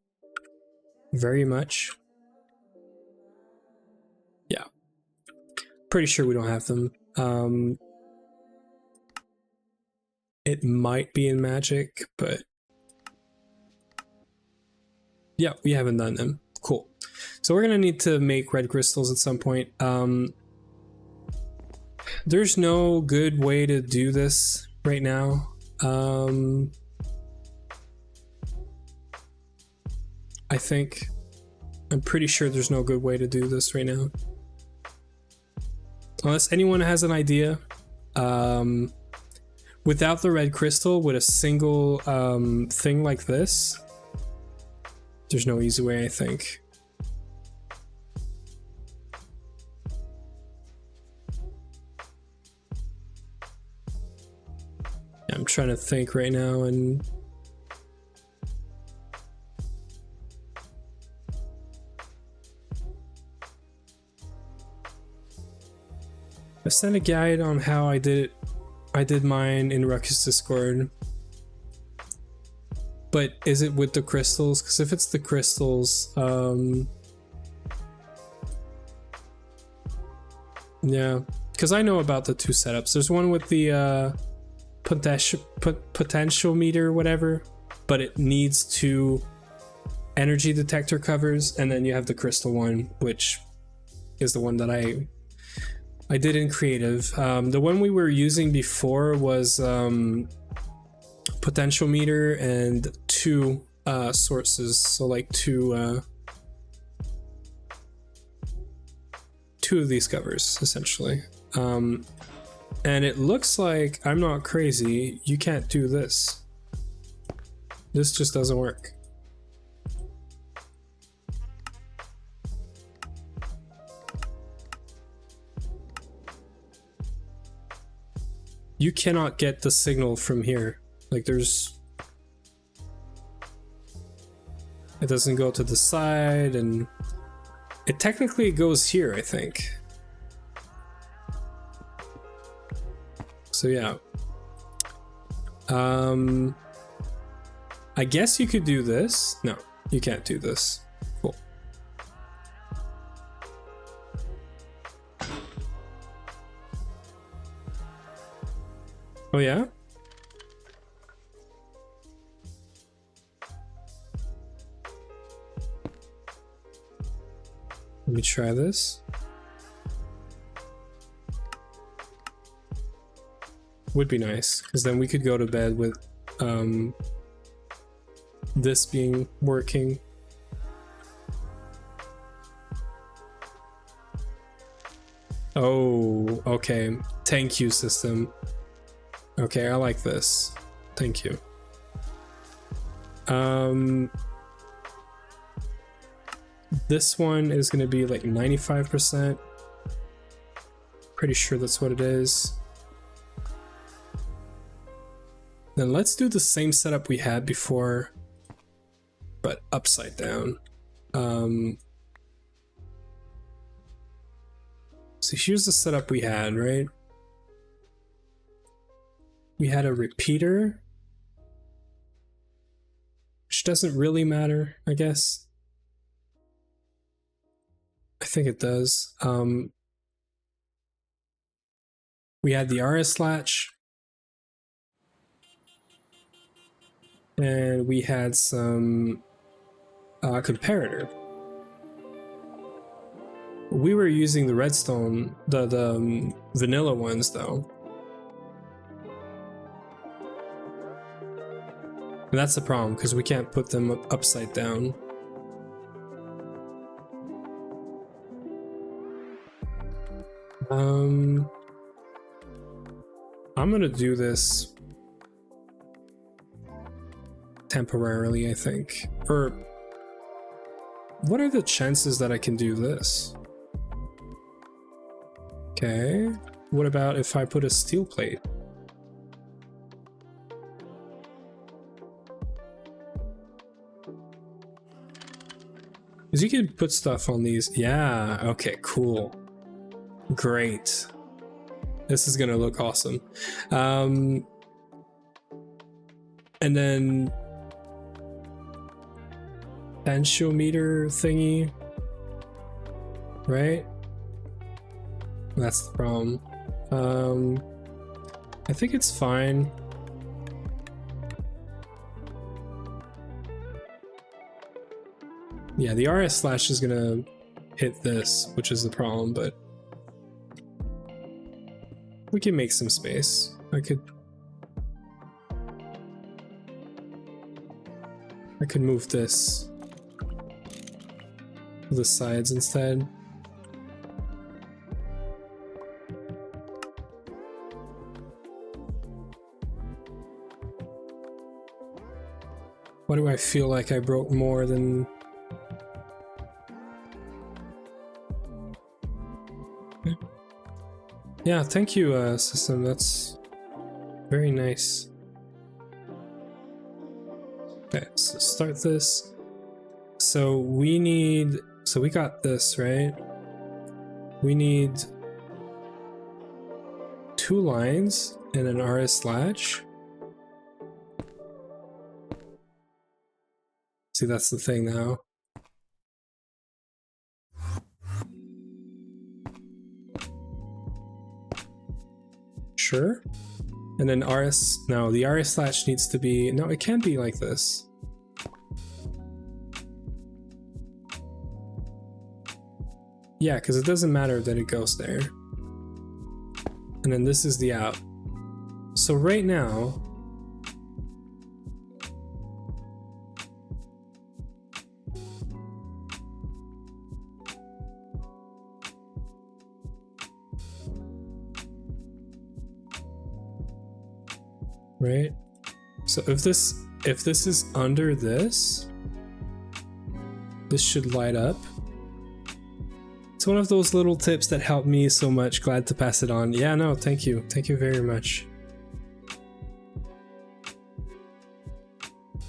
very much. Yeah, pretty sure we don't have them. It might be in Magic, but yeah, we haven't done them. Cool. So we're gonna need to make red crystals at some point. There's no good way to do this right now. I'm pretty sure there's no good way to do this right now. Unless anyone has an idea. Without the red crystal, with a single thing like this, there's no easy way, I think. I'm trying to think right now, and I sent a guide on how I did it. I did mine in Ruckus Discord. But is it with the crystals? Because if it's the crystals, yeah, because I know about the two setups. There's one with the potential meter or whatever, but it needs two energy detector covers, and then you have the crystal one, which is the one that I did in creative. The one we were using before was potential meter and two sources, so like two of these covers essentially. And it looks like, I'm not crazy, you can't do this. This just doesn't work. You cannot get the signal from here. Like it doesn't go to the side, and it technically goes here, I think. So yeah. I guess you could do this. No, you can't do this. Cool. Oh yeah? Let me try this. Would be nice, because then we could go to bed with this being working. Oh, okay. Thank you, system. Okay, I like this. Thank you. This one is going to be like 95%. Pretty sure that's what it is. Then let's do the same setup we had before, but upside down. So here's the setup we had, right? We had a repeater, which doesn't really matter, I guess. I think it does. We had the RS latch, and we had some comparator. We were using the redstone, the vanilla ones though. And that's the problem, because we can't put them upside down. I'm gonna do this temporarily, I think. Or what are the chances that I can do this? Okay, what about if I put a steel plate? Because you can put stuff on these. Yeah, okay, cool. Great. This is gonna look awesome. And then potentiometer thingy, right? That's the problem. I think it's fine. Yeah, the RS slash is gonna hit this, which is the problem, but we can make some space. I could move this to the sides instead. Why do I feel like I broke more than... Yeah, thank you, system. That's very nice. Okay, so start this. So we need... So we got this, right? We need 2 lines and an RS latch. See, that's the thing now. Sure. And then RS, no, the RS latch needs to be, no, it can't be like this. Yeah, because it doesn't matter that it goes there. And then this is the out. So right now, right? So if this is under this, this should light up. It's one of those little tips that helped me so much. Glad to pass it on. Yeah, no, thank you. Thank you very much.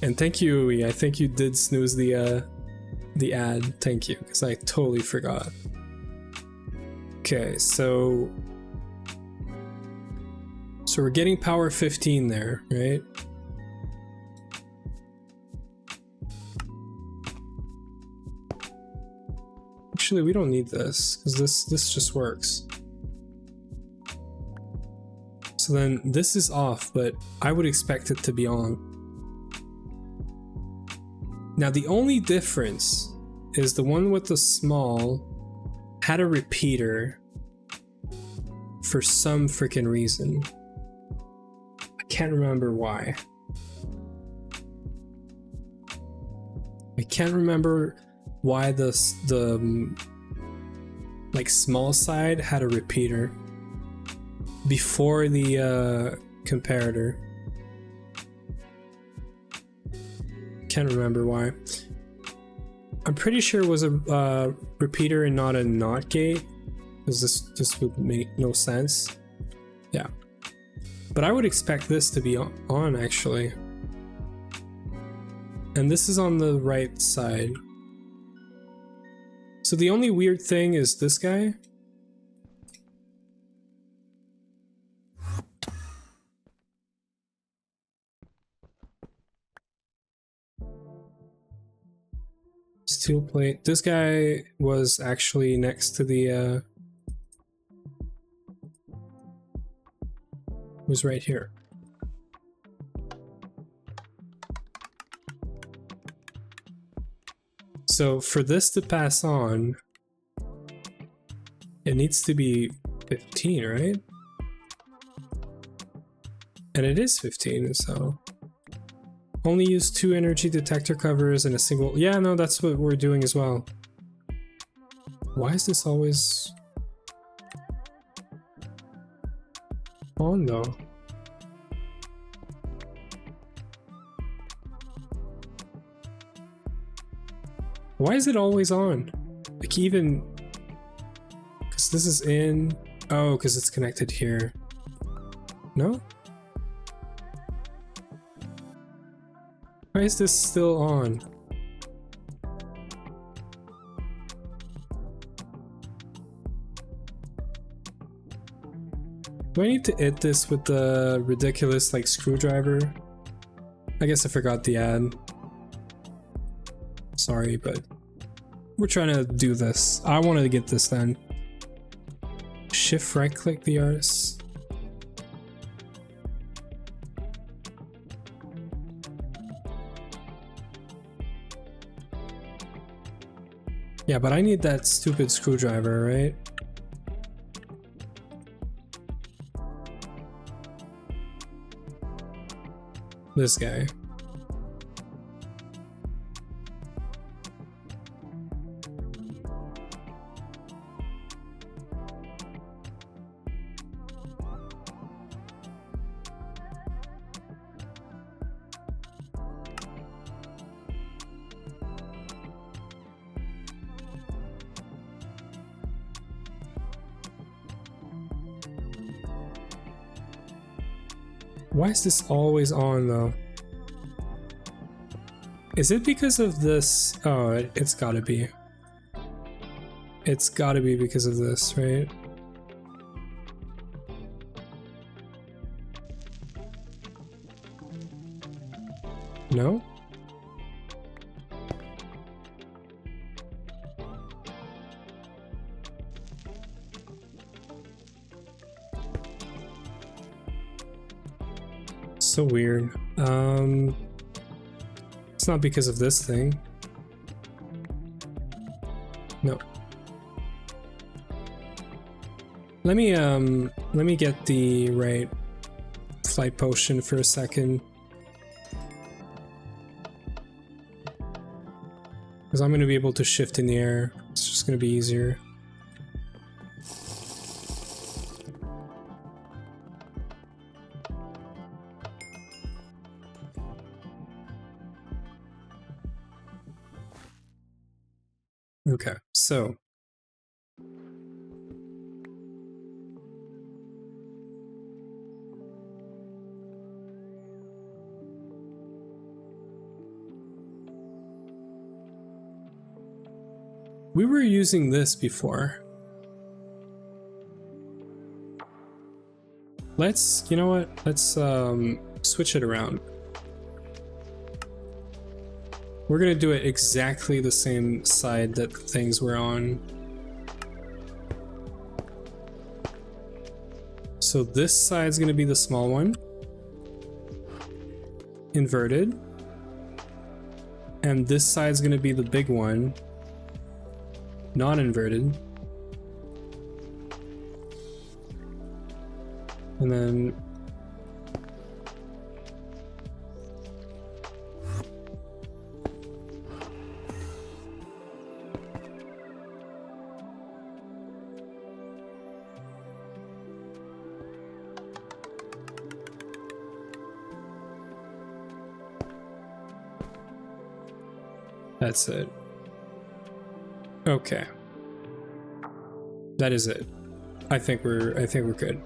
And thank you, Uwe. I think you did snooze the ad. Thank you, because I totally forgot. Okay, so we're getting power 15 there, right? Actually, we don't need this, because this just works. So then this is off, but I would expect it to be on. Now the only difference is the one with the small had a repeater for some freaking reason. I can't remember why. I can't remember why the like small side had a repeater before the comparator. Can't remember why. I'm pretty sure it was a repeater and not a NOT gate, because this would make no sense. Yeah. But I would expect this to be on actually. And this is on the right side. So the only weird thing is this guy. Steel plate. This guy was actually next to the was right here. So for this to pass on, it needs to be 15, right? And it is 15, so only use 2 energy detector covers and a single. Yeah, no, that's what we're doing as well. Why is this always on though? Why is it always on? Like even, because this is in, oh, because it's connected here. No? Why is this still on? Do I need to hit this with the ridiculous like screwdriver? I guess I forgot the ad. Sorry, but we're trying to do this. I wanted to get this done. Shift right click the RS. Yeah, but I need that stupid screwdriver, right? This guy. Why is this always on though? Is it because of this? Oh, it's gotta be. It's gotta be because of this, right? No? So weird. It's not because of this thing. No. Let me get the right flight potion for a second. Because I'm gonna be able to shift in the air. It's just gonna be easier. Okay, so we were using this before. Let's, you know what? Let's switch it around. We're gonna do it exactly the same side that things were on. So this side's gonna be the small one, inverted, and this side's gonna be the big one, not inverted. And then That's it. Okay. That is it. I think we're good.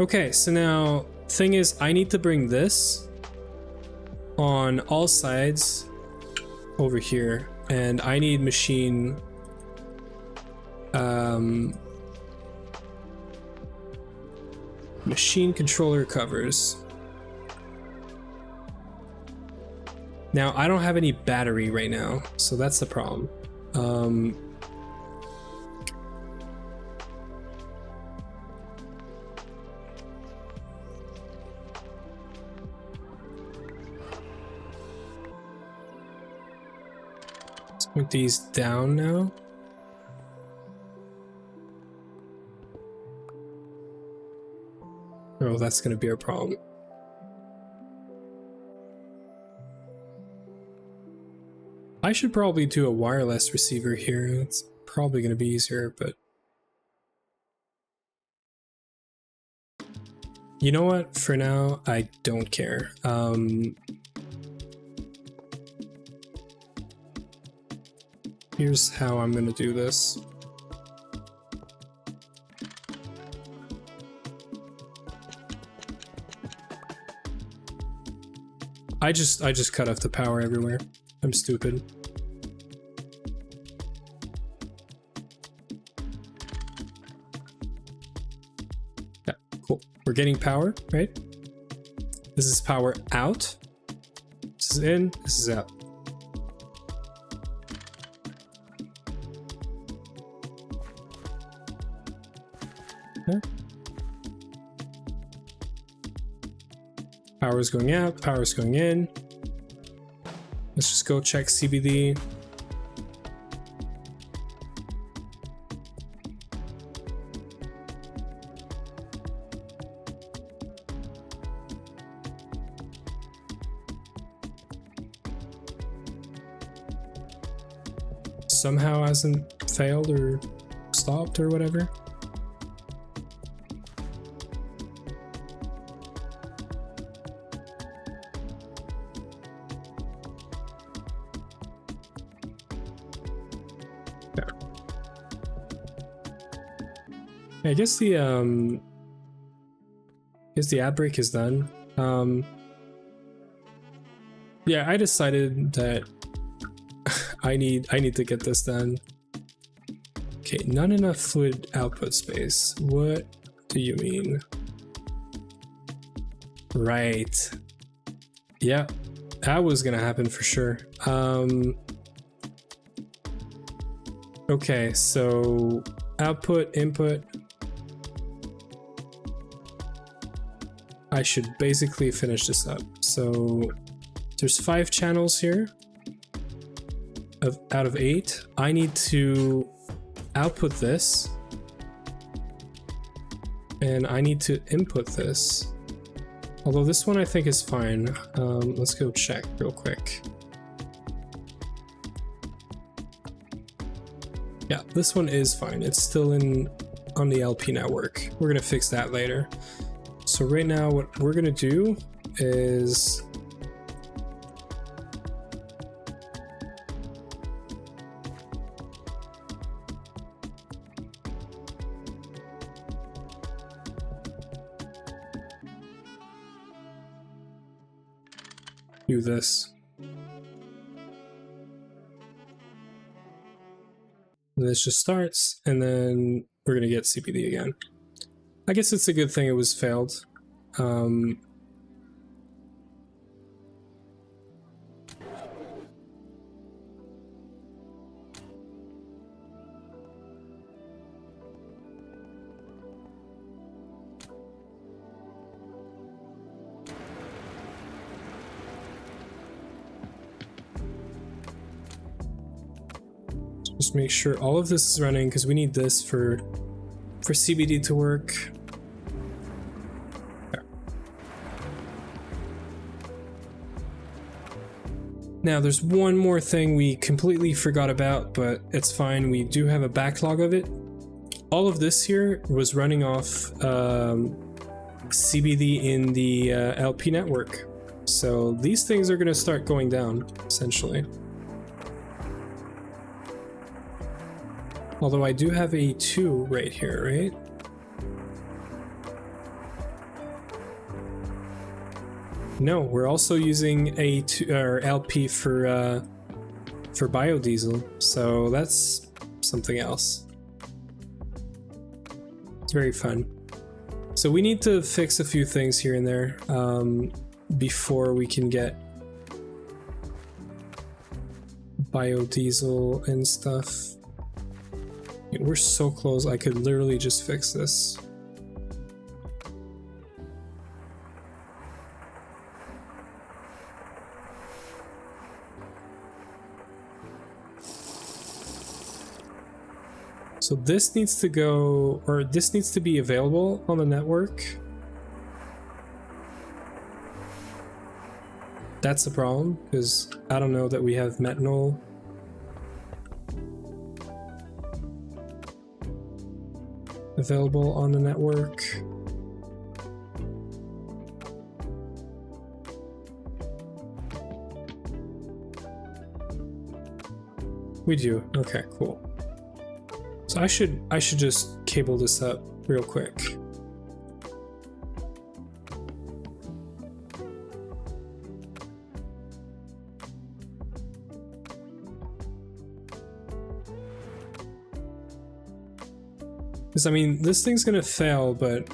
Okay, so now thing is I need to bring this on all sides over here, and I need machine machine controller covers. Now I don't have any battery right now, so that's the problem. Let's put these down now. Oh, that's gonna be a problem. I should probably do a wireless receiver here. It's probably gonna be easier, but you know what? For now, I don't care. Here's how I'm gonna do this. I just cut off the power everywhere. I'm stupid. Yeah, cool. We're getting power, right? This is power out. This is in, this is out. Okay. Power is going out, power is going in. Let's just go check CBD. Somehow hasn't failed or stopped or whatever. I guess the ad break is done. Yeah, I decided that I need to get this done. Okay, not enough fluid output space. What do you mean? Right. Yeah, that was gonna happen for sure. Okay, so output, input. I should basically finish this up. So there's 5 channels here out of 8. I need to output this and I need to input this. Although this one I think is fine. Let's go check real quick. Yeah, this one is fine. It's still on the LP network. We're gonna fix that later. So right now what we're gonna do is do this. And this just starts, and then we're gonna get CPD again. I guess it's a good thing it was failed. Just make sure all of this is running because we need this for CBD to work. Okay. Now there's one more thing we completely forgot about, but it's fine. We do have a backlog of it. All of this here was running off CBD in the LP network. So these things are going to start going down, essentially. Although I do have a 2 right here, right? No, we're also using a 2 or LP for biodiesel, so that's something else. It's very fun. So we need to fix a few things here and there before we can get biodiesel and stuff. We're so close, I could literally just fix this. So this needs to go, or this needs to be available on the network. That's the problem, because I don't know that we have methanol. Available on the network. We do. Okay, cool. So I should just cable this up real quick. Because I mean, this thing's gonna fail, but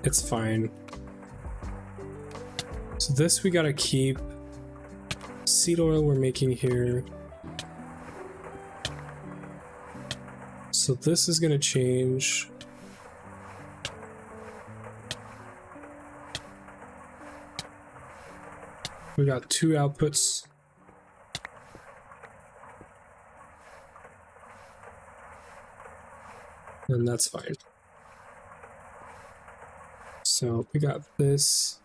it's fine. So this we gotta keep. Seed oil we're making here. So this is gonna change. We got 2 outputs. And that's fine. So we got this.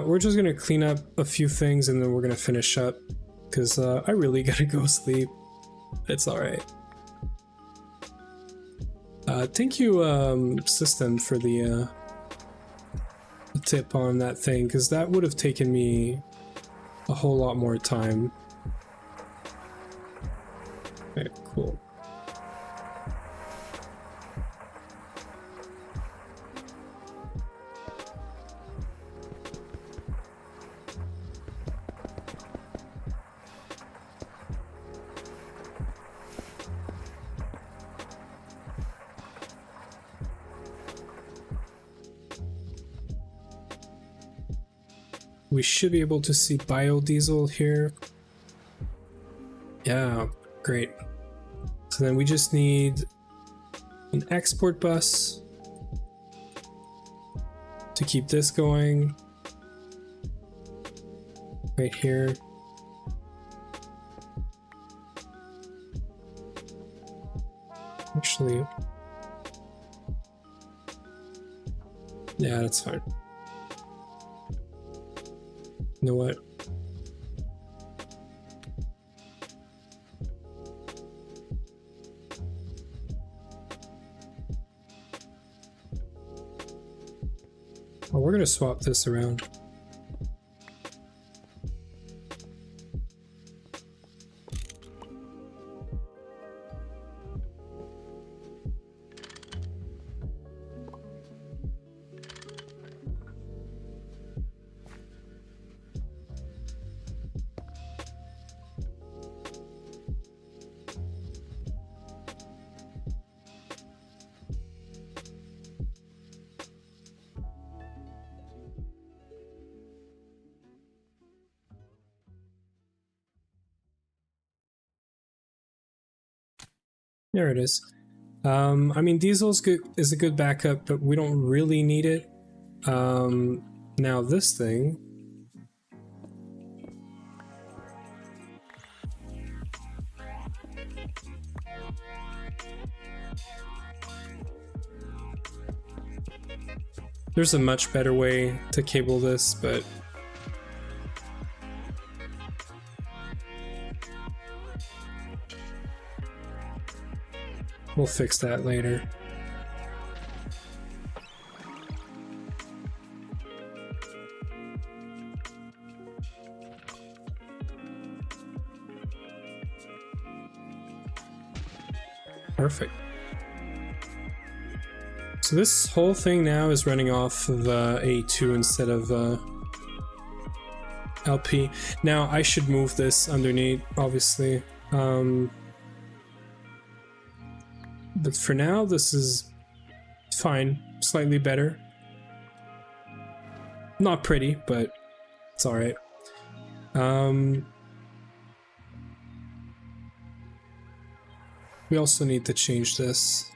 We're just gonna clean up a few things and then we're gonna finish up because I really gotta go sleep. It's all right. Thank you, System, for the tip on that thing, because that would have taken me a whole lot more time. Okay, cool. We should be able to see biodiesel here. Yeah, great. So then we just need an export bus to keep this going right here. Actually, yeah, that's fine. You know what? Oh, we're gonna swap this around. There it is. I mean, diesel's good, is a good backup, but we don't really need it. Now this thing. There's a much better way to cable this, but We'll fix that later. Perfect. So this whole thing now is running off of A2 instead of LP. Now I should move this underneath, obviously. But for now, this is fine. Slightly better. Not pretty, but it's alright. We also need to change this.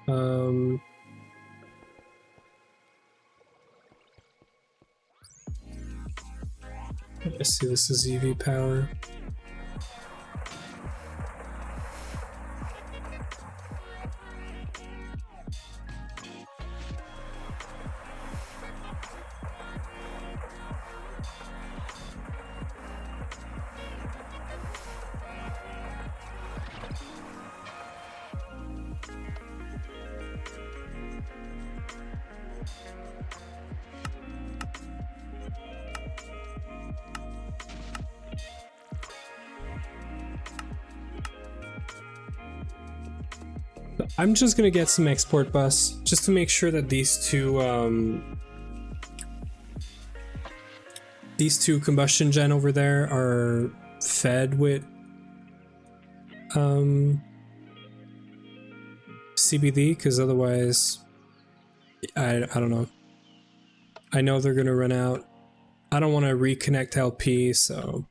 Let's see, this is EV power. I'm just gonna get some export bus just to make sure that these two combustion gen over there are fed with CBD, because otherwise I don't know. I know they're gonna run out. I don't want to reconnect LP, so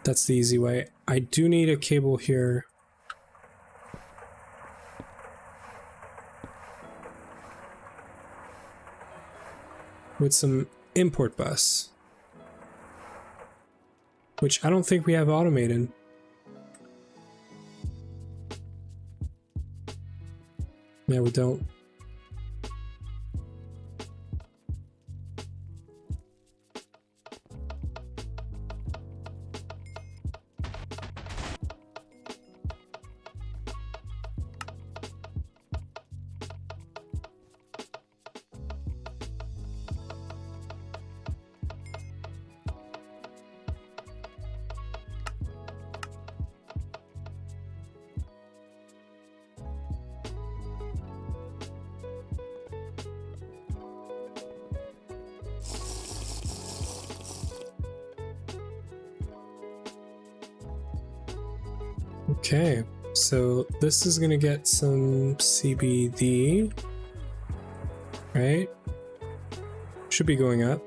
that's the easy way. I do need a cable here. With some import bus, which I don't think we have automated. Yeah, we don't. Okay, so this is gonna get some CBD, right? Should be going up.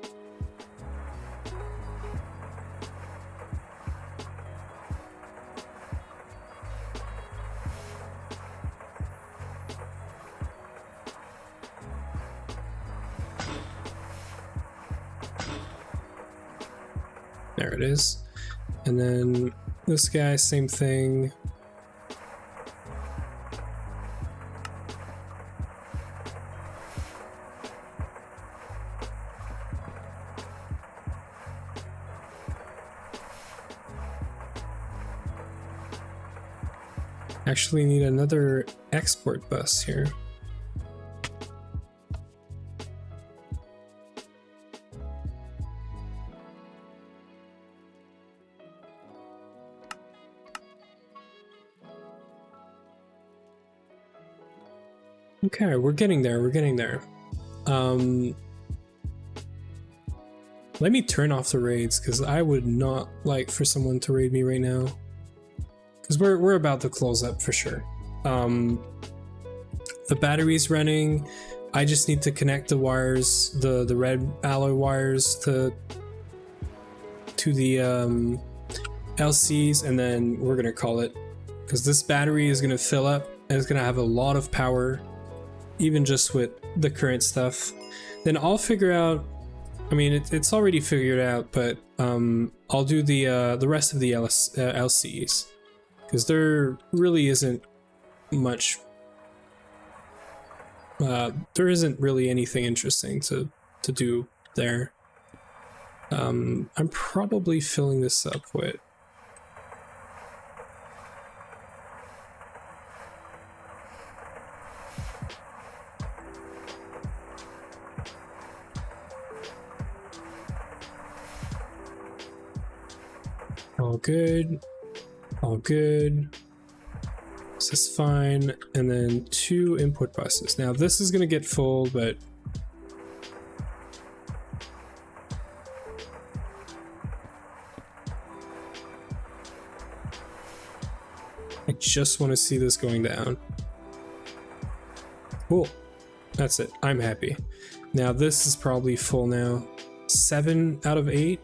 There it is. And then this guy, same thing. Actually need another export bus here. Okay, we're getting there, we're getting there. Let me turn off the raids, because I would not like for someone to raid me right now. Because we're about to close up for sure. The battery's running. I just need to connect the wires, the red alloy wires to the LCs, and then we're gonna call it. Because this battery is gonna fill up and it's gonna have a lot of power, even just with the current stuff. Then I'll figure out. I mean, it's already figured out, but I'll do the rest of the LCs. Because there really isn't much, there isn't really anything interesting to do there. I'm probably filling this up with All good. All good. This is fine. And then 2 input buses. Now this is gonna get full, but I just want to see this going down. Cool. That's it. I'm happy. Now this is probably full now. 7 out of 8.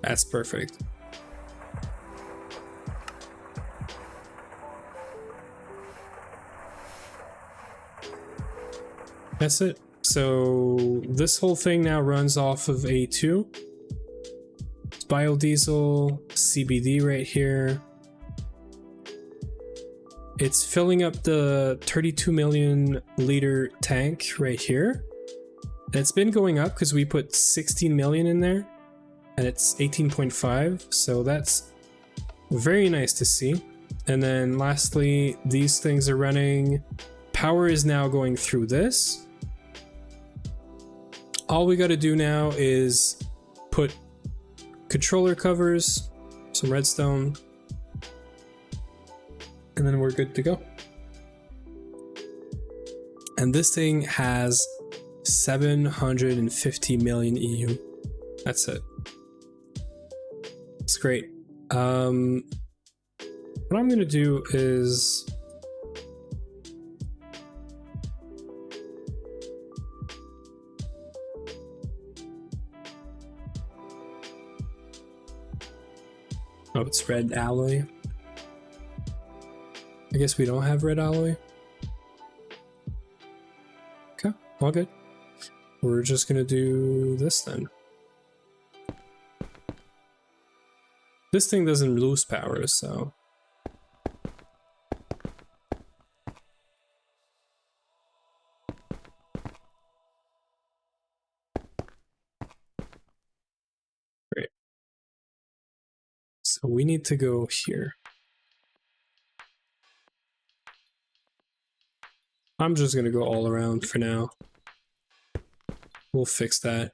That's perfect. That's it. So this whole thing now runs off of A2. It's biodiesel, CBD right here. It's filling up the 32 million liter tank right here. And it's been going up because we put 16 million in there and it's 18.5. So that's very nice to see. And then lastly, these things are running. Power is now going through this. All we got to do now is put controller covers, some redstone, and then we're good to go. And this thing has 750 million EU. That's it. It's great. What I'm gonna do is oh, it's red alloy. I guess we don't have red alloy. Okay, all good. We're just gonna do this then. This thing doesn't lose power, so. Great. So we need to go here. I'm just gonna go all around for now. We'll fix that.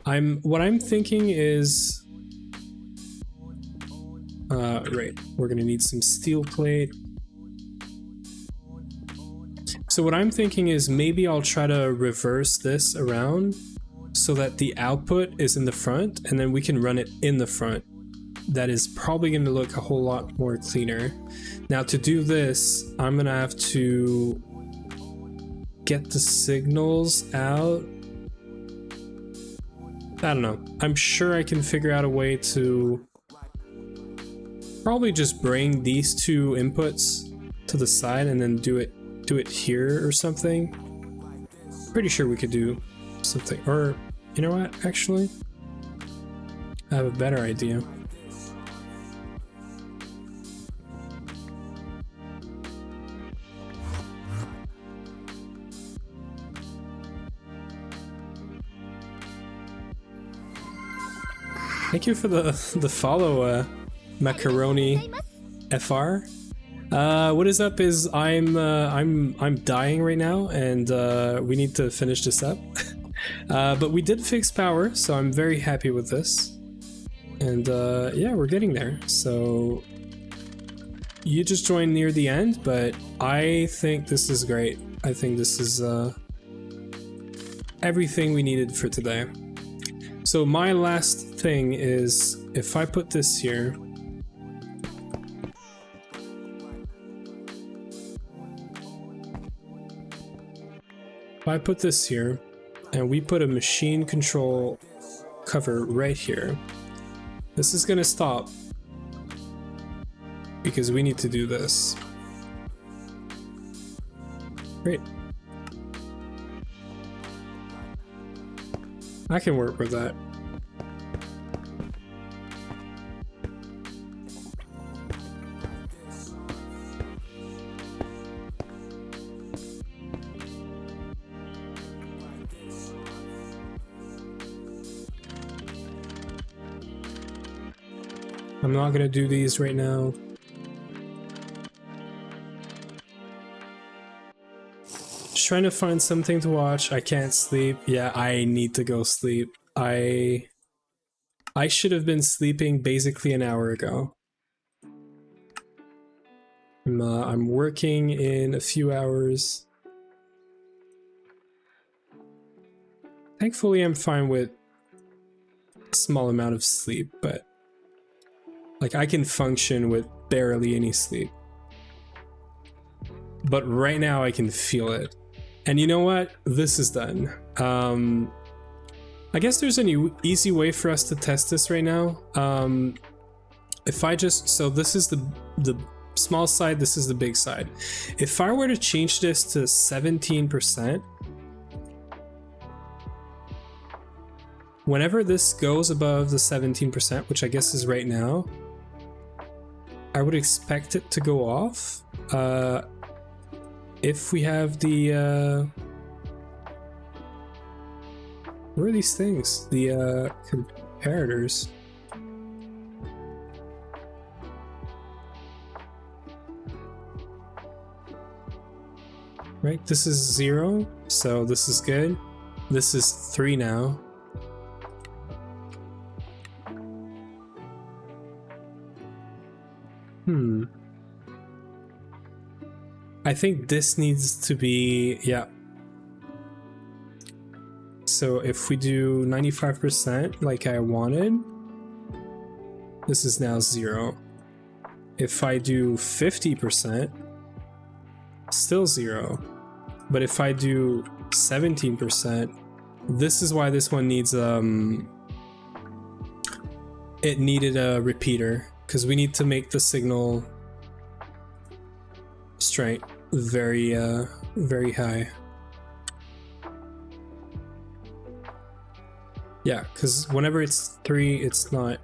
What I'm thinking is, right, we're gonna need some steel plate. So what I'm thinking is maybe I'll try to reverse this around so that the output is in the front and then we can run it in the front. That is probably gonna look a whole lot more cleaner. Now to do this, I'm gonna have to get the signals out. I don't know. I'm sure I can figure out a way to probably just bring these 2 inputs to the side and then do it here or something. Pretty sure we could do something. Or you know what? Actually, I have a better idea. Thank you for the follow, Macaroni FR. What is up is I'm dying right now, and we need to finish this up. But we did fix power, so I'm very happy with this. And yeah, we're getting there. So you just joined near the end, but I think this is great. I think this is everything we needed for today. So my last thing is, if I put this here, and we put a machine control cover right here, this is gonna stop because we need to do this. Great. I can work with that. I'm not gonna do these right now. Just trying to find something to watch. I can't sleep. Yeah, I need to go sleep. I should have been sleeping basically an hour ago. I'm working in a few hours. Thankfully, I'm fine with a small amount of sleep, but like I can function with barely any sleep. But right now I can feel it. And you know what? This is done. I guess there's an easy way for us to test this right now. If I just, so this is the small side, this is the big side. If I were to change this to 17%, whenever this goes above the 17%, which I guess is right now, I would expect it to go off. If we have the, where are these things? The comparators. Right, this is 0, so this is good. This is 3 now. I think this needs to be, yeah. So if we do 95% like I wanted, this is now 0. If I do 50%, still 0. But if I do 17%, this is why this one needs, it needed a repeater, because we need to make the signal strength very, very high. Yeah, because whenever it's 3, it's not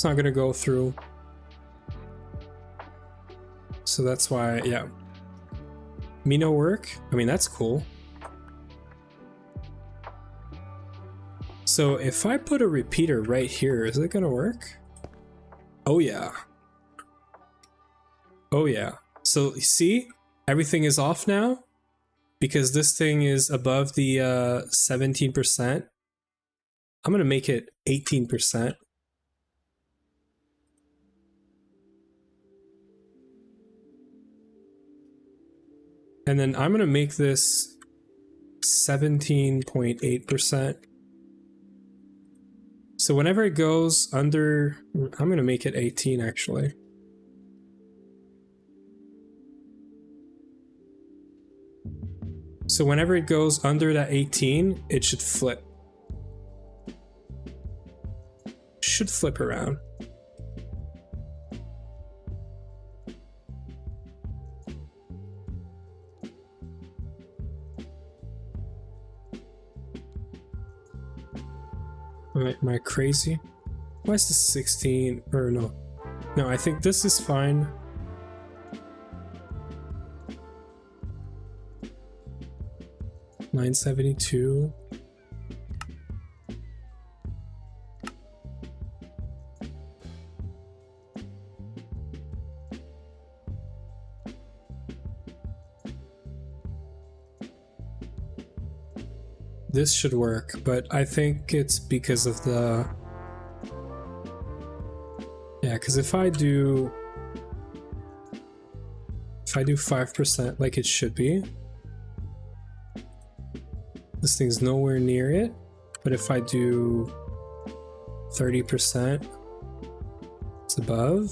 gonna go through. So that's why, yeah. Me no work? I mean, that's cool. So if I put a repeater right here, is it gonna work? Oh yeah. Oh yeah. So you see, everything is off now because this thing is above the 17%. I'm gonna make it 18%. And then I'm gonna make this 17.8%. So whenever it goes under, I'm gonna make it 18 actually. So whenever it goes under that 18, it should flip. Should flip around. Am I crazy? Why is this 16? Or no. No, I think this is fine. $972. This should work, but I think it's because of the... Yeah, because if I do 5% like it should be, this thing's nowhere near it. But if I do 30%, it's above.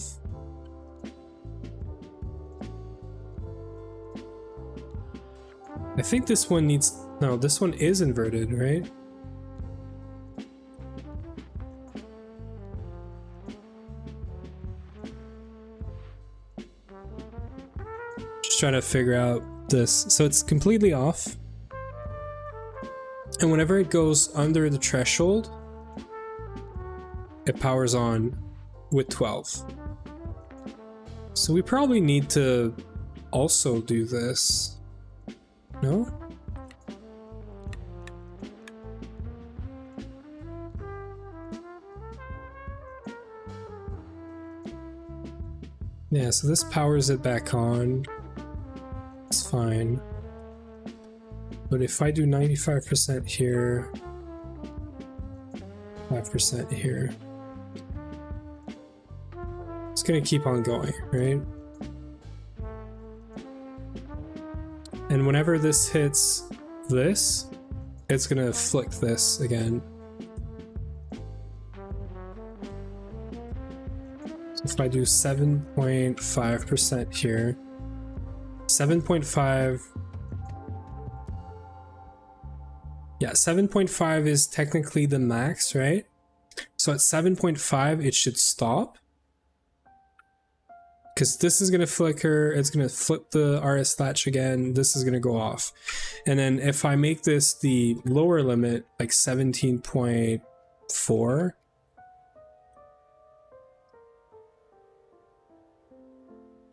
I think this one needs... No, this one is inverted, right? Just trying to figure out this. So it's completely off. And whenever it goes under the threshold, it powers on with 12. So we probably need to also do this. No? Yeah, so this powers it back on. It's fine. But if I do 95% here, 5% here. It's gonna keep on going, right? And whenever this hits this, it's gonna flick this again. So if I do 7.5% here, 7.5, yeah, 7.5 is technically the max, right? So at 7.5, it should stop. Because this is going to flicker, it's going to flip the RS latch again, this is going to go off. And then if I make this the lower limit, like 17.4,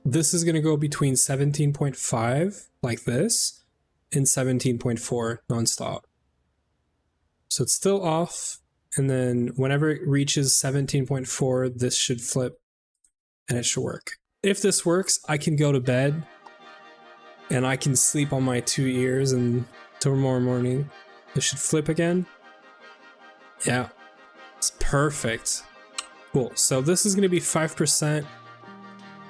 this is going to go between 17.5, like this, and 17.4 nonstop. So it's still off, and then whenever it reaches 17.4, this should flip, and it should work. If this works, I can go to bed and I can sleep on my 2 ears and tomorrow morning it should flip again. Yeah, it's perfect. Cool. So this is going to be 5%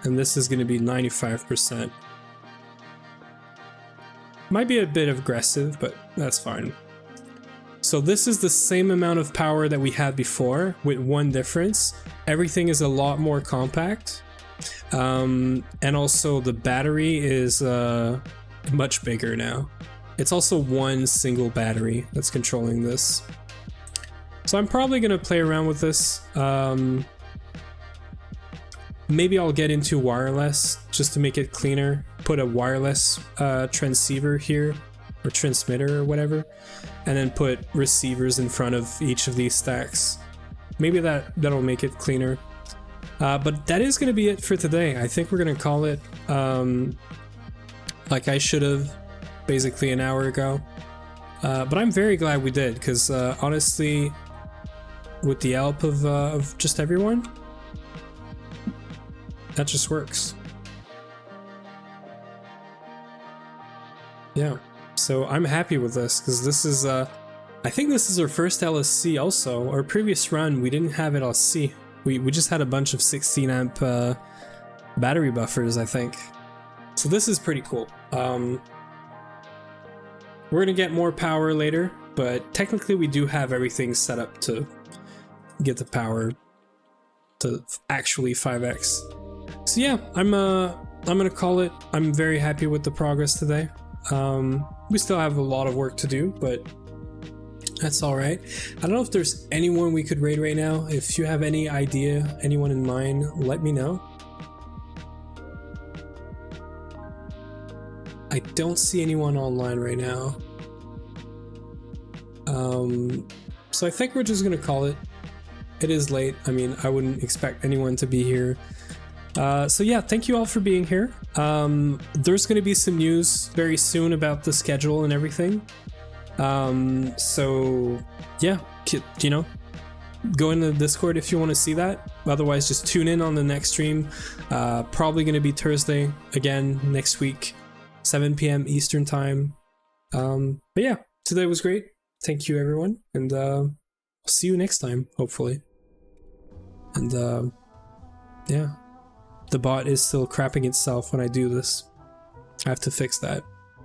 and this is going to be 95%. Might be a bit aggressive, but that's fine. So this is the same amount of power that we had before with one difference. Everything is a lot more compact. And also the battery is much bigger now. It's also one single battery that's controlling this. So I'm probably going to play around with this. Maybe I'll get into wireless just to make it cleaner. Put a wireless transceiver here, or transmitter or whatever, and then put receivers in front of each of these stacks. Maybe that'll make it cleaner. But that is going to be it for today. I think we're going to call it like I should have basically an hour ago. But I'm very glad we did, because honestly, with the help of just everyone, that just works. Yeah, so I'm happy with this, because this is, I think this is our first LSC also. Our previous run, we didn't have it LSC. We just had a bunch of 16 amp battery buffers, I think. So this is pretty cool. We're gonna get more power later, but technically we do have everything set up to get the power to actually 5x. So yeah, I'm gonna call it. I'm very happy with the progress today. We still have a lot of work to do, but that's all right. I don't know if there's anyone we could raid right now. If you have any idea, anyone in mind, let me know. I don't see anyone online right now. So I think we're just gonna call it. It is late. I mean, I wouldn't expect anyone to be here. So yeah, thank you all for being here. There's gonna be some news very soon about the schedule and everything. So yeah, you know, go into the Discord if you want to see that. Otherwise, just tune in on the next stream. Probably going to be Thursday again next week, 7 p.m. Eastern time. But yeah, today was great. Thank you, everyone. And I'll see you next time, hopefully. And yeah, the bot is still crapping itself when I do this. I have to fix that.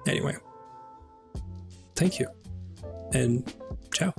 Anyway, thank you. And ciao.